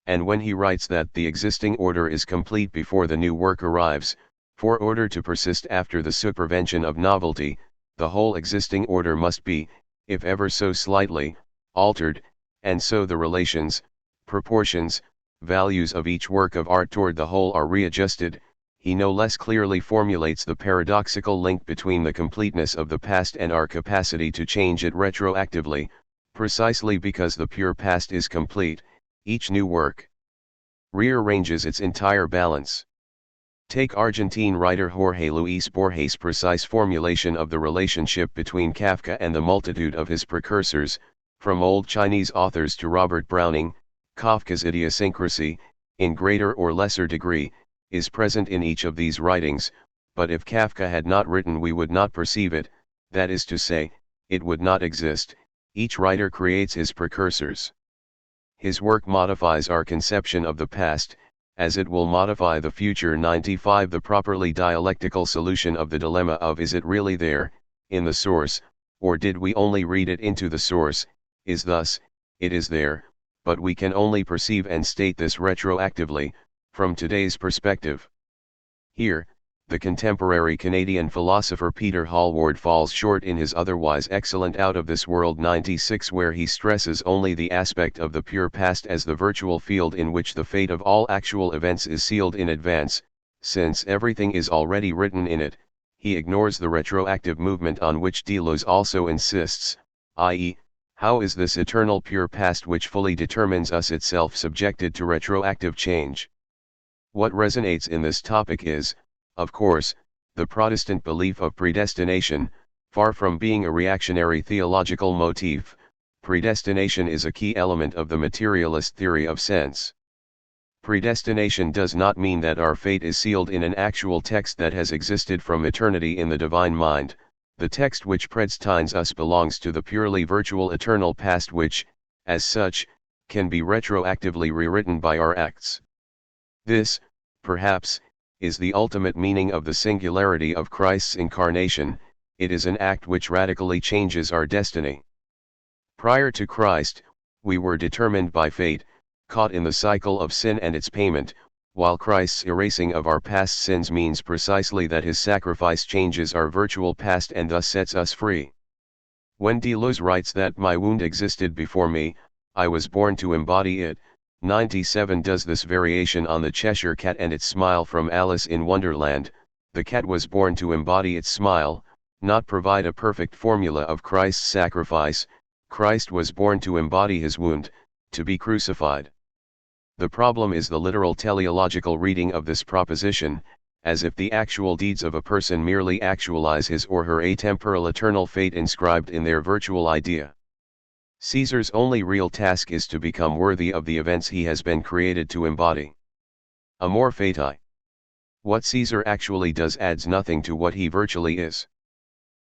And when he writes that the existing order is complete before the new work arrives, for order to persist after the supervention of novelty, the whole existing order must be, if ever so slightly, altered, and so the relations, proportions, values of each work of art toward the whole are readjusted. He no less clearly formulates the paradoxical link between the completeness of the past and our capacity to change it retroactively. Precisely because the pure past is complete, each new work rearranges its entire balance. Take Argentine writer Jorge Luis Borges' precise formulation of the relationship between Kafka and the multitude of his precursors, from old Chinese authors to Robert Browning. Kafka's idiosyncrasy, in greater or lesser degree, is present in each of these writings, but if Kafka had not written we would not perceive it, that is to say, it would not exist. Each writer creates his precursors. His work modifies our conception of the past, as it will modify the future. 95. The properly dialectical solution of the dilemma of is it really there, in the source, or did we only read it into the source, is thus, it is there, but we can only perceive and state this retroactively, from today's perspective. Here, the contemporary Canadian philosopher Peter Hallward falls short in his otherwise excellent Out of This World 96, where he stresses only the aspect of the pure past as the virtual field in which the fate of all actual events is sealed in advance. Since everything is already written in it, he ignores the retroactive movement on which Deleuze also insists, i.e., how is this eternal pure past which fully determines us itself subjected to retroactive change? What resonates in this topic is, of course, the Protestant belief of predestination. Far from being a reactionary theological motif, predestination is a key element of the materialist theory of sense. Predestination does not mean that our fate is sealed in an actual text that has existed from eternity in the divine mind. The text which predestines us belongs to the purely virtual eternal past which, as such, can be retroactively rewritten by our acts. This, perhaps, is the ultimate meaning of the singularity of Christ's incarnation. It is an act which radically changes our destiny. Prior to Christ, we were determined by fate, caught in the cycle of sin and its payment, while Christ's erasing of our past sins means precisely that his sacrifice changes our virtual past and thus sets us free. When Deleuze writes that my wound existed before me, I was born to embody it, 97 does this variation on the Cheshire Cat and its smile from Alice in Wonderland. The cat was born to embody its smile, not provide a perfect formula of Christ's sacrifice. Christ was born to embody his wound, to be crucified. The problem is the literal teleological reading of this proposition, as if the actual deeds of a person merely actualize his or her atemporal eternal fate inscribed in their virtual idea. Caesar's only real task is to become worthy of the events he has been created to embody. Amor fati. What Caesar actually does adds nothing to what he virtually is.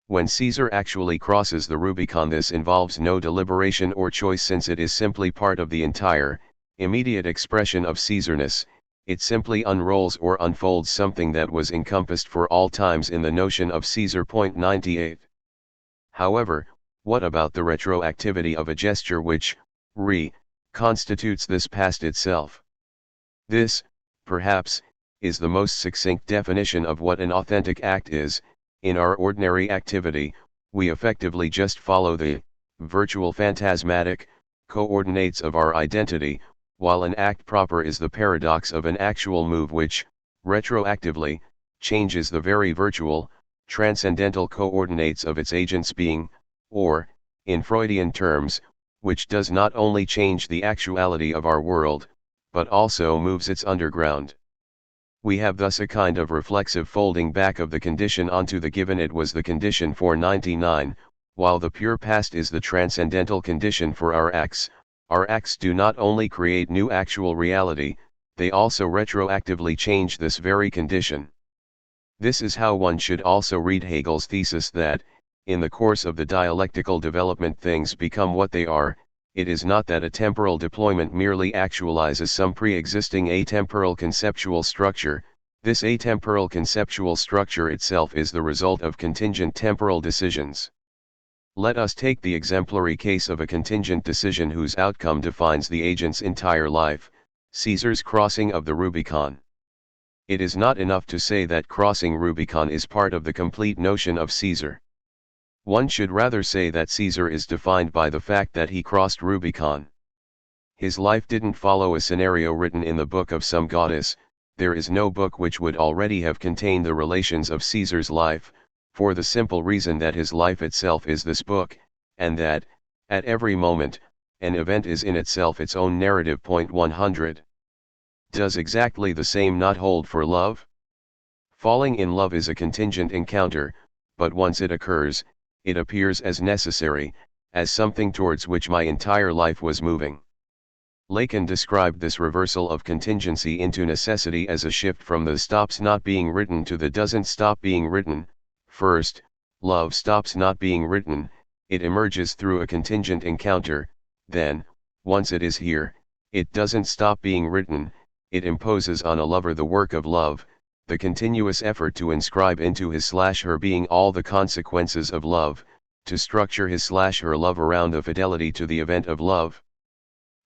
When Caesar actually crosses the Rubicon, this involves no deliberation or choice, since it is simply part of the entire, immediate expression of Caesarness. It simply unrolls or unfolds something that was encompassed for all times in the notion of Caesar. 98. However, what about the retroactivity of a gesture which, constitutes this past itself? This, perhaps, is the most succinct definition of what an authentic act is. In our ordinary activity, we effectively just follow the virtual phantasmatic coordinates of our identity, while an act proper is the paradox of an actual move which, retroactively, changes the very virtual, transcendental coordinates of its agent's being, or, in Freudian terms, which does not only change the actuality of our world, but also moves its underground. We have thus a kind of reflexive folding back of the condition onto the given. It was the condition for 99, while the pure past is the transcendental condition for our acts. Our acts do not only create new actual reality, they also retroactively change this very condition. This is how one should also read Hegel's thesis that, in the course of the dialectical development things become what they are. It is not that a temporal deployment merely actualizes some pre-existing atemporal conceptual structure. This atemporal conceptual structure itself is the result of contingent temporal decisions. Let us take the exemplary case of a contingent decision whose outcome defines the agent's entire life, Caesar's crossing of the Rubicon. It is not enough to say that crossing Rubicon is part of the complete notion of Caesar. One should rather say that Caesar is defined by the fact that he crossed Rubicon. His life didn't follow a scenario written in the book of some goddess. There is no book which would already have contained the relations of Caesar's life, for the simple reason that his life itself is this book, and that, at every moment, an event is in itself its own narrative. 100. Does exactly the same not hold for love? Falling in love is a contingent encounter, but once it occurs, it appears as necessary, as something towards which my entire life was moving. Lacan described this reversal of contingency into necessity as a shift from the stops not being written to the doesn't stop being written. First, love stops not being written, it emerges through a contingent encounter, then, once it is here, it doesn't stop being written, it imposes on a lover the work of love, the continuous effort to inscribe into his/her being all the consequences of love, to structure his/her love around the fidelity to the event of love.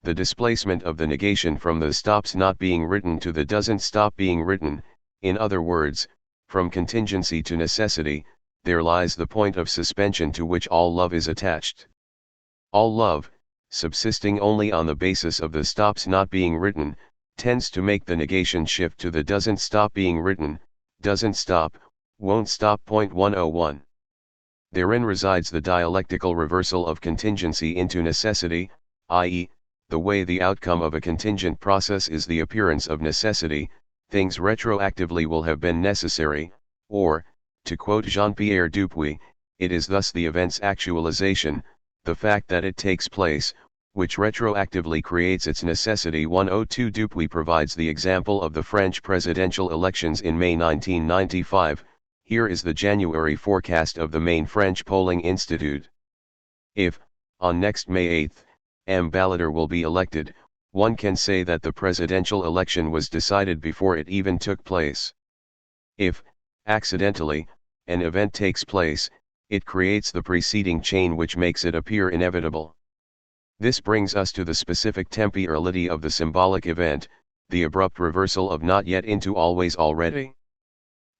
The displacement of the negation from the stops not being written to the doesn't stop being written, in other words, from contingency to necessity, there lies the point of suspension to which all love is attached. All love, subsisting only on the basis of the stops not being written, tends to make the negation shift to the doesn't stop being written, doesn't stop, won't stop. 101. Therein resides the dialectical reversal of contingency into necessity, i.e., the way the outcome of a contingent process is the appearance of necessity, things retroactively will have been necessary, or, to quote Jean-Pierre Dupuy, it is thus the event's actualization, the fact that it takes place, which retroactively creates its necessity. 102. Dupuy provides the example of the French presidential elections in May 1995, here is the January forecast of the main French polling institute. If, on next May 8, M. Balladur will be elected, one can say that the presidential election was decided before it even took place. If, accidentally, an event takes place, it creates the preceding chain which makes it appear inevitable. This brings us to the specific temporality of the symbolic event, the abrupt reversal of not yet into always already.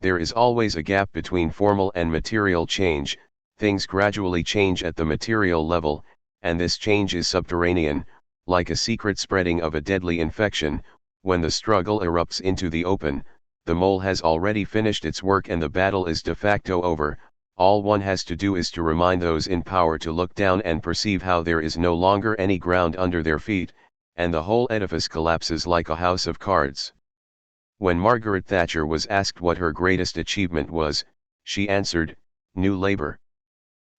There is always a gap between formal and material change, things gradually change at the material level, and this change is subterranean, like a secret spreading of a deadly infection. When the struggle erupts into the open, the mole has already finished its work and the battle is de facto over. All one has to do is to remind those in power to look down and perceive how there is no longer any ground under their feet, and the whole edifice collapses like a house of cards. When Margaret Thatcher was asked what her greatest achievement was, she answered, "New Labour."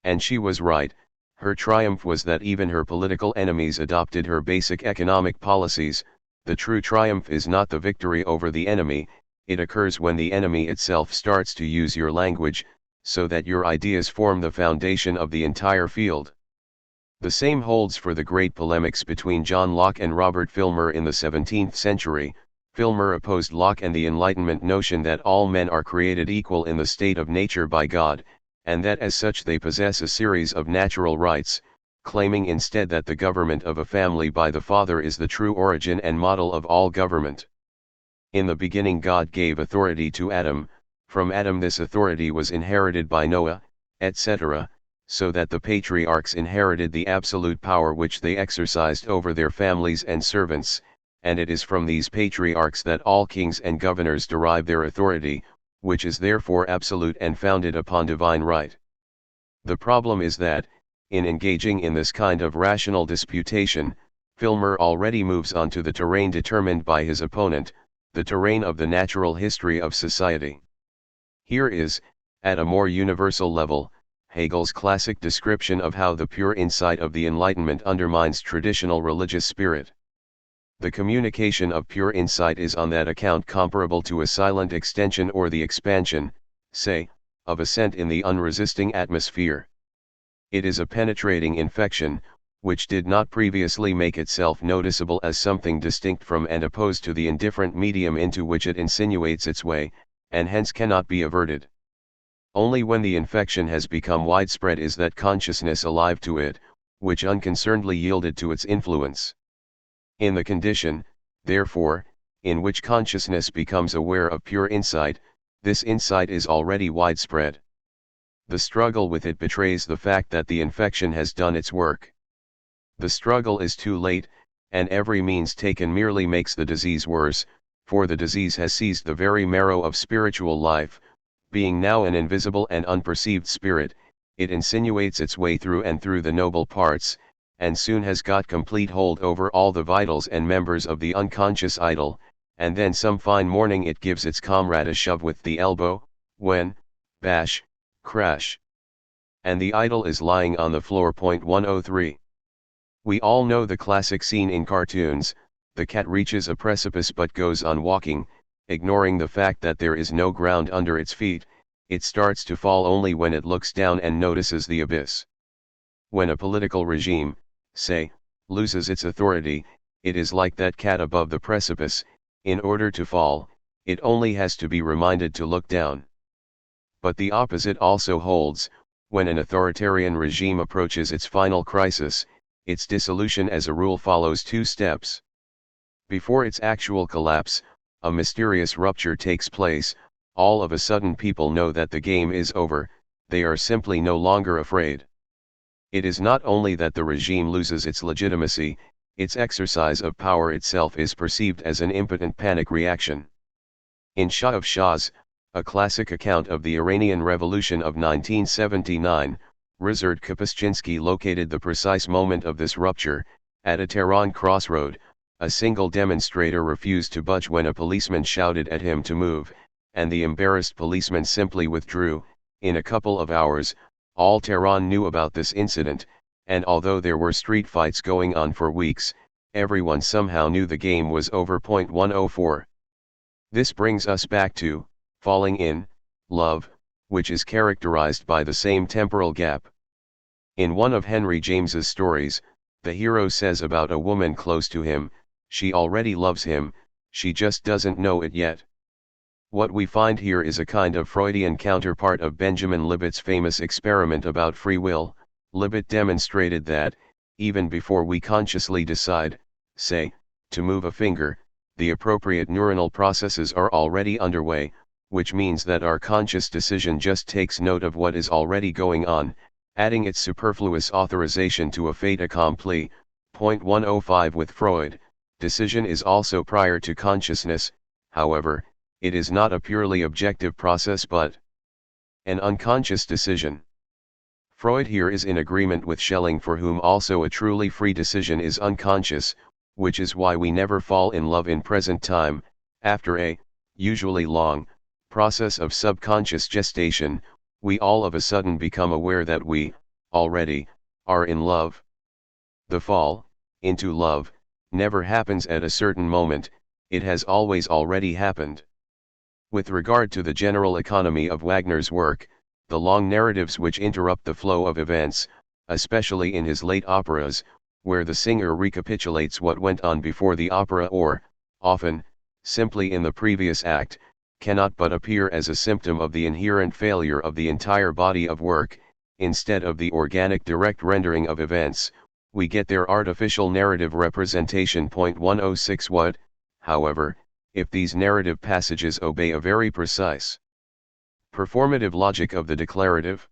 And she was right. Her triumph was that even her political enemies adopted her basic economic policies. The true triumph is not the victory over the enemy, it occurs when the enemy itself starts to use your language, so that your ideas form the foundation of the entire field. The same holds for the great polemics between John Locke and Robert Filmer in the 17th century. Filmer opposed Locke and the Enlightenment notion that all men are created equal in the state of nature by God, and that as such they possess a series of natural rights, claiming instead that the government of a family by the father is the true origin and model of all government. In the beginning God gave authority to Adam, from Adam this authority was inherited by Noah, etc., so that the patriarchs inherited the absolute power which they exercised over their families and servants, and it is from these patriarchs that all kings and governors derive their authority, which is therefore absolute and founded upon divine right. The problem is that, in engaging in this kind of rational disputation, Filmer already moves on to the terrain determined by his opponent, the terrain of the natural history of society. Here is, at a more universal level, Hegel's classic description of how the pure insight of the Enlightenment undermines traditional religious spirit. The communication of pure insight is on that account comparable to a silent extension or the expansion, say, of a scent in the unresisting atmosphere. It is a penetrating infection, which did not previously make itself noticeable as something distinct from and opposed to the indifferent medium into which it insinuates its way, and hence cannot be averted. Only when the infection has become widespread is that consciousness alive to it, which unconcernedly yielded to its influence. In the condition, therefore, in which consciousness becomes aware of pure insight, this insight is already widespread. The struggle with it betrays the fact that the infection has done its work. The struggle is too late, and every means taken merely makes the disease worse, for the disease has seized the very marrow of spiritual life. Being now an invisible and unperceived spirit, it insinuates its way through and through the noble parts, and soon has got complete hold over all the vitals and members of the unconscious idol, and then some fine morning it gives its comrade a shove with the elbow, when, bash, crash, and the idol is lying on the floor. 103. We all know the classic scene in cartoons: the cat reaches a precipice but goes on walking, ignoring the fact that there is no ground under its feet. It starts to fall only when it looks down and notices the abyss. When a political regime, say, loses its authority, it is like that cat above the precipice. In order to fall, it only has to be reminded to look down. But the opposite also holds: when an authoritarian regime approaches its final crisis, its dissolution as a rule follows two steps. Before its actual collapse, a mysterious rupture takes place. All of a sudden people know that the game is over, they are simply no longer afraid. It is not only that the regime loses its legitimacy, its exercise of power itself is perceived as an impotent panic reaction. In Shah of Shahs, a classic account of the Iranian Revolution of 1979, Ryszard Kapuscinski located the precise moment of this rupture. At a Tehran crossroad, a single demonstrator refused to budge when a policeman shouted at him to move, and the embarrassed policeman simply withdrew. In a couple of hours, all Tehran knew about this incident, and although there were street fights going on for weeks, everyone somehow knew the game was over. 104. This brings us back to falling in love, which is characterized by the same temporal gap. In one of Henry James's stories, the hero says about a woman close to him, she already loves him, she just doesn't know it yet. What we find here is a kind of Freudian counterpart of Benjamin Libet's famous experiment about free will. Libet demonstrated that, even before we consciously decide, say, to move a finger, the appropriate neuronal processes are already underway, which means that our conscious decision just takes note of what is already going on, adding its superfluous authorization to a fait accompli. 105. With Freud, decision is also prior to consciousness. However, it is not a purely objective process but an unconscious decision. Freud here is in agreement with Schelling, for whom also a truly free decision is unconscious, which is why we never fall in love in present time. After a, usually long, process of subconscious gestation, we all of a sudden become aware that we, already, are in love. The fall, into love, never happens at a certain moment, it has always already happened. With regard to the general economy of Wagner's work, the long narratives which interrupt the flow of events, especially in his late operas, where the singer recapitulates what went on before the opera or, often, simply in the previous act, cannot but appear as a symptom of the inherent failure of the entire body of work. Instead of the organic direct rendering of events, we get their artificial narrative representation. 106. What, however, if these narrative passages obey a very precise performative logic of the declarative?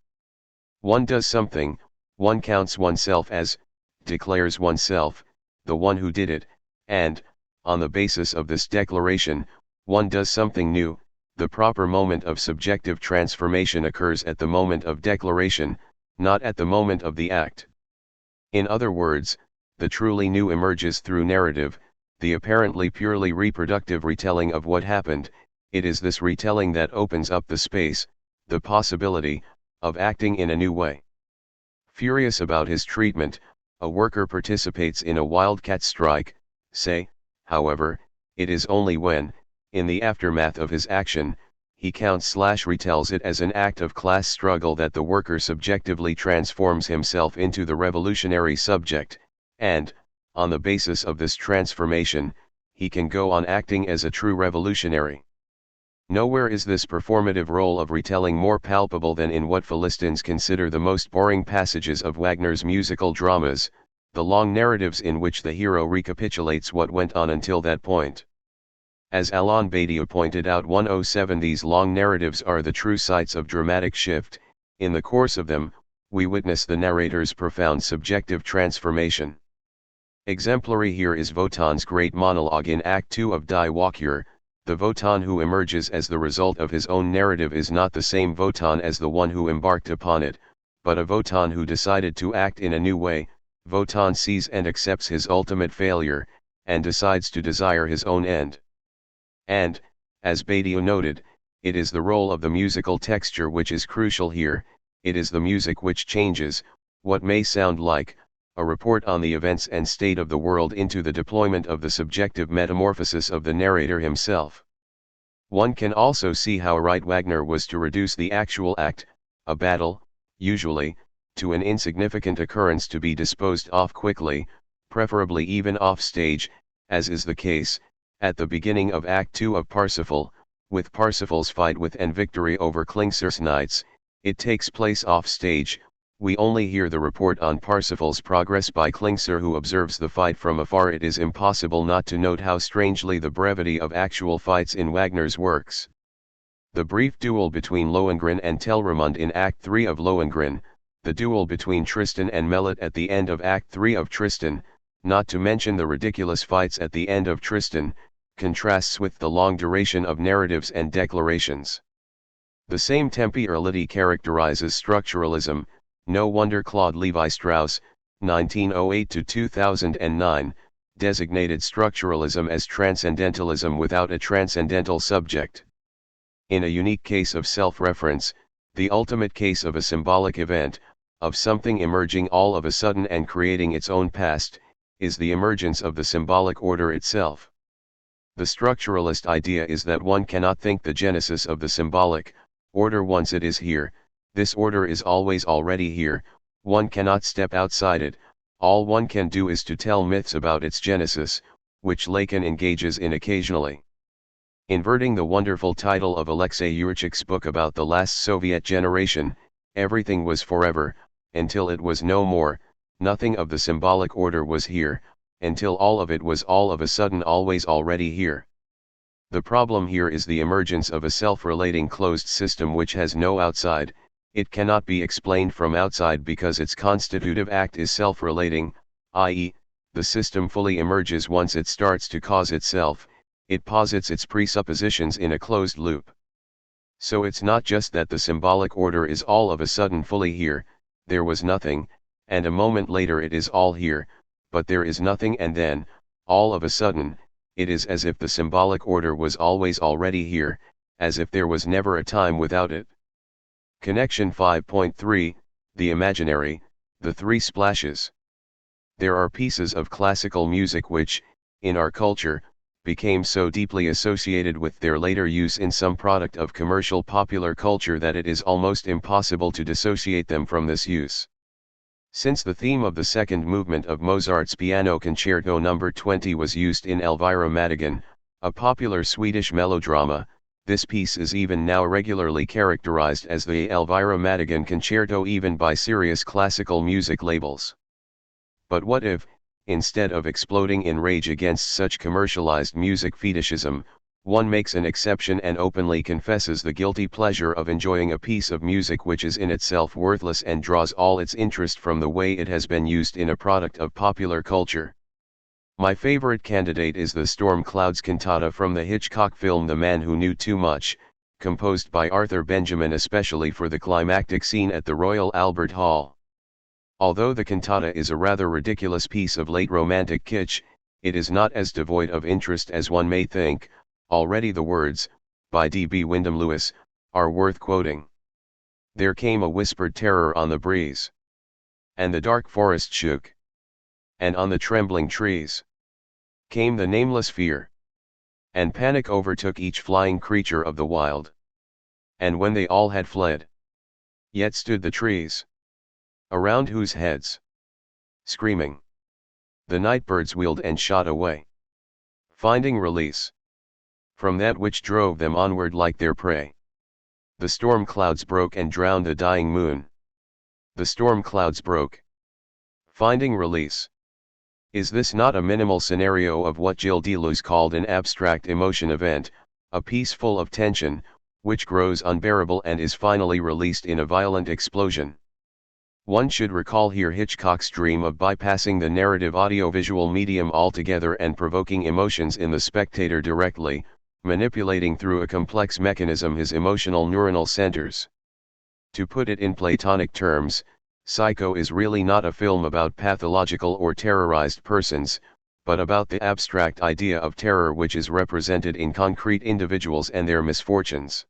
One does something, one counts oneself as, declares oneself, the one who did it, and, on the basis of this declaration, one does something new. The proper moment of subjective transformation occurs at the moment of declaration, not at the moment of the act. In other words, the truly new emerges through narrative, the apparently purely reproductive retelling of what happened. It is this retelling that opens up the space, the possibility, of acting in a new way. Furious about his treatment, a worker participates in a wildcat strike, say, however, it is only when, in the aftermath of his action, he counts/retells it as an act of class struggle that the worker subjectively transforms himself into the revolutionary subject, and, on the basis of this transformation, he can go on acting as a true revolutionary. Nowhere is this performative role of retelling more palpable than in what Philistines consider the most boring passages of Wagner's musical dramas, the long narratives in which the hero recapitulates what went on until that point. As Alain Badiou pointed out 107, these long narratives are the true sites of dramatic shift. In the course of them, we witness the narrator's profound subjective transformation. Exemplary here is Wotan's great monologue in Act 2 of Die Walküre. The Wotan who emerges as the result of his own narrative is not the same Wotan as the one who embarked upon it, but a Wotan who decided to act in a new way. Wotan sees and accepts his ultimate failure, and decides to desire his own end. And, as Badiou noted, it is the role of the musical texture which is crucial here. It is the music which changes what may sound like a report on the events and state of the world into the deployment of the subjective metamorphosis of the narrator himself. One can also see how right Wagner was to reduce the actual act, a battle, usually, to an insignificant occurrence to be disposed of quickly, preferably even off stage, as is the case at the beginning of Act 2 of Parsifal, with Parsifal's fight with and victory over Klingsor's knights. It takes place off stage. We only hear the report on Parsifal's progress by Klingsor, who observes the fight from afar. It is impossible not to note how strangely the brevity of actual fights in Wagner's works. The brief duel between Lohengrin and Telramund in Act 3 of Lohengrin, the duel between Tristan and Melot at the end of Act 3 of Tristan, not to mention the ridiculous fights at the end of Tristan, contrasts with the long duration of narratives and declarations. The same temporality characterizes structuralism. No wonder Claude Lévi-Strauss, 1908–2009, designated structuralism as transcendentalism without a transcendental subject. In a unique case of self-reference, the ultimate case of a symbolic event, of something emerging all of a sudden and creating its own past, is the emergence of the symbolic order itself. The structuralist idea is that one cannot think the genesis of the symbolic order once it is here. This order is always already here, one cannot step outside it. All one can do is to tell myths about its genesis, which Lacan engages in occasionally. Inverting the wonderful title of Alexei Yurchik's book about the last Soviet generation, everything was forever, until it was no more. Nothing of the symbolic order was here, until all of it was all of a sudden always already here. The problem here is the emergence of a self-relating closed system which has no outside. It cannot be explained from outside because its constitutive act is self-relating, i.e., the system fully emerges once it starts to cause itself. It posits its presuppositions in a closed loop. So it's not just that the symbolic order is all of a sudden fully here, there was nothing, and a moment later it is all here, but there is nothing and then, all of a sudden, it is as if the symbolic order was always already here, as if there was never a time without it. Connection 5.3, The Imaginary, The Three Splashes. There are pieces of classical music which, in our culture, became so deeply associated with their later use in some product of commercial popular culture that it is almost impossible to dissociate them from this use. Since the theme of the second movement of Mozart's Piano Concerto No. 20 was used in Elvira Madigan, a popular Swedish melodrama, this piece is even now regularly characterized as the Elvira Madigan Concerto even by serious classical music labels. But what if, instead of exploding in rage against such commercialized music fetishism, one makes an exception and openly confesses the guilty pleasure of enjoying a piece of music which is in itself worthless and draws all its interest from the way it has been used in a product of popular culture? My favorite candidate is the Storm Clouds cantata from the Hitchcock film The Man Who Knew Too Much, composed by Arthur Benjamin especially for the climactic scene at the Royal Albert Hall. Although the cantata is a rather ridiculous piece of late romantic kitsch, it is not as devoid of interest as one may think. Already the words, by D.B. Wyndham Lewis, are worth quoting. There came a whispered terror on the breeze, and the dark forest shook, and on the trembling trees Came the nameless fear. And panic overtook each flying creature of the wild. And when they all had fled, yet stood the trees, around whose heads, screaming, the night birds wheeled and shot away, finding release from that which drove them onward like their prey. The storm clouds broke and drowned the dying moon. The storm clouds broke, finding release. Is this not a minimal scenario of what Gilles Deleuze called an abstract emotion event, a piece full of tension, which grows unbearable and is finally released in a violent explosion? One should recall here Hitchcock's dream of bypassing the narrative audiovisual medium altogether and provoking emotions in the spectator directly, manipulating through a complex mechanism his emotional neuronal centers. To put it in Platonic terms, Psycho is really not a film about pathological or terrorized persons, but about the abstract idea of terror which is represented in concrete individuals and their misfortunes.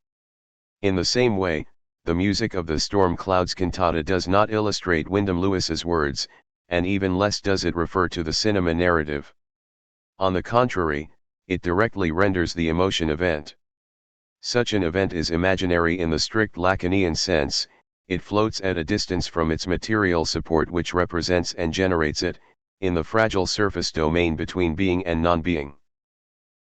In the same way, the music of the Storm Clouds cantata does not illustrate Wyndham Lewis's words, and even less does it refer to the cinema narrative. On the contrary, it directly renders the emotion event. Such an event is imaginary in the strict Lacanian sense. It floats at a distance from its material support which represents and generates it, in the fragile surface domain between being and non-being.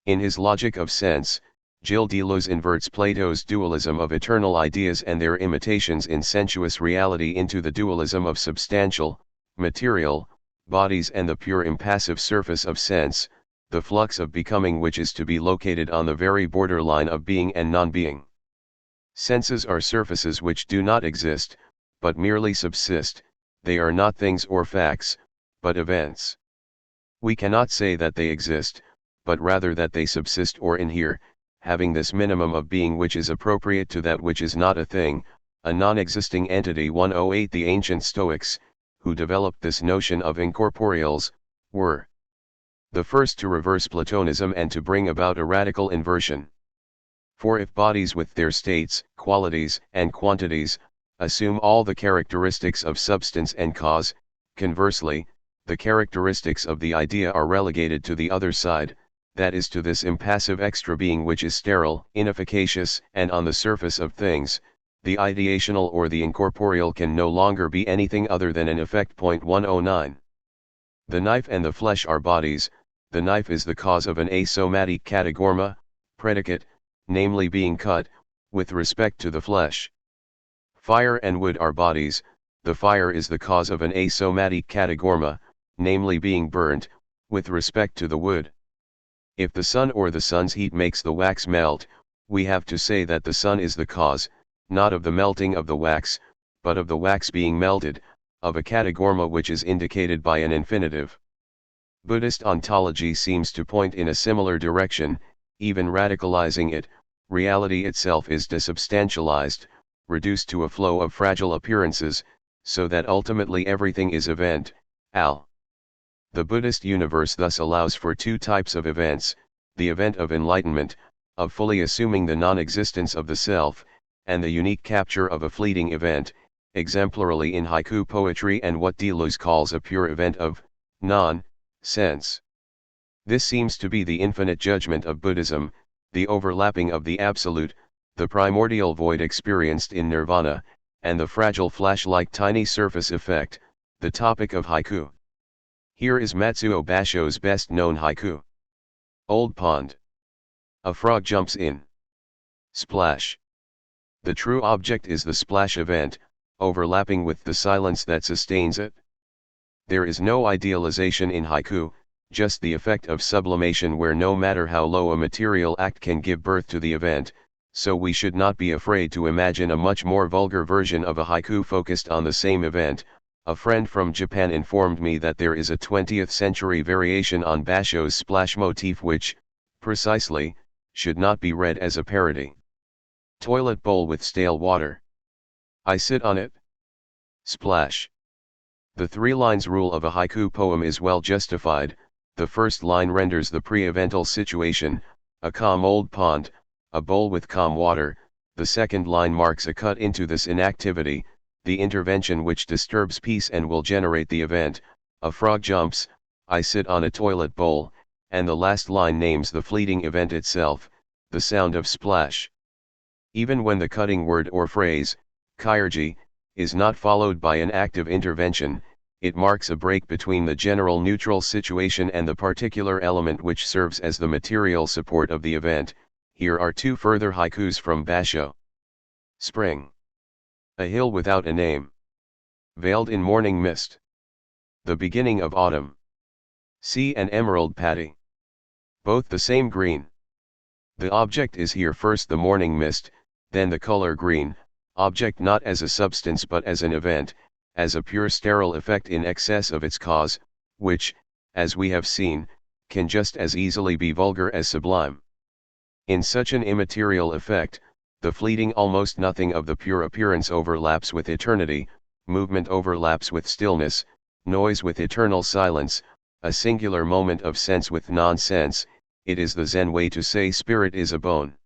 In his logic of sense, Gilles Deleuze inverts Plato's dualism of eternal ideas and their imitations in sensuous reality into the dualism of substantial, material, bodies and the pure impassive surface of sense, the flux of becoming which is to be located on the very borderline of being and non-being. Senses are surfaces which do not exist, but merely subsist. They are not things or facts, but events. We cannot say that they exist, but rather that they subsist or inhere, having this minimum of being which is appropriate to that which is not a thing, a non-existing entity. 108 The ancient Stoics, who developed this notion of incorporeals, were the first to reverse Platonism and to bring about a radical inversion. For if bodies with their states, qualities, and quantities, assume all the characteristics of substance and cause, conversely, the characteristics of the idea are relegated to the other side, that is to this impassive extra being which is sterile, inefficacious, and on the surface of things, the ideational or the incorporeal can no longer be anything other than an effect. 109. The knife and the flesh are bodies. The knife is the cause of an asomatic categorma, predicate, namely being cut, with respect to the flesh. Fire and wood are bodies. The fire is the cause of an asomatic categorma, namely being burnt, with respect to the wood. If the sun or the sun's heat makes the wax melt, we have to say that the sun is the cause, not of the melting of the wax, but of the wax being melted, of a categorma which is indicated by an infinitive. Buddhist ontology seems to point in a similar direction, even radicalizing it. Reality itself is desubstantialized, reduced to a flow of fragile appearances, so that ultimately everything is event, al. The Buddhist universe thus allows for two types of events: the event of enlightenment, of fully assuming the non-existence of the self, and the unique capture of a fleeting event, exemplarily in haiku poetry and what Deleuze calls a pure event of non-sense. This seems to be the infinite judgment of Buddhism, the overlapping of the absolute, the primordial void experienced in nirvana, and the fragile flash-like tiny surface effect, the topic of haiku. Here is Matsuo Basho's best-known haiku. Old pond. A frog jumps in. Splash. The true object is the splash event, overlapping with the silence that sustains it. There is no idealization in haiku, just the effect of sublimation where no matter how low a material act can give birth to the event, so we should not be afraid to imagine a much more vulgar version of a haiku focused on the same event. A friend from Japan informed me that there is a 20th century variation on Basho's splash motif which, precisely, should not be read as a parody. Toilet bowl with stale water. I sit on it. Splash. The three lines rule of a haiku poem is well justified. The first line renders the pre-evental situation, a calm old pond, a bowl with calm water. The second line marks a cut into this inactivity, the intervention which disturbs peace and will generate the event, a frog jumps, I sit on a toilet bowl, and the last line names the fleeting event itself, the sound of splash. Even when the cutting word or phrase, chirurgy, is not followed by an active intervention, it marks a break between the general neutral situation and the particular element which serves as the material support of the event. Here are two further haikus from Basho. Spring. A hill without a name. Veiled in morning mist. The beginning of autumn. Sea and emerald patty. Both the same green. The object is here first the morning mist, then the color green, object not as a substance but as an event, as a pure sterile effect in excess of its cause, which, as we have seen, can just as easily be vulgar as sublime. In such an immaterial effect, the fleeting almost nothing of the pure appearance overlaps with eternity, movement overlaps with stillness, noise with eternal silence, a singular moment of sense with nonsense. It is the Zen way to say spirit is a bone.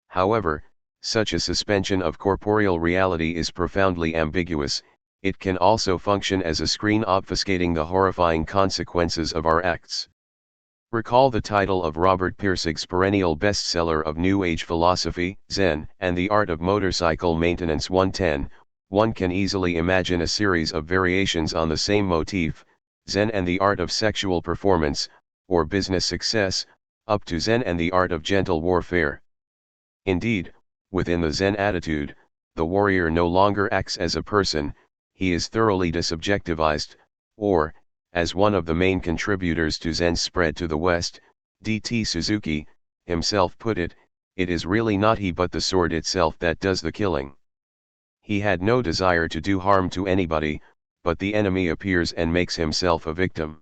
However, such a suspension of corporeal reality is profoundly ambiguous. It can also function as a screen obfuscating the horrifying consequences of our acts. Recall the title of Robert Pirsig's perennial bestseller of New Age philosophy, Zen and the Art of Motorcycle Maintenance 110. One can easily imagine a series of variations on the same motif, Zen and the Art of Sexual Performance, or Business Success, up to Zen and the Art of Gentle Warfare. Indeed, within the Zen attitude, the warrior no longer acts as a person, he is thoroughly disobjectivized, or, as one of the main contributors to Zen's spread to the West, D.T. Suzuki, himself put it, it is really not he but the sword itself that does the killing. He had no desire to do harm to anybody, but the enemy appears and makes himself a victim.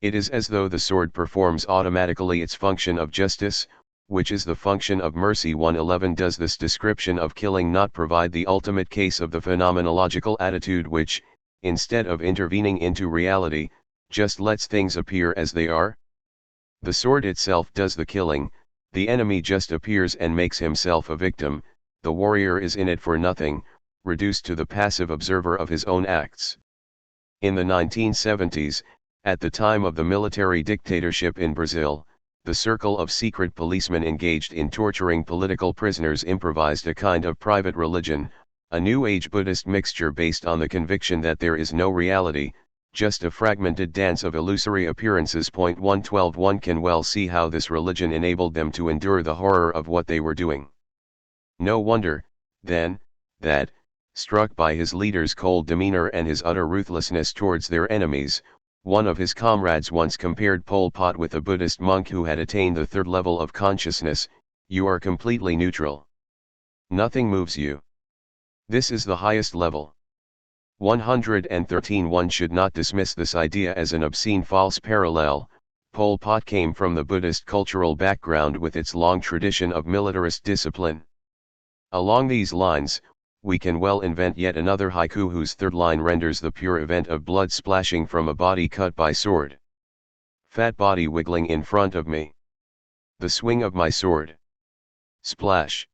It is as though the sword performs automatically its function of justice, which is the function of mercy. 111. Does this description of killing not provide the ultimate case of the phenomenological attitude which, instead of intervening into reality, just lets things appear as they are? The sword itself does the killing, the enemy just appears and makes himself a victim, the warrior is in it for nothing, reduced to the passive observer of his own acts. In the 1970s, at the time of the military dictatorship in Brazil, the circle of secret policemen engaged in torturing political prisoners improvised a kind of private religion, a New Age Buddhist mixture based on the conviction that there is no reality, just a fragmented dance of illusory appearances. 112. One can well see how this religion enabled them to endure the horror of what they were doing. No wonder, then, that, struck by his leader's cold demeanor and his utter ruthlessness towards their enemies, one of his comrades once compared Pol Pot with a Buddhist monk who had attained the third level of consciousness. You are completely neutral. Nothing moves you. This is the highest level. 113. One should not dismiss this idea as an obscene false parallel. Pol Pot came from the Buddhist cultural background with its long tradition of militarist discipline. Along these lines, we can well invent yet another haiku whose third line renders the pure event of blood splashing from a body cut by sword. Fat body wiggling in front of me. The swing of my sword. Splash.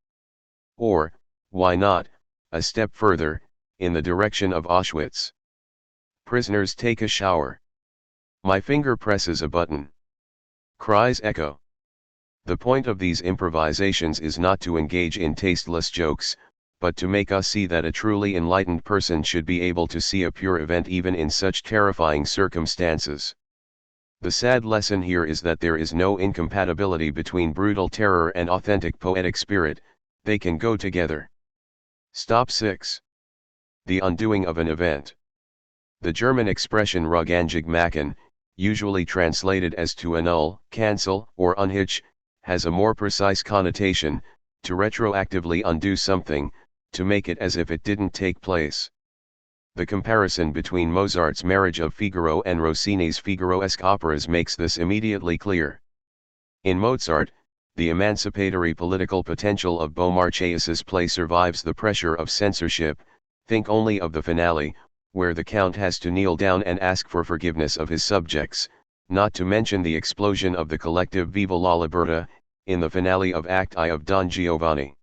Or, why not, a step further, in the direction of Auschwitz. Prisoners take a shower. My finger presses a button. Cries echo. The point of these improvisations is not to engage in tasteless jokes, but to make us see that a truly enlightened person should be able to see a pure event even in such terrifying circumstances. The sad lesson here is that there is no incompatibility between brutal terror and authentic poetic spirit, they can go together. Stop 6. The undoing of an event. The German expression rückgängig machen, usually translated as to annul, cancel, or unhitch, has a more precise connotation, to retroactively undo something, to make it as if it didn't take place. The comparison between Mozart's Marriage of Figaro and Rossini's Figaro-esque operas makes this immediately clear. In Mozart, the emancipatory political potential of Beaumarchais's play survives the pressure of censorship. Think only of the finale, where the Count has to kneel down and ask for forgiveness of his subjects, not to mention the explosion of the collective Viva la Libertà, in the finale of Act I of Don Giovanni.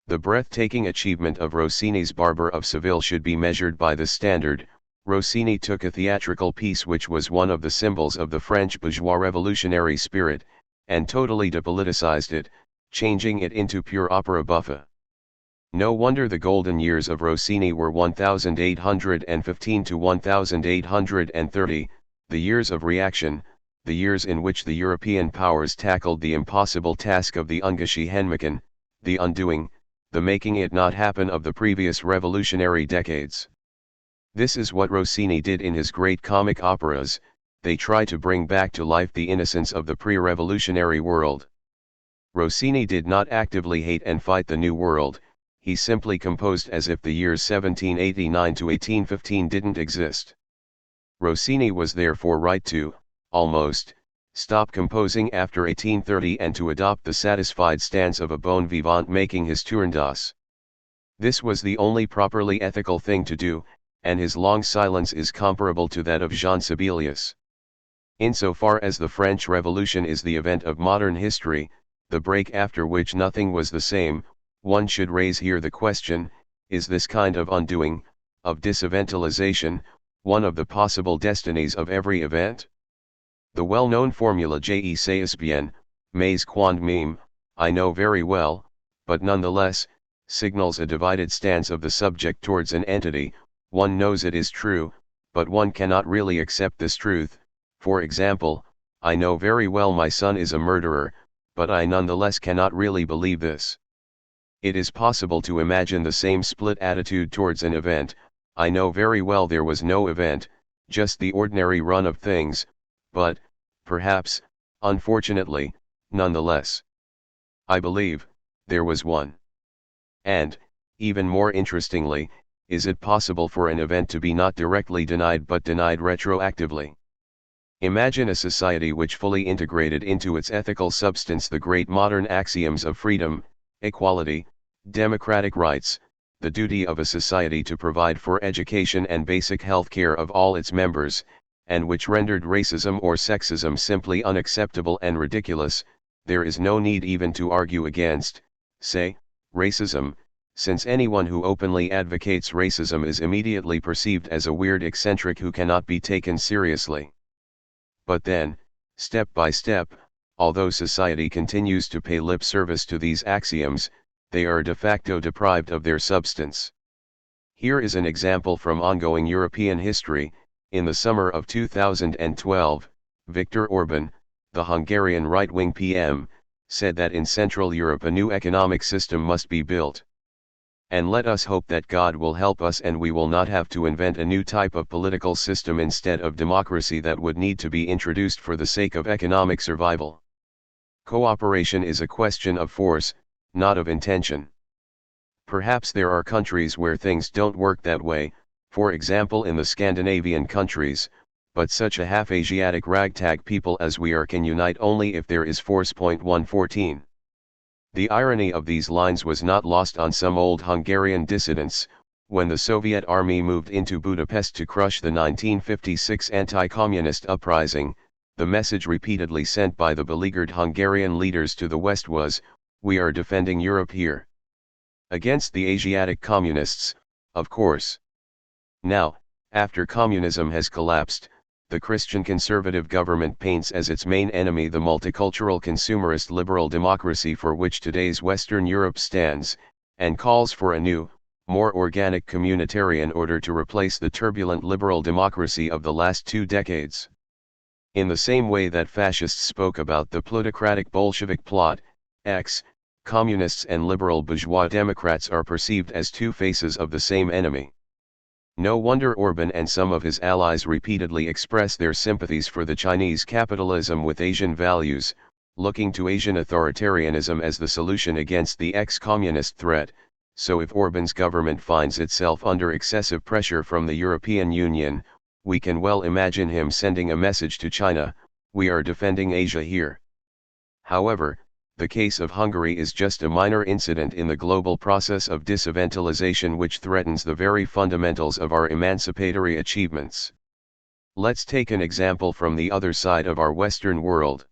The breathtaking achievement of Rossini's Barber of Seville should be measured by this standard, Rossini took a theatrical piece which was one of the symbols of the French bourgeois revolutionary spirit, and totally depoliticized it, changing it into pure opera buffa. No wonder the golden years of Rossini were 1815 to 1830, the years of reaction, the years in which the European powers tackled the impossible task of the Ungeschehen, the undoing, the making it not happen of the previous revolutionary decades. This is what Rossini did in his great comic operas. They try to bring back to life the innocence of the pre-revolutionary world. Rossini did not actively hate and fight the New World, he simply composed as if the years 1789 to 1815 didn't exist. Rossini was therefore right to, almost, stop composing after 1830 and to adopt the satisfied stance of a bon vivant making his Tourndas. This was the only properly ethical thing to do, and his long silence is comparable to that of Jean Sibelius. Insofar as the French Revolution is the event of modern history, the break after which nothing was the same, one should raise here the question, is this kind of undoing, of diseventalization, one of the possible destinies of every event? The well-known formula je sais bien, mais quand même, I know very well, but nonetheless, signals a divided stance of the subject towards an entity. One knows it is true, but one cannot really accept this truth. For example, I know very well my son is a murderer, but I nonetheless cannot really believe this. It is possible to imagine the same split attitude towards an event. I know very well there was no event, just the ordinary run of things, but, perhaps, unfortunately, nonetheless, I believe, there was one. And, even more interestingly, is it possible for an event to be not directly denied but denied retroactively? Imagine a society which fully integrated into its ethical substance the great modern axioms of freedom, equality, democratic rights, the duty of a society to provide for education and basic health care of all its members, and which rendered racism or sexism simply unacceptable and ridiculous. There is no need even to argue against, say, racism, since anyone who openly advocates racism is immediately perceived as a weird eccentric who cannot be taken seriously. But then, step by step, although society continues to pay lip service to these axioms, they are de facto deprived of their substance. Here is an example from ongoing European history. In the summer of 2012, Viktor Orban, the Hungarian right-wing PM, said that in Central Europe a new economic system must be built. And let us hope that God will help us and we will not have to invent a new type of political system instead of democracy that would need to be introduced for the sake of economic survival. Cooperation is a question of force, not of intention. Perhaps there are countries where things don't work that way, for example in the Scandinavian countries, but such a half-Asiatic ragtag people as we are can unite only if there is force. 114. The irony of these lines was not lost on some old Hungarian dissidents. When the Soviet army moved into Budapest to crush the 1956 anti-communist uprising, the message repeatedly sent by the beleaguered Hungarian leaders to the West was, "We are defending Europe here. Against the Asiatic communists, of course." Now, after communism has collapsed, the Christian conservative government paints as its main enemy the multicultural consumerist liberal democracy for which today's Western Europe stands, and calls for a new, more organic communitarian order to replace the turbulent liberal democracy of the last 2 decades. In the same way that fascists spoke about the plutocratic Bolshevik plot, communists and liberal bourgeois Democrats are perceived as two faces of the same enemy. No wonder Orban and some of his allies repeatedly express their sympathies for the Chinese capitalism with Asian values, looking to Asian authoritarianism as the solution against the ex-communist threat. So if Orban's government finds itself under excessive pressure from the European Union, we can well imagine him sending a message to China, "We are defending Asia here." However, the case of Hungary is just a minor incident in the global process of diseventalization which threatens the very fundamentals of our emancipatory achievements. Let's take an example from the other side of our Western world.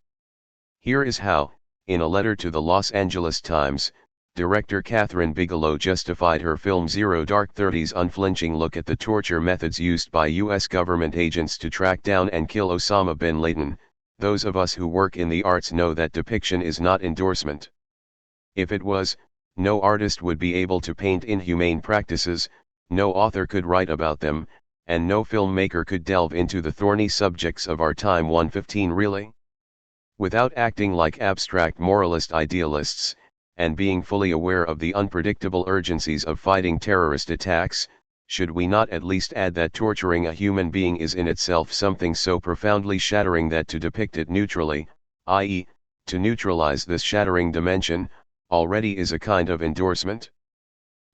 Here is how, in a letter to the Los Angeles Times, Director Catherine Bigelow justified her film Zero Dark Thirty's unflinching look at the torture methods used by U.S. government agents to track down and kill Osama bin Laden. Those of us who work in the arts know that depiction is not endorsement. If it was, no artist would be able to paint inhumane practices, no author could write about them, and no filmmaker could delve into the thorny subjects of our time. 115 Really? Without acting like abstract moralist idealists, and being fully aware of the unpredictable urgencies of fighting terrorist attacks, should we not at least add that torturing a human being is in itself something so profoundly shattering that to depict it neutrally, i.e., to neutralize this shattering dimension, already is a kind of endorsement?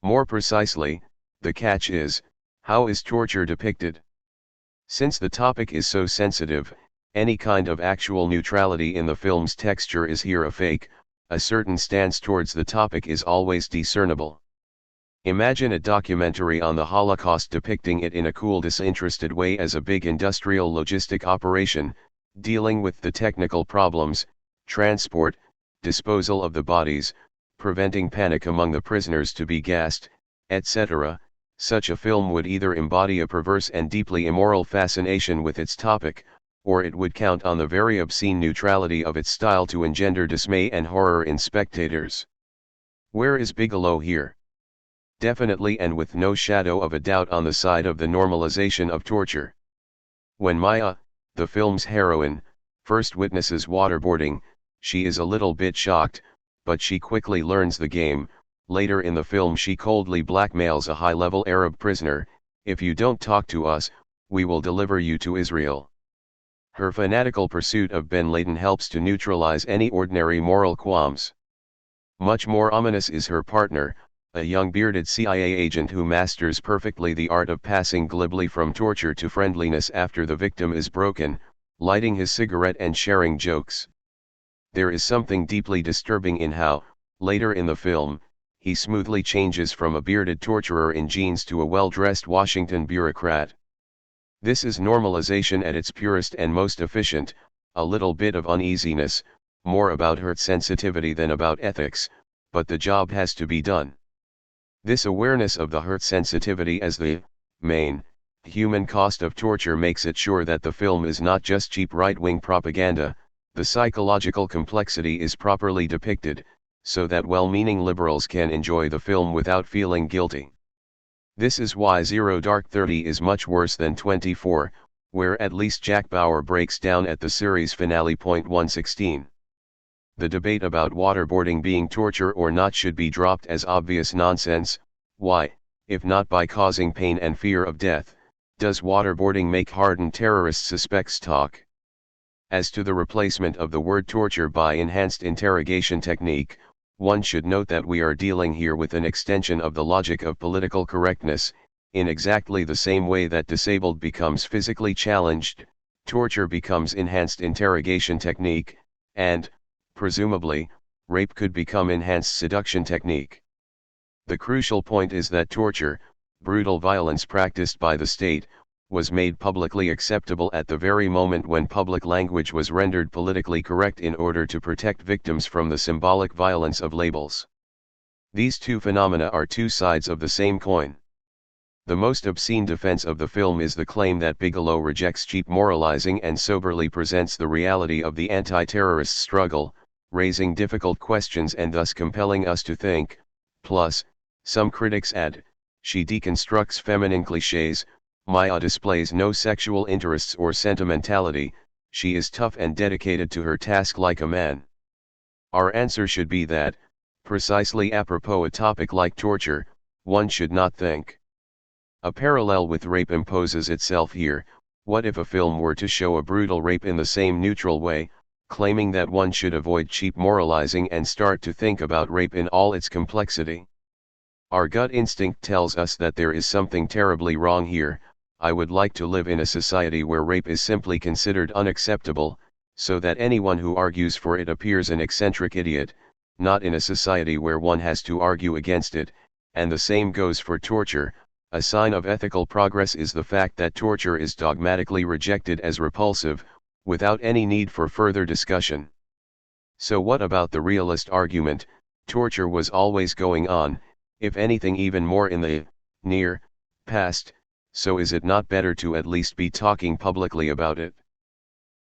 More precisely, the catch is, how is torture depicted? Since the topic is so sensitive, any kind of actual neutrality in the film's texture is here a fake. A certain stance towards the topic is always discernible. Imagine a documentary on the Holocaust depicting it in a cool, disinterested way as a big industrial logistic operation, dealing with the technical problems, transport, disposal of the bodies, preventing panic among the prisoners to be gassed, etc. Such a film would either embody a perverse and deeply immoral fascination with its topic, or it would count on the very obscene neutrality of its style to engender dismay and horror in spectators. Where is Bigelow here? Definitely and with no shadow of a doubt on the side of the normalization of torture. When Maya, the film's heroine, first witnesses waterboarding, she is a little bit shocked, but she quickly learns the game. Later in the film she coldly blackmails a high-level Arab prisoner, "If you don't talk to us, we will deliver you to Israel." Her fanatical pursuit of bin Laden helps to neutralize any ordinary moral qualms. Much more ominous is her partner, a young bearded CIA agent who masters perfectly the art of passing glibly from torture to friendliness after the victim is broken, lighting his cigarette and sharing jokes. There is something deeply disturbing in how, later in the film, he smoothly changes from a bearded torturer in jeans to a well-dressed Washington bureaucrat. This is normalization at its purest and most efficient, a little bit of uneasiness, more about hurt sensitivity than about ethics, but the job has to be done. This awareness of the hurt sensitivity as the main, human cost of torture makes it sure that the film is not just cheap right-wing propaganda. The psychological complexity is properly depicted, so that well-meaning liberals can enjoy the film without feeling guilty. This is why Zero Dark 30 is much worse than 24, where at least Jack Bauer breaks down at the series finale. 116. The debate about waterboarding being torture or not should be dropped as obvious nonsense. Why, if not by causing pain and fear of death, does waterboarding make hardened terrorist suspects talk? As to the replacement of the word torture by enhanced interrogation technique, one should note that we are dealing here with an extension of the logic of political correctness. In exactly the same way that disabled becomes physically challenged, torture becomes enhanced interrogation technique, and, presumably, rape could become enhanced seduction technique. The crucial point is that torture, brutal violence practiced by the state, was made publicly acceptable at the very moment when public language was rendered politically correct in order to protect victims from the symbolic violence of labels. These two phenomena are two sides of the same coin. The most obscene defense of the film is the claim that Bigelow rejects cheap moralizing and soberly presents the reality of the anti-terrorist struggle, raising difficult questions and thus compelling us to think. Plus, some critics add, she deconstructs feminine clichés. Maya displays no sexual interests or sentimentality, she is tough and dedicated to her task like a man. Our answer should be that, precisely apropos a topic like torture, one should not think. A parallel with rape imposes itself here. What if a film were to show a brutal rape in the same neutral way, claiming that one should avoid cheap moralizing and start to think about rape in all its complexity? Our gut instinct tells us that there is something terribly wrong here. I would like to live in a society where rape is simply considered unacceptable, so that anyone who argues for it appears an eccentric idiot, not in a society where one has to argue against it, and the same goes for torture. A sign of ethical progress is the fact that torture is dogmatically rejected as repulsive, without any need for further discussion. So what about the realist argument? Torture was always going on, if anything even more in the near past, so is it not better to at least be talking publicly about it?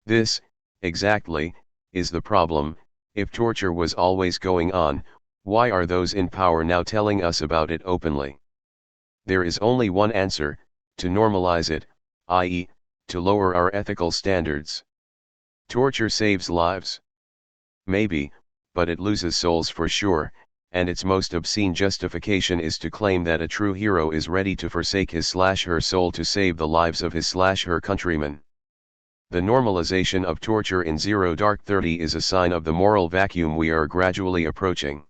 This, exactly, is the problem. If torture was always going on, why are those in power now telling us about it openly? There is only one answer: to normalize it, i.e., to lower our ethical standards. Torture saves lives. Maybe, but it loses souls for sure, and its most obscene justification is to claim that a true hero is ready to forsake his/her soul to save the lives of his/her countrymen. The normalization of torture in Zero Dark 30 is a sign of the moral vacuum we are gradually approaching.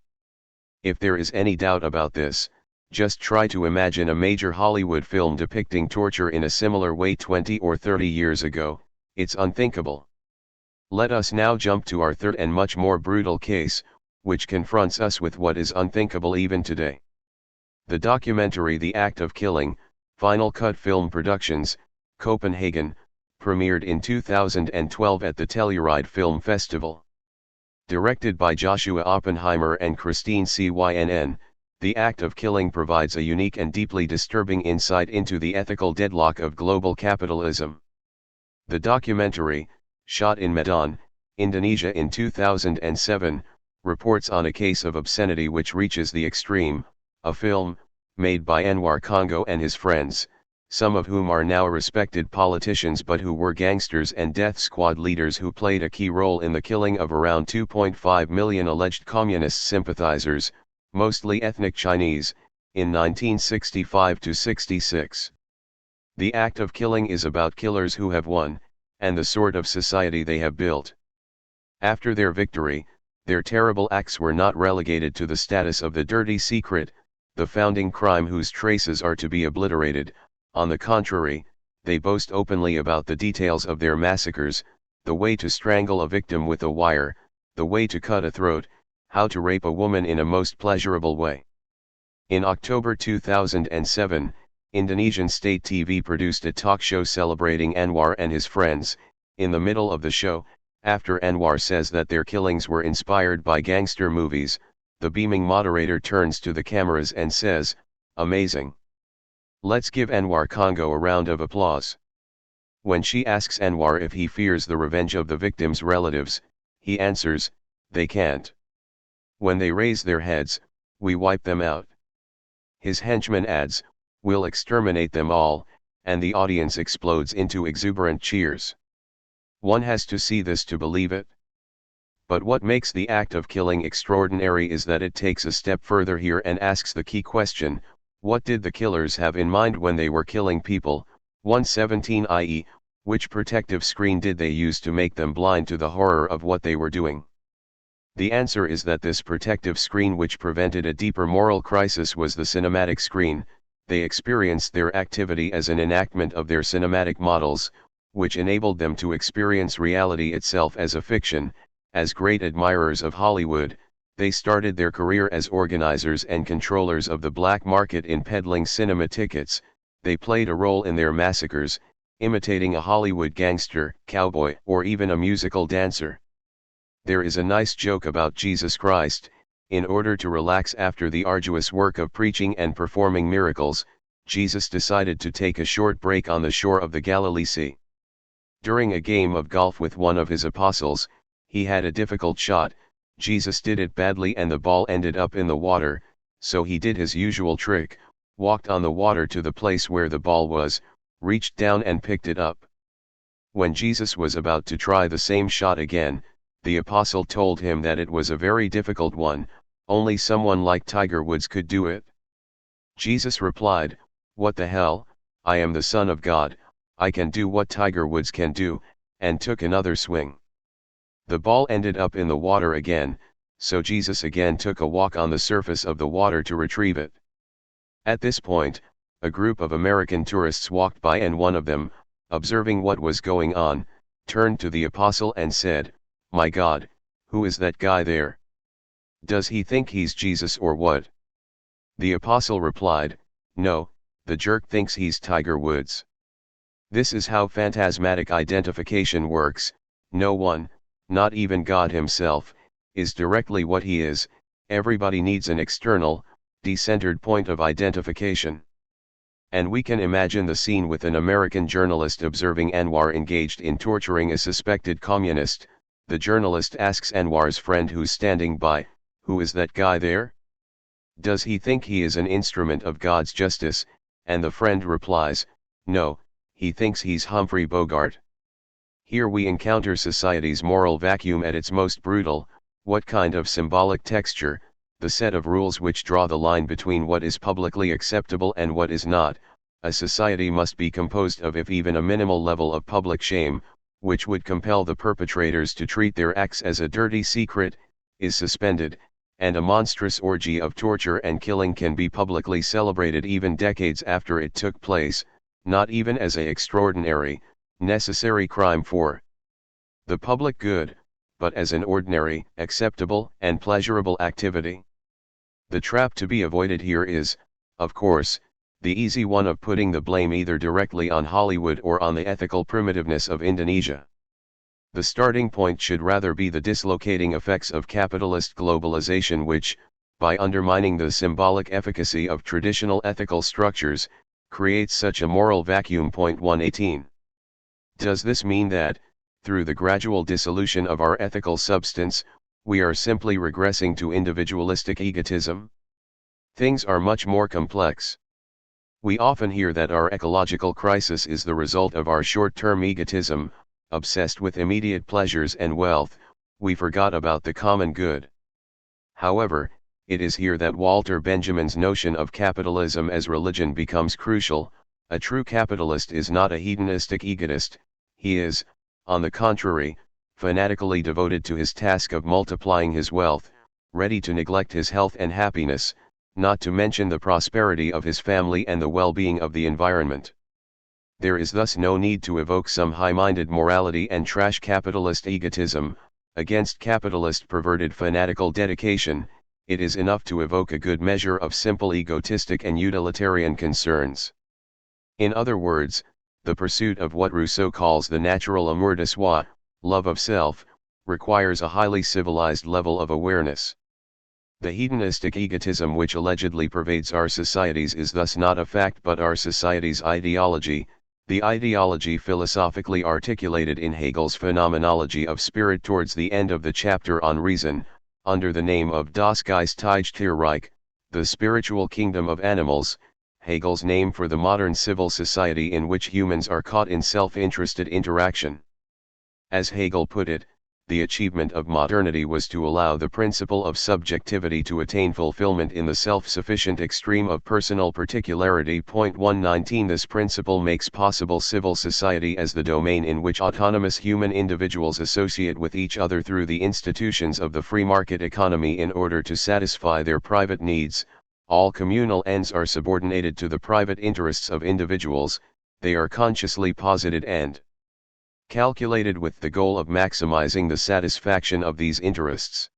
If there is any doubt about this, just try to imagine a major Hollywood film depicting torture in a similar way 20 or 30 years ago. It's unthinkable. Let us now jump to our third and much more brutal case, which confronts us with what is unthinkable even today. The documentary The Act of Killing, Final Cut Film Productions, Copenhagen, premiered in 2012 at the Telluride Film Festival. Directed by Joshua Oppenheimer and Christine Cynn, The Act of Killing provides a unique and deeply disturbing insight into the ethical deadlock of global capitalism. The documentary, shot in Medan, Indonesia in 2007, reports on a case of obscenity which reaches the extreme. A film, made by Anwar Congo and his friends, some of whom are now respected politicians but who were gangsters and death squad leaders who played a key role in the killing of around 2.5 million alleged communist sympathizers, mostly ethnic Chinese, in 1965–66. The Act of Killing is about killers who have won, and the sort of society they have built. After their victory, their terrible acts were not relegated to the status of the dirty secret, the founding crime whose traces are to be obliterated. On the contrary, they boast openly about the details of their massacres, the way to strangle a victim with a wire, the way to cut a throat, how to rape a woman in a most pleasurable way. In October 2007, Indonesian state TV produced a talk show celebrating Anwar and his friends. In the middle of the show, after Anwar says that their killings were inspired by gangster movies, the beaming moderator turns to the cameras and says, "Amazing. Let's give Anwar Congo a round of applause." When she asks Anwar if he fears the revenge of the victims' relatives, he answers, "They can't. When they raise their heads, we wipe them out." His henchman adds, "We'll exterminate them all," and the audience explodes into exuberant cheers. One has to see this to believe it. But what makes the act of killing extraordinary is that it takes a step further here and asks the key question: what did the killers have in mind when they were killing people? 117, i.e., which protective screen did they use to make them blind to the horror of what they were doing? The answer is that this protective screen which prevented a deeper moral crisis was the cinematic screen. They experienced their activity as an enactment of their cinematic models, which enabled them to experience reality itself as a fiction. As great admirers of Hollywood, they started their career as organizers and controllers of the black market in peddling cinema tickets. They played a role in their massacres, imitating a Hollywood gangster, cowboy, or even a musical dancer. There is a nice joke about Jesus Christ. In order to relax after the arduous work of preaching and performing miracles, Jesus decided to take a short break on the shore of the Galilee Sea. During a game of golf with one of his apostles, he had a difficult shot. Jesus did it badly and the ball ended up in the water, so he did his usual trick, walked on the water to the place where the ball was, reached down and picked it up. When Jesus was about to try the same shot again, the apostle told him that it was a very difficult one, only someone like Tiger Woods could do it. Jesus replied, "What the hell, I am the Son of God, I can do what Tiger Woods can do," and took another swing. The ball ended up in the water again, so Jesus again took a walk on the surface of the water to retrieve it. At this point, a group of American tourists walked by and one of them, observing what was going on, turned to the apostle and said, "My God, who is that guy there? Does he think he's Jesus or what?" The apostle replied, "No, the jerk thinks he's Tiger Woods." This is how phantasmatic identification works. No one, not even God himself, is directly what he is. Everybody needs an external, decentered point of identification. And we can imagine the scene with an American journalist observing Anwar engaged in torturing a suspected communist. The journalist asks Anwar's friend who's standing by, "Who is that guy there? Does he think he is an instrument of God's justice?" And the friend replies, "No, he thinks he's Humphrey Bogart." Here we encounter society's moral vacuum at its most brutal. What kind of symbolic texture, the set of rules which draw the line between what is publicly acceptable and what is not, a society must be composed of if even a minimal level of public shame, which would compel the perpetrators to treat their acts as a dirty secret, is suspended, and a monstrous orgy of torture and killing can be publicly celebrated even decades after it took place, not even as an extraordinary, necessary crime for the public good, but as an ordinary, acceptable, and pleasurable activity. The trap to be avoided here is, of course, the easy one of putting the blame either directly on Hollywood or on the ethical primitiveness of Indonesia. The starting point should rather be the dislocating effects of capitalist globalization which, by undermining the symbolic efficacy of traditional ethical structures, creates such a moral vacuum. 118. Does this mean that, through the gradual dissolution of our ethical substance, we are simply regressing to individualistic egotism? Things are much more complex. We often hear that our ecological crisis is the result of our short-term egotism. Obsessed with immediate pleasures and wealth, we forgot about the common good. However, it is here that Walter Benjamin's notion of capitalism as religion becomes crucial. A true capitalist is not a hedonistic egotist, he is, on the contrary, fanatically devoted to his task of multiplying his wealth, ready to neglect his health and happiness, not to mention the prosperity of his family and the well-being of the environment. There is thus no need to evoke some high-minded morality and trash capitalist egotism. Against capitalist perverted fanatical dedication, it is enough to evoke a good measure of simple egotistic and utilitarian concerns. In other words, the pursuit of what Rousseau calls the natural amour de soi, love of self, requires a highly civilized level of awareness. The hedonistic egotism which allegedly pervades our societies is thus not a fact but our society's ideology, the ideology philosophically articulated in Hegel's Phenomenology of Spirit towards the end of the chapter on reason, under the name of Das geistige Reich, the spiritual kingdom of animals, Hegel's name for the modern civil society in which humans are caught in self-interested interaction. As Hegel put it, the achievement of modernity was to allow the principle of subjectivity to attain fulfillment in the self-sufficient extreme of personal particularity. 119 This principle makes possible civil society as the domain in which autonomous human individuals associate with each other through the institutions of the free market economy in order to satisfy their private needs. All communal ends are subordinated to the private interests of individuals, they are consciously posited and calculated with the goal of maximizing the satisfaction of these interests.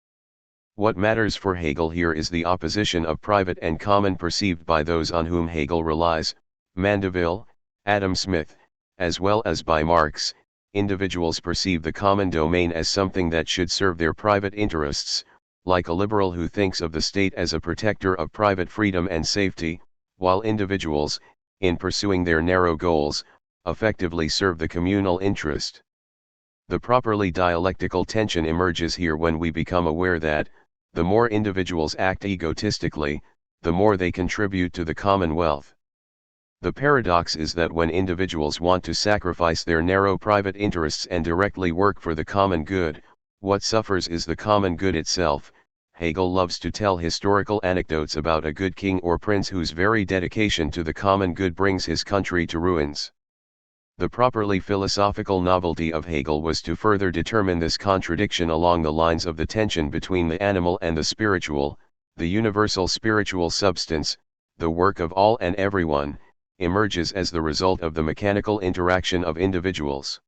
What matters for Hegel here is the opposition of private and common perceived by those on whom Hegel relies, Mandeville, Adam Smith, as well as by Marx. Individuals perceive the common domain as something that should serve their private interests, like a liberal who thinks of the state as a protector of private freedom and safety, while individuals, in pursuing their narrow goals, effectively serve the communal interest. The properly dialectical tension emerges here when we become aware that, the more individuals act egotistically, the more they contribute to the commonwealth. The paradox is that when individuals want to sacrifice their narrow private interests and directly work for the common good, what suffers is the common good itself. Hegel loves to tell historical anecdotes about a good king or prince whose very dedication to the common good brings his country to ruins. The properly philosophical novelty of Hegel was to further determine this contradiction along the lines of the tension between the animal and the spiritual. The universal spiritual substance, the work of all and everyone, emerges as the result of the mechanical interaction of individuals.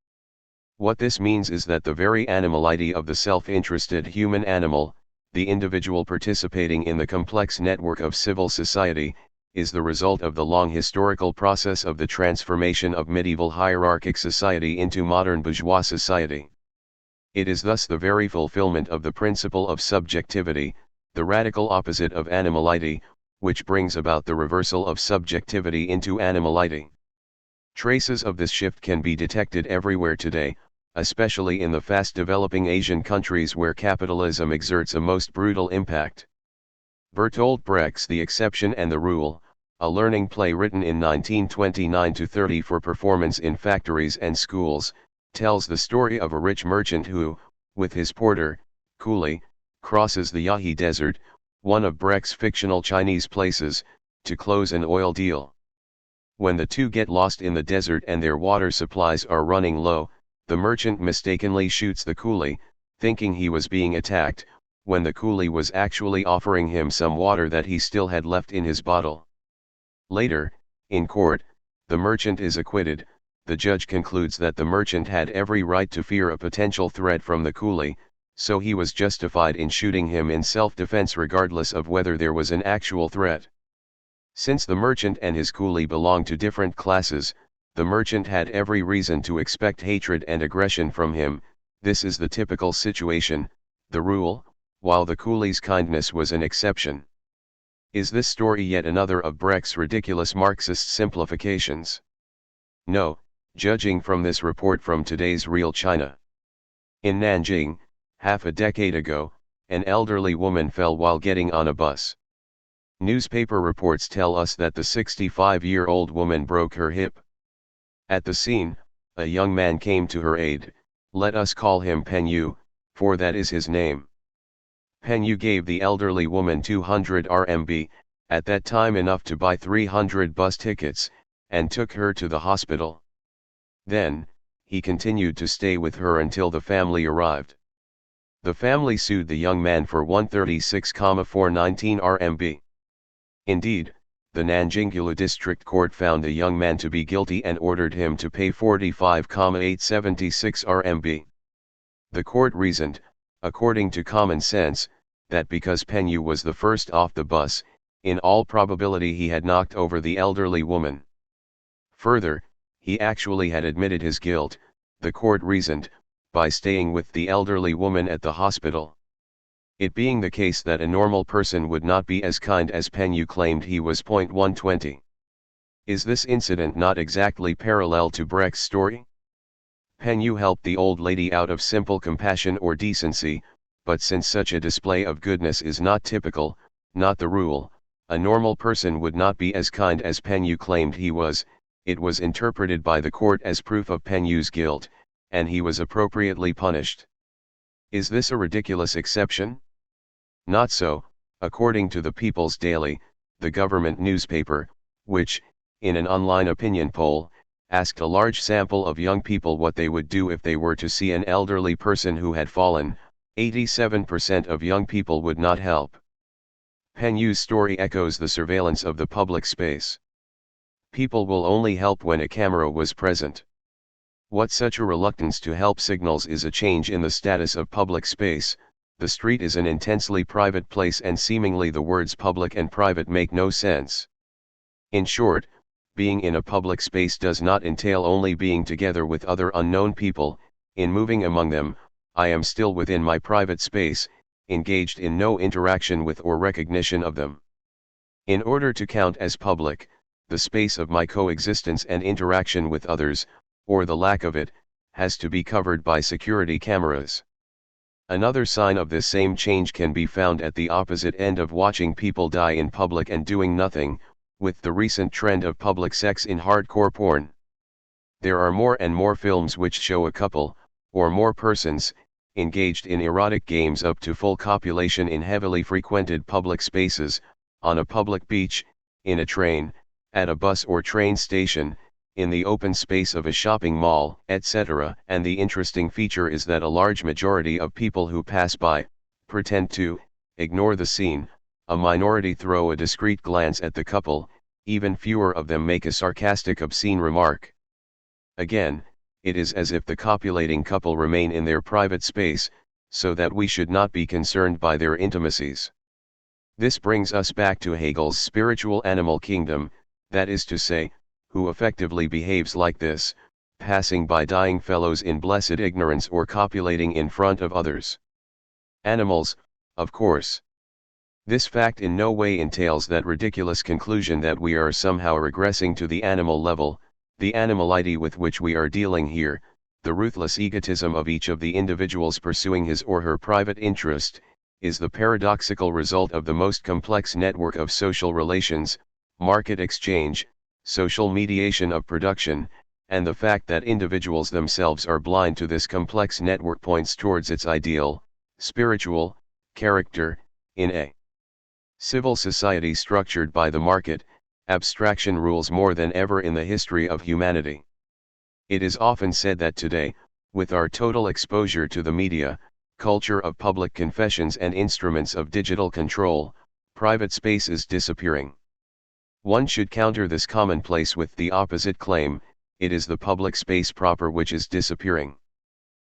What this means is that the very animality of the self-interested human animal, the individual participating in the complex network of civil society, is the result of the long historical process of the transformation of medieval hierarchic society into modern bourgeois society. It is thus the very fulfillment of the principle of subjectivity, the radical opposite of animality, which brings about the reversal of subjectivity into animality. Traces of this shift can be detected everywhere today, especially in the fast-developing Asian countries where capitalism exerts a most brutal impact. Bertolt Brecht's The Exception and the Rule, a learning play written in 1929-30 for performance in factories and schools, tells the story of a rich merchant who, with his porter, coolie, crosses the Yahi Desert, one of Brecht's fictional Chinese places, to close an oil deal. When the two get lost in the desert and their water supplies are running low, the merchant mistakenly shoots the coolie, thinking he was being attacked, when the coolie was actually offering him some water that he still had left in his bottle. Later, in court, the merchant is acquitted. The judge concludes that the merchant had every right to fear a potential threat from the coolie, so he was justified in shooting him in self-defense regardless of whether there was an actual threat. Since the merchant and his coolie belonged to different classes, the merchant had every reason to expect hatred and aggression from him. This is the typical situation, the rule, while the coolie's kindness was an exception. Is this story yet another of Brecht's ridiculous Marxist simplifications? No, judging from this report from today's Real China. In Nanjing, half a decade ago, an elderly woman fell while getting on a bus. Newspaper reports tell us that the 65-year-old woman broke her hip. At the scene, a young man came to her aid. Let us call him Pen Yu, for that is his name. Pen Yu gave the elderly woman 200 RMB, at that time enough to buy 300 bus tickets, and took her to the hospital. Then, he continued to stay with her until the family arrived. The family sued the young man for 136,419 RMB. Indeed, the Nanjing District Court found the young man to be guilty and ordered him to pay 45,876 RMB. The court reasoned, according to common sense, that because Pen Yu was the first off the bus, in all probability he had knocked over the elderly woman. Further, he actually had admitted his guilt, the court reasoned, by staying with the elderly woman at the hospital. It being the case that a normal person would not be as kind as Pen Yu claimed he was. 120. Is this incident not exactly parallel to Brecht's story? Pen Yu helped the old lady out of simple compassion or decency, but since such a display of goodness is not typical, not the rule, a normal person would not be as kind as Pen Yu claimed he was. It was interpreted by the court as proof of Pen Yu's guilt, and he was appropriately punished. Is this a ridiculous exception? Not so, according to the People's Daily, the government newspaper, which, in an online opinion poll, asked a large sample of young people what they would do if they were to see an elderly person who had fallen. 87% of young people would not help. Pen Yu's story echoes the surveillance of the public space. People will only help when a camera was present. What such a reluctance to help signals is a change in the status of public space. The street is an intensely private place and seemingly the words public and private make no sense. In short, being in a public space does not entail only being together with other unknown people. In moving among them, I am still within my private space, engaged in no interaction with or recognition of them. In order to count as public, the space of my coexistence and interaction with others, or the lack of it, has to be covered by security cameras. Another sign of this same change can be found at the opposite end of watching people die in public and doing nothing, with the recent trend of public sex in hardcore porn. There are more and more films which show a couple, or more persons, engaged in erotic games up to full copulation in heavily frequented public spaces, on a public beach, in a train, at a bus or train station, in the open space of a shopping mall, etc. And the interesting feature is that a large majority of people who pass by, pretend to ignore the scene, a minority throw a discreet glance at the couple, even fewer of them make a sarcastic obscene remark. Again, it is as if the copulating couple remain in their private space, so that we should not be concerned by their intimacies. This brings us back to Hegel's spiritual animal kingdom, that is to say, who effectively behaves like this, passing by dying fellows in blessed ignorance or copulating in front of others? Animals, of course. This fact in no way entails that ridiculous conclusion that we are somehow regressing to the animal level, the animality with which we are dealing here, the ruthless egotism of each of the individuals pursuing his or her private interest, is the paradoxical result of the most complex network of social relations, market exchange, social mediation of production, and the fact that individuals themselves are blind to this complex network points towards its ideal, spiritual, character. In a civil society structured by the market, abstraction rules more than ever in the history of humanity. It is often said that today, with our total exposure to the media, culture of public confessions and instruments of digital control, private space is disappearing. One should counter this commonplace with the opposite claim: it is the public space proper which is disappearing.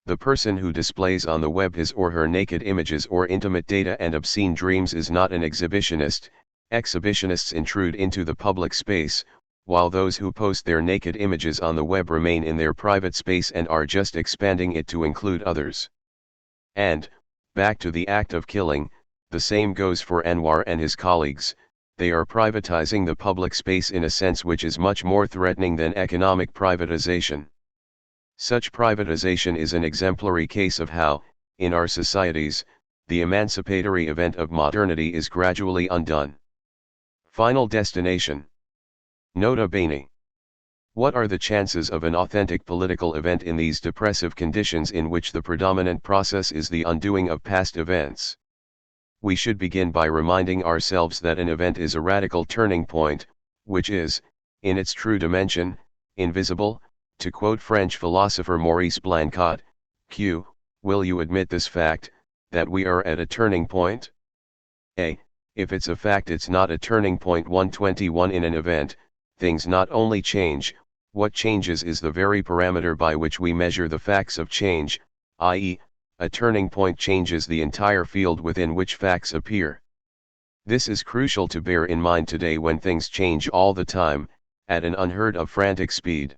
The person who displays on the web his or her naked images or intimate data and obscene dreams is not an exhibitionist. Exhibitionists intrude into the public space, while those who post their naked images on the web remain in their private space and are just expanding it to include others. And, back to the act of killing, the same goes for Anwar and his colleagues. They are privatizing the public space in a sense which is much more threatening than economic privatization. Such privatization is an exemplary case of how, in our societies, the emancipatory event of modernity is gradually undone. Final destination. Nota bene. What are the chances of an authentic political event in these depressive conditions in which the predominant process is the undoing of past events? We should begin by reminding ourselves that an event is a radical turning point, which is, in its true dimension, invisible. To quote French philosopher Maurice Blanchot, Q, will you admit this fact, that we are at a turning point? A. If it's a fact it's not a turning point. 121 In an event, things not only change, what changes is the very parameter by which we measure the facts of change, i.e., a turning point changes the entire field within which facts appear. This is crucial to bear in mind today when things change all the time, at an unheard of frantic speed.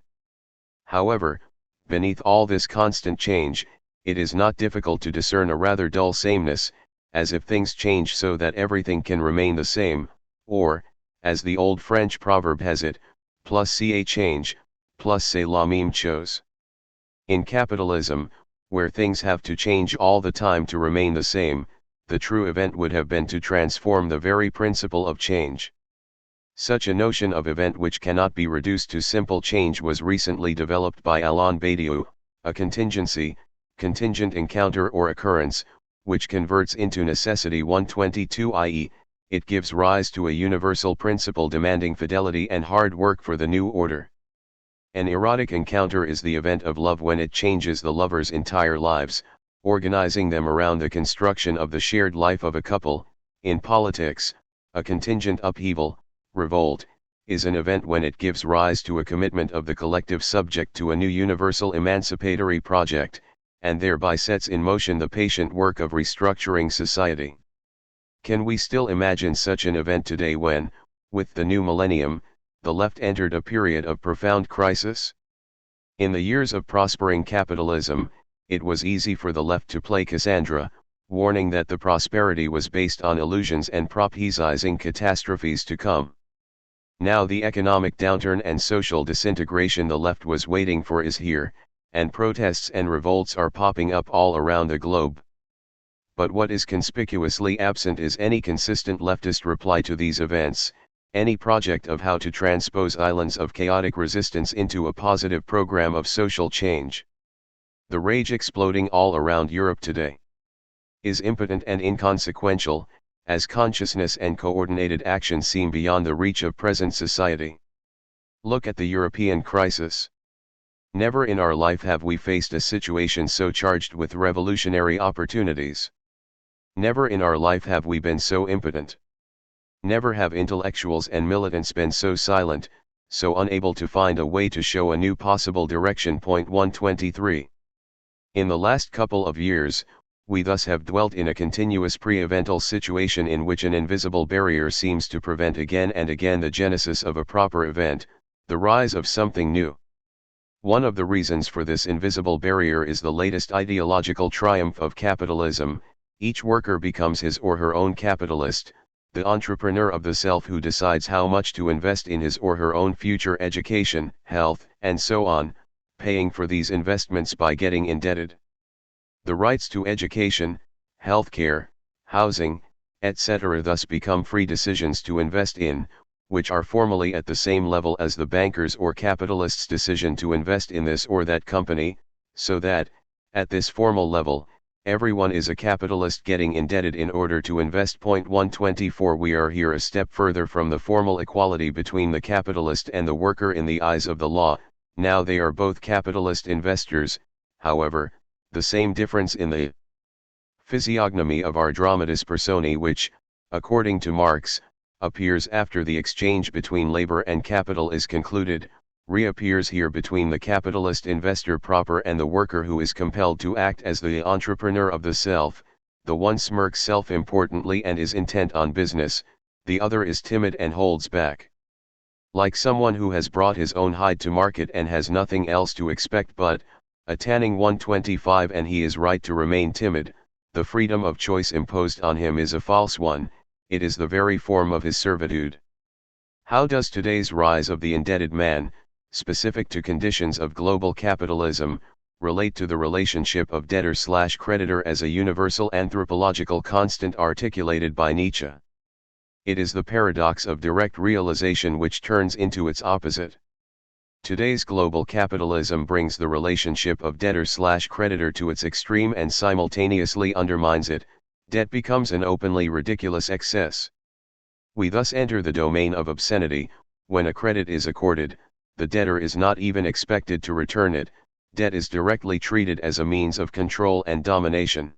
However, beneath all this constant change, it is not difficult to discern a rather dull sameness, as if things change so that everything can remain the same, or, as the old French proverb has it, plus c'est change, plus c'est la même chose. In capitalism, where things have to change all the time to remain the same, the true event would have been to transform the very principle of change. Such a notion of event which cannot be reduced to simple change was recently developed by Alain Badiou, a contingency, contingent encounter or occurrence, which converts into necessity. 122 i.e., it gives rise to a universal principle demanding fidelity and hard work for the new order. An erotic encounter is the event of love when it changes the lover's entire lives, organizing them around the construction of the shared life of a couple. In politics, a contingent upheaval, revolt, is an event when it gives rise to a commitment of the collective subject to a new universal emancipatory project, and thereby sets in motion the patient work of restructuring society. Can we still imagine such an event today when, with the new millennium, the left entered a period of profound crisis? In the years of prospering capitalism, it was easy for the left to play Cassandra, warning that the prosperity was based on illusions and prophesizing catastrophes to come. Now the economic downturn and social disintegration the left was waiting for is here, and protests and revolts are popping up all around the globe. But what is conspicuously absent is any consistent leftist reply to these events, any project of how to transpose islands of chaotic resistance into a positive program of social change. The rage exploding all around Europe today is impotent and inconsequential, as consciousness and coordinated action seem beyond the reach of present society. Look at the European crisis. Never in our life have we faced a situation so charged with revolutionary opportunities. Never in our life have we been so impotent. Never have intellectuals and militants been so silent, so unable to find a way to show a new possible direction. 123. In the last couple of years, we thus have dwelt in a continuous pre-evental situation in which an invisible barrier seems to prevent again and again the genesis of a proper event, the rise of something new. One of the reasons for this invisible barrier is the latest ideological triumph of capitalism, Each worker becomes his or her own capitalist, the entrepreneur of the self who decides how much to invest in his or her own future education, health, and so on, paying for these investments by getting indebted. The rights to education, healthcare, housing, etc. thus become free decisions to invest in, which are formally at the same level as the banker's or capitalist's decision to invest in this or that company, so that, at this formal level, everyone is a capitalist getting indebted in order to invest. 124 We are here a step further from the formal equality between the capitalist and the worker in the eyes of the law. Now they are both capitalist investors. However, the same difference in the physiognomy of our dramatis personae which, according to Marx, appears after the exchange between labor and capital is concluded, reappears here between the capitalist investor proper and the worker who is compelled to act as the entrepreneur of the self. The one smirks self-importantly and is intent on business, the other is timid and holds back. Like someone who has brought his own hide to market and has nothing else to expect but a tanning. 125 And he is right to remain timid. The freedom of choice imposed on him is a false one, it is the very form of his servitude. How does today's rise of the indebted man, specific to conditions of global capitalism, relate to the relationship of debtor/creditor as a universal anthropological constant articulated by Nietzsche? It is the paradox of direct realization which turns into its opposite. Today's global capitalism brings the relationship of debtor/creditor to its extreme and simultaneously undermines it. Debt becomes an openly ridiculous excess. We thus enter the domain of obscenity. When a credit is accorded, the debtor is not even expected to return it. Debt is directly treated as a means of control and domination.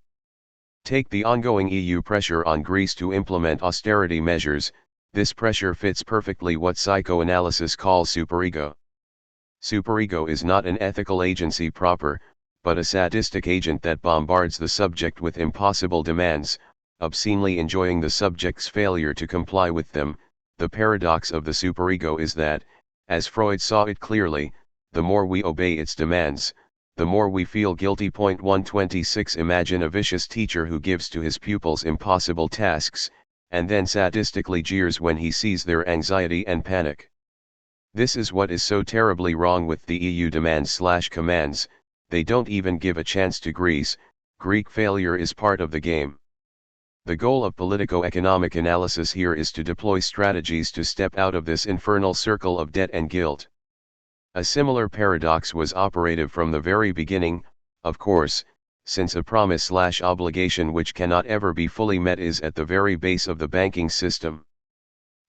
Take the ongoing EU pressure on Greece to implement austerity measures. This pressure fits perfectly what psychoanalysis calls superego. Superego is not an ethical agency proper, but a sadistic agent that bombards the subject with impossible demands, obscenely enjoying the subject's failure to comply with them. The paradox of the superego is that, as Freud saw it clearly, the more we obey its demands, the more we feel guilty. 126 Imagine a vicious teacher who gives to his pupils impossible tasks, and then sadistically jeers when he sees their anxiety and panic. This is what is so terribly wrong with the EU demands/commands. They don't even give a chance to Greece. Greek failure is part of the game. The goal of politico-economic analysis here is to deploy strategies to step out of this infernal circle of debt and guilt. A similar paradox was operative from the very beginning, of course, since a promise/obligation which cannot ever be fully met is at the very base of the banking system.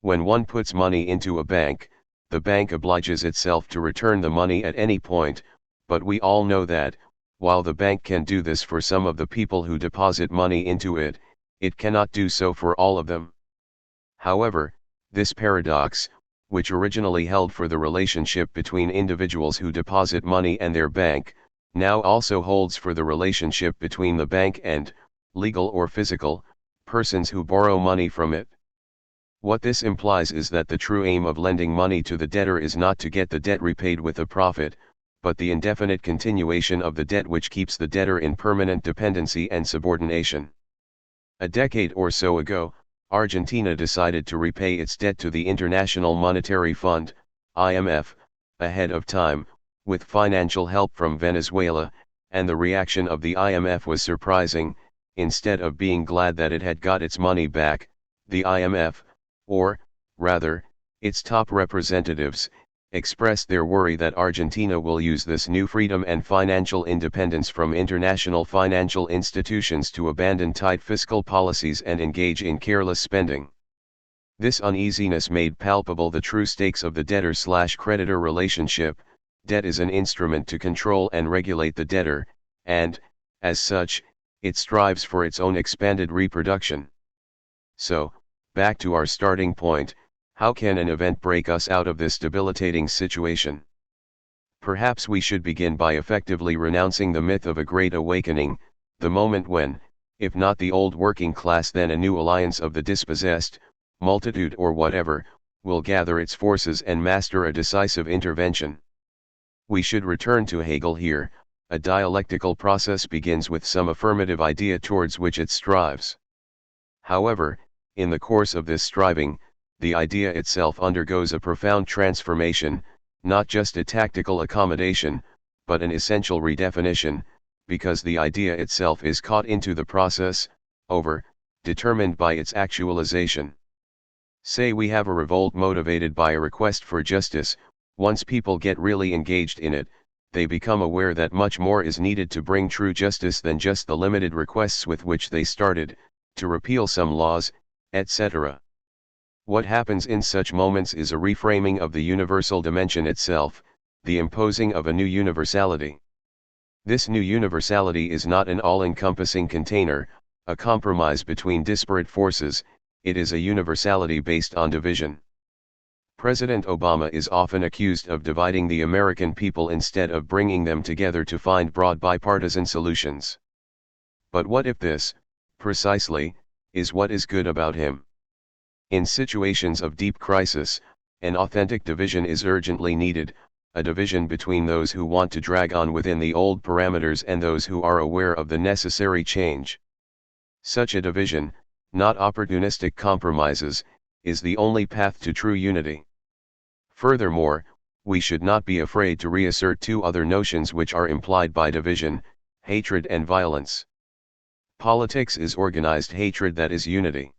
When one puts money into a bank, the bank obliges itself to return the money at any point, but we all know that, while the bank can do this for some of the people who deposit money into it, it cannot do so for all of them. However, this paradox, which originally held for the relationship between individuals who deposit money and their bank, now also holds for the relationship between the bank and, legal or physical, persons who borrow money from it. What this implies is that the true aim of lending money to the debtor is not to get the debt repaid with a profit, but the indefinite continuation of the debt which keeps the debtor in permanent dependency and subordination. A decade or so ago, Argentina decided to repay its debt to the International Monetary Fund, IMF, ahead of time, with financial help from Venezuela, and the reaction of the IMF was surprising. Instead of being glad that it had got its money back, the IMF, or, rather, its top representatives, expressed their worry that Argentina will use this new freedom and financial independence from international financial institutions to abandon tight fiscal policies and engage in careless spending. This uneasiness made palpable the true stakes of the debtor/creditor relationship. Debt is an instrument to control and regulate the debtor, and, as such, it strives for its own expanded reproduction. So, back to our starting point. How can an event break us out of this debilitating situation? Perhaps we should begin by effectively renouncing the myth of a great awakening, the moment when, if not the old working class then a new alliance of the dispossessed, multitude or whatever, will gather its forces and master a decisive intervention. We should return to Hegel here. A dialectical process begins with some affirmative idea towards which it strives. However, in the course of this striving, the idea itself undergoes a profound transformation, not just a tactical accommodation, but an essential redefinition, because the idea itself is caught into the process, determined by its actualization. Say we have a revolt motivated by a request for justice. Once people get really engaged in it, they become aware that much more is needed to bring true justice than just the limited requests with which they started, to repeal some laws, etc. What happens in such moments is a reframing of the universal dimension itself, the imposing of a new universality. This new universality is not an all-encompassing container, a compromise between disparate forces, it is a universality based on division. President Obama is often accused of dividing the American people instead of bringing them together to find broad bipartisan solutions. But what if this, precisely, is what is good about him? In situations of deep crisis, an authentic division is urgently needed, a division between those who want to drag on within the old parameters and those who are aware of the necessary change. Such a division, not opportunistic compromises, is the only path to true unity. Furthermore, we should not be afraid to reassert two other notions which are implied by division: hatred and violence. Politics is organized hatred that is unity.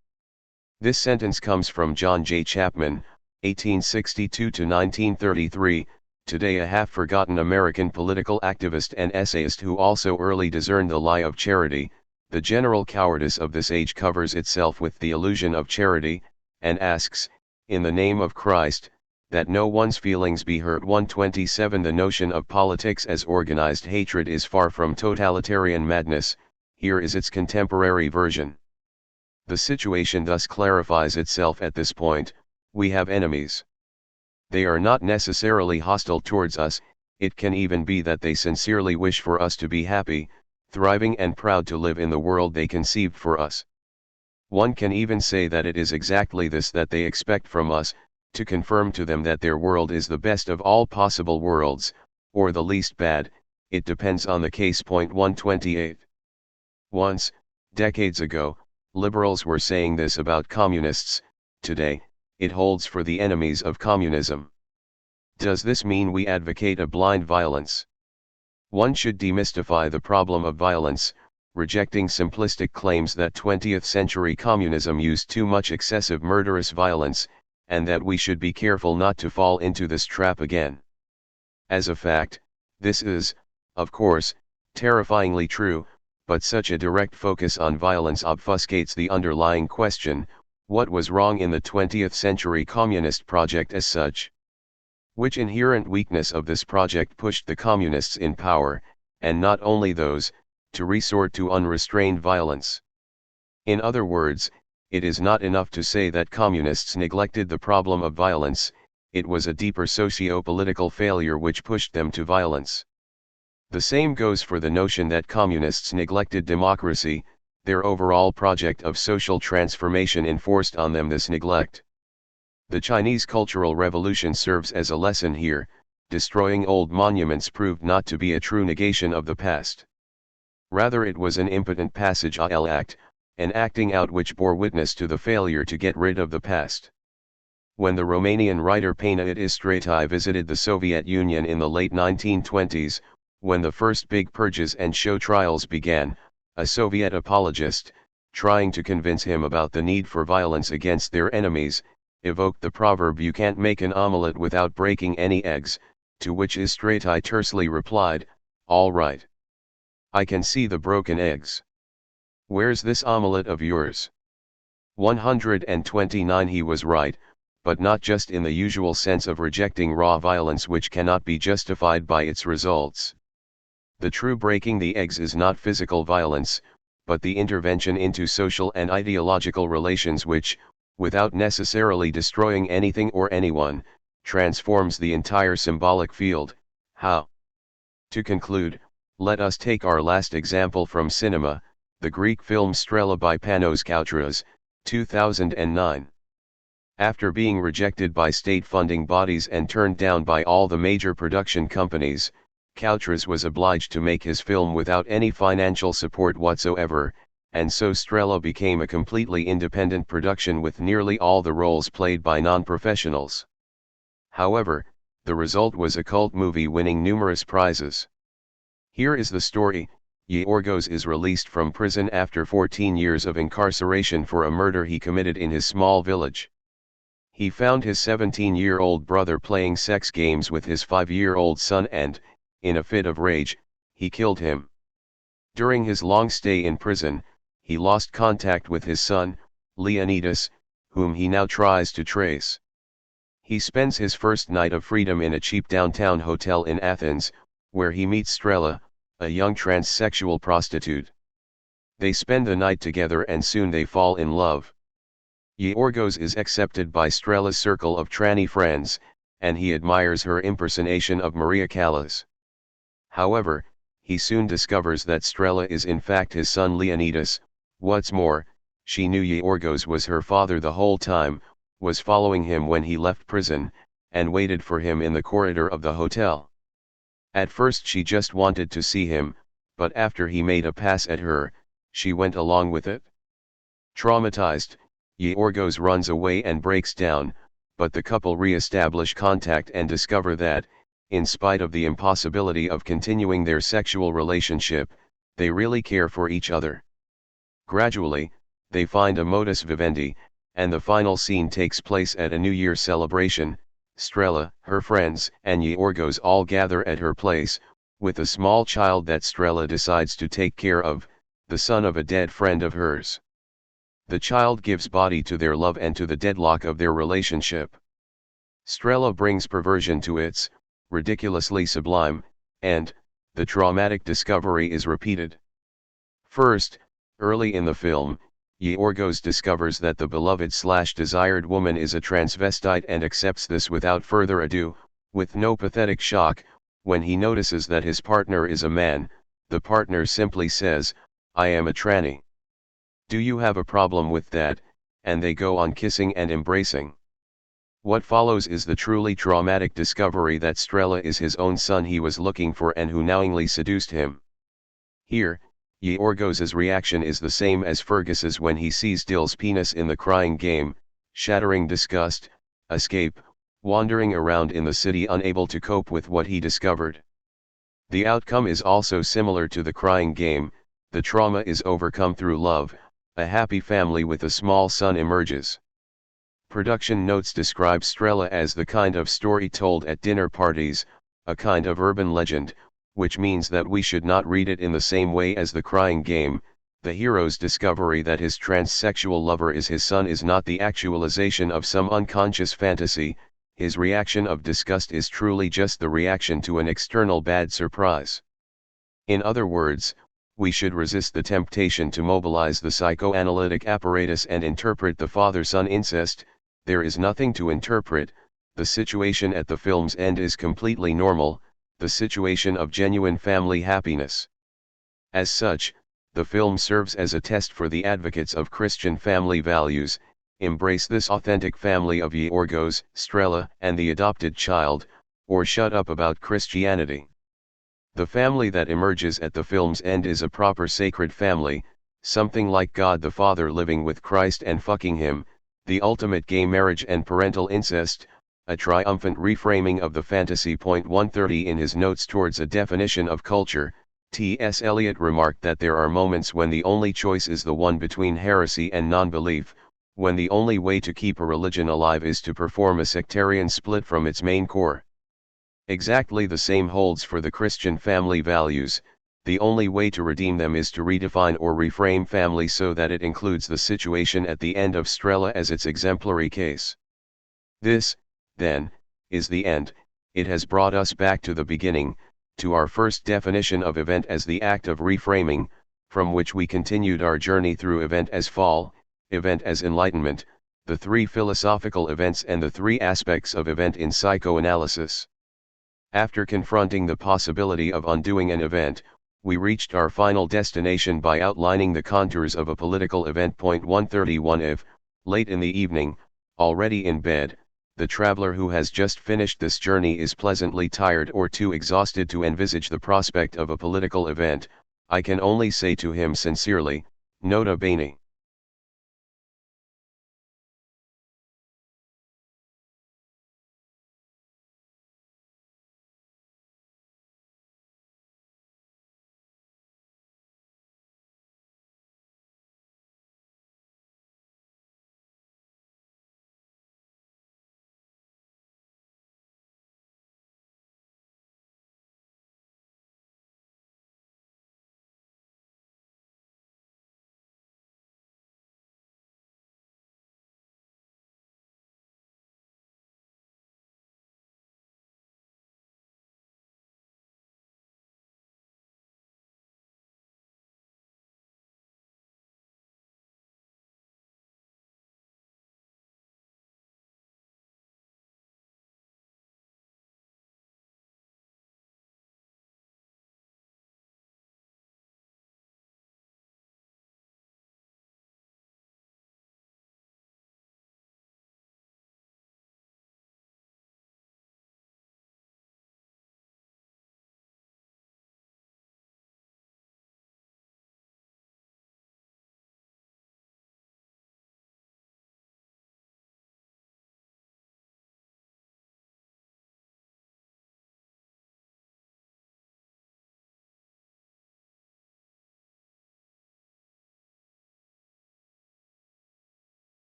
This sentence comes from John J. Chapman, 1862–1933, today a half-forgotten American political activist and essayist who also early discerned the lie of charity. The general cowardice of this age covers itself with the illusion of charity, and asks, in the name of Christ, that no one's feelings be hurt. 127 The notion of politics as organized hatred is far from totalitarian madness. Here is its contemporary version. The situation thus clarifies itself at this point: we have enemies. They are not necessarily hostile towards us, it can even be that they sincerely wish for us to be happy, thriving and proud to live in the world they conceived for us. One can even say that it is exactly this that they expect from us, to confirm to them that their world is the best of all possible worlds, or the least bad. It depends on the case. 128. Once, decades ago, liberals were saying this about communists. Today, it holds for the enemies of communism. Does this mean we advocate a blind violence? One should demystify the problem of violence, rejecting simplistic claims that 20th century communism used too much excessive murderous violence, and that we should be careful not to fall into this trap again. As a fact, this is, of course, terrifyingly true, but such a direct focus on violence obfuscates the underlying question: what was wrong in the 20th century communist project as such? Which inherent weakness of this project pushed the communists in power, and not only those, to resort to unrestrained violence? In other words, it is not enough to say that communists neglected the problem of violence, it was a deeper socio-political failure which pushed them to violence. The same goes for the notion that communists neglected democracy. Their overall project of social transformation enforced on them this neglect. The Chinese Cultural Revolution serves as a lesson here. Destroying old monuments proved not to be a true negation of the past. Rather, it was an impotent passage à l'acte, an acting out which bore witness to the failure to get rid of the past. When the Romanian writer Paina Istritai visited the Soviet Union in the late 1920s, when the first big purges and show trials began, a Soviet apologist, trying to convince him about the need for violence against their enemies, evoked the proverb "you can't make an omelette without breaking any eggs," to which Istritai tersely replied, "All right. I can see the broken eggs. Where's this omelette of yours?" 129 He was right, but not just in the usual sense of rejecting raw violence which cannot be justified by its results. The true breaking the eggs is not physical violence, but the intervention into social and ideological relations which, without necessarily destroying anything or anyone, transforms the entire symbolic field. How? To conclude, let us take our last example from cinema, the Greek film Strela by Panos Koutras, 2009. After being rejected by state funding bodies and turned down by all the major production companies, Koutras was obliged to make his film without any financial support whatsoever, and so Strela became a completely independent production with nearly all the roles played by non-professionals. However, the result was a cult movie winning numerous prizes. Here is the story. Yorgos is released from prison after 14 years of incarceration for a murder he committed in his small village. He found his 17-year-old brother playing sex games with his 5-year-old son and, in a fit of rage, he killed him. During his long stay in prison, he lost contact with his son, Leonidas, whom he now tries to trace. He spends his first night of freedom in a cheap downtown hotel in Athens, where he meets Strela, a young transsexual prostitute. They spend the night together and soon they fall in love. Yorgos is accepted by Strela's circle of tranny friends, and he admires her impersonation of Maria Callas. However, he soon discovers that Strela is in fact his son Leonidas. What's more, she knew Yorgos was her father the whole time, was following him when he left prison, and waited for him in the corridor of the hotel. At first she just wanted to see him, but after he made a pass at her, she went along with it. Traumatized, Yorgos runs away and breaks down, but the couple re-establish contact and discover that, in spite of the impossibility of continuing their sexual relationship, they really care for each other. Gradually, they find a modus vivendi, and the final scene takes place at a New Year celebration. Strela, her friends, and Yorgos all gather at her place, with a small child that Strela decides to take care of, the son of a dead friend of hers. The child gives body to their love and to the deadlock of their relationship. Strela brings perversion to its ridiculously sublime end. The traumatic discovery is repeated. First, early in the film, Yorgos discovers that the beloved/desired woman is a transvestite and accepts this without further ado, with no pathetic shock. When he notices that his partner is a man, the partner simply says, "I am a tranny. Do you have a problem with that?" and they go on kissing and embracing. What follows is the truly traumatic discovery that Strela is his own son he was looking for and who knowingly seduced him. Here, Yorgos's reaction is the same as Fergus's when he sees Dill's penis in the crying game: shattering disgust, escape, wandering around in the city unable to cope with what he discovered. The outcome is also similar to the crying game. The trauma is overcome through love. A happy family with a small son emerges. Production notes describe Strela as the kind of story told at dinner parties, a kind of urban legend, which means that we should not read it in the same way as the crying game. The hero's discovery that his transsexual lover is his son is not the actualization of some unconscious fantasy. His reaction of disgust is truly just the reaction to an external bad surprise. In other words, we should resist the temptation to mobilize the psychoanalytic apparatus and interpret the father-son incest. There is nothing to interpret. The situation at the film's end is completely normal, the situation of genuine family happiness. As such, the film serves as a test for the advocates of Christian family values. Embrace this authentic family of Yorgos, Strela, and the adopted child, or shut up about Christianity. The family that emerges at the film's end is a proper sacred family, something like God the Father living with Christ and fucking him, the ultimate gay marriage and parental incest, a triumphant reframing of the fantasy. 130 In his notes towards a definition of culture, T.S. Eliot remarked that there are moments when the only choice is the one between heresy and non-belief, when the only way to keep a religion alive is to perform a sectarian split from its main core. Exactly the same holds for the Christian family values. The only way to redeem them is to redefine or reframe family so that it includes the situation at the end of Strela as its exemplary case. This, then, is the end. It has brought us back to the beginning, to our first definition of event as the act of reframing, from which we continued our journey through event as fall, event as enlightenment, the three philosophical events and the three aspects of event in psychoanalysis. After confronting the possibility of undoing an event, we reached our final destination by outlining the contours of a political event. 131 If, late in the evening, already in bed, the traveler who has just finished this journey is pleasantly tired or too exhausted to envisage the prospect of a political event, I can only say to him sincerely, nota bene.